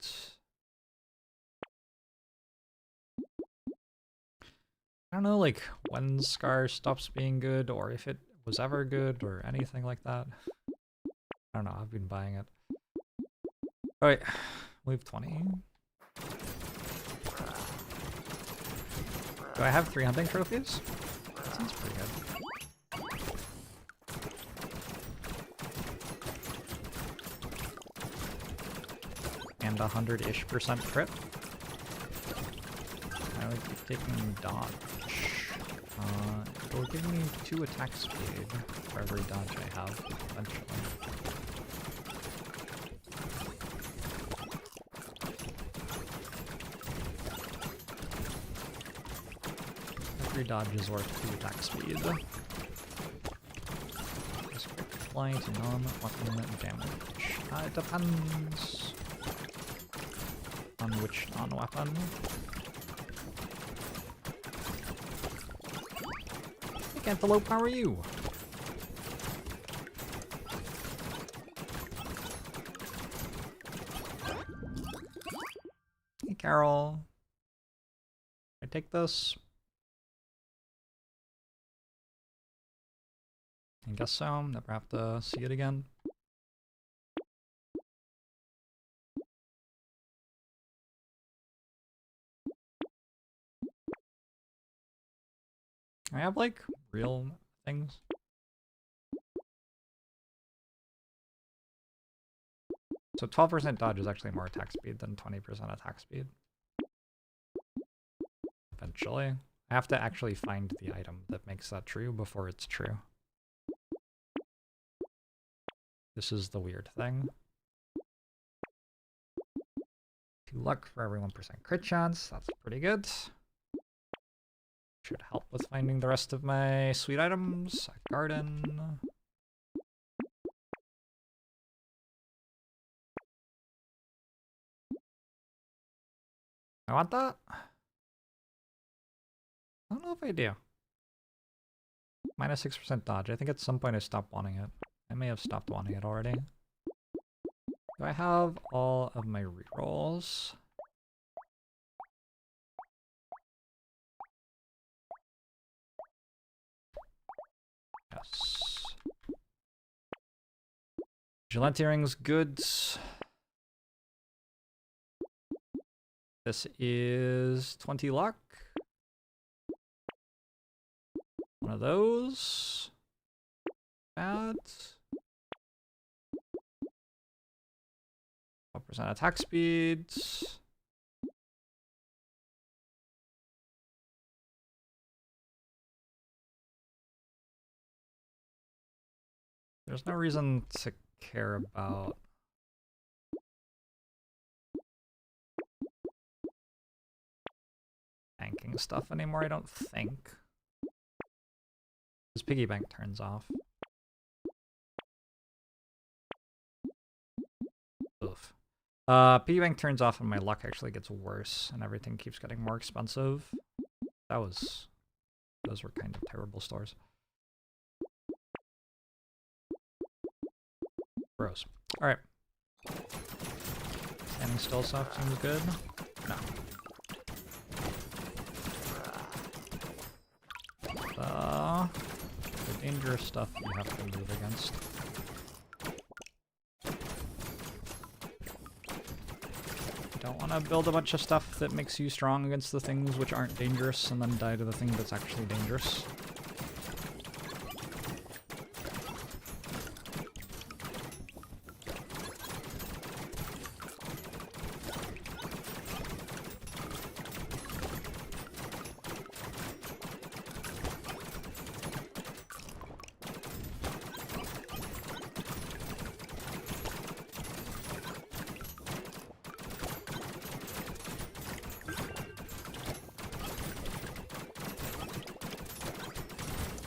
I don't know, like, when Scar stops being good, or if it was ever good, or anything like that. I don't know, I've been buying it. Alright, leave 20. Do I have 3 hunting trophies? That sounds pretty good. And 100-ish% crit. I would keep taking dodge. It will give me 2 attack speed for every dodge I have, eventually. Every dodge is worth 2 attack speed. Just quick fly to non-weapon damage. It depends on which non-weapon. Cantaloupe, how are you? Hey, Carol. Can I take this? I guess so. Never have to see it again. I have, like, real things. So 12% dodge is actually more attack speed than 20% attack speed. Eventually. I have to actually find the item that makes that true before it's true. This is the weird thing. 2 luck for every 1% crit chance. That's pretty good. Should help with finding the rest of my sweet items. A garden. I want that. I don't know if I do. Minus 6% dodge. I think at some point I stopped wanting it. I may have stopped wanting it already. Do I have all of my rerolls? Yes. Vigilante rings, goods. This is 20 luck. One of those. Bad. 12% attack speed. There's no reason to care about banking stuff anymore, I don't think. This piggy bank turns off. Oof. Piggy bank turns off and my luck actually gets worse and everything keeps getting more expensive. Those were kind of terrible stores. Gross. Alright. Standing still stuff seems good. No. The dangerous stuff you have to move against. You don't want to build a bunch of stuff that makes you strong against the things which aren't dangerous and then die to the thing that's actually dangerous.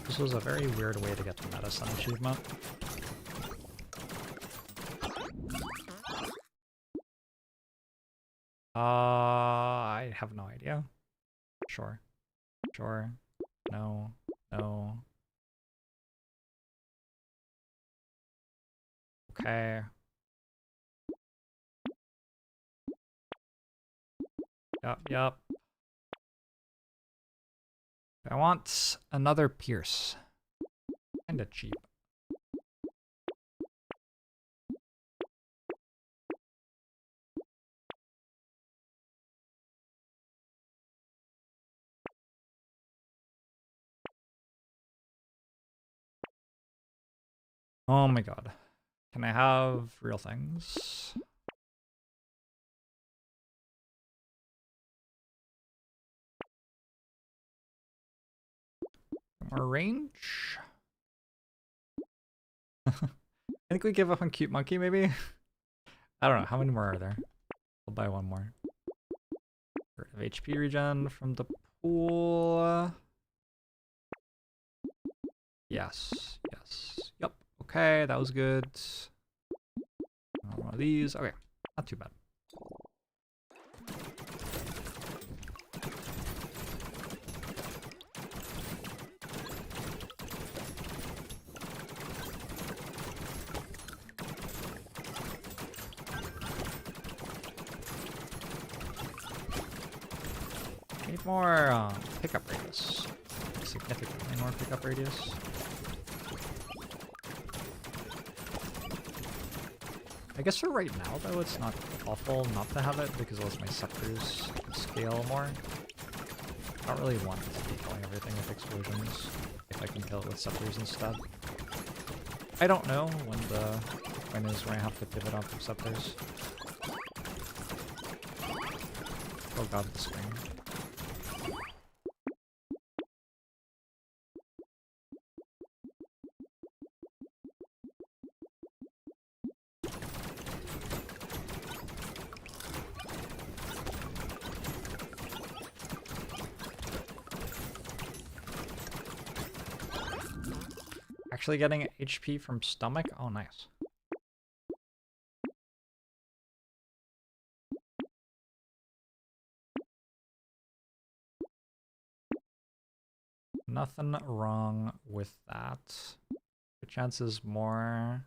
This was a very weird way to get the medicine achievement. I have no idea. Sure. Sure. No. No. Okay. Yup. I want another pierce. Kinda cheap. Oh my god. Can I have real things? More range? I think we give up on Cute Monkey, maybe? I don't know. How many more are there? I'll buy one more. Rid of HP regen from the pool. Yes. Yep. Okay, that was good. One of these. Okay, not too bad. Need more pickup radius. Significantly more pickup radius. I guess for right now, though, it's not awful not to have it because it lets my scepters scale more. I don't really want to be killing everything with explosions if I can kill it with scepters instead. I don't know when the point is where I have to pivot off of scepters. Oh god, the screen. actually getting HP from stomach? Oh, nice. Nothing wrong with that. The chance is more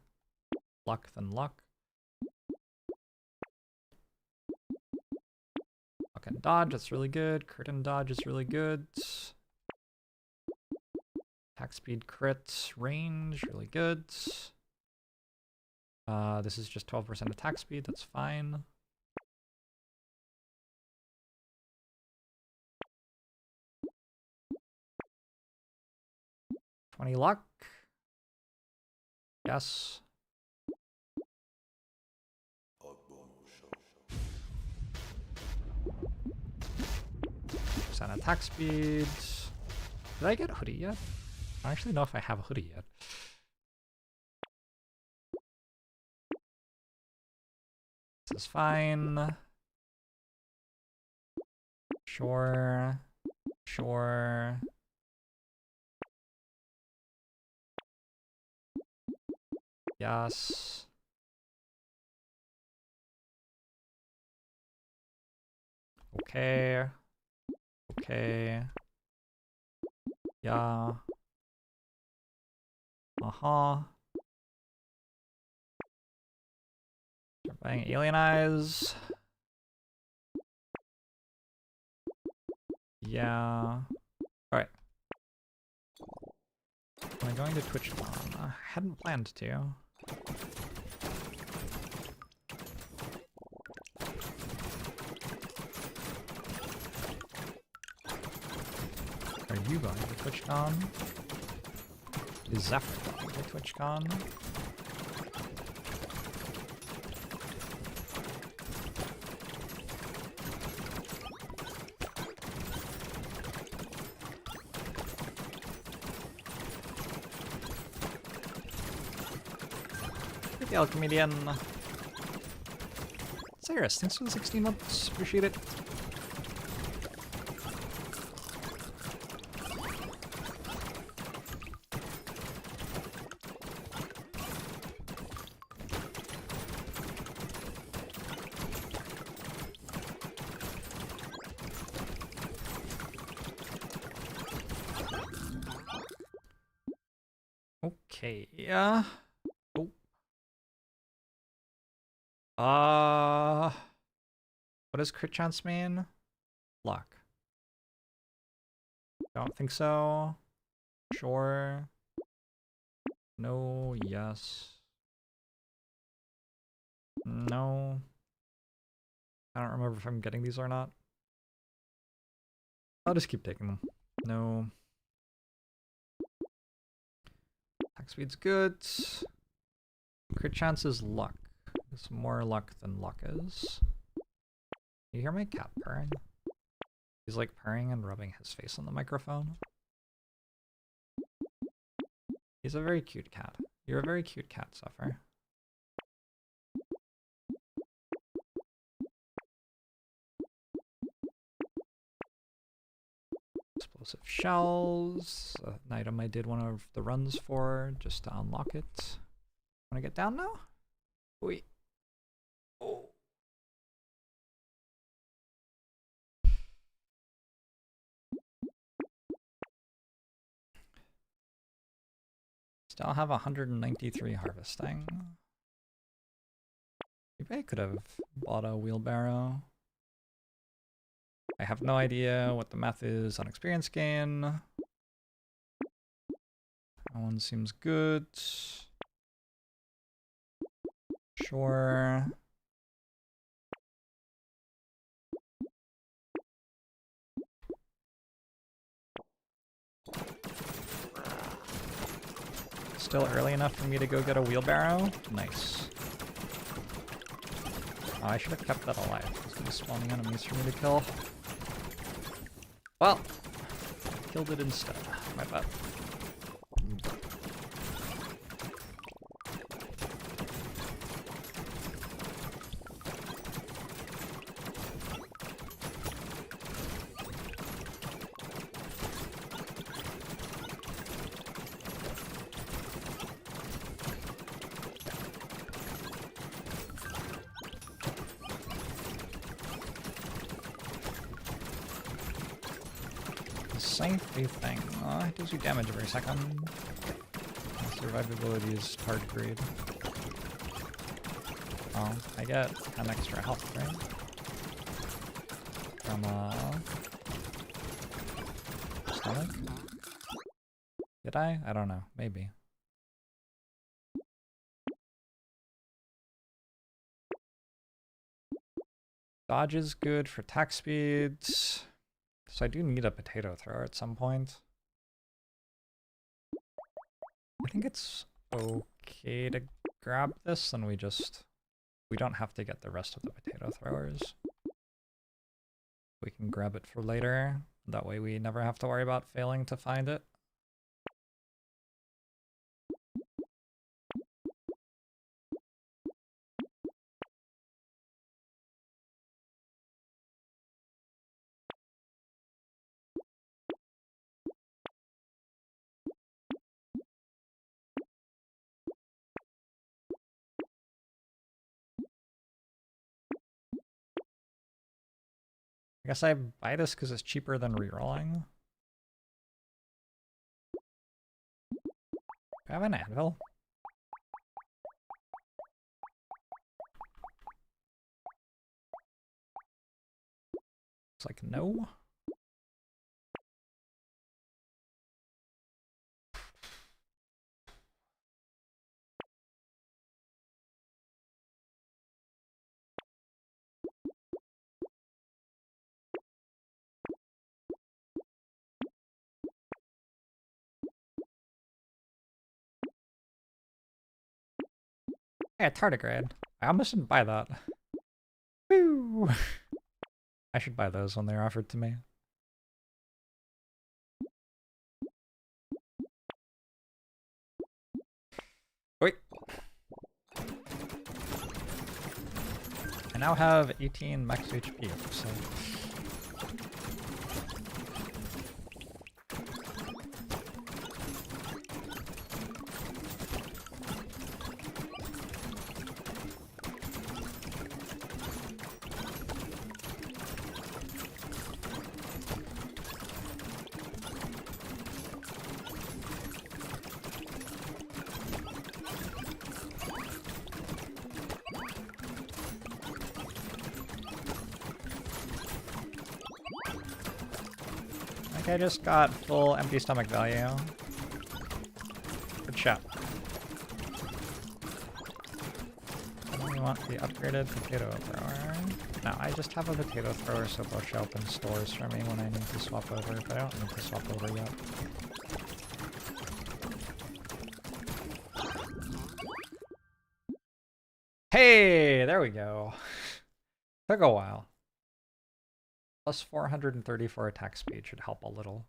luck than luck. Luck and dodge, that's really good. Crit and dodge is really good. Attack speed, crit, range, really good. This is just 12% attack speed, that's fine. $20 luck. Yes. Percent attack speed. Did I get hoodie yet? I don't actually know if I have a hoodie yet. This is fine. Sure. Sure. Yes. Okay. Okay. Yeah. Uh-huh. Start buying alien eyes. Yeah. Alright. Am I going to TwitchCon? I hadn't planned to. Are you going to TwitchCon? Is Zephyr going to TwitchCon? The Alchemedian. Cyrus, thanks for the 16 months. Appreciate it. Okay, yeah. What does crit chance mean? Luck. Don't think so. Sure. No, yes. No. I don't remember if I'm getting these or not. I'll just keep taking them. No. Attack speed's good. Crit chance is luck. It's more luck than luck is. You hear my cat purring? He's like purring and rubbing his face on the microphone. He's a very cute cat. You're a very cute cat, Zephyr. Explosive shells. An item I did one of the runs for just to unlock it. Wanna get down now? Wait. Oh. Still have 193 harvesting. Maybe I could have bought a wheelbarrow. I have no idea what the math is on experience gain. That one seems good. Sure. Still early enough for me to go get a wheelbarrow? Nice. Oh, I should have kept that alive. There's gonna be spawning enemies for me to kill. Well, killed it instead. My bad. safety thing. Oh, it does you damage every second. Survivability is tardigrade. Oh, I get an extra health, right? From stomach? Did I? I don't know. Maybe. Dodge is good for attack speeds. So I do need a potato thrower at some point. I think it's okay to grab this, and we don't have to get the rest of the potato throwers. We can grab it for later. That way we never have to worry about failing to find it. I guess I buy this because it's cheaper than rerolling. Do I have an anvil? It's like, no. Yeah, tardigrade. I almost didn't buy that. Woo! I should buy those when they're offered to me. Wait. I now have 18 max HP, so... I just got full empty stomach value. Good shot. We want the upgraded potato thrower. No, I just have a potato thrower, so they'll show up in stores for me when I need to swap over, but I don't need to swap over yet. Hey, there we go. Took a while. Plus 434 attack speed should help a little.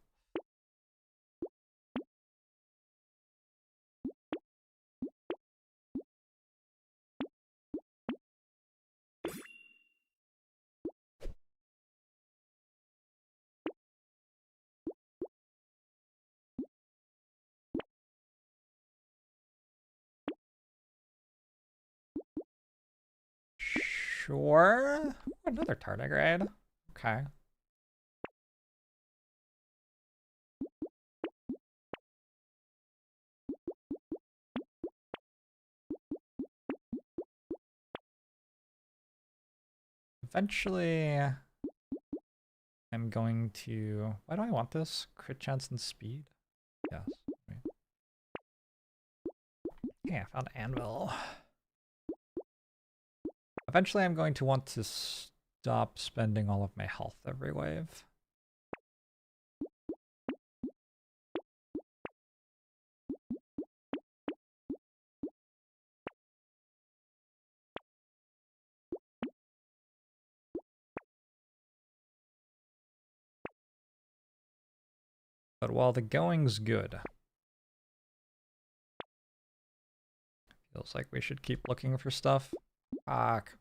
Sure. Another tardigrade. Okay. Eventually, I'm going to... Why do I want this? Crit chance and speed? Yes. Yeah, I found anvil. Eventually, I'm going to want to stop spending all of my health every wave. But while the going's good, feels like we should keep looking for stuff. Fuck.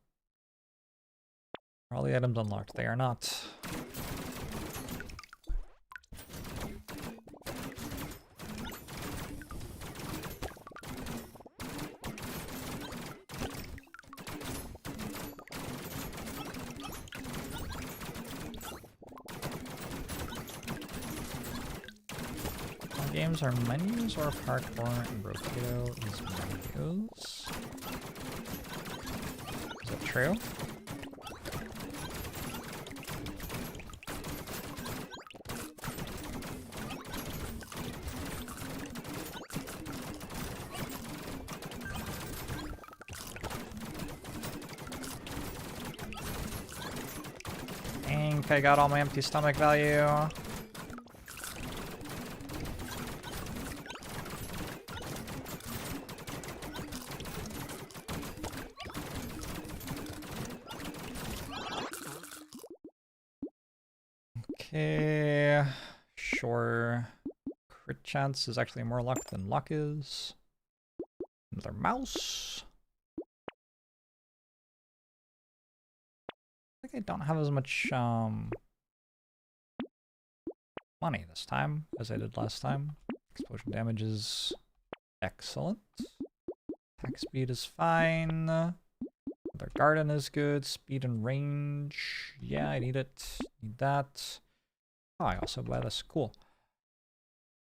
Are all the items unlocked? They are not. games are menus or parkour and Brotato is menus? Is it true? I got all my empty stomach value. Okay, sure. Crit chance is actually more luck than luck is. Another mouse. I think I don't have as much money this time as I did last time. Explosion damage is excellent. Attack speed is fine. Their garden is good. Speed and range. Yeah, I need it. Need that. Oh, I also buy this. Cool.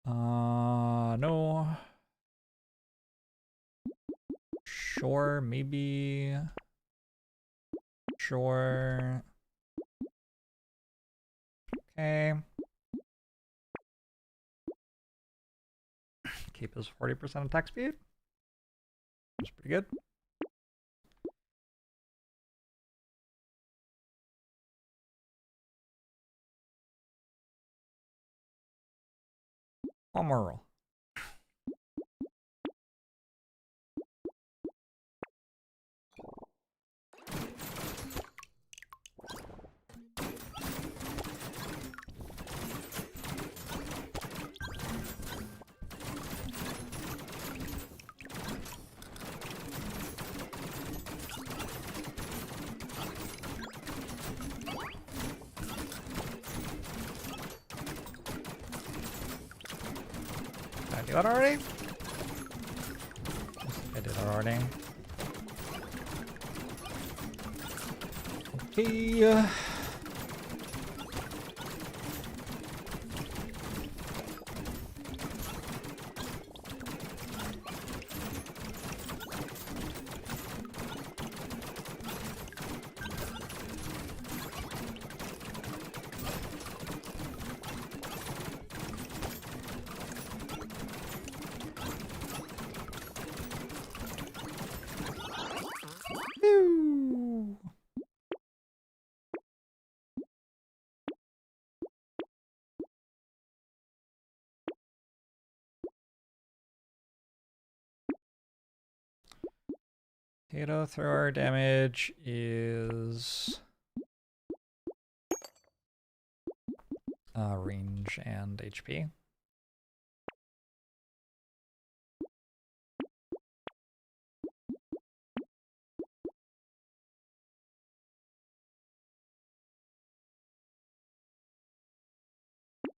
No. Sure, maybe. Sure. Okay. Keep his 40% attack speed. That's pretty good. One more roll. Did I do that already? I did that already. Okay. Potato thrower damage is range and HP.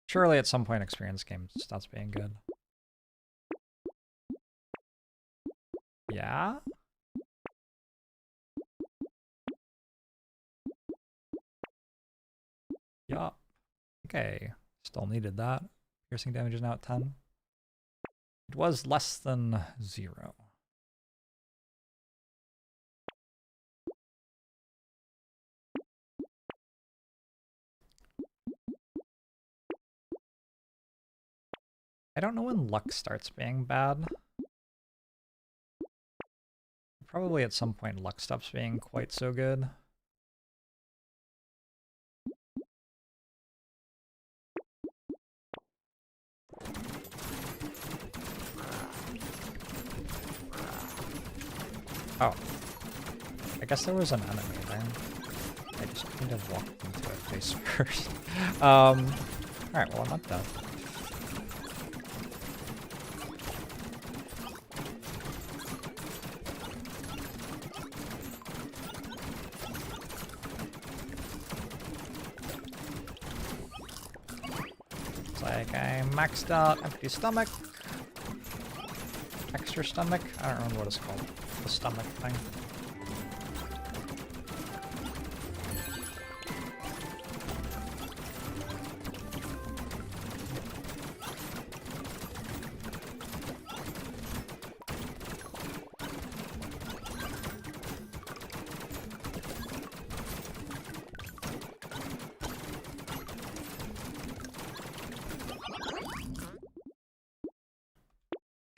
Surely at some point experience game stops being good. Yeah? Yeah. Okay. Still needed that. Piercing damage is now at 10. It was less than 0. I don't know when luck starts being bad. Probably at some point luck stops being quite so good. Oh. I guess there was an enemy there. I just kind of walked into it face first. Alright, well I'm not dead. It's like I maxed out empty stomach. Extra stomach? I don't remember what it's called. The stomach thing.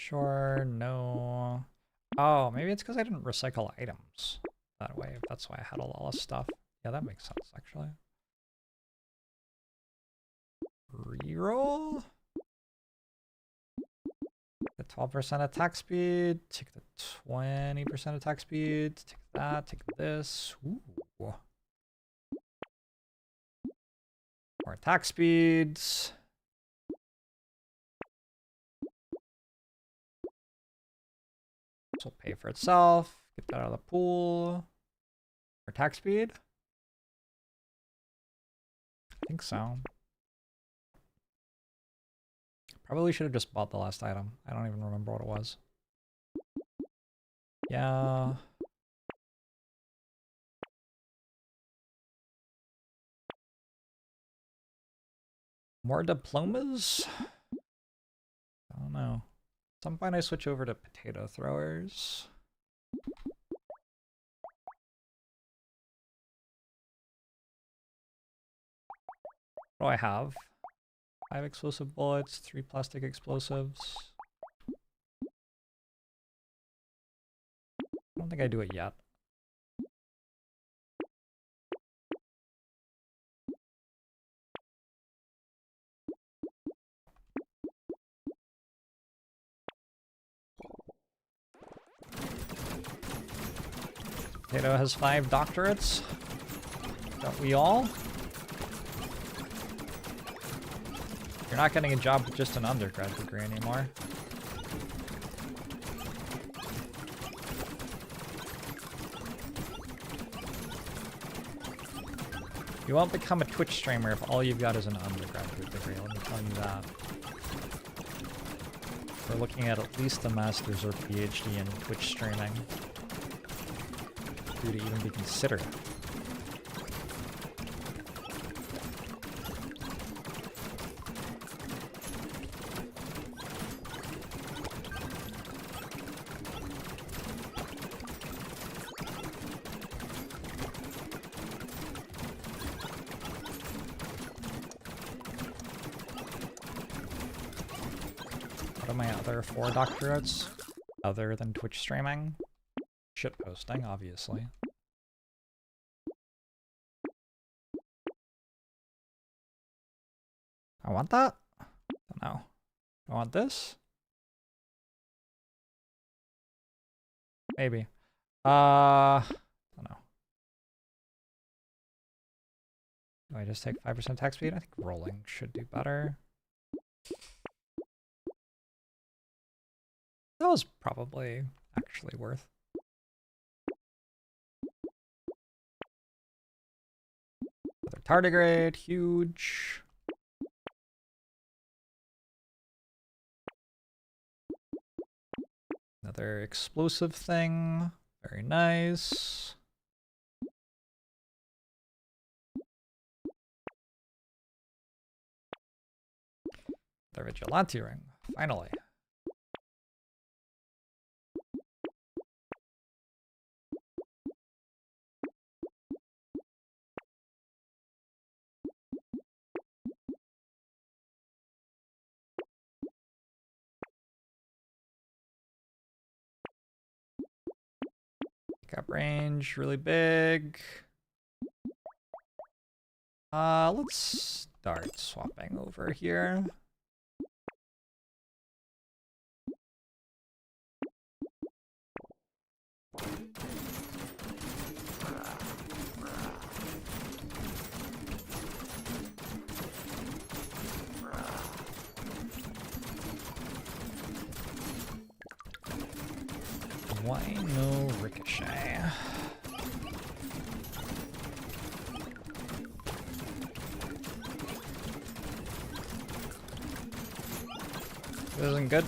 Sure, no. Oh, maybe it's because I didn't recycle items that way. That's why I had a lot of stuff. Yeah, that makes sense, actually. Reroll. The 12% attack speed. Take the 20% attack speed. Take that. Take this. Ooh. More attack speeds. This will pay for itself. Get that out of the pool. More attack speed? I think so. Probably should have just bought the last item. I don't even remember what it was. Yeah. More diplomas? I don't know. At some point I switch over to potato throwers. What do I have? 5 explosive bullets, 3 plastic explosives. I don't think I do it yet. Potato has 5 doctorates. Don't we all? You're not getting a job with just an undergrad degree anymore. You won't become a Twitch streamer if all you've got is an undergraduate degree, let me tell you that. We're looking at least a master's or PhD in Twitch streaming. For you to even be considered. What are my other 4 doctorates? Other than Twitch streaming? Shit posting, obviously. I want that? Don't know. I want this? Maybe. Don't know. Do I just take 5% attack speed? I think rolling should do better. That was probably actually worth. Another tardigrade, huge. Another explosive thing, very nice. The vigilante ring, finally. Pickup range, really big. Let's start swapping over here. Why no ricochet? This isn't good.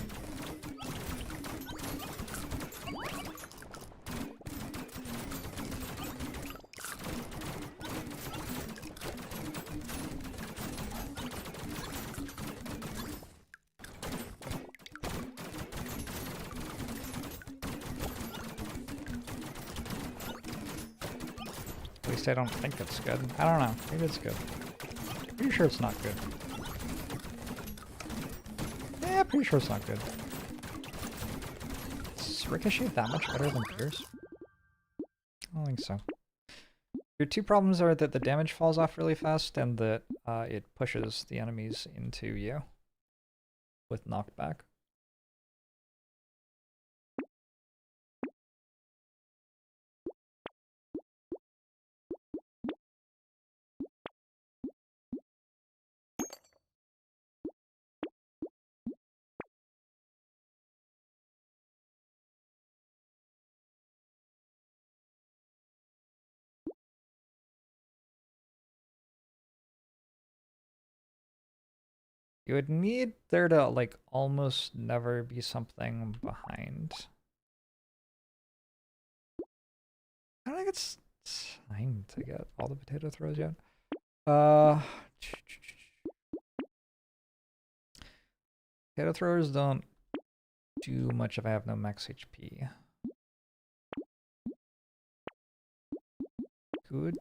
At least I don't think it's good. I don't know. Maybe it's good. Pretty sure it's not good. Yeah, pretty sure it's not good. Is Ricochet that much better than Pierce? I don't think so. Your two problems are that the damage falls off really fast and that it pushes the enemies into you with knockback. You would need there to, like, almost never be something behind. I don't think it's time to get all the potato throws yet. Potato throwers don't do much if I have no max HP. Good.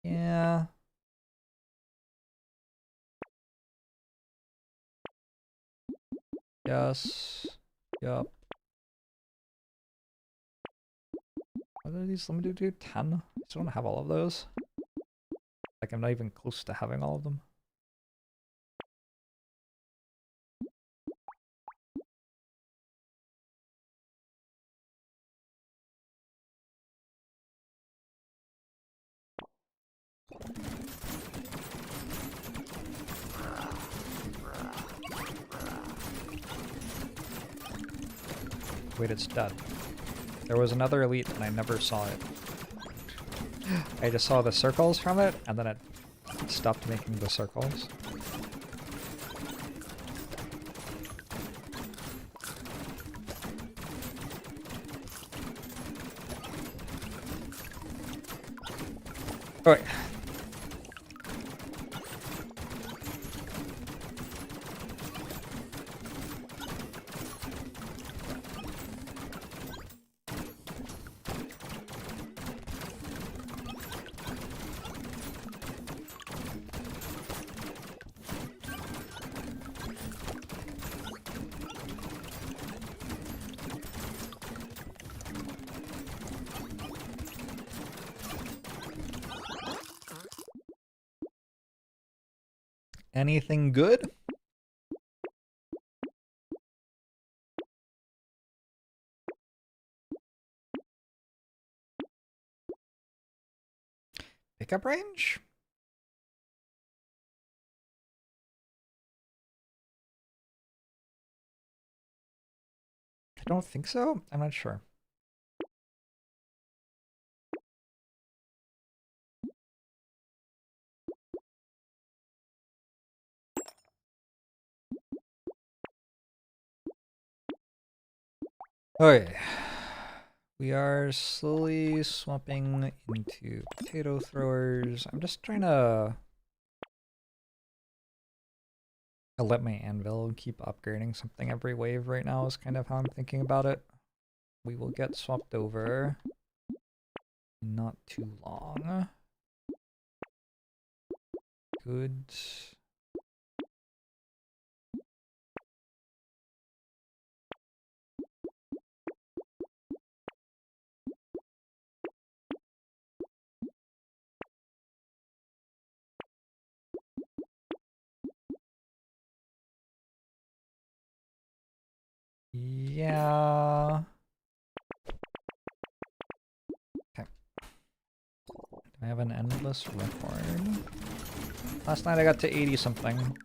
Yeah. Yes. Yup. What are these limited to? 10? I still don't have all of those. Like, I'm not even close to having all of them. Wait, it's dead. There was another elite and I never saw it. I just saw the circles from it, and then it stopped making the circles. Oh, wait. Anything good? Pickup range? I don't think so. I'm not sure. Okay. We are slowly swapping into potato throwers. I'm just trying to let my anvil keep upgrading something every wave right now is kind of how I'm thinking about it. We will get swapped over in not too long. Good. Yeah. Okay. I have an endless record. Last night I got to 80 something.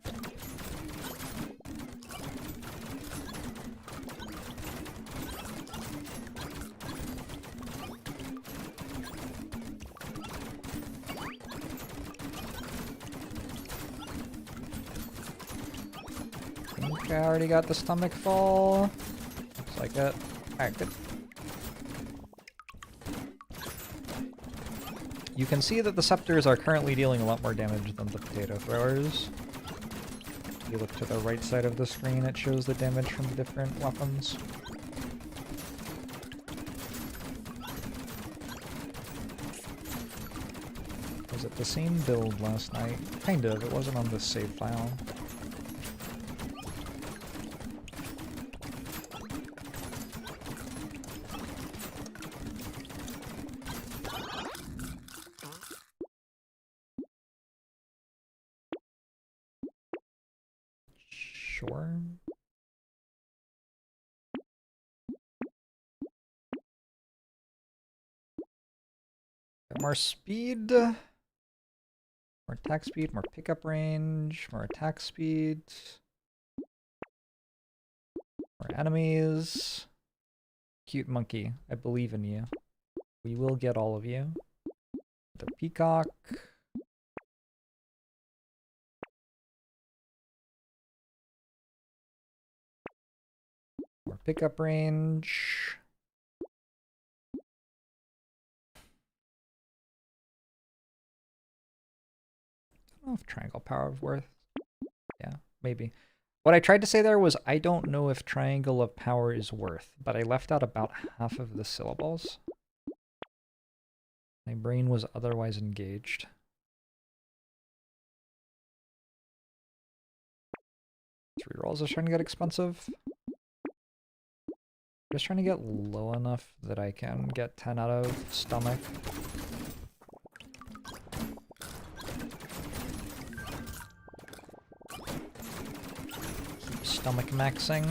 I already got the stomach full. Looks like it. Alright, good. You can see that the scepters are currently dealing a lot more damage than the potato throwers. If you look to the right side of the screen, it shows the damage from the different weapons. Was it the same build last night? Kind of, it wasn't on this save file. Sure. More speed. More attack speed, more pickup range, more attack speed. More enemies. Cute monkey, I believe in you. We will get all of you. The peacock. More pickup range. I don't know if triangle power is worth. Yeah, maybe. What I tried to say there was I don't know if triangle of power is worth, but I left out about half of the syllables. My brain was otherwise engaged. Rerolls are starting to get expensive. Just trying to get low enough that I can get 10 out of stomach. Keep stomach maxing.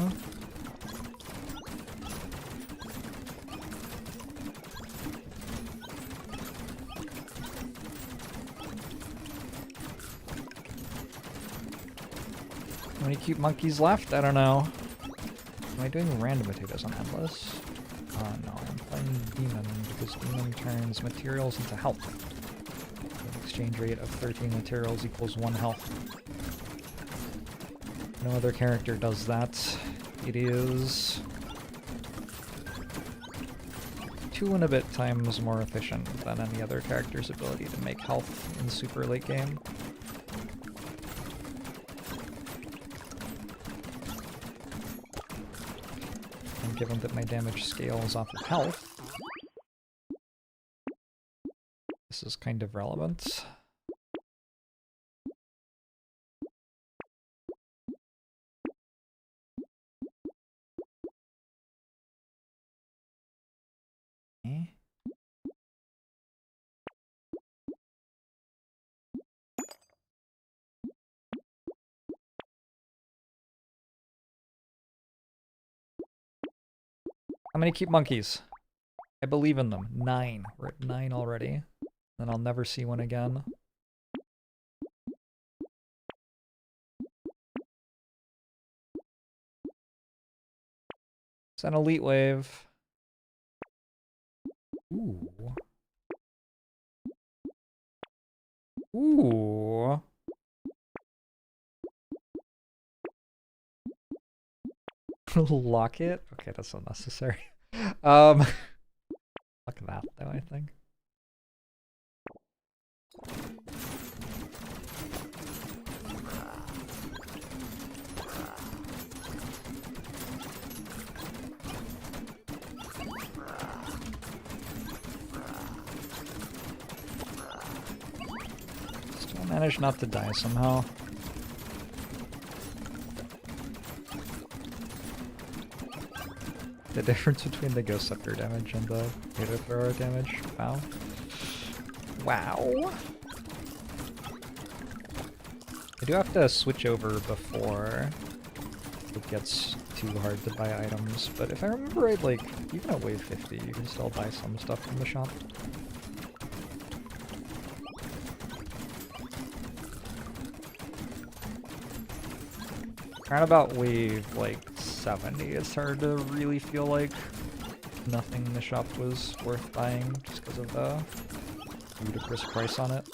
How many cute monkeys left? I don't know. Am I doing random potatoes on endless? No, I'm playing demon because demon turns materials into health. An exchange rate of 13 materials equals 1 health. No other character does that. It is 2 and a bit times more efficient than any other character's ability to make health in super late game. Given that my damage scales off of health, this is kind of relevant. Okay. How many cute monkeys? I believe in them. 9. We're at 9 already. Then I'll never see one again. It's an elite wave. Ooh. Ooh. Lock it? Okay, that's unnecessary. Fuck that though, I think. Still managed not to die somehow. The difference between the Ghost Scepter damage and the Potato Thrower damage. Wow. Wow. I do have to switch over before it gets too hard to buy items, but if I remember right, like, even at wave 50, you can still buy some stuff from the shop. Around about wave, like, 70, it's hard to really feel like nothing in the shop was worth buying just because of the ludicrous price on it.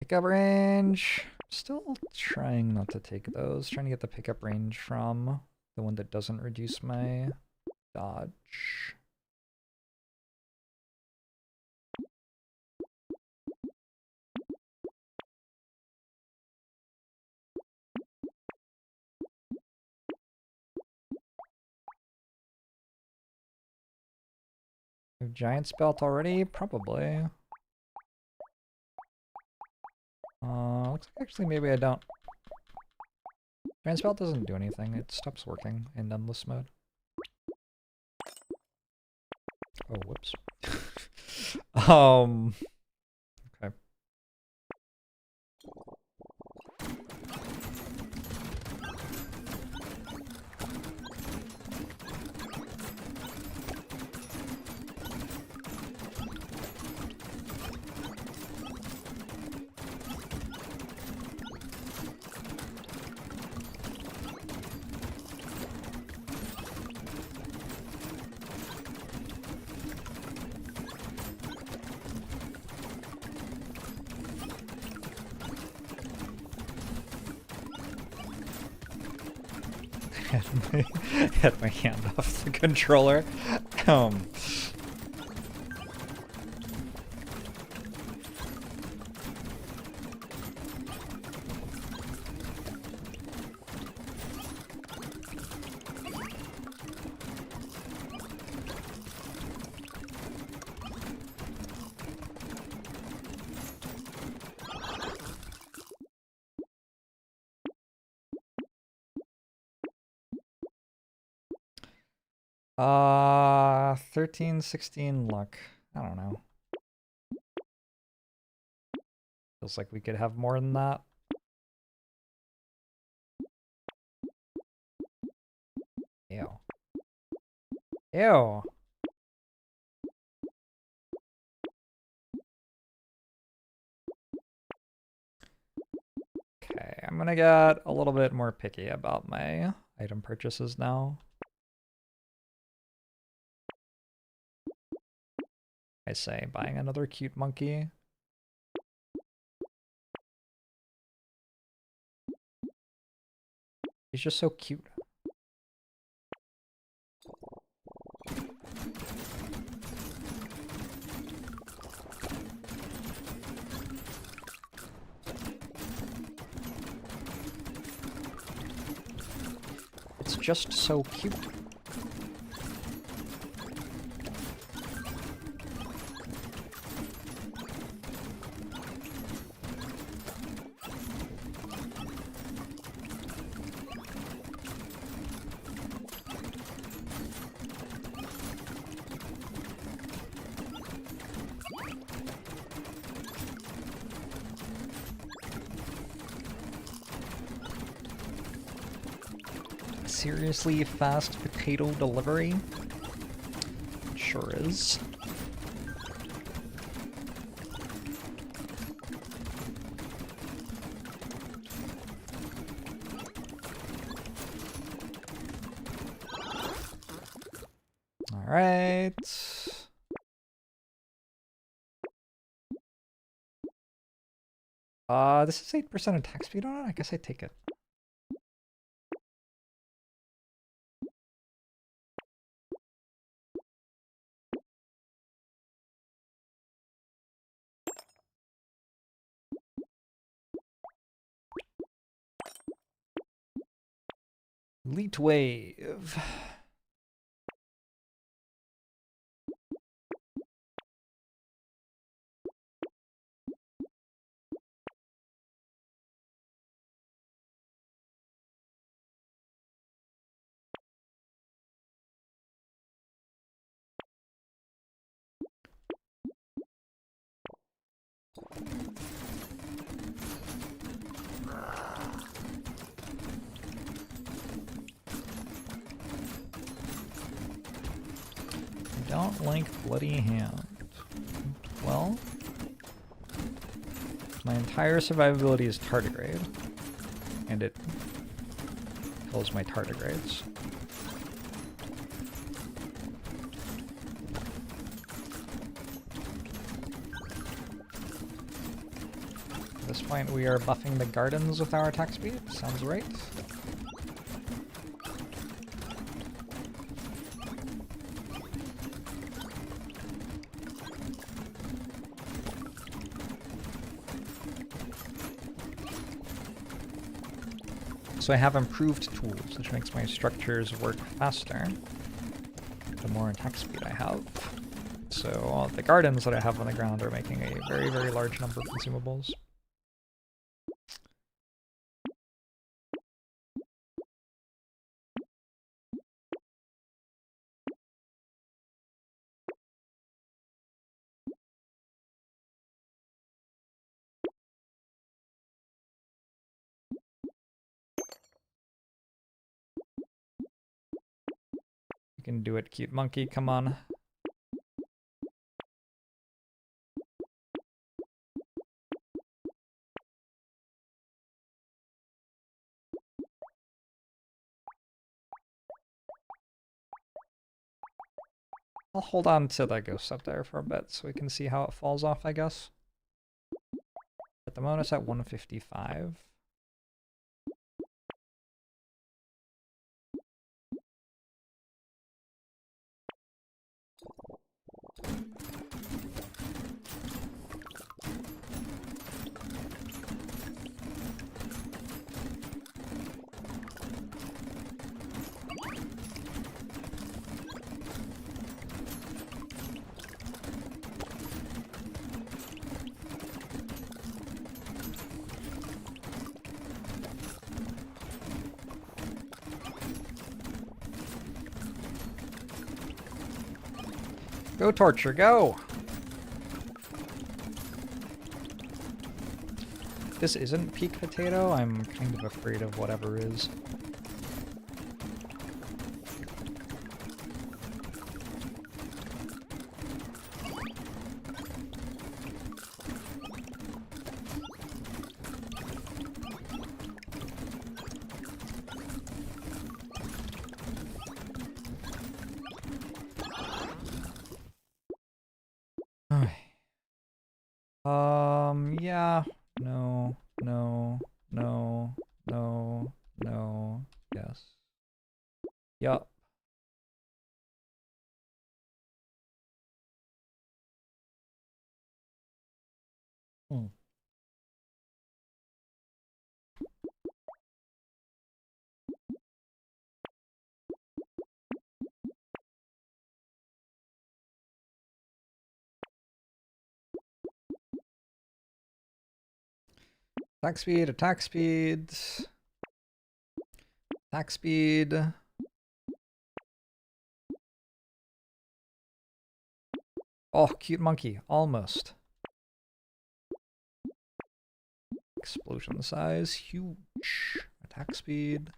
Pickup range. Still trying not to take those. Trying to get the pickup range from the one that doesn't reduce my dodge. Giant spelt already? Probably. Looks like actually maybe I don't. Giant spelt doesn't do anything. It stops working in endless mode. Oh, whoops. Okay. Had my hand off the controller. Uh, 13, 16 luck. I don't know. Feels like we could have more than that. Ew. Ew. Okay, I'm gonna get a little bit more picky about my item purchases now. I say buying another cute monkey. He's just so cute. It's just so cute. Seriously fast potato delivery? It sure is. All right. This is 8% attack speed on it? I guess I take it. Elite Wave. Don't like Bloody Hand. Well, my entire survivability is tardigrade, and it kills my tardigrades. At this point, we are buffing the gardens with our attack speed. Sounds right. So I have improved tools, which makes my structures work faster the more attack speed I have. So the gardens that I have on the ground are making a very, very large number of consumables. You can do it, cute monkey, come on. I'll hold on to that ghost up there for a bit so we can see how it falls off, I guess. At the moment it's at 155. Go, Torture, go! If this isn't peak potato, I'm kind of afraid of whatever is. Yeah, no, yes. Yup. Attack speed, attack speed. Attack speed. Oh, cute monkey, almost. Explosion size, huge. Attack speed.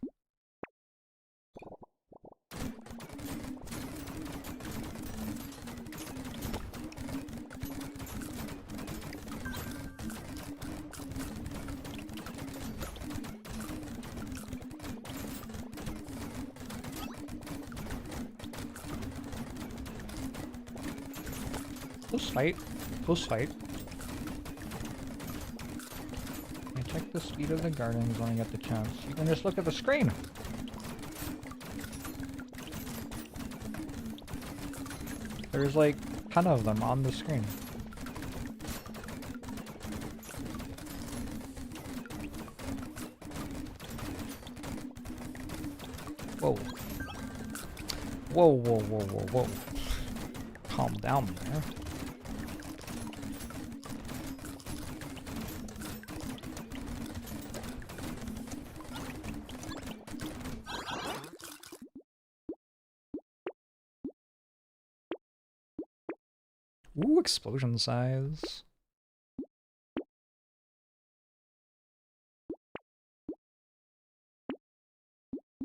Close fight. Close fight. I check the speed of the gardens when I get the chance. You can just look at the screen. There's like 10 of them on the screen. Whoa. Whoa, whoa, whoa, whoa, whoa. Calm down there. Ooh, explosion size.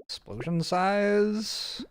Explosion size.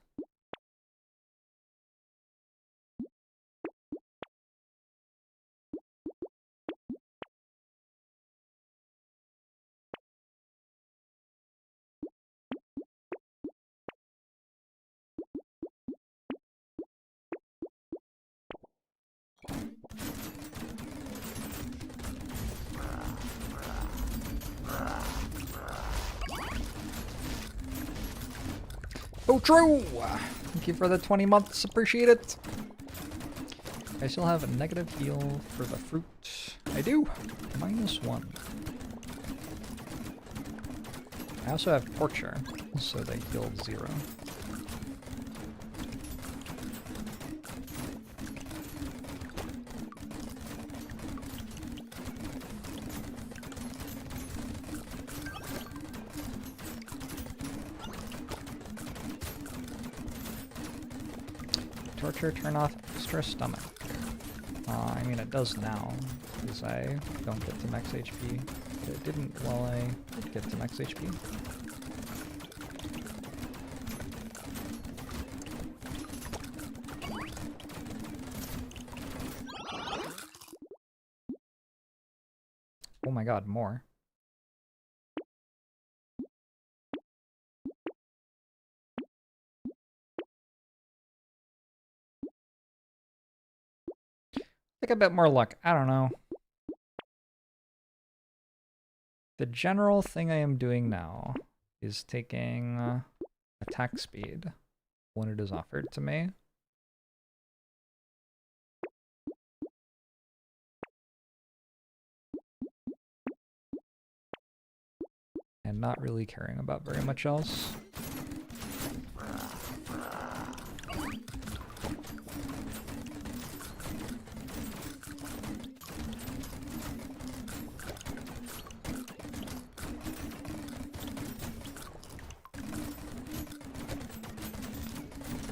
Oh, true! Thank you for the 20 months, appreciate it. I still have a negative heal for the fruit. I do! -1. I also have torture, so they heal 0. torture turn off extra stomach? I mean, it does now, because I don't get to max HP. But it didn't while I did get to max HP. Oh my god, more. Like a bit more luck. I don't know. The general thing I am doing now is taking attack speed when it is offered to me. And not really caring about very much else.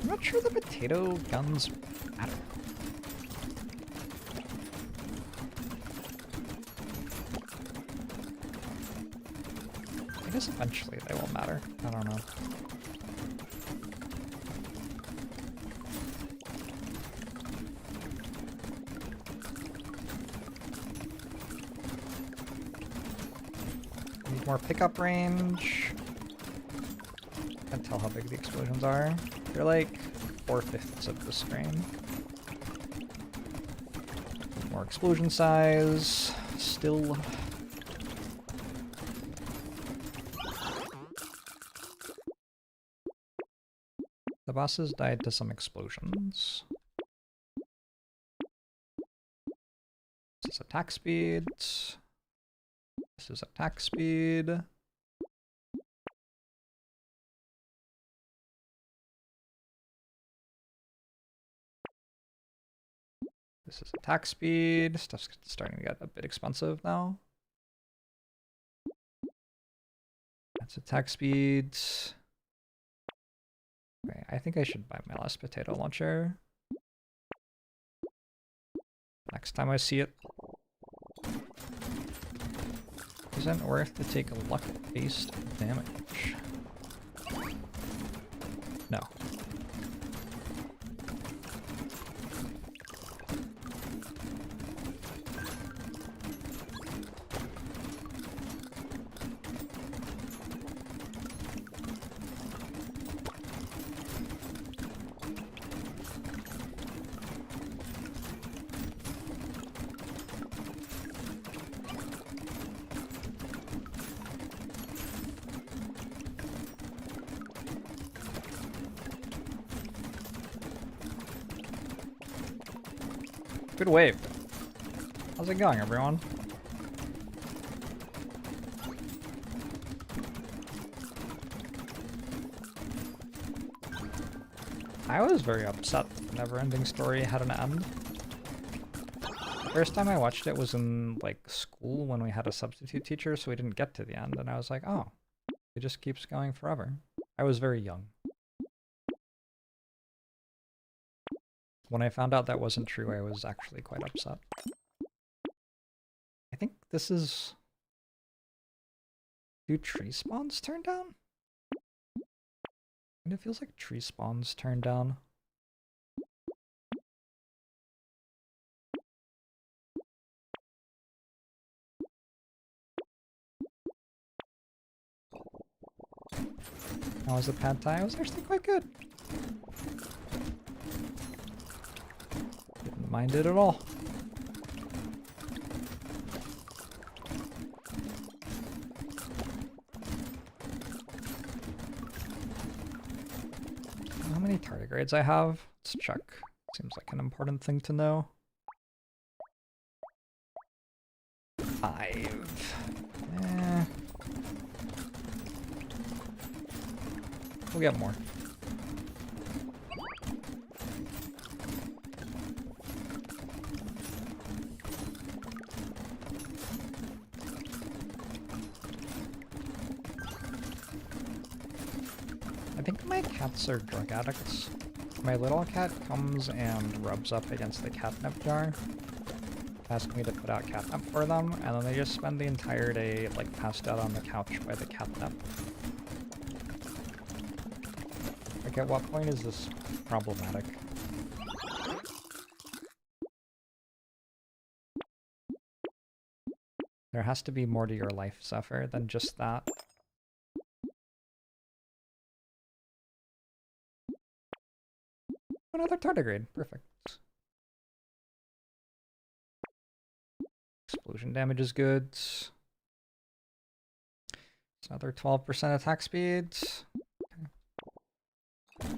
I'm not sure the potato guns matter. I guess eventually they will matter. I don't know. Need more pickup range. Can't tell how big the explosions are. They're like 4/5 of the screen. More explosion size. Still. The bosses died to some explosions. This is attack speed. This is attack speed. This is attack speed. Stuff's starting to get a bit expensive now. That's attack speed. Okay, I think I should buy my last potato launcher. Next time I see it. Isn't worth to take luck-based damage. No. Good wave. How's it going, everyone? I was very upset that the Never-Ending Story had an end. The first time I watched it was in, like, school when we had a substitute teacher, so we didn't get to the end, and I was like, oh, it just keeps going forever. I was very young. When I found out that wasn't true, I was actually quite upset. I think this is... Do tree spawns turn down? And it feels like tree spawns turn down. How was the pad thai? It was actually quite good. Didn't mind it at all. How many tardigrades I have? Let's check. Seems like an important thing to know. 5. We'll get more. I think my cats are drug addicts. My little cat comes and rubs up against the catnip jar, asking me to put out catnip for them, and then they just spend the entire day like passed out on the couch by the catnip. Like, at what point is this problematic? There has to be more to your life, Zephyr, than just that. Another tardigrade. Perfect. Explosion damage is good. It's another 12% attack speed. Okay.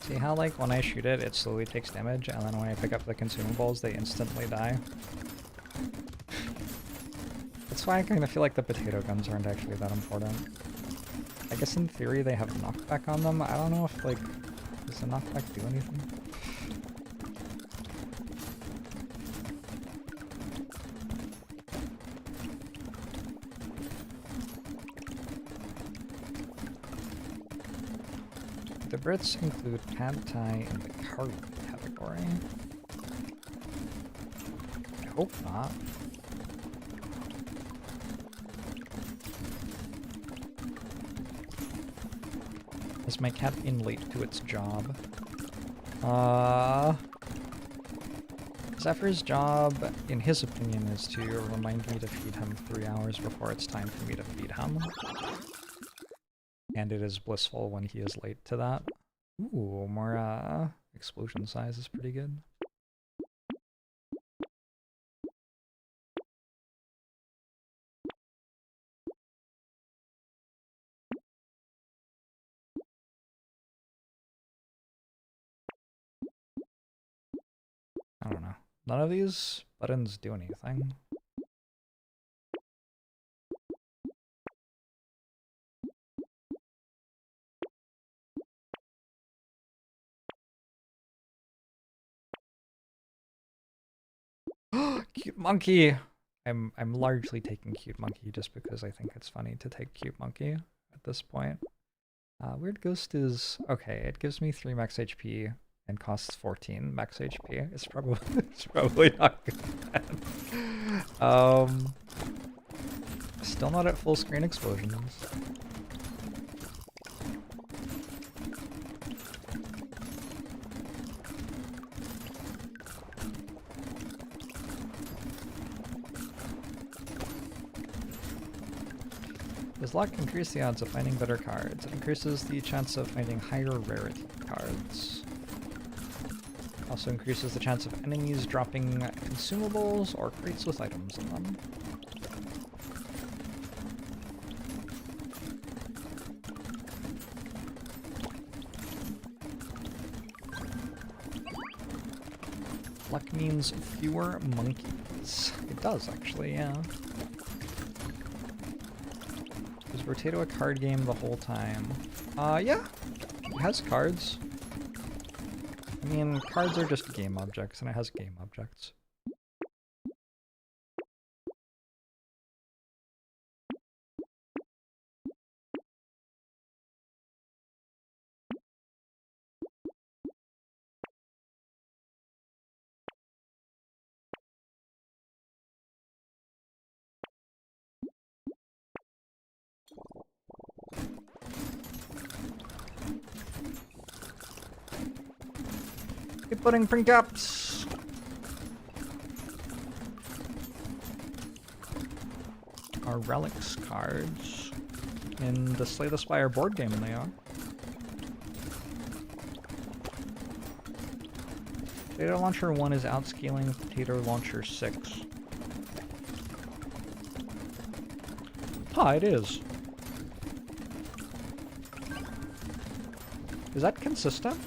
See how, like, when I shoot it, it slowly takes damage, and then when I pick up the consumables, they instantly die? That's why I kind of feel like the potato guns aren't actually that important. I guess in theory they have knockback on them. I don't know if, like, does the knockback do anything? The Brits include pad thai in the cargo category. I hope not. Is my cat being late to its job? Zephyr's job, in his opinion, is to remind me to feed him 3 hours before it's time for me to feed him. And it is blissful when he is late to that. Ooh, more explosion size is pretty good. I don't know. None of these buttons do anything. Cute monkey! I'm largely taking cute monkey just because I think it's funny to take cute monkey at this point. Weird Ghost is okay. It gives me 3 max HP and costs 14 max HP. It's probably not good. Still not at full screen explosions. Does luck increase the odds of finding better cards? It increases the chance of finding higher rarity cards. Also increases the chance of enemies dropping consumables or crates with items in them. Luck means fewer monkeys. It does, actually, yeah. Was Brotato a card game the whole time? Yeah. It has cards. I mean, cards are just game objects, and it has game objects. Keep putting print caps. Our relics cards in the Slay the Spire board game, they are. Potato Launcher 1 is outscaling Potato Launcher 6. Ah, it is. Is that consistent?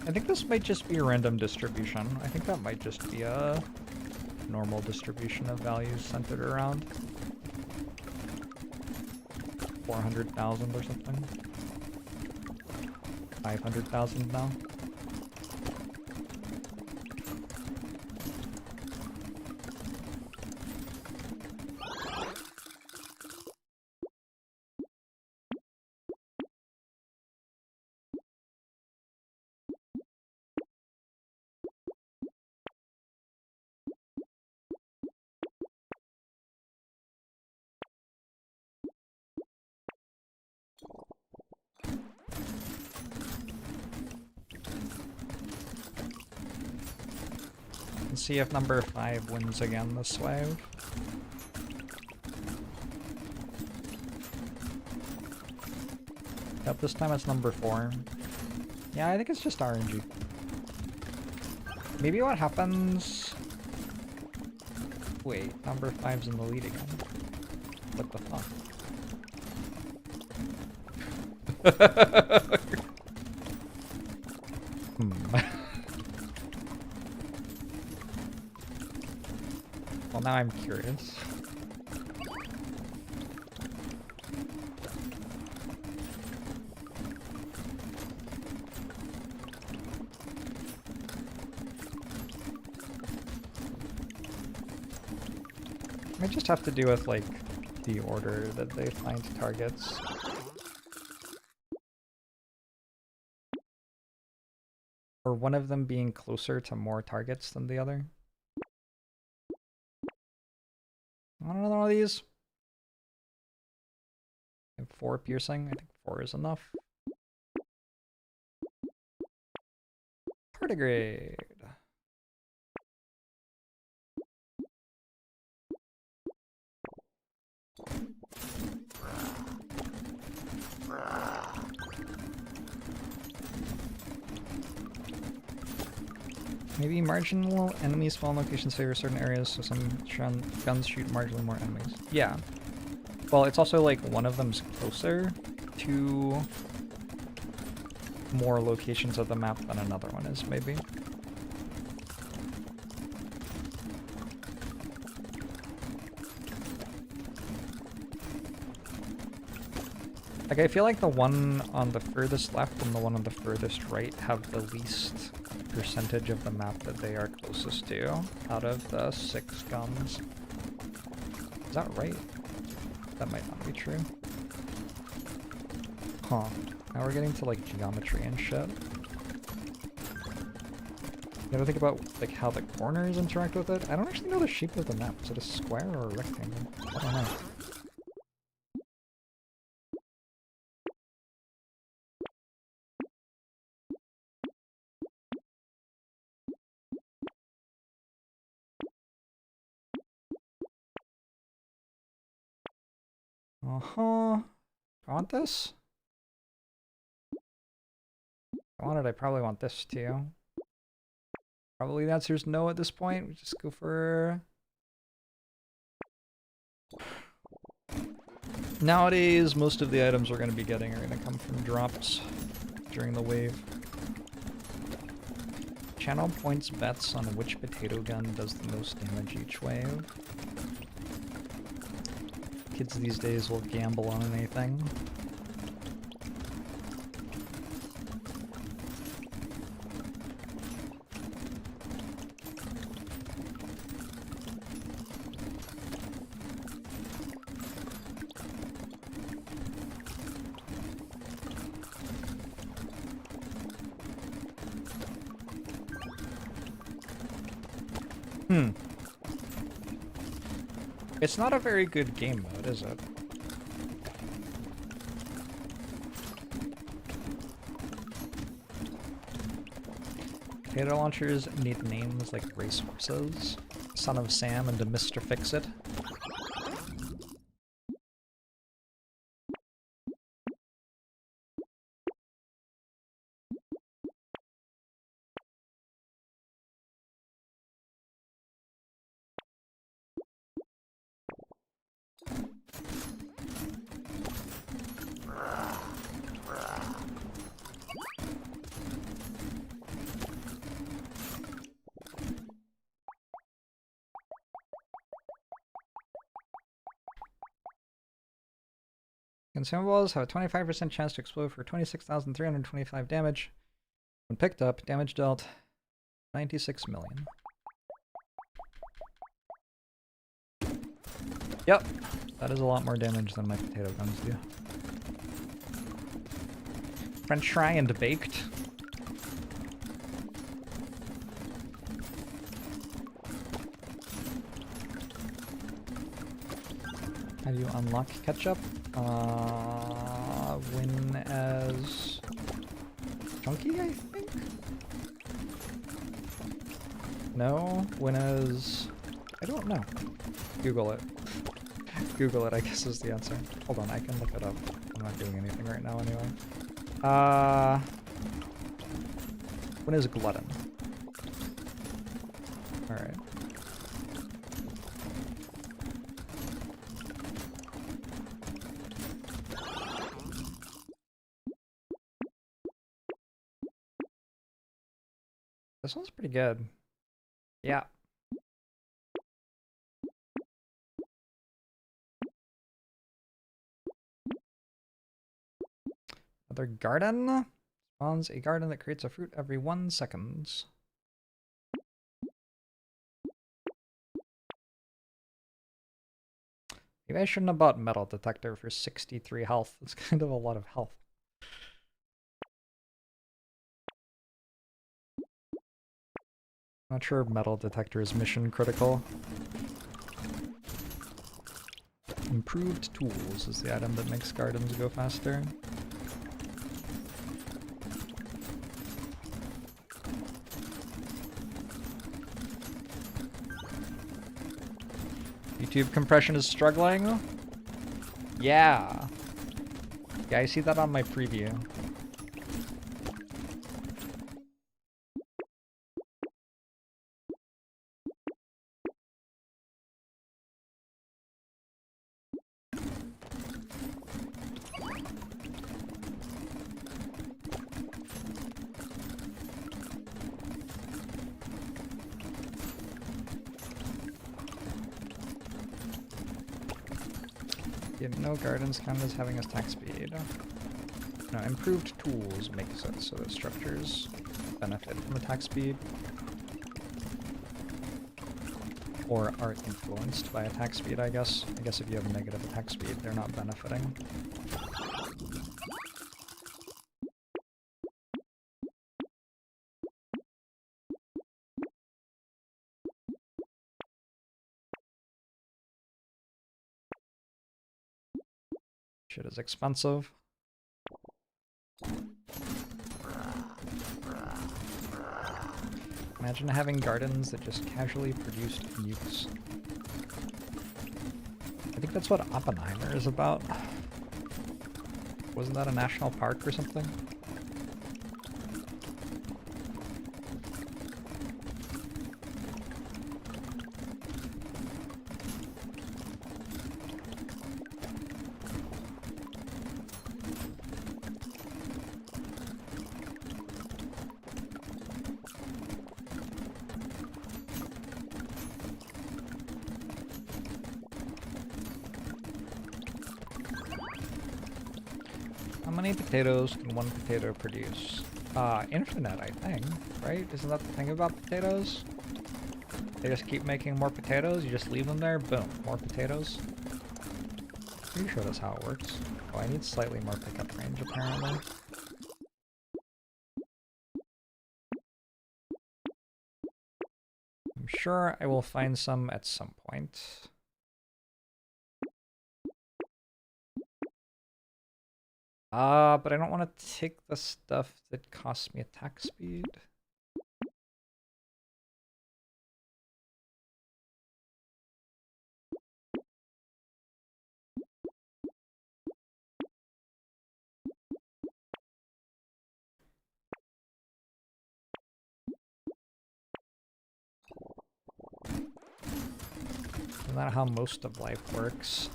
I think this might just be a random distribution. I think that might just be a normal distribution of values centered around 400,000 or something. 500,000 now. Let's see if number 5 wins again this wave. Yep, this time it's number 4. Yeah, I think it's just RNG. Maybe what happens... Wait, number 5's in the lead again. What the fuck? Well, now I'm curious. I just have to do with, like, the order that they find targets. Or one of them being closer to more targets than the other. Want another one of these? I have 4 piercing. I think 4 is enough. Tardigrade. Maybe marginal enemies spawn locations favor certain areas, so some guns shoot marginally more enemies. Yeah. Well, it's also like one of them's closer to more locations of the map than another one is, maybe. Like, I feel like the one on the furthest left and the one on the furthest right have the least percentage of the map that they are closest to out of the 6 guns. Is that right? That might not be true. Huh. Now we're getting to like geometry and shit. You gotta think about like how the corners interact with it. I don't actually know the shape of the map. Is it a square or a rectangle? I don't know. Uh-huh. I want this? If I want it, I probably want this too. Probably the answer is no at this point. We just go for... Nowadays, most of the items we're going to be getting are going to come from drops during the wave. Channel points bets on which potato gun does the most damage each wave. Kids these days will gamble on anything. It's not a very good game mode, is it? Potato launchers need names like racehorses, Son of Sam, and Mr. Fix-It. Consumables have a 25% chance to explode for 26,325 damage. When picked up, damage dealt 96 million. Yep, that is a lot more damage than my potato guns do. French fry and baked. How do you unlock ketchup? Win as Chunky, I think? No? When is... I don't know. Google it. Google it, I guess, is the answer. Hold on, I can look it up. I'm not doing anything right now anyway. When is glutton? Alright. This one's pretty good. Yeah. Another garden. Spawns a garden that creates a fruit every 1 second. Maybe I shouldn't have bought metal detector for 63 health. That's kind of a lot of health. Not sure metal detector is mission critical. Improved tools is the item that makes gardens go faster. YouTube compression is struggling? Yeah. Yeah, I see that on my preview. Yeah, no gardens count as having attack speed. No, improved tools makes it so that structures benefit from attack speed. Or are influenced by attack speed, I guess. I guess if you have negative attack speed, they're not benefiting. Shit is expensive. Imagine having gardens that just casually produced nukes. I think that's what Oppenheimer is about. Wasn't that a national park or something? How many potatoes can one potato produce? Infinite, I think, right? Isn't that the thing about potatoes? They just keep making more potatoes, you just leave them there, boom, more potatoes. Pretty sure that's how it works. Oh, I need slightly more pickup range, apparently. I'm sure I will find some at some point. But I don't want to take the stuff that costs me attack speed. Isn't that how most of life works?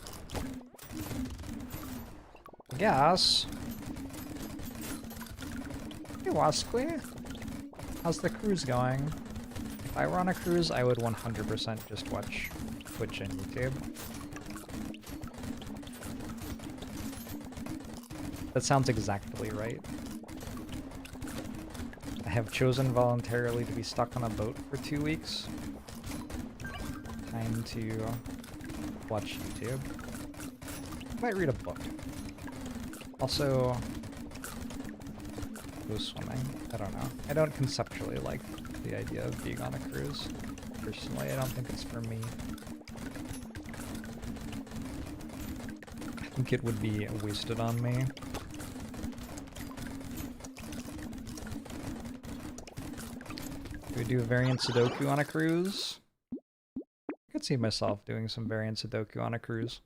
I guess. Hey, Wasqui. How's the cruise going? If I were on a cruise, I would 100% just watch Twitch and YouTube. That sounds exactly right. I have chosen voluntarily to be stuck on a boat for 2 weeks. Time to watch YouTube. Might read a book. Also, go swimming. I don't know. I don't conceptually like the idea of being on a cruise. Personally, I don't think it's for me. I think it would be wasted on me. Do we do a variant Sudoku on a cruise? I could see myself doing some variant Sudoku on a cruise.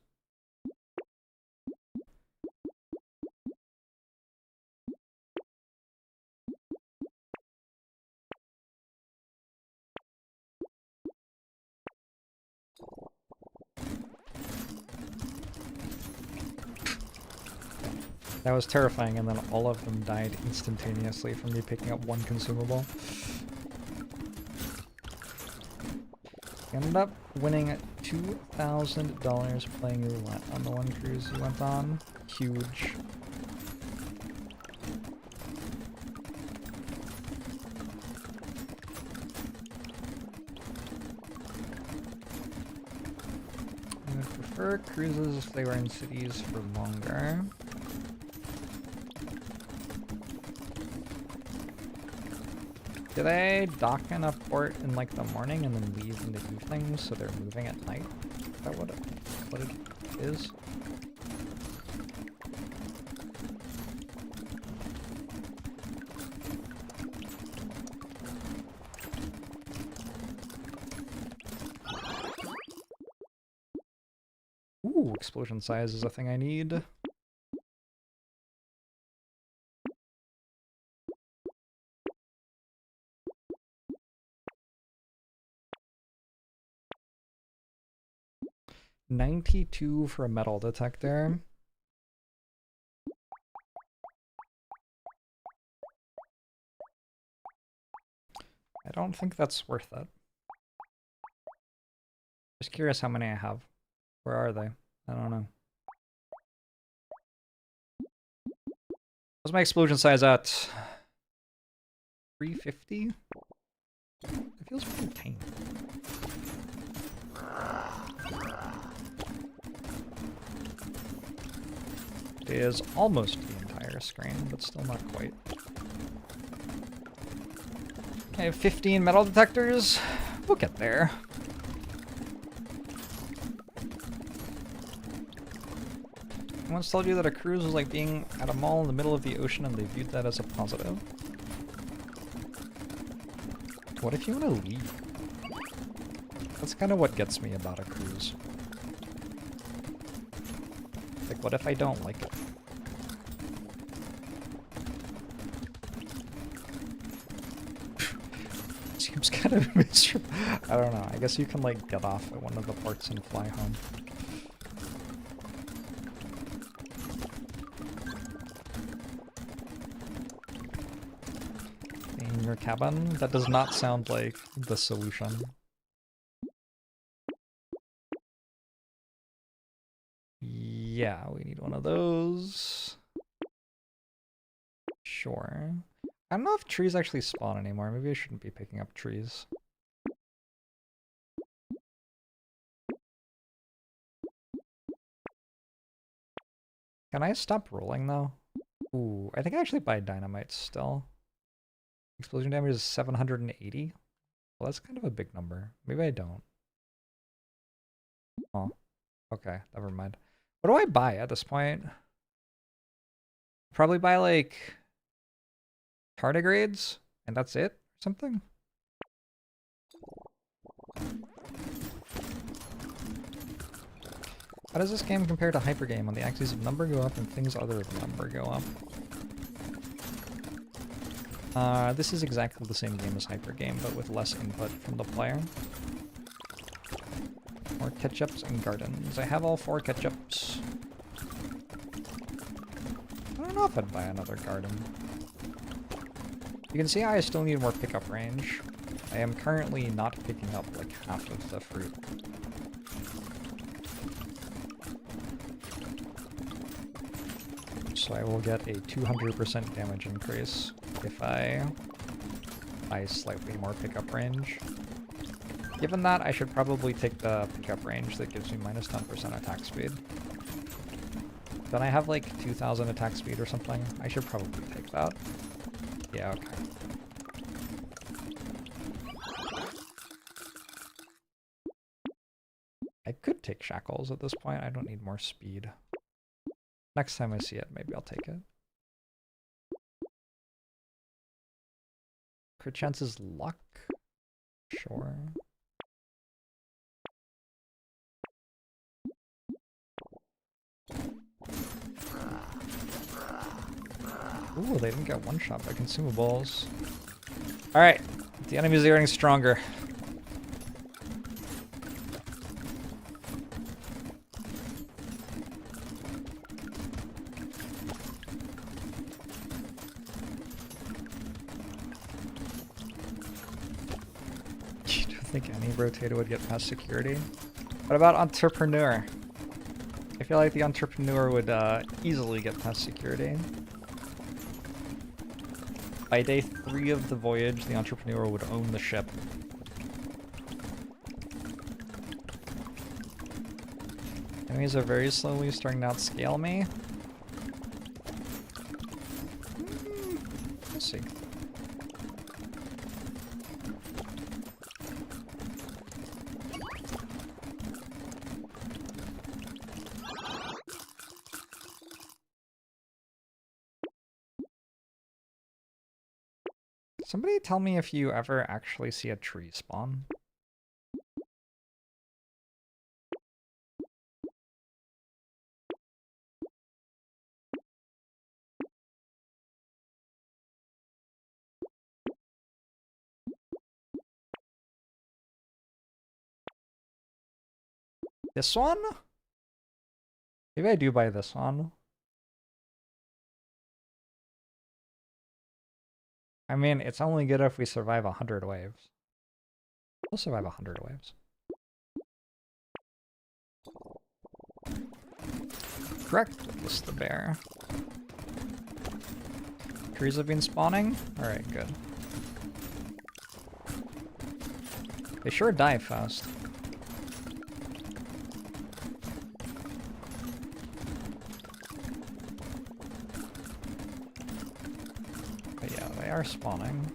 That was terrifying, and then all of them died instantaneously from me picking up one consumable. Ended up winning $2,000 playing roulette on the one cruise you went on. Huge. I would prefer cruises if they were in cities for longer. Do they dock in a port in like the morning and then leave in the evening, so they're moving at night? Is that what it is? Ooh, explosion size is a thing I need. $92 for a metal detector. I don't think that's worth it. Just curious how many I have. Where are they? I don't know. What's my explosion size at? 350? It feels pretty tame. It is almost the entire screen, but still not quite. I have 15 metal detectors. We'll get there. I once told you that a cruise was like being at a mall in the middle of the ocean and they viewed that as a positive. What if you want to leave? That's kind of what gets me about a cruise. Like, what if I don't like it? Seems kind of miserable. I don't know. I guess you can, like, get off at one of the ports and fly home. In your cabin? That does not sound like the solution. Yeah, we need one of those. Sure. I don't know if trees actually spawn anymore. Maybe I shouldn't be picking up trees. Can I stop rolling though? Ooh, I think I actually buy dynamite still. Explosion damage is 780. Well, that's kind of a big number. Maybe I don't. Oh, okay, never mind. What do I buy at this point? Probably buy like tardigrades, and that's it, or something? How does this game compare to Hypergame when the axes of number go up and things other than number go up? This is exactly the same game as Hypergame, but with less input from the player. More ketchups and gardens. I have all 4 ketchups. I don't know if I'd buy another garden. You can see I still need more pickup range. I am currently not picking up like half of the fruit. So I will get a 200% damage increase if I buy slightly more pickup range. Given that, I should probably take the pickup range that gives me minus 10% attack speed. Don't I have like 2,000 attack speed or something? I should probably take that. Yeah, okay. I could take shackles at this point. I don't need more speed. Next time I see it, maybe I'll take it. Crit chance is luck. Sure. Ooh, they didn't get one shot by consumables. Alright, the enemies are getting stronger. You don't think any Brotato would get past security? What about Entrepreneur? I feel like the Entrepreneur would easily get past security. By day 3 of the voyage, the Entrepreneur would own the ship. Enemies are very slowly starting to outscale me. We'll see. Somebody tell me if you ever actually see a tree spawn. This one? Maybe I do buy this one. I mean, it's only good if we survive 100 waves. We'll survive 100 waves. Correct, this the bear. Trees have been spawning? Alright, good. They sure die fast. But yeah, they are spawning.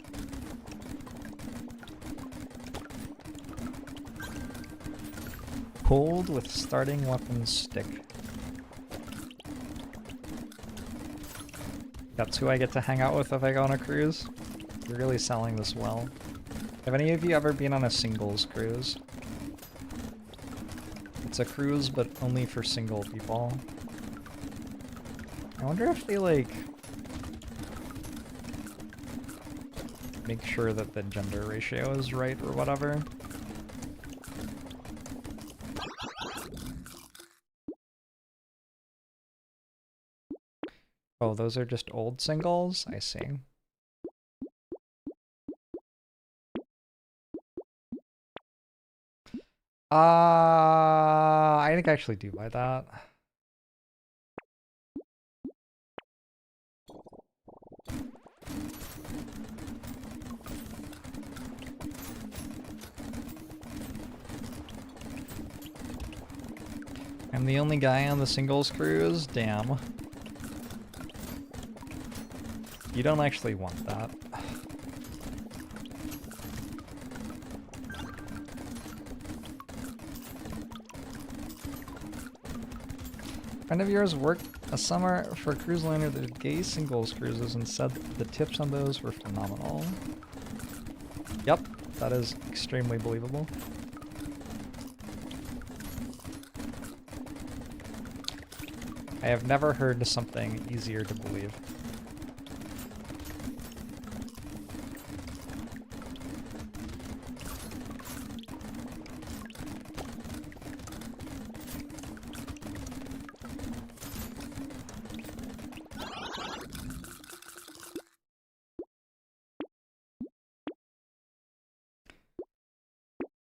Pulled with starting weapon stick. That's who I get to hang out with if I go on a cruise. You're really selling this well. Have any of you ever been on a singles cruise? It's a cruise, but only for single people. I wonder if they, like, make sure that the gender ratio is right or whatever. Oh, those are just old singles? I see. I think I actually do buy that. I'm the only guy on the singles cruise? Damn. You don't actually want that. A friend of yours worked a summer for a cruise liner that did gay singles cruises and said the tips on those were phenomenal. Yep, that is extremely believable. I have never heard something easier to believe.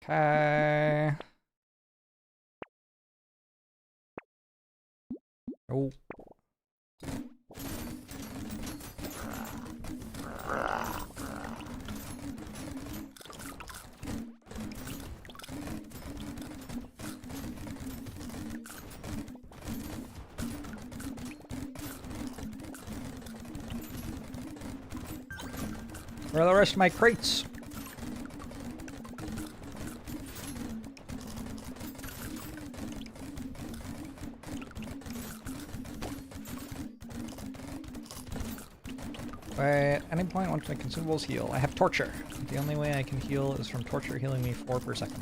Okay. Oh. Where are the rest of my crates? At any point, once my consumables heal, I have torture. The only way I can heal is from torture healing me 4 per second.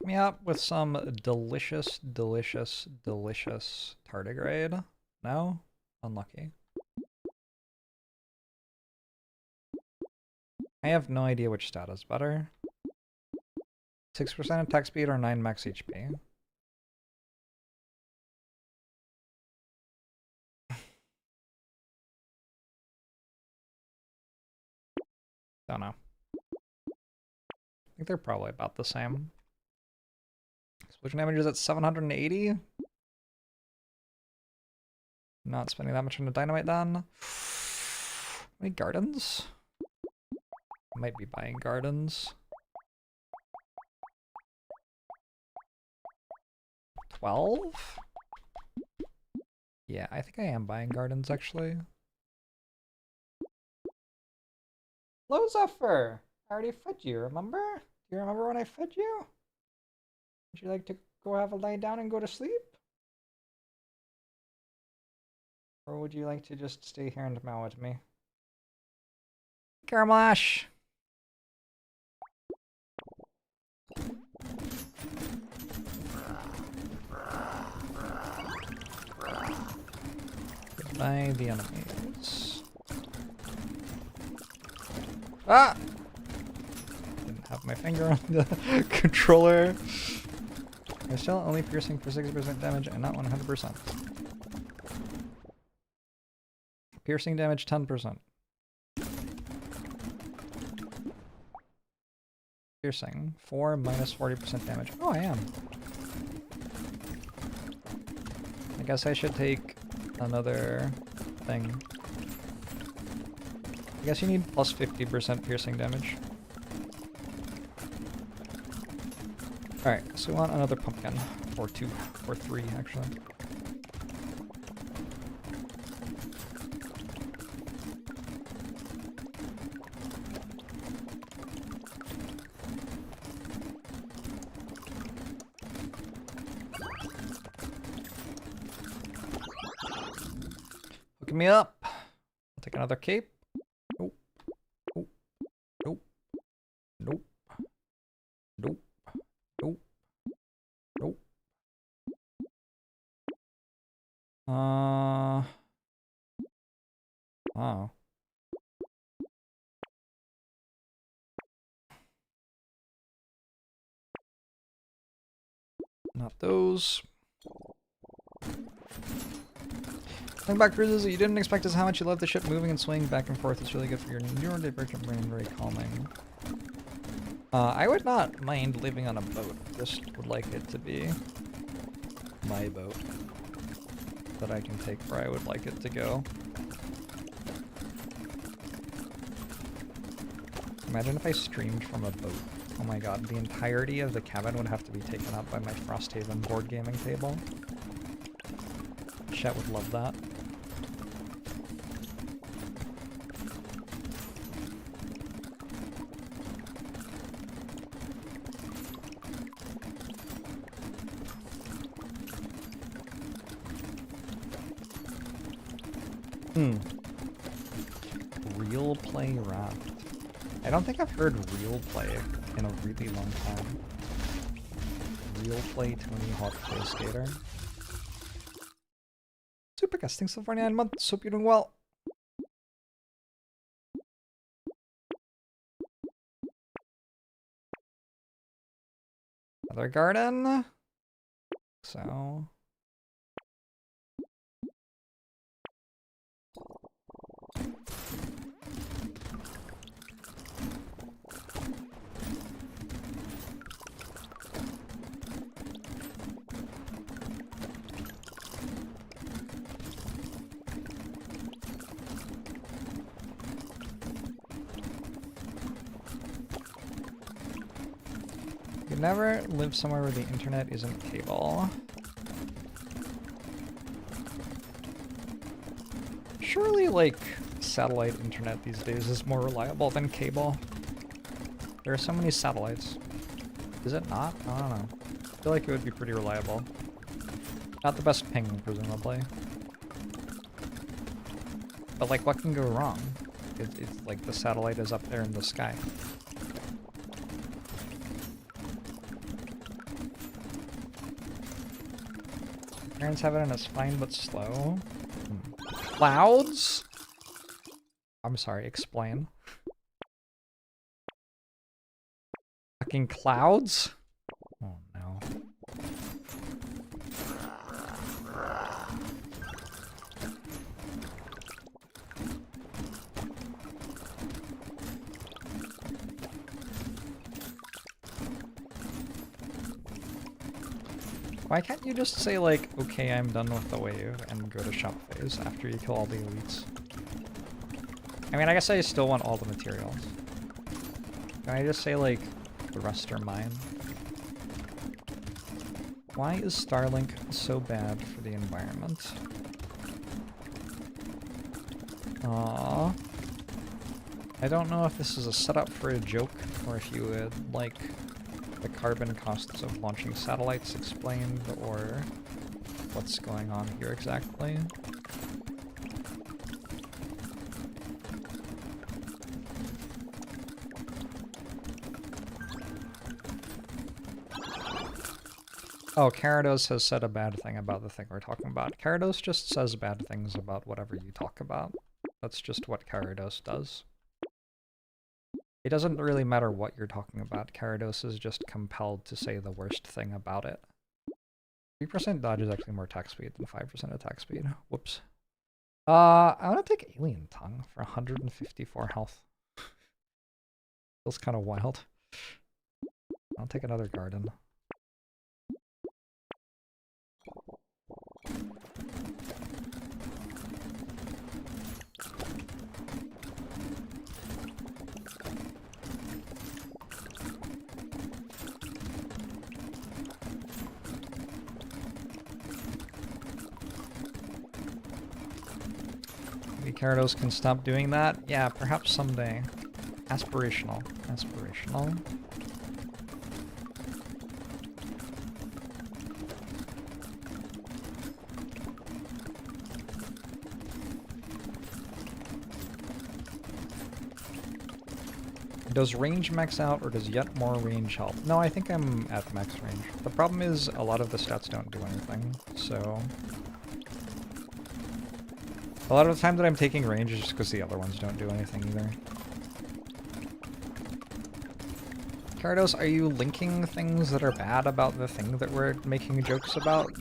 Me up with some delicious, delicious, delicious tardigrade. No? Unlucky. I have no idea which stat is better. 6% attack speed or 9 max HP. Don't know. I think they're probably about the same. Explosion damage is at 780. Not spending that much on a dynamite then. Any gardens? I might be buying gardens. 12? Yeah, I think I am buying gardens actually. Hello, Zephyr! I already fed you, remember? Do you remember when I fed you? Would you like to go have a lie down and go to sleep? Or would you like to just stay here and meow at me? Caramelash! Goodbye, the enemies. Ah! Didn't have my finger on the controller. I'm still only piercing for 60% damage and not 100%. Piercing damage 10%. Piercing 4 minus 40% damage. Oh, I am. I guess I should take another thing. I guess you need plus 50% piercing damage. Alright, so we want another pumpkin. Or 2. Or 3, actually. Hook me up. I'll take another cape. Nope. Nope. Nope. Nope. Nope. Nope. Nope. Oh. Not those. Think about cruises that you didn't expect is how much you love the ship moving and swaying back and forth. It's really good for your neurodivergent brain, very calming. I would not mind living on a boat. Just would like it to be my boat that I can take where I would like it to go. Imagine if I streamed from a boat. Oh my god, the entirety of the cabin would have to be taken up by my Frosthaven board gaming table. Chat would love that. Real play raft. I don't think I've heard real play in a really long time. Real play Tony Hawk Pro Skater. Super guest, thanks for 49 months. Hope you're doing well. Another garden. So. I've never lived somewhere where the internet isn't cable. Surely, like, satellite internet these days is more reliable than cable. There are so many satellites. Is it not? I don't know. I feel like it would be pretty reliable. Not the best ping, presumably. But, like, what can go wrong? It's like the satellite is up there in the sky. Parents have it and it's fine but slow. Clouds? I'm sorry, explain. Fucking clouds? Oh no. Why can't you just say, like, okay, I'm done with the wave, and go to shop phase after you kill all the elites? I mean, I guess I still want all the materials. Can I just say, like, the rest are mine? Why is Starlink so bad for the environment? Aww. I don't know if this is a setup for a joke, or if you would, like, the carbon costs of launching satellites explained, or what's going on here exactly. Oh, Carados has said a bad thing about the thing we're talking about. Carados just says bad things about whatever you talk about. That's just what Carados does. It doesn't really matter what you're talking about. Carados is just compelled to say the worst thing about it. 3% dodge is actually more attack speed than 5% attack speed. Whoops. I want to take Alien Tongue for 154 health. Feels kind of wild. I'll take another Garden. Maybe Carados can stop doing that? Yeah, perhaps someday. Aspirational. Aspirational. Does range max out, or does yet more range help? No, I think I'm at max range. The problem is a lot of the stats don't do anything, so... A lot of the time that I'm taking range is just because the other ones don't do anything either. Carados, are you linking things that are bad about the thing that we're making jokes about?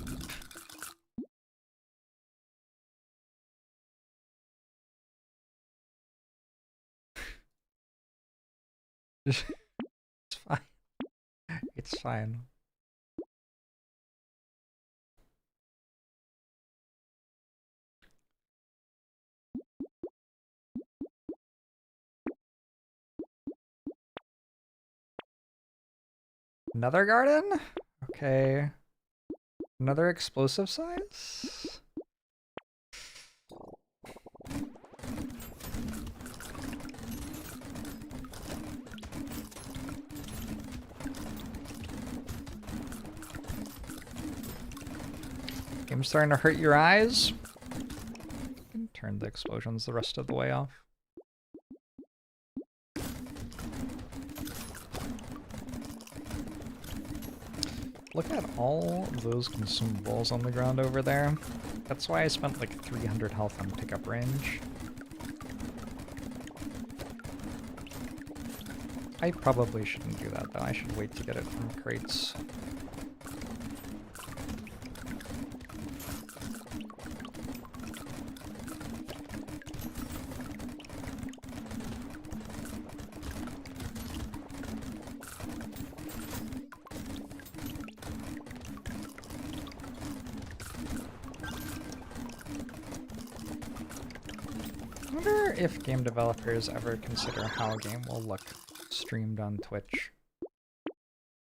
It's fine. It's fine. Another garden? Okay. Another explosive size? Game's starting to hurt your eyes. You can turn the explosions the rest of the way off. Look at all those consumables on the ground over there. That's why I spent like 300 health on pickup range. I probably shouldn't do that though. I should wait to get it from crates. If game developers ever consider how a game will look streamed on Twitch.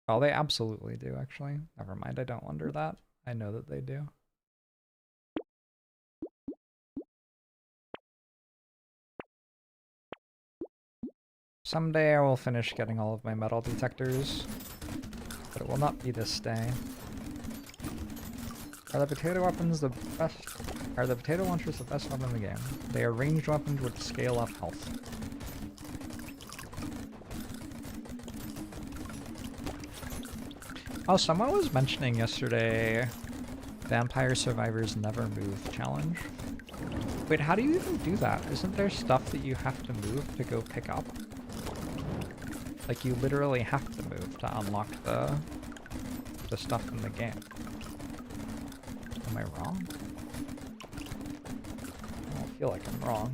Oh, they absolutely do, actually. Never mind, I don't wonder that. I know that they do. Someday I will finish getting all of my metal detectors, but it will not be this day. Are the potato weapons the best? Are the potato launchers the best weapon in the game? They are ranged weapons with scale up health. Oh, someone was mentioning yesterday Vampire Survivors Never Move challenge. Wait, how do you even do that? Isn't there stuff that you have to move to go pick up? Like, you literally have to move to unlock the stuff in the game. Am I wrong? I don't feel like I'm wrong.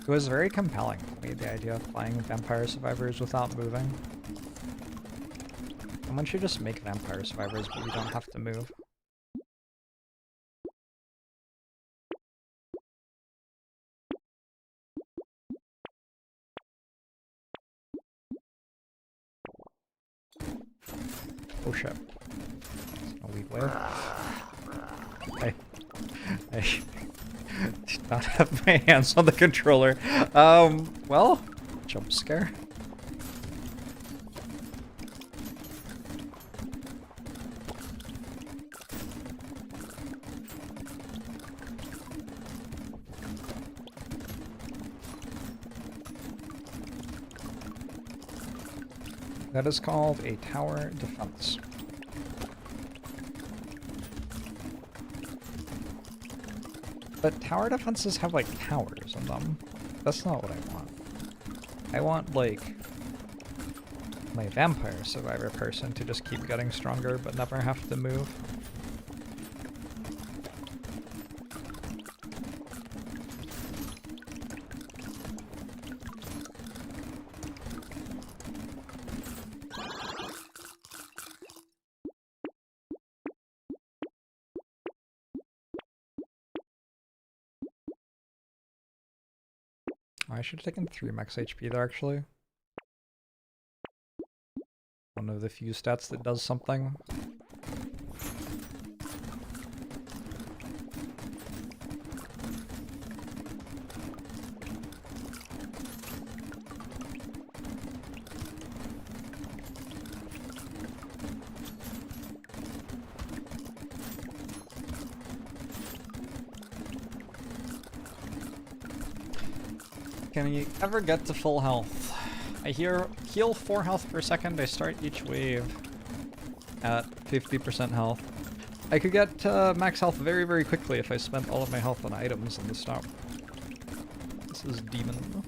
It was very compelling to me, the idea of playing Vampire Survivors without moving. Someone should just make Vampire Survivors, but you don't have to move. Oh shit. That's a weak wave. I did not have my hands on the controller. Well, jump scare. That is called a tower defense. But tower defenses have, like, towers in them. That's not what I want. I want, like, my Vampire Survivor person to just keep getting stronger but never have to move. I should have taken 3 max HP there, actually. One of the few stats that does something. Can you ever get to full health? I heal 4 health per second. I start each wave at 50% health. I could get max health very, very quickly if I spent all of my health on items in the stop. This is demon.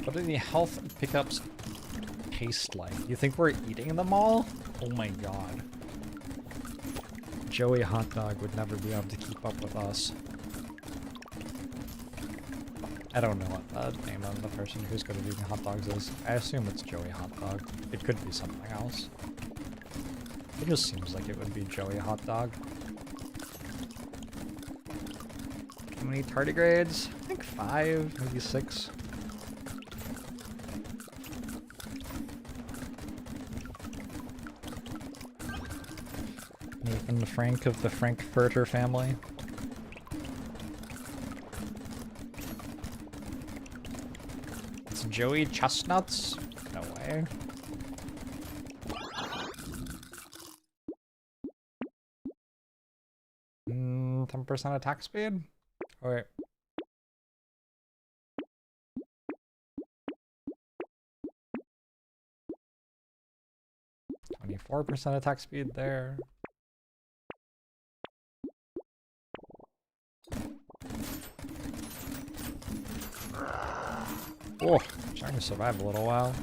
What do the health pickups taste like? You think we're eating them all? Oh my god. Joey Hot Dog would never be able to keep up with us. I don't know what the name of the person who's good at eating hot dogs is. I assume it's Joey Hot Dog. It could be something else. It just seems like it would be Joey Hot Dog. How many tardigrades? I think 5, maybe 6. Nathan Frank of the Frankfurter family. It's Joey Chestnuts? No way. 10% attack speed? Oh wait. 24% attack speed there. Oh, trying to survive a little while.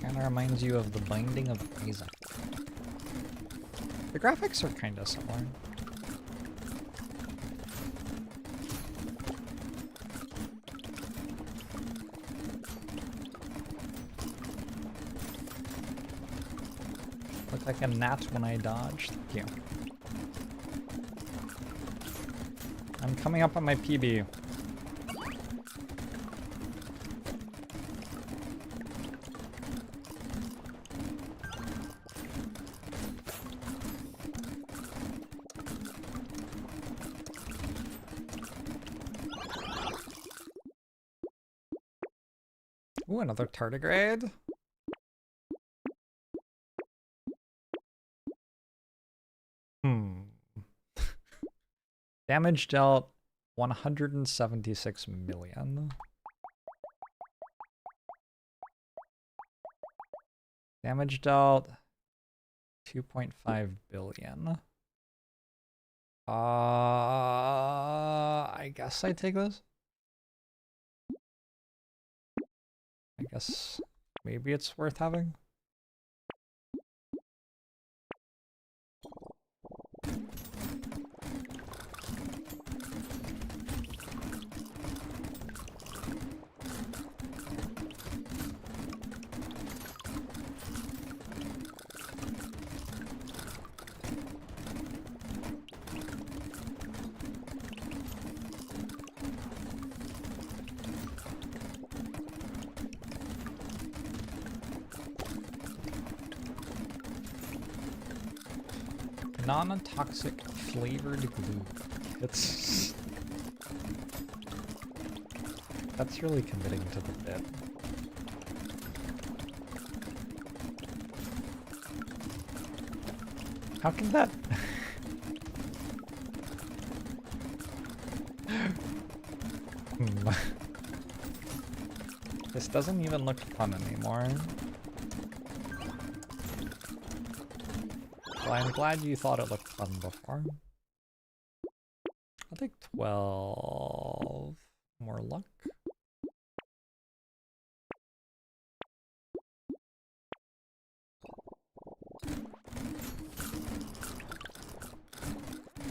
Kind of reminds you of the Binding of Isaac. The graphics are kind of similar. Looked like a gnat when I dodged. Thank you. I'm coming up on my PB. Ooh, another tardigrade. Damage dealt 176 million. Damage dealt 2.5 billion. I guess I take this. I guess maybe it's worth having. Non-toxic flavored glue. It's... That's really committing to the bit. How can that... This doesn't even look fun anymore. Well, I'm glad you thought it looked fun before. I'll take 12. More luck.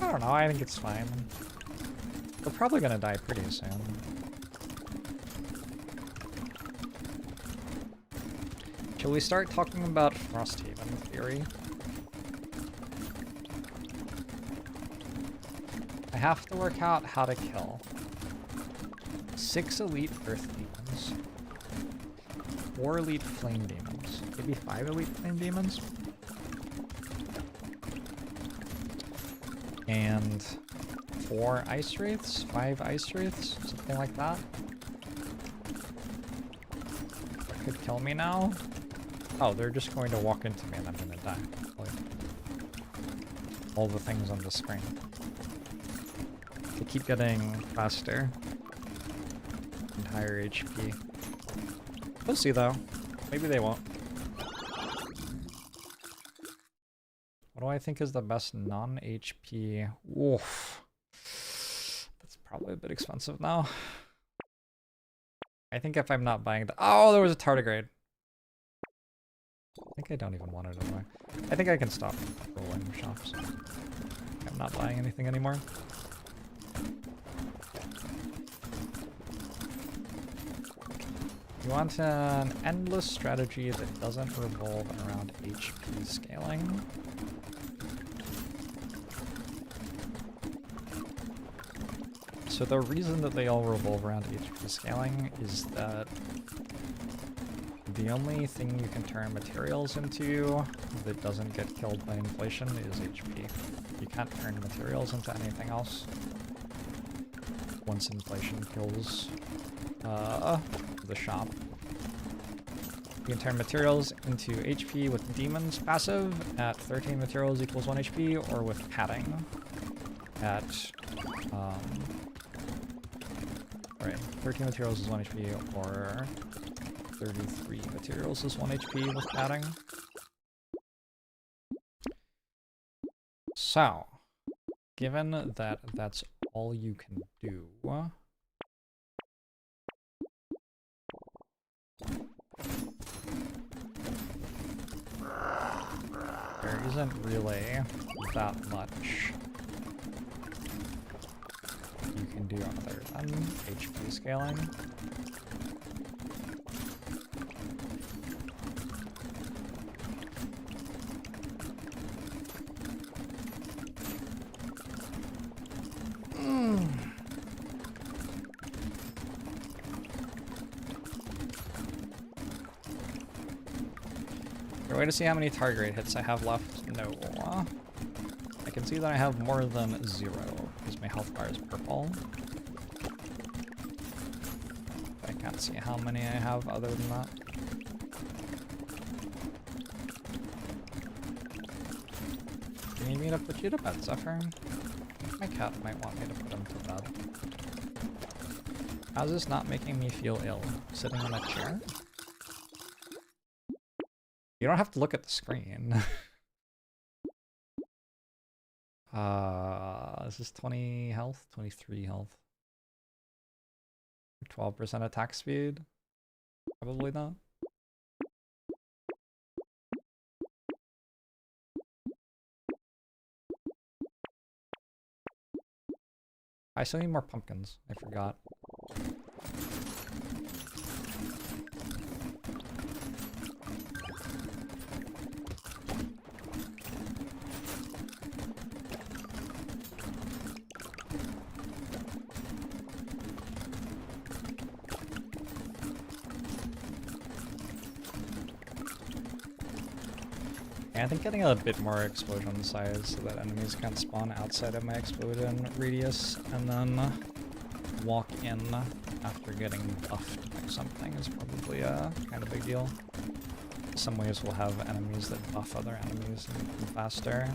I don't know, I think it's fine. We're probably gonna die pretty soon. Shall we start talking about Frosthaven theory? I have to work out how to kill 6 elite earth demons, 4 elite flame demons, maybe 5 elite flame demons, and 4 ice wraiths, 5 ice wraiths, something like that. That could kill me now. Oh, they're just going to walk into me and I'm gonna die. Like, all the things on the screen. They keep getting faster and higher HP. We'll see though. Maybe they won't. What do I think is the best non-HP? Oof. That's probably a bit expensive now. I think if I'm not buying the... Oh, there was a tardigrade. I think I don't even want it anyway. I think I can stop rolling shops. I'm not buying anything anymore. You want an endless strategy that doesn't revolve around HP scaling. So the reason that they all revolve around HP scaling is that the only thing you can turn materials into that doesn't get killed by inflation is HP. You can't turn materials into anything else once inflation kills the shop. You can turn materials into HP with demons passive at 13 materials equals 1 HP, or with padding at, right, 13 materials is 1 HP, or 33 materials is 1 HP with padding. So, given that that's all you can do, there isn't really that much you can do other than HP scaling. Way to see how many target hits I have left? No. I can see that I have more than 0 because my health bar is purple. I can't see how many I have other than that. Do you need me to put you to bed, Zephyr? My cat might want me to put him to bed. How's this not making me feel ill? Sitting in a chair? You don't have to look at the screen. This is 20 health, 23 health. 12% attack speed? Probably not. I still need more pumpkins. I forgot. I think getting a bit more explosion size so that enemies can't spawn outside of my explosion radius and then walk in after getting buffed by something is probably a kind of big deal. In some ways we'll have enemies that buff other enemies and make them faster.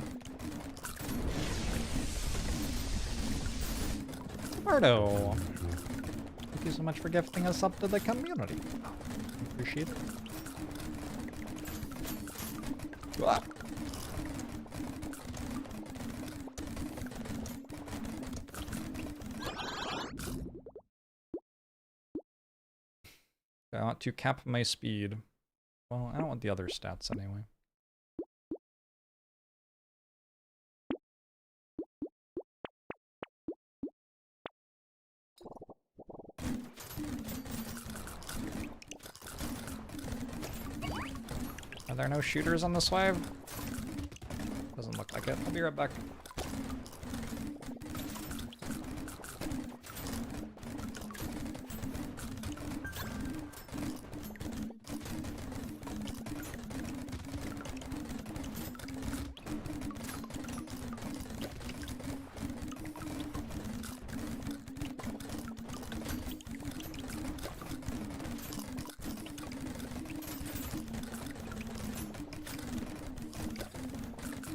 Bardo! Thank you so much for gifting us up to the community. Appreciate it. Ah. I want to cap my speed. Well, I don't want the other stats anyway. Are there no shooters on this wave? Doesn't look like it. I'll be right back.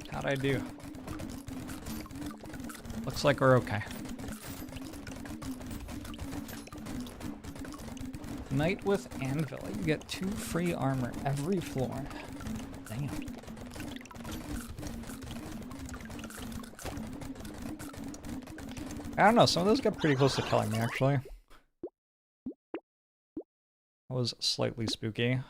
How'd I do? Looks like we're okay. Knight with Anvil. You get 2 free armor every floor. Damn. I don't know, some of those got pretty close to killing me, actually. That was slightly spooky.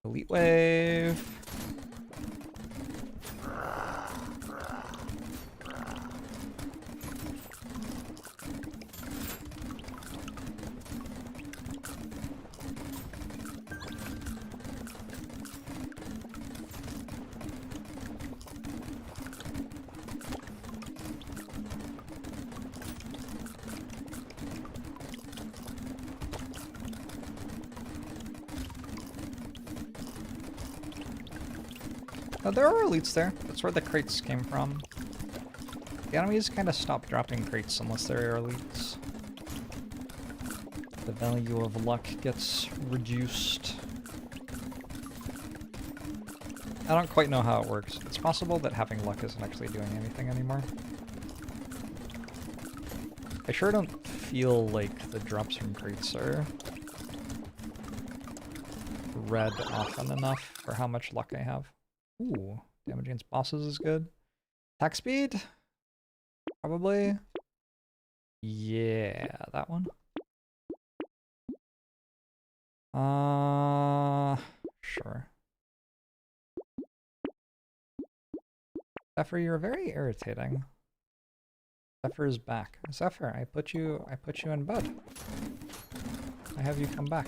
Elite wave. Oh, there are elites there. That's where the crates came from. The enemies kind of stop dropping crates unless they're elites. The value of luck gets reduced. I don't quite know how it works. It's possible that having luck isn't actually doing anything anymore. I sure don't feel like the drops from crates are red often enough for how much luck I have. Ooh, damage against bosses is good. Attack speed? Probably. Yeah, that one. Sure. Zephyr, you're very irritating. Zephyr is back. Zephyr, I put you in bed. I have you come back.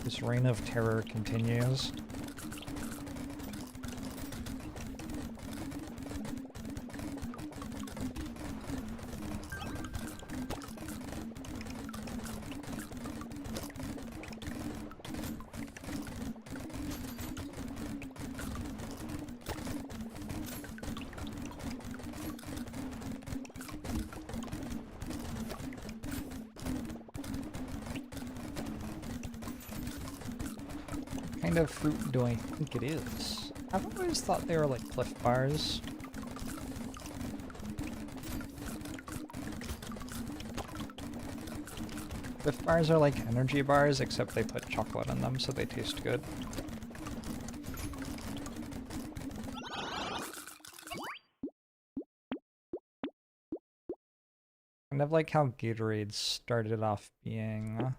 This reign of terror continues. What kind of fruit do I think it is? I've always thought they were like Cliff Bars. Cliff Bars are like energy bars, except they put chocolate in them so they taste good. Kind of like how Gatorade started off being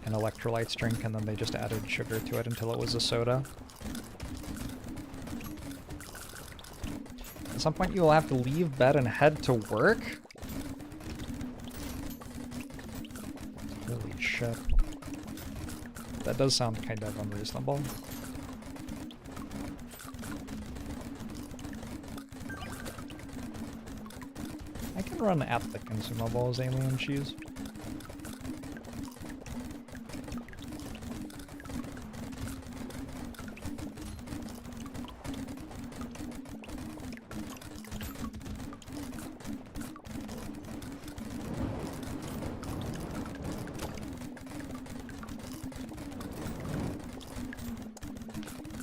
an electrolytes drink, and then they just added sugar to it until it was a soda. At some point you will have to leave bed and head to work? Holy shit. That does sound kind of unreasonable. I can run at the consumables, alien cheese.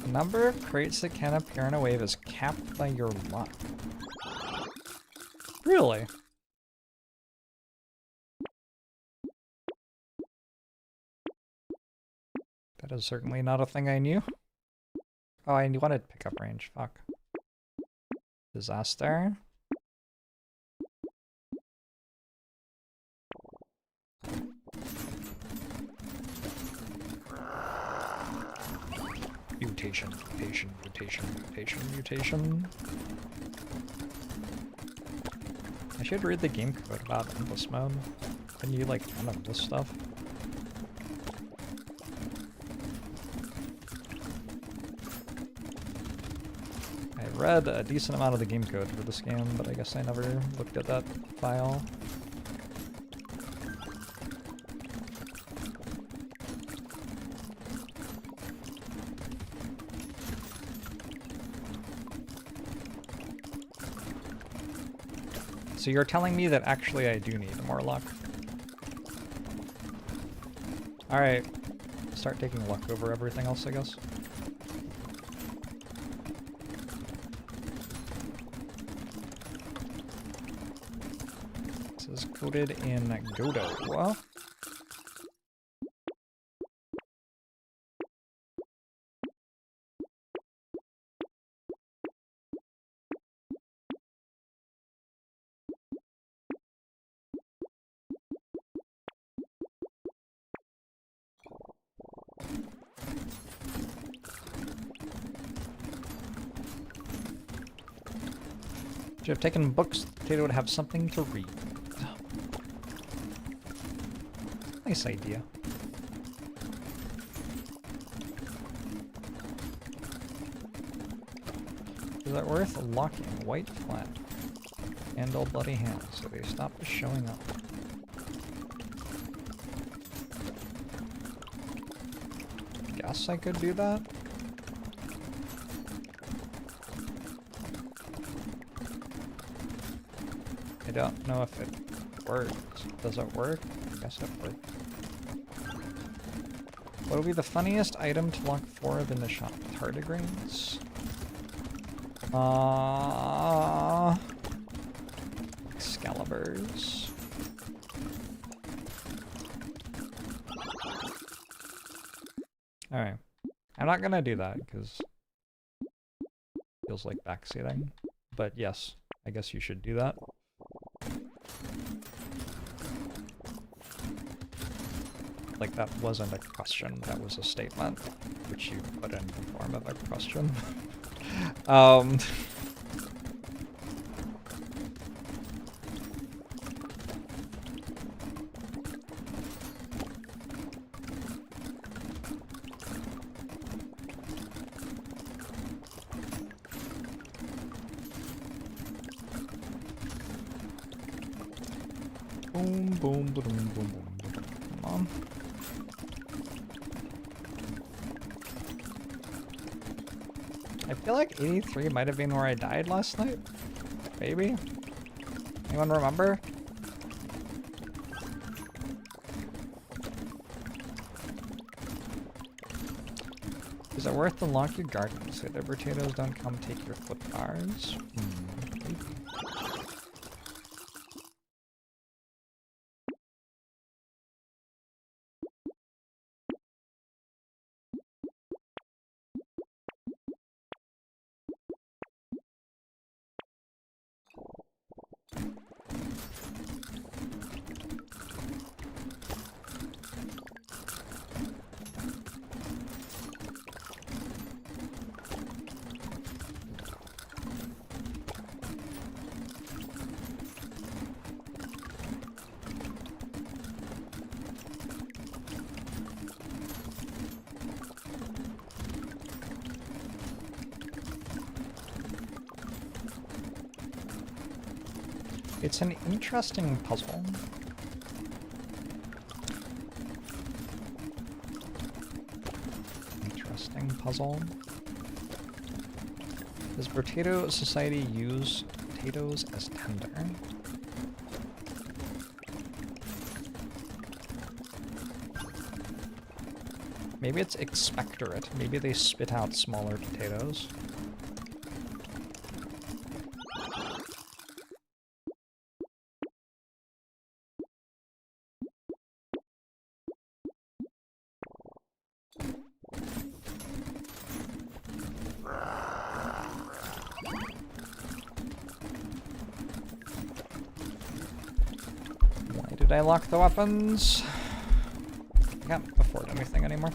The number of crates that can appear in a wave is capped by your luck. Really? That is certainly not a thing I knew. Oh, I wanted pickup range. Fuck. Disaster. Mutation, mutation, mutation, mutation, mutation. I should read the game code about endless mode. Can you like none of this stuff? I read a decent amount of the game code for this game, but I guess I never looked at that file. So you're telling me that actually I do need more luck. Alright, start taking luck over everything else, I guess. This is coded in Godot. Should have taken books. The potato would have something to read. Nice idea. Is that worth locking? White flat. Handle bloody hands, so they stopped showing up. Guess I could do that? I don't know if it works. Does it work? I guess it worked. What would be the funniest item to lock 4 of in the shop? Tardigrades? Excaliburs. Alright. I'm not gonna do that, because it feels like backseating. But yes, I guess you should do that. Like, that wasn't a question, that was a statement, which you put in the form of a question. Boom, boom, boom, boom, boom, boom. Come on. I feel like 83 might have been where I died last night. Maybe? Anyone remember? Is it worth to lock your garden so the potatoes don't come take your flip bars? Maybe. It's an interesting puzzle. Interesting puzzle. Does Brotato Society use potatoes as tender? Maybe it's expectorate. Maybe they spit out smaller potatoes. Did I lock the weapons? I can't afford anything anymore.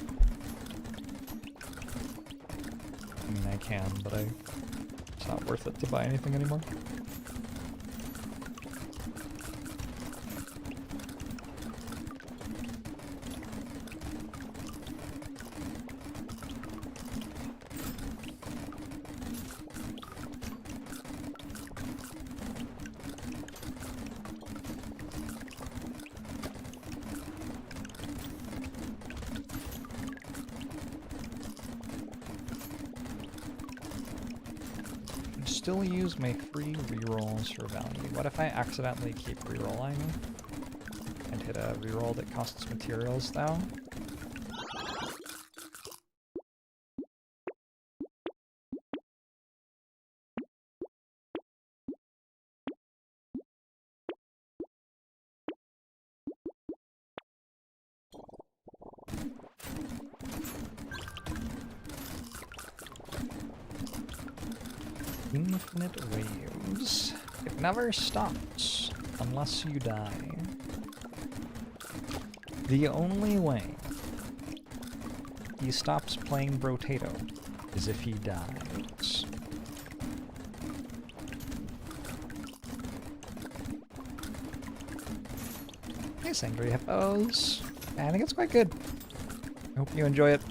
I mean, I can, but it's not worth it to buy anything anymore. Still use my free rerolls for value. What if I accidentally keep rerolling and hit a reroll that costs materials though? Infinite waves. It never stops unless you die. The only way he stops playing Brotato is if he dies. Nice angry hippos. I think it's quite good. I hope you enjoy it.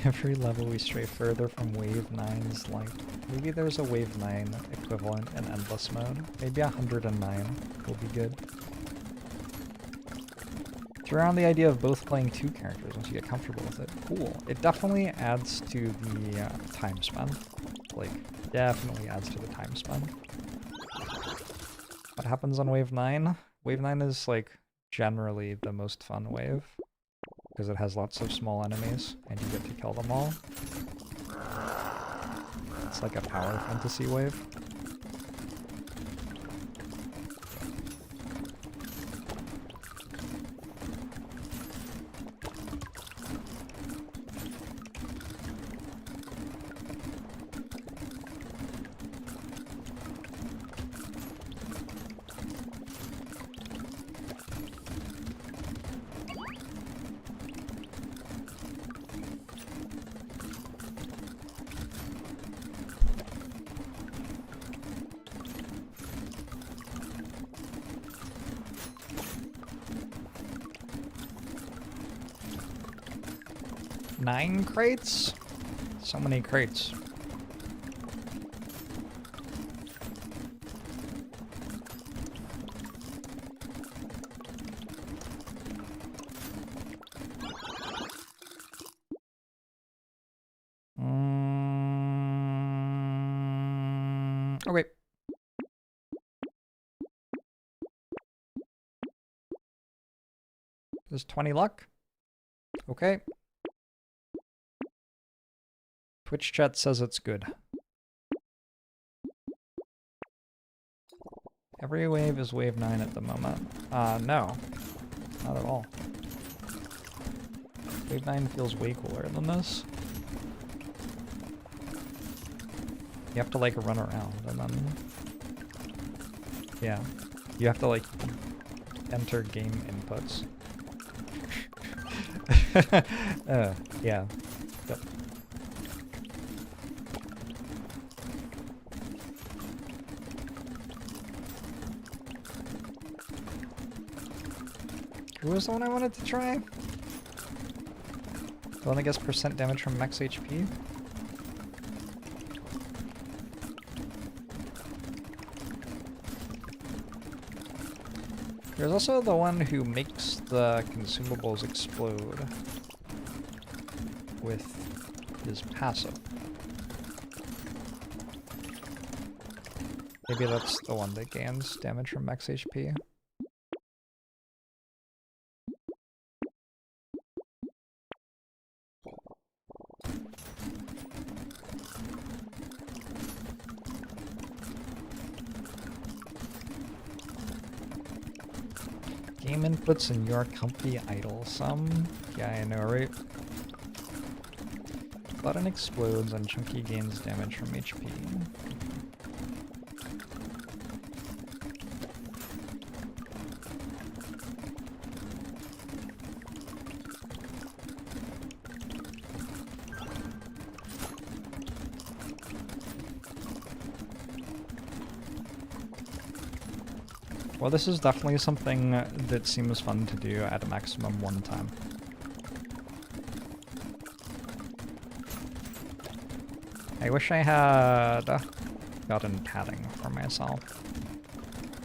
Every level we stray further from Wave 9's light. Maybe there's a Wave 9 equivalent in Endless mode. Maybe 109 will be good. Throw around the idea of both playing two characters once you get comfortable with it. Cool. It definitely adds to the time spent. Like, definitely adds to the time spent. What happens on Wave 9? Wave 9 is, like, generally the most fun wave. Because it has lots of small enemies, and you get to kill them all. It's like a power fantasy wave. Nine crates? So many crates. Okay. There's 20 luck. Okay. Twitch chat says it's good. Every wave is wave 9 at the moment. No. Not at all. Wave 9 feels way cooler than this. You have to like run around and then... Yeah. You have to like enter game inputs. Yeah. Yep. Who was the one I wanted to try? The one that gets percent damage from max HP? There's also the one who makes the consumables explode with his passive. Maybe that's the one that gains damage from max HP. Game inputs and you're comfy idle some. Yeah, I know, right? Button explodes and Chunky gains damage from HP. Well, this is definitely something that seems fun to do at a maximum one time. I wish I had gotten padding for myself.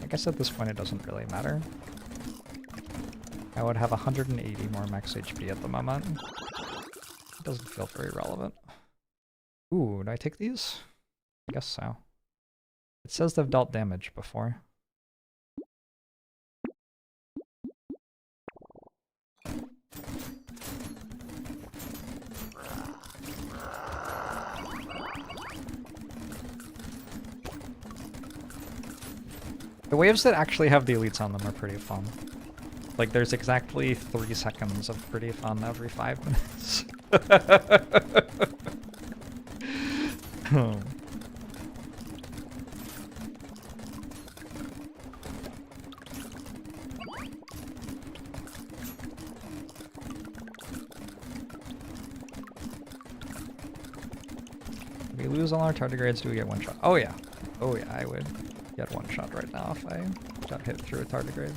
I guess at this point it doesn't really matter. I would have 180 more max HP at the moment. It doesn't feel very relevant. Ooh, do I take these? I guess so. It says they've dealt damage before. The waves that actually have the elites on them are pretty fun. Like, there's exactly 3 seconds of pretty fun every 5 minutes. Oh. If we lose all our tardigrades, do we get one shot? Oh yeah. Oh yeah, I would get one shot right now if I got hit through a tardigrade.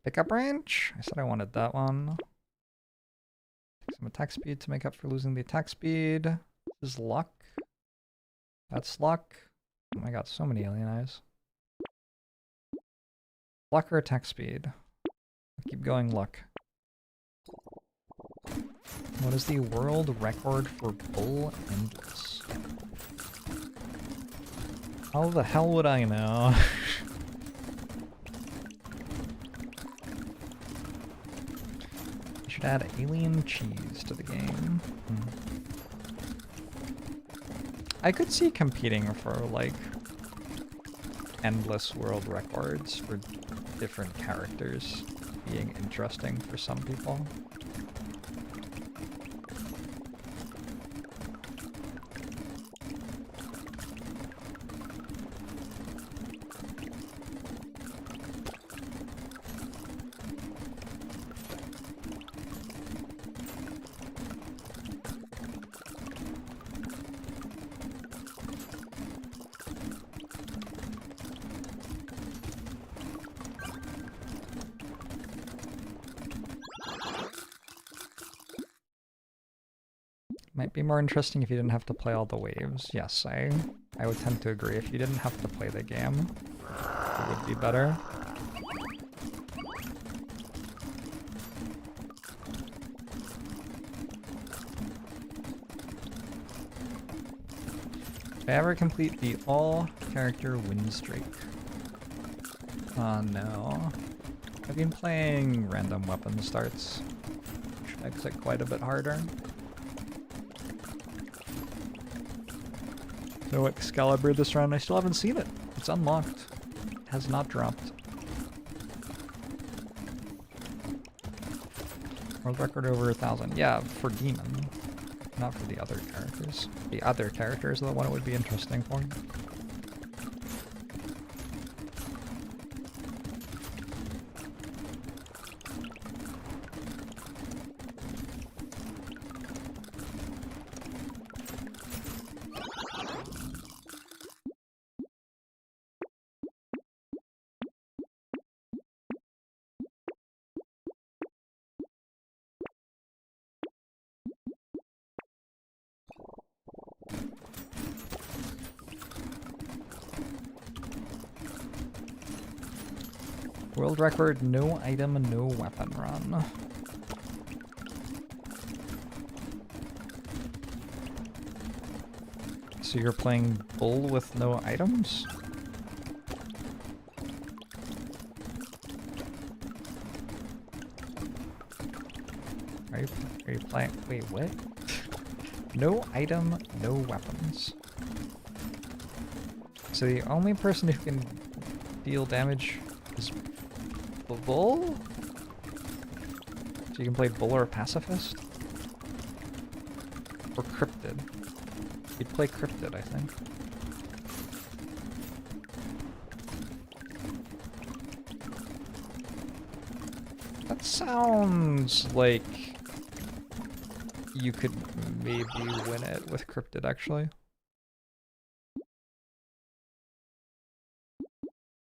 Pickup range? I said I wanted that one. Take some attack speed to make up for losing the attack speed. This is luck. That's luck. Oh my god, so many alien eyes. Luck or attack speed? I'll keep going luck. What is the world record for bull endless? How the hell would I know? Should add alien cheese to the game. I could see competing for like endless world records for different characters being interesting for some people. Might be more interesting if you didn't have to play all the waves. Yes, I would tend to agree. If you didn't have to play the game, it would be better. If I ever complete the all-character win streak. Oh no. I've been playing random weapon starts, which makes it quite a bit harder. No Excalibur this round. I still haven't seen it. It's unlocked. It has not dropped. World record over 1,000. Yeah, for Demon. Not for the other characters. The other characters are the one it would be interesting for. World record, no item, no weapon run. So you're playing bull with no items? Are you playing? Wait, what? No item, no weapons. So the only person who can deal damage is the bull? So you can play bull or pacifist? Or cryptid? You'd play cryptid, I think. That sounds like you could maybe win it with cryptid, actually.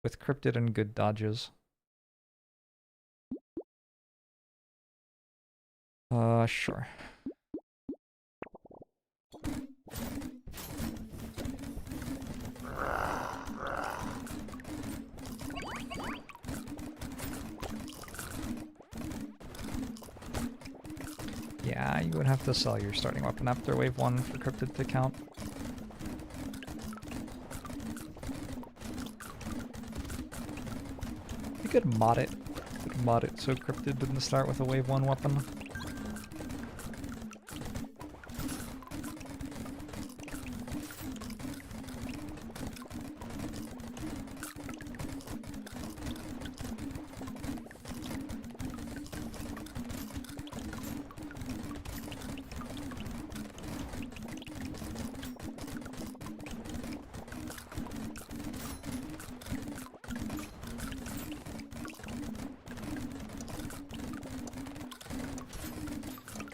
With cryptid and good dodges. Sure. Yeah, you would have to sell your starting weapon after wave 1 for cryptid to count. You could mod it. You could mod it so cryptid didn't start with a wave 1 weapon.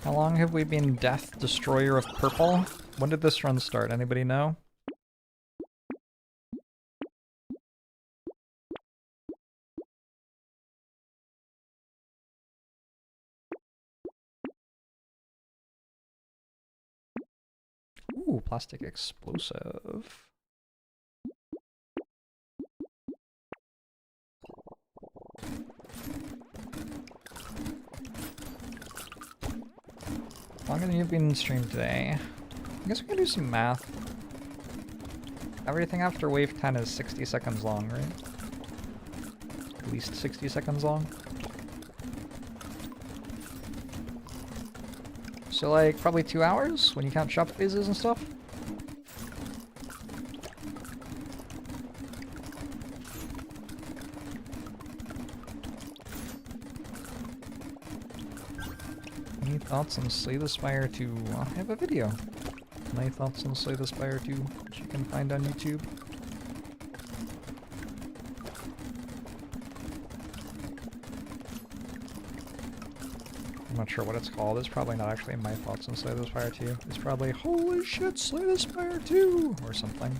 How long have we been Death Destroyer of Purple? When did this run start? Anybody know? Ooh, plastic explosive. How long have you been streamed today? I guess we can do some math. Everything after wave 10 is 60 seconds long, right? At least 60 seconds long. So like probably 2 hours when you count shop phases and stuff. Any thoughts on Slay the Spire 2? I have a video. My thoughts on Slay the Spire 2, which you can find on YouTube. I'm not sure what it's called. It's probably not actually my thoughts on Slay the Spire 2. It's probably, holy shit, Slay the Spire 2! Or something.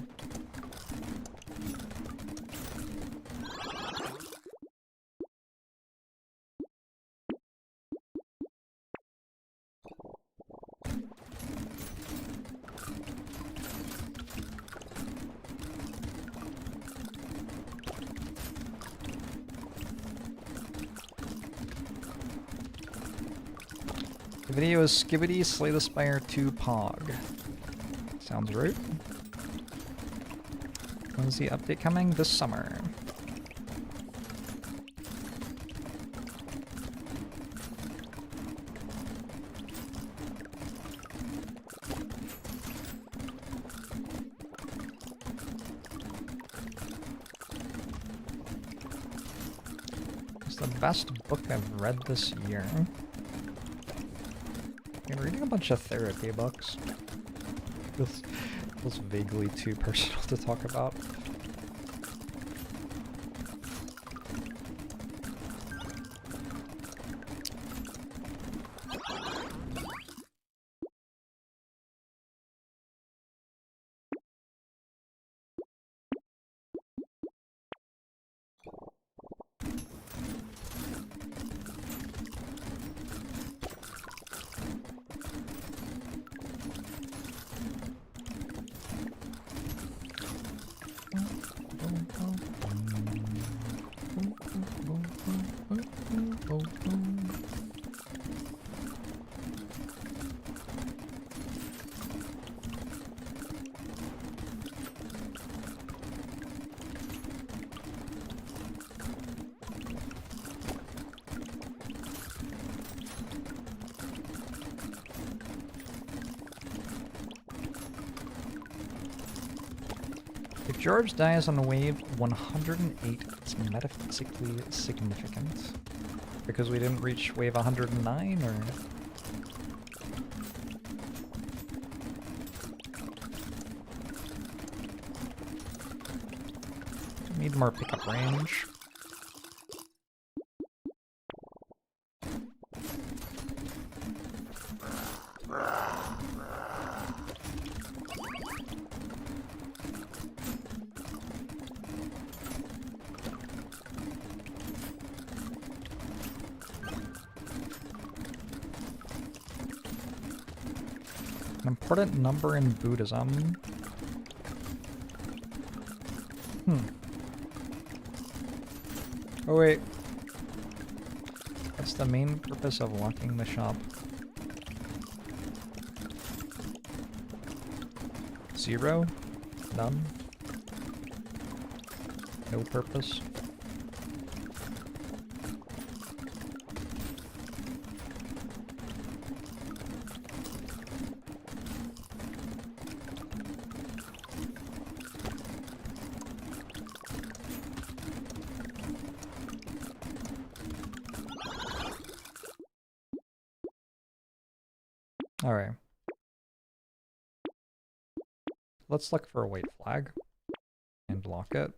The video is Skibbity Slay the Spire 2 Pog. Sounds right. When's the update coming? This summer. It's the best book I've read this year. I'm reading a bunch of therapy books. Feels vaguely too personal to talk about. If George dies on wave 108, it's metaphysically significant. Because we didn't reach wave 109, or...? Need more pickup range. An important number in Buddhism. Oh wait. That's the main purpose of locking the shop. 0? None? No purpose? Alright. Let's look for a white flag and lock it.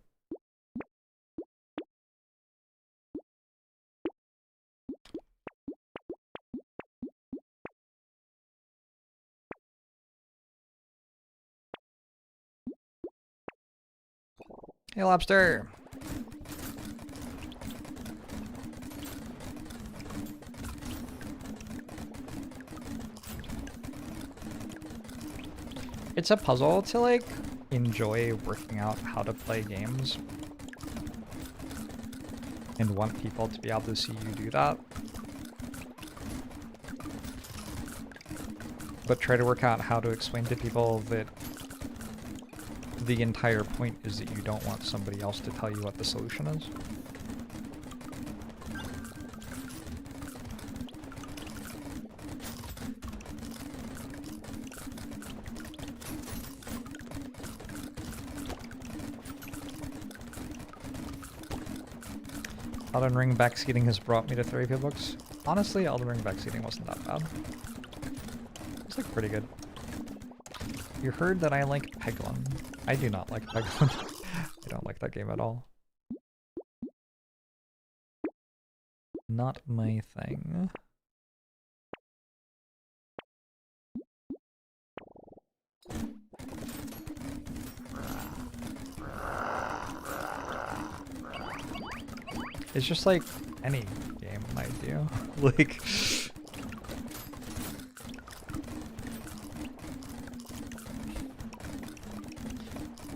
Hey, lobster! It's a puzzle to, like, enjoy working out how to play games. And want people to be able to see you do that. But try to work out how to explain to people that the entire point is that you don't want somebody else to tell you what the solution is. Elden Ring backseating has brought me to therapy books. Honestly, Elden Ring backseating wasn't that bad. It's like pretty good. You heard that I like Peglin. I do not like Peglin. I don't like that game at all. Not my thing. It's just like any game I do. Like,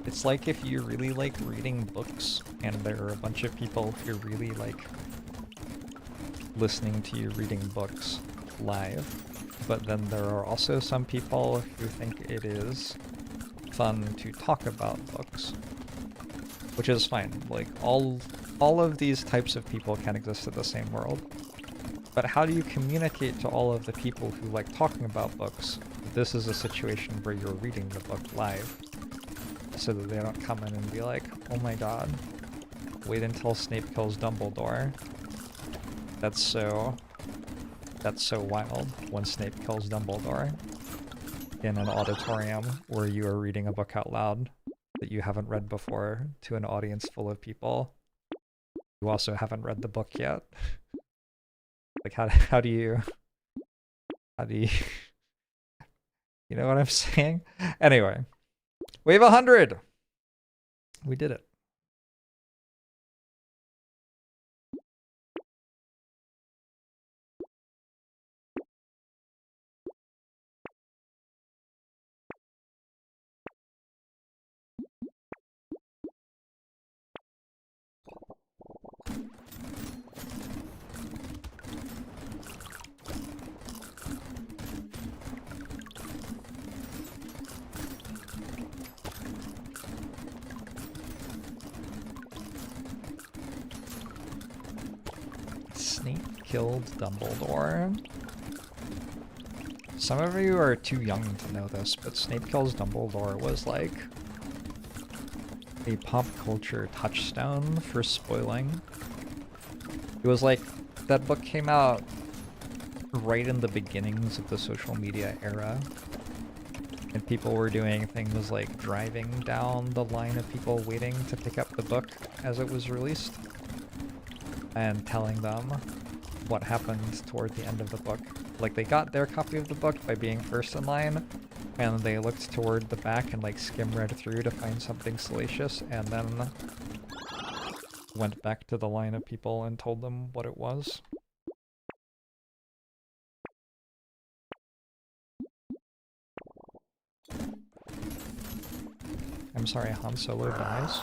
it's like if you really like reading books and there are a bunch of people who really like listening to you reading books live, but then there are also some people who think it is fun to talk about books, which is fine. Like, all of these types of people can exist in the same world. But how do you communicate to all of the people who like talking about books that this is a situation where you're reading the book live, so that they don't come in and be like, oh my god, wait until Snape kills Dumbledore. That's so wild when Snape kills Dumbledore in an auditorium where you are reading a book out loud that you haven't read before to an audience full of people who also haven't read the book yet. Like, how do you you know what I'm saying? Anyway, wave 100. We did it. Snape killed Dumbledore. Some of you are too young to know this, but Snape Kills Dumbledore was like a pop culture touchstone for spoiling. It was like, that book came out right in the beginnings of the social media era, and people were doing things like driving down the line of people waiting to pick up the book as it was released, and telling them what happened toward the end of the book. Like, they got their copy of the book by being first in line, and they looked toward the back and like skim-read through to find something salacious, and then went back to the line of people and told them what it was. I'm sorry, Han Solo dies?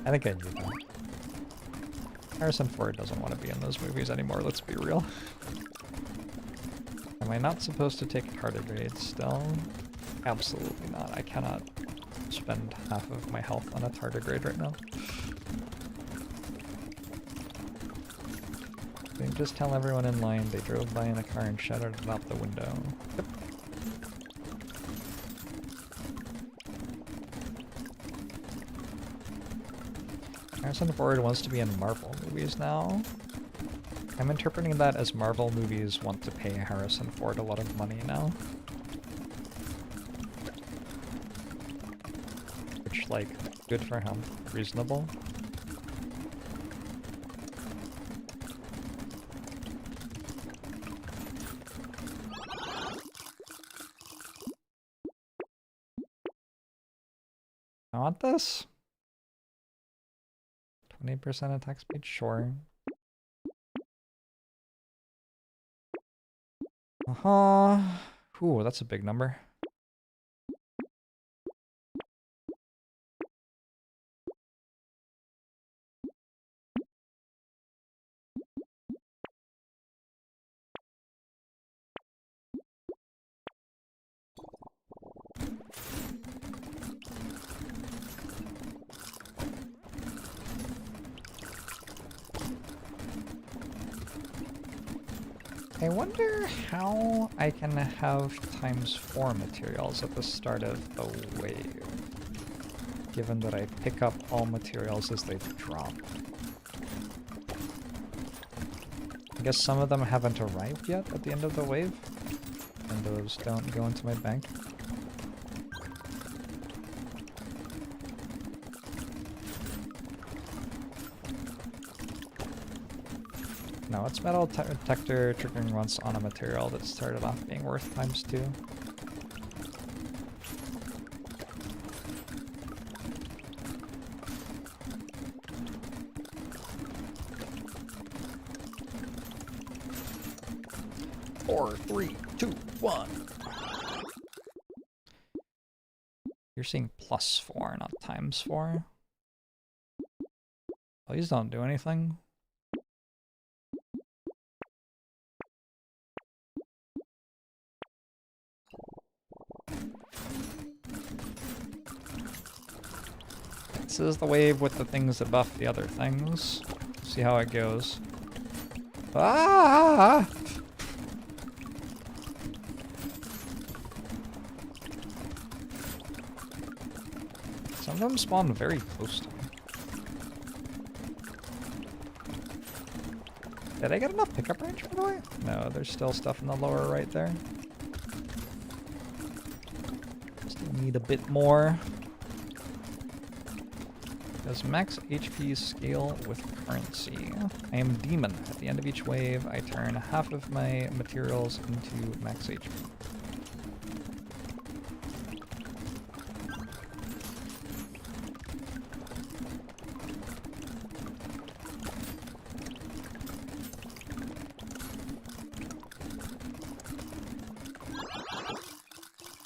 I think I knew that. Harrison Ford doesn't want to be in those movies anymore, let's be real. Am I not supposed to take tardigrades still? Absolutely not. I cannot spend half of my health on a tardigrade right now. They just tell everyone in line they drove by in a car and shouted it out the window. Yep. Harrison Ford wants to be in Marvel movies now. I'm interpreting that as Marvel movies want to pay Harrison Ford a lot of money now. Which, like, good for him. Reasonable. I want this. 20% attack speed? Sure. Ooh, that's a big number. I wonder how I can have ×4 materials at the start of the wave, given that I pick up all materials as they drop. I guess some of them haven't arrived yet at the end of the wave, and those don't go into my bank. No, it's metal detector triggering once on a material that started off being worth ×2. Four, three, two, one. You're seeing +4, not ×4. Oh, these don't do anything. This is the wave with the things that buff the other things. See how it goes. Ah! Some of them spawn very close to me. Did I get enough pickup range, by the way? No, there's still stuff in the lower right there. Still need a bit more. Does max HP scale with currency? I am demon. At the end of each wave, I turn half of my materials into max HP.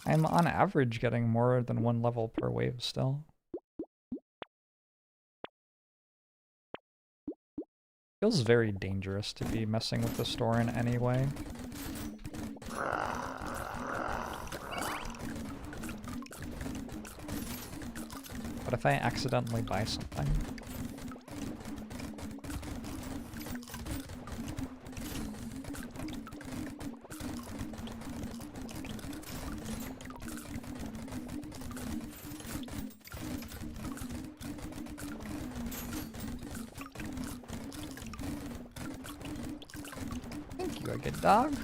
I'm on average getting more than 1 level per wave still. Feels very dangerous to be messing with the store in any way. What if I accidentally buy something? Good dog.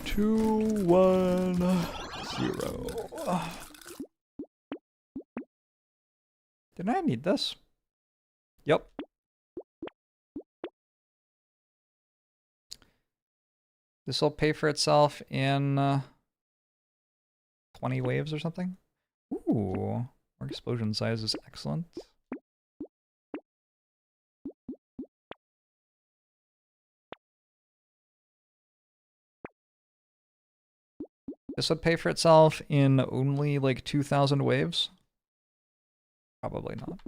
Two, 1, 0. Didn't I need this? Yep. This will pay for itself in 20 waves or something. Ooh, more explosion size is excellent. This would pay for itself in only like 2,000 waves. Probably not.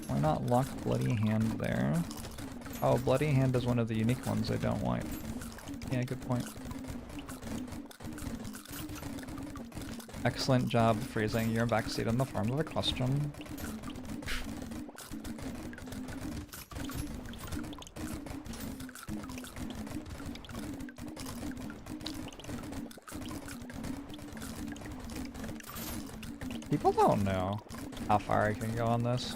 Why not lock Bloody Hand there? Oh, Bloody Hand is one of the unique ones I don't want. Yeah, good point. Excellent job freezing your backseat in the form of a question. People don't know how far I can go on this.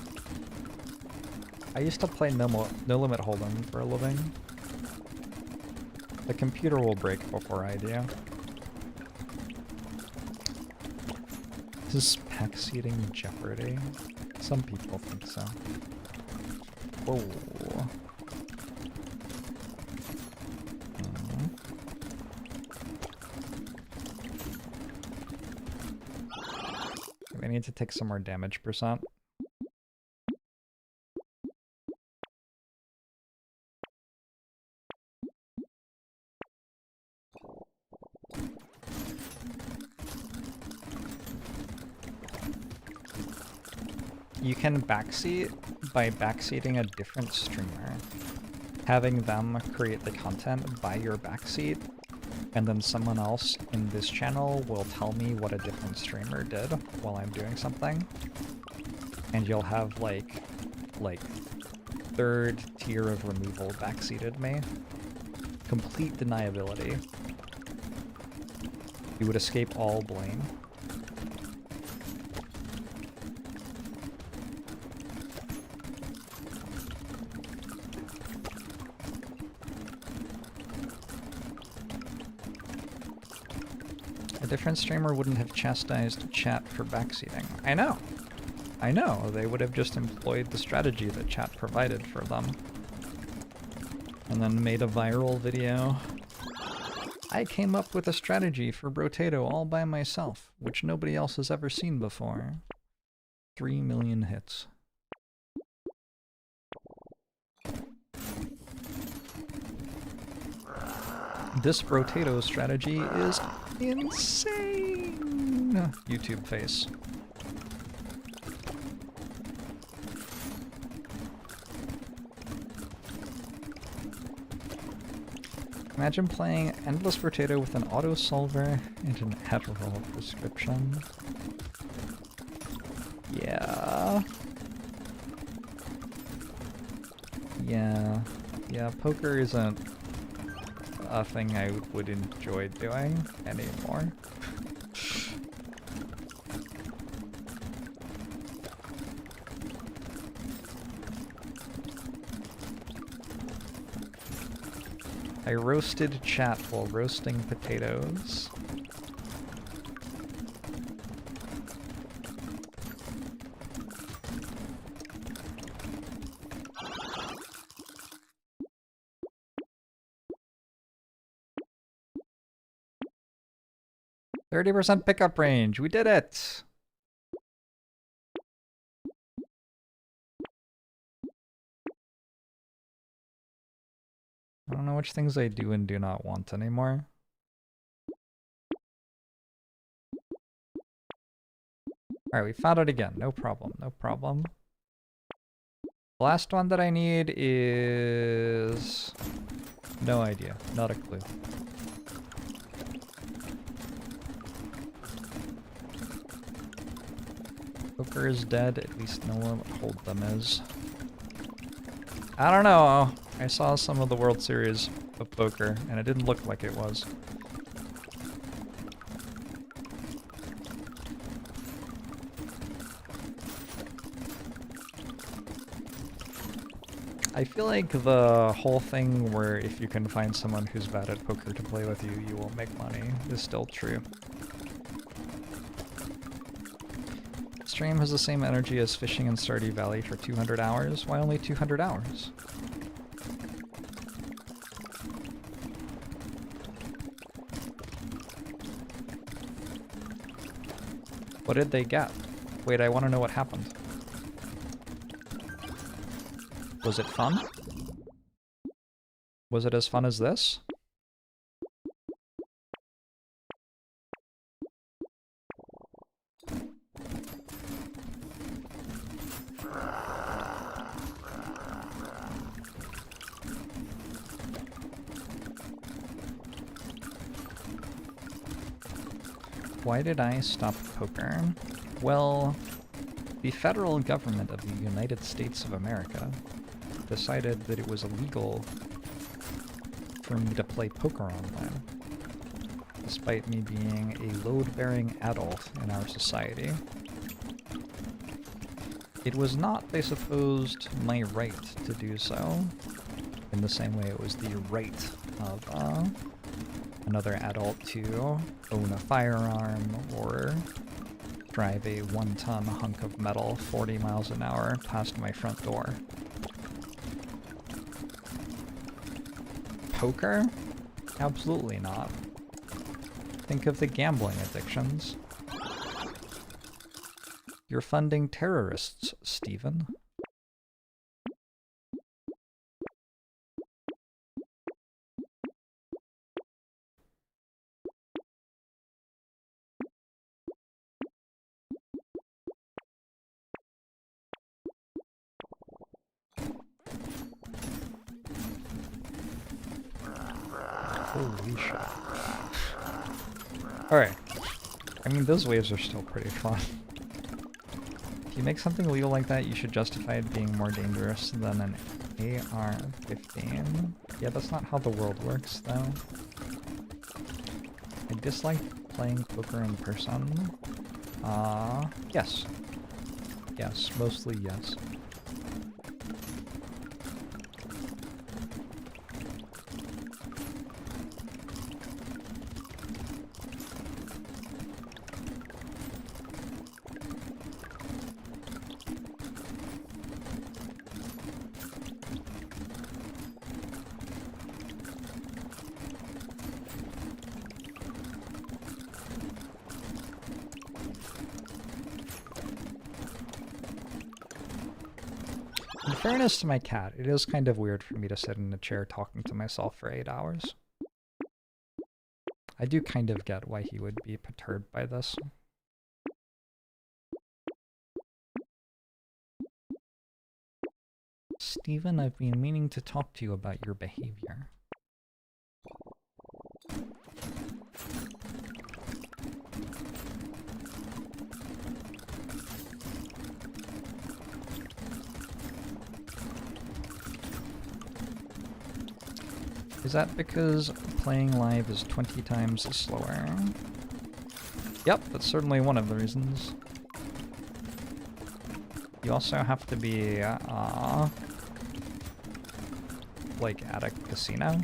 I used to play no limit hold'em for a living. The computer will break before I do. Is backseating Jeopardy? Some people think so. Whoa. We need to take some more damage percent. You can backseat by backseating a different streamer, having them create the content by your backseat, and then someone else in this channel will tell me what a different streamer did while I'm doing something. And you'll have like third tier of removal backseated me. Complete deniability. You would escape all blame. A different streamer wouldn't have chastised chat for backseating. I know. I know. They would have just employed the strategy that chat provided for them. And then made a viral video. I came up with a strategy for Brotato all by myself, which nobody else has ever seen before. 3 million hits. This Brotato strategy is insane! YouTube face. Imagine playing Endless Brotato with an auto-solver and an Adderall prescription. Yeah. Yeah, poker isn't a thing I would enjoy doing anymore. I roasted chat while roasting potatoes. %30 pickup range. We did it. I don't know which things I do and do not want anymore. Alright, we found it again. No problem, no problem. The last one that I need is... no idea. Not a clue. Poker is dead. At least no one hold them is. I don't know. I saw some of the World Series of poker, and it didn't look like it was. I feel like the whole thing where if you can find someone who's bad at poker to play with you, you will make money is still true. Stream has the same energy as fishing in Stardew Valley for 200 hours. Why only 200 hours? What did they get? Wait, I want to know what happened. Was it fun? Was it as fun as this? Why did I stop poker? Well, the federal government of the United States of America decided that it was illegal for me to play poker online, despite me being a load-bearing adult in our society. It was not, they supposed, my right to do so, in the same way it was the right of another adult to own a firearm or drive a 1-ton hunk of metal 40 miles an hour past my front door. Poker? Absolutely not. Think of the gambling addictions. You're funding terrorists, Stephen. Holy shit. Alright. I mean, those waves are still pretty fun. If you make something legal like that, you should justify it being more dangerous than an AR-15. Yeah, that's not how the world works, though. I dislike playing poker in person. Yes. Yes, mostly yes. In fairness to my cat, it is kind of weird for me to sit in a chair talking to myself for 8 hours. I do kind of get why he would be perturbed by this. Stephen, I've been meaning to talk to you about your behavior. Is that because playing live is 20 times slower? Yep, that's certainly one of the reasons. You also have to be, like, at a casino?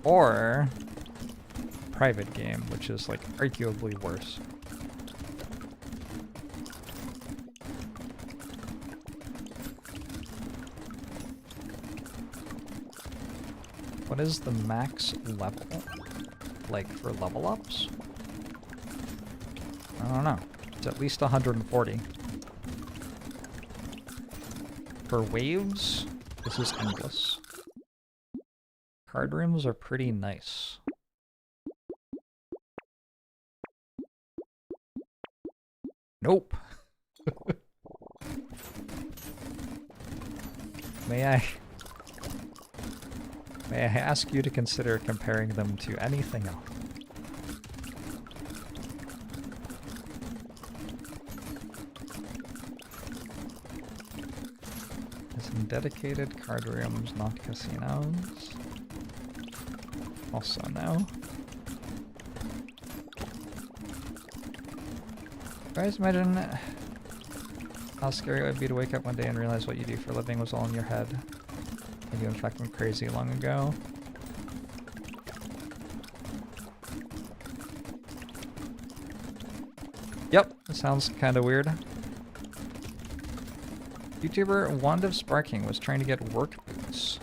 Or private game, which is, like, arguably worse. What is the max level? Like, for level ups? I don't know. It's at least 140. For waves, this is endless. Card rooms are pretty nice. Nope. May I ask you to consider comparing them to anything else? As in dedicated card rooms, not casinos. Also no. Guys, imagine how scary it would be to wake up one day and realize what you do for a living was all in your head. And you in fact went crazy long ago. Yep, that sounds kind of weird. YouTuber Wand of Sparking was trying to get work boots,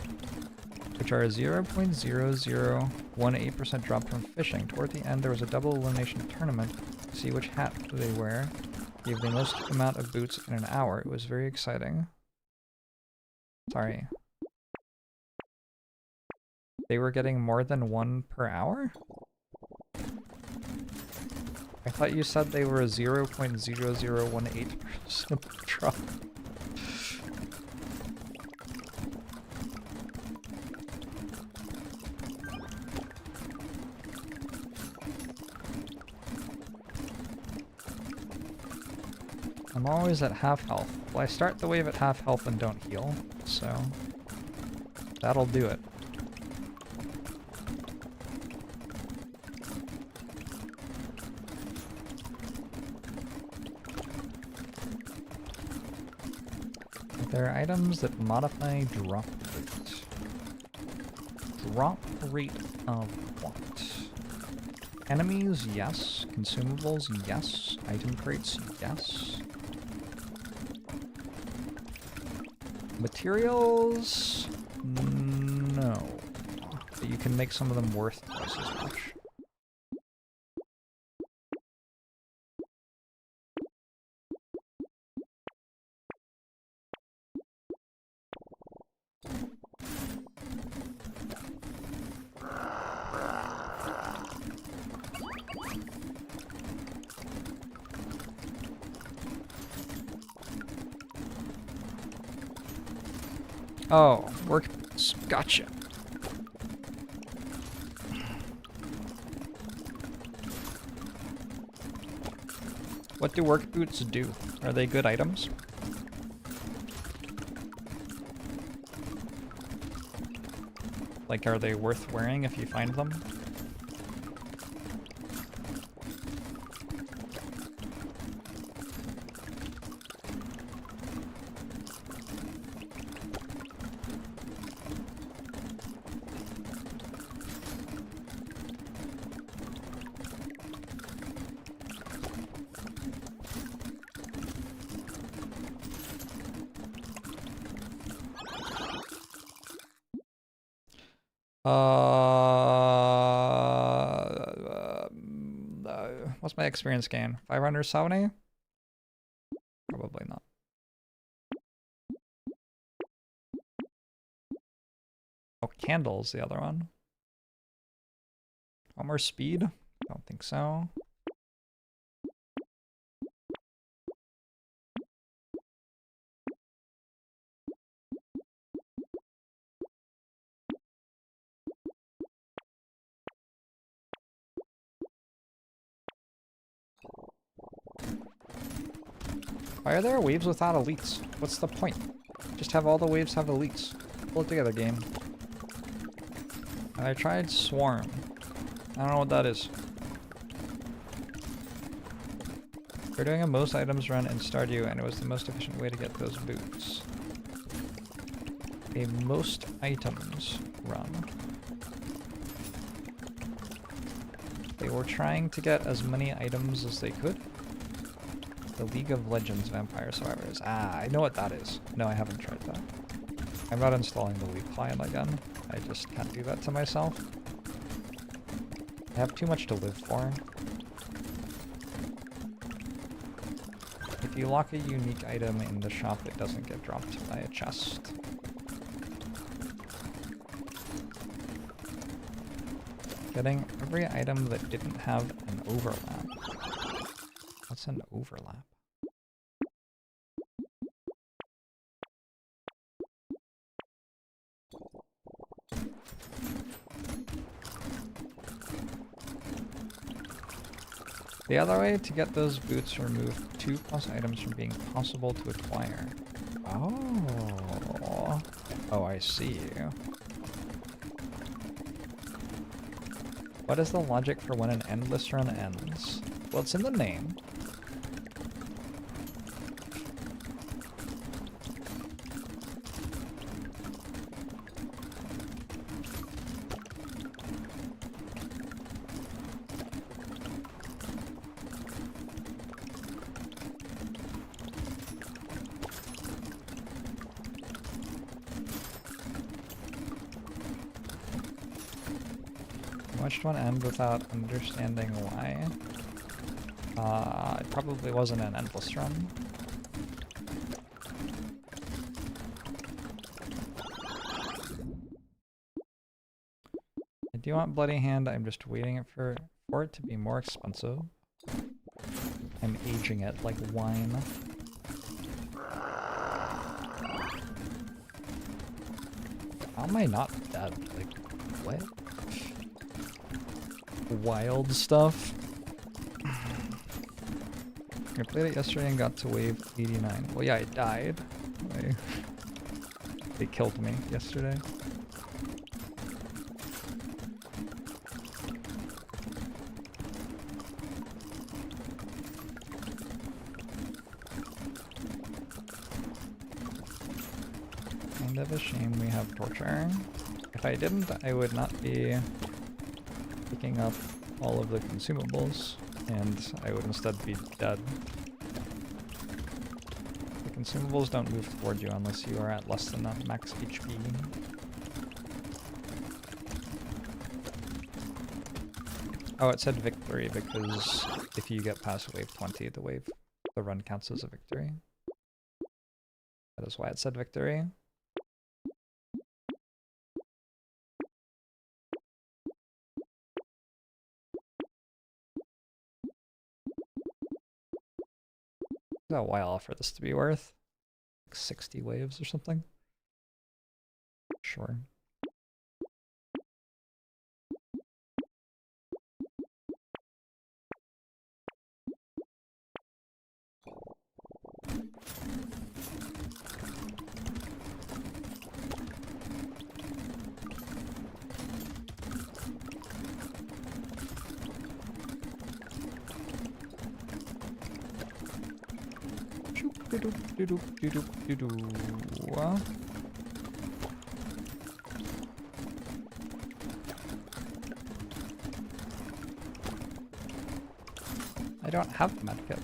which are a 0.0018% drop from fishing. Toward the end, there was a double elimination tournament to see which hat they wear. Gave the most amount of boots in an hour. It was very exciting. Sorry. They were getting more than one per hour? I thought you said they were a 0.0018% drop. I'm always at half health. Well, I start the wave at half health and don't heal, so that'll do it. There are items that modify drop rate. Drop rate of what? Enemies, yes. Consumables, yes. Item crates, yes. Materials, no. But you can make some of them worth twice as much. Oh, work boots. Gotcha. What do work boots do? Are they good items? Like, are they worth wearing if you find them? What's my experience gain? 570? Probably not. Oh, candles, the other one. One more speed? Don't think so. Why are there waves without elites? What's the point? Just have all the waves have elites. Pull it together, game. I tried Swarm. I don't know what that is. We're doing a most items run in Stardew, and it was the most efficient way to get those boots. A most items run. They were trying to get as many items as they could. The League of Legends Vampire Survivors. Ah, I know what that is. No, I haven't tried that. I'm not installing the League client again. I just can't do that to myself. I have too much to live for. If you lock a unique item in the shop, it doesn't get dropped by a chest. Getting every item that didn't have an overlap. What's an overlap? The other way to get those boots removed 2+ items from being possible to acquire. Oh. Oh, I see. What is the logic for when an endless run ends? Well, it's in the name. Watched one end without understanding why. It probably wasn't an endless run. I do want Bloody Hand, I'm just waiting for it to be more expensive. I'm aging it like wine. How am I not dead? Like, what? Wild stuff. I played it yesterday and got to wave 89. Well, yeah, I died. They killed me yesterday. Kind of a shame we have torture. If I didn't, I would not be picking up all of the consumables, and I would instead be dead. The consumables don't move towards you unless you are at less than max HP. Oh, it said victory because if you get past wave 20, the run counts as a victory. That is why it said victory. A while for this to be worth. Like 60 waves or something. Sure. I don't have medkit.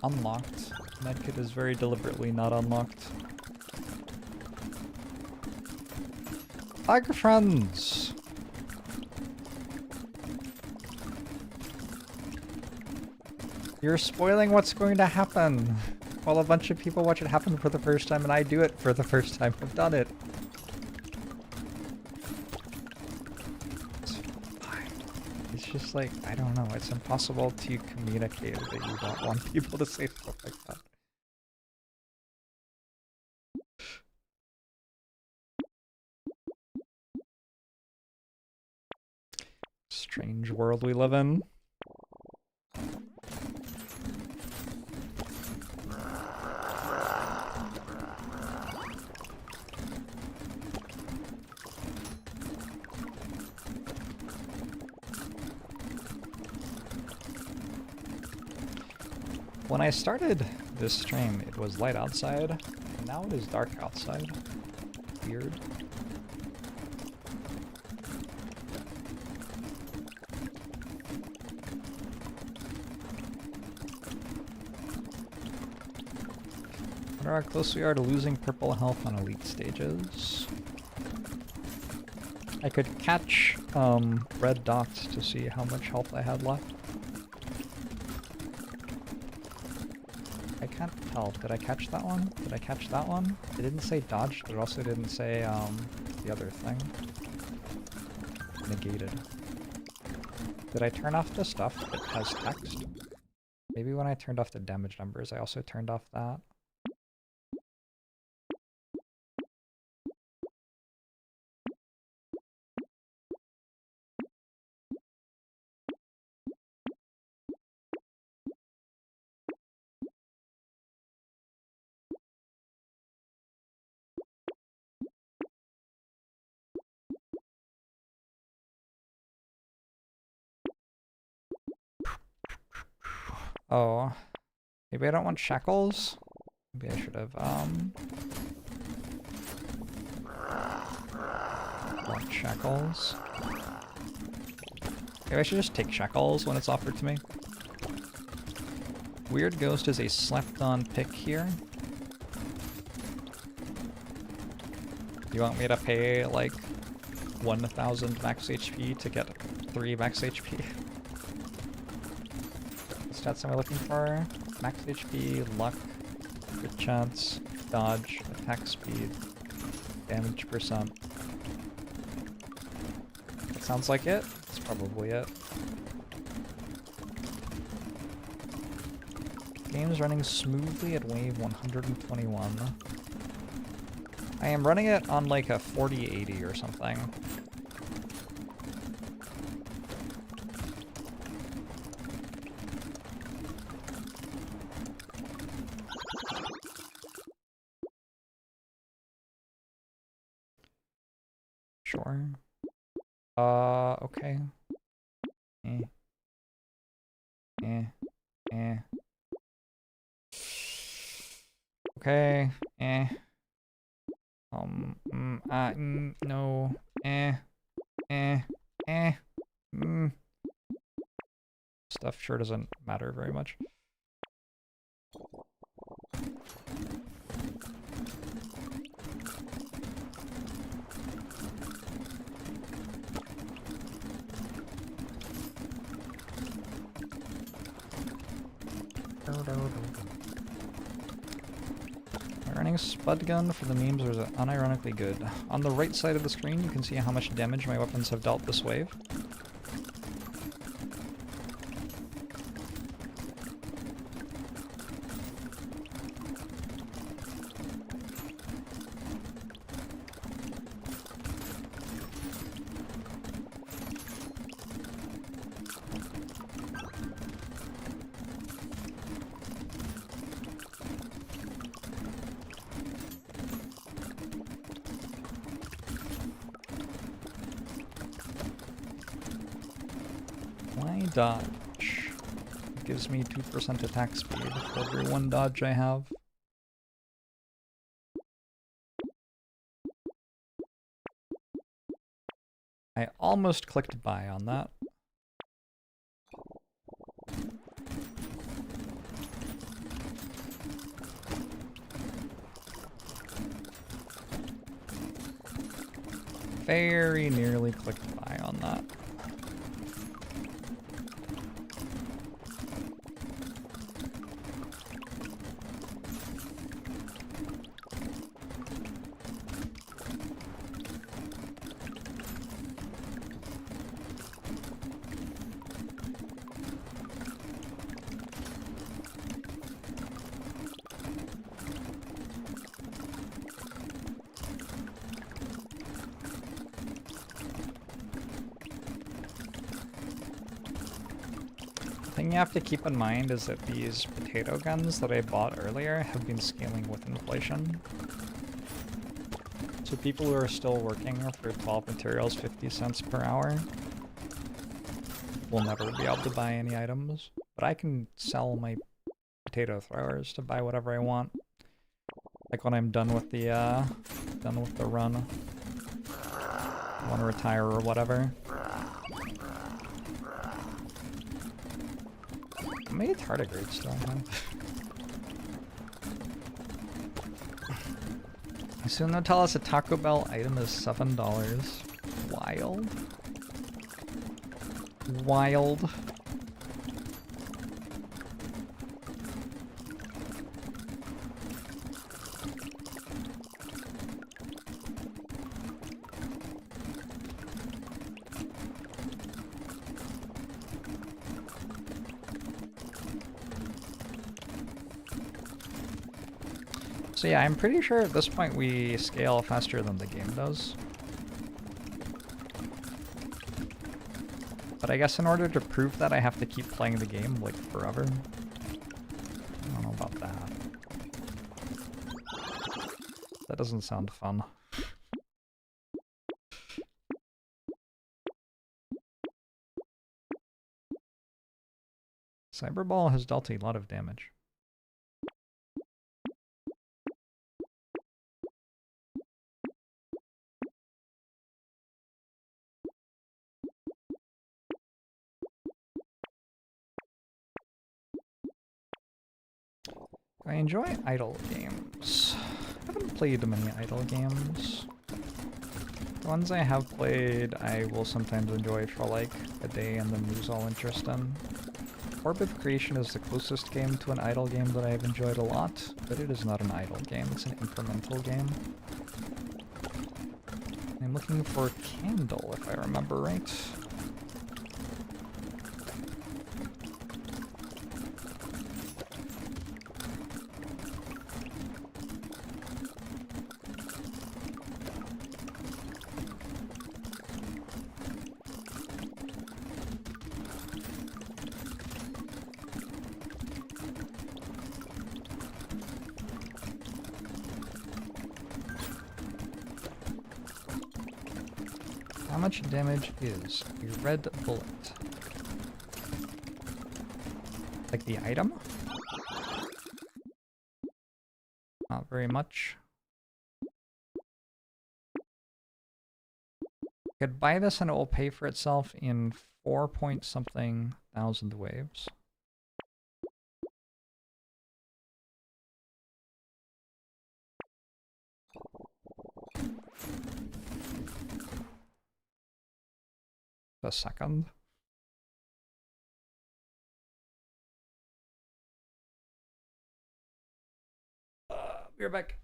Unlocked. Medkit is very deliberately not unlocked. Tiger friends! You're spoiling what's going to happen while a bunch of people watch it happen for the first time and I do it for the first time. I've done it. It's fine. It's just like, I don't know, it's impossible to communicate that you don't want people to say stuff like that. Strange world we live in. When I started this stream, it was light outside, and now it is dark outside. Weird. I wonder how close we are to losing purple health on elite stages. I could catch red dots to see how much health I had left. I can't tell. Did I catch that one? Did I catch that one? It didn't say dodged, but it also didn't say the other thing. Negated. Did I turn off the stuff that has text? Maybe when I turned off the damage numbers, I also turned off that. Oh, maybe I don't want shackles? Maybe I should have, want shackles. Maybe I should just take shackles when it's offered to me. Weird Ghost is a slept-on pick here. You want me to pay, like, 1,000 max HP to get 3 max HP? Stats am I looking for? Max HP, luck, crit chance, dodge, attack speed, damage percent. That sounds like it. That's probably it. Game's running smoothly at wave 121. I am running it on like a 4080 or something. Sure. Okay. Okay. No. Stuff sure doesn't matter very much. Running Spud Gun for the memes was unironically good. On the right side of the screen, you can see how much damage my weapons have dealt this wave. Dodge. It gives me 2% attack speed for every 1 dodge I have. I almost clicked buy on that. Very nearly clicked buy on that. You have to keep in mind is that these potato guns that I bought earlier have been scaling with inflation. So people who are still working for 12 materials 50 cents per hour will never be able to buy any items. But I can sell my potato throwers to buy whatever I want. Like when I'm done with the run. I want to retire or whatever. How many tardigrades do I have? Soon they'll tell us a Taco Bell item is $7. Wild. Wild. So yeah, I'm pretty sure at this point we scale faster than the game does. But I guess in order to prove that, I have to keep playing the game, like, forever. I don't know about that. That doesn't sound fun. Cyberball has dealt a lot of damage. I enjoy idle games. I haven't played many idle games. The ones I have played, I will sometimes enjoy for like a day and then lose all interest in. Orb of Creation is the closest game to an idle game that I have enjoyed a lot, but it is not an idle game, it's an incremental game. I'm looking for Candle, if I remember right. How much damage is a red bullet? Like the item? Not very much. I could buy this and it will pay for itself in 4 point something thousand waves. A second. Be right back.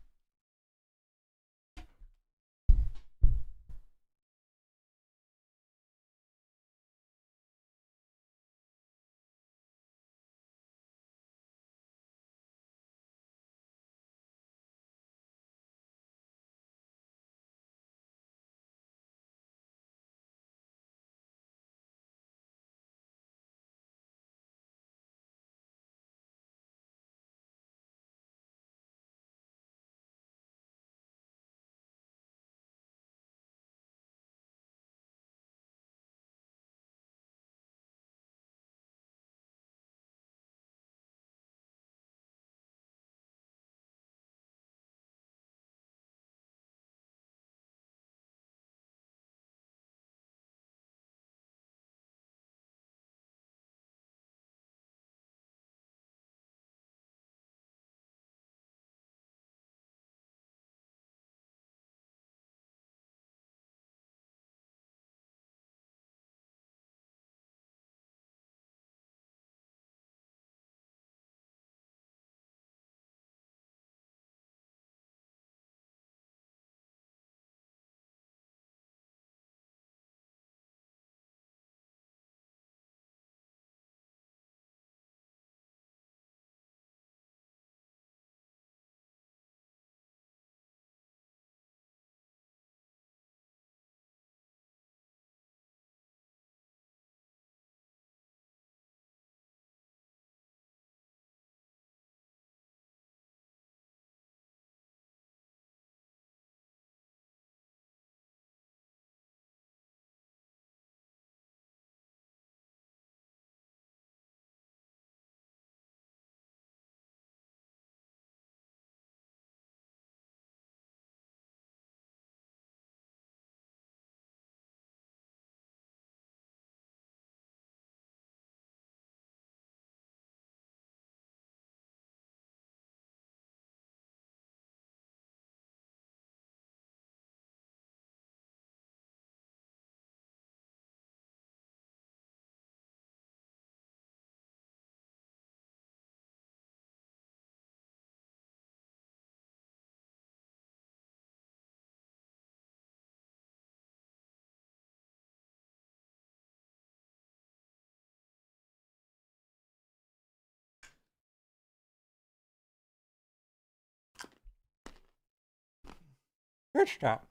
Good stop.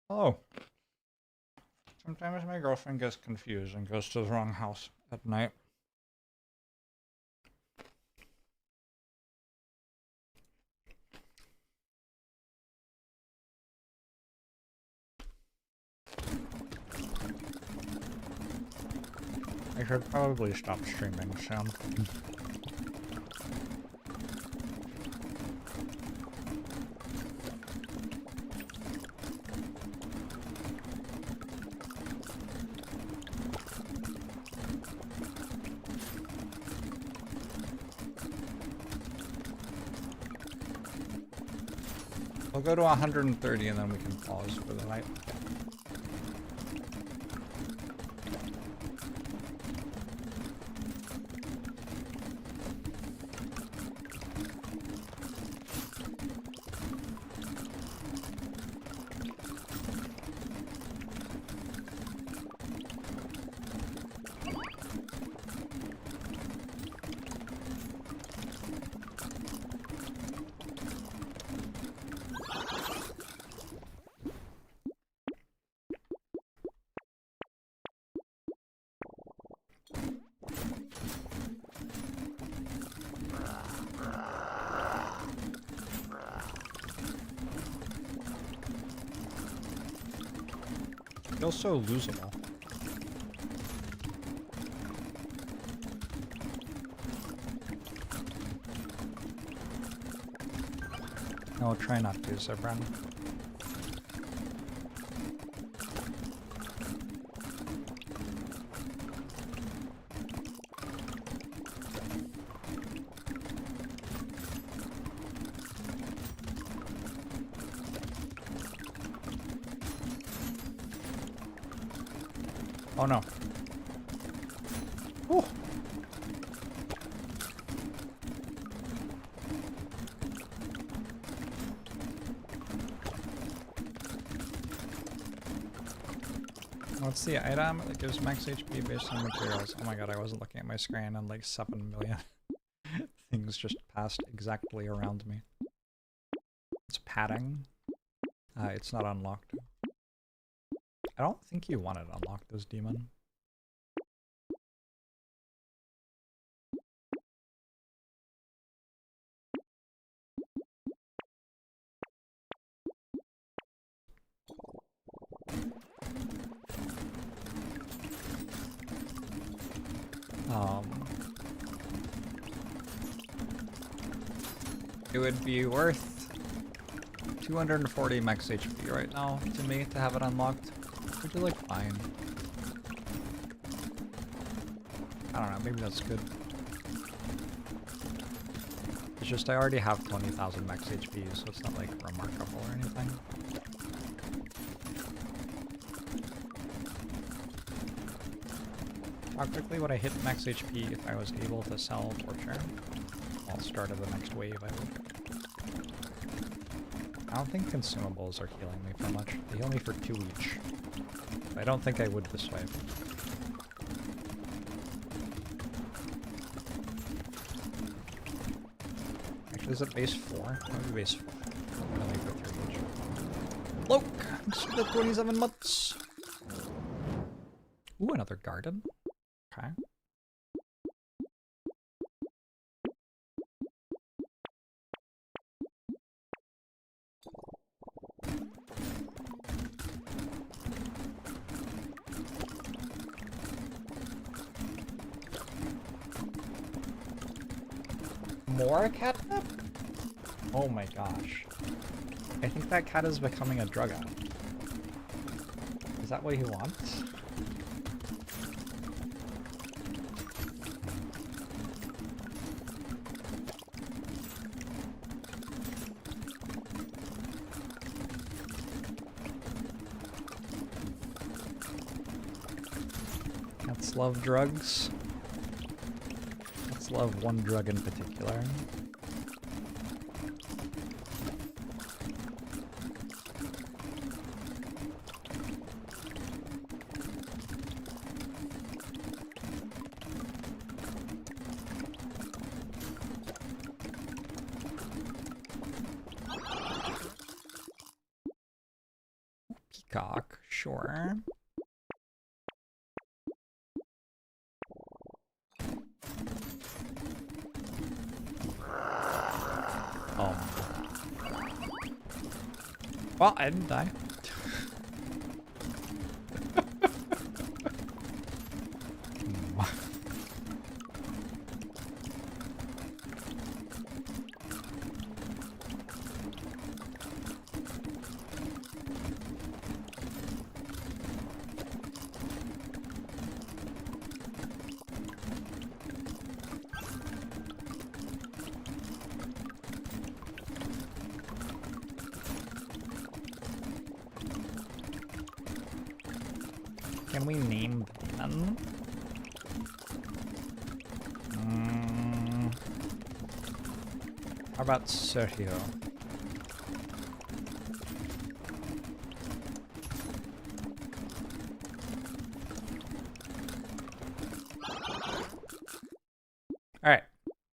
Hello. Sometimes my girlfriend gets confused and goes to the wrong house at night. I should probably stop streaming soon. We'll go to 130 and then we can pause for the night. Feels so losable. I'll try not to, Zebran. Oh no. Whew. What's the item that gives max HP based on materials? Oh my god, I wasn't looking at my screen and like 7 million things just passed exactly around me. It's padding. It's not unlocked. I don't think you want it unlocked as demon. It would be worth 240 max HP right now to me to have it unlocked, which is like fine. I don't know, maybe that's good. It's just I already have 20,000 max HP, so it's not like remarkable or anything. Practically would I hit max HP if I was able to sell Torture? I'll start of the next wave, I would. I don't think consumables are healing me for much. They heal me for 2 each. I don't think I would this wave. Actually, is it base 4? Maybe base 4. Only for 3 each. Look! It's the 27 months! Ooh, another garden. Okay. More catnip? Oh my gosh. I think that cat is becoming a drug addict. Is that what he wants? Cats love drugs. Cats love one drug in particular. Peacock, sure. Well, I didn't die. Can we name the demon? How about Sergio? Alright,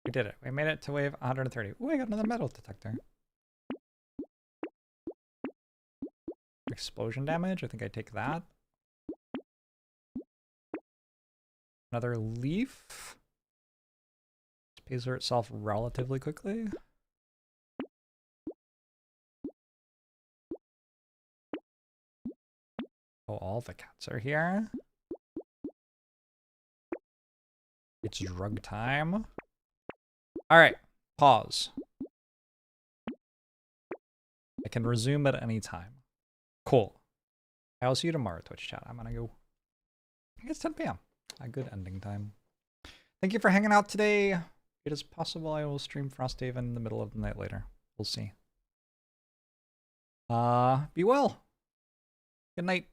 we did it. We made it to wave 130. Ooh, I got another metal detector. Explosion damage, I think I take that. Another leaf. It pays for itself relatively quickly. Oh, all the cats are here. It's drug time. Alright, pause. I can resume at any time. Cool. I'll see you tomorrow, Twitch chat. I'm gonna go. I think it's 10 p.m. A good ending time. Thank you for hanging out today. It is possible I will stream Frosthaven in the middle of the night later. We'll see. Be well. Good night.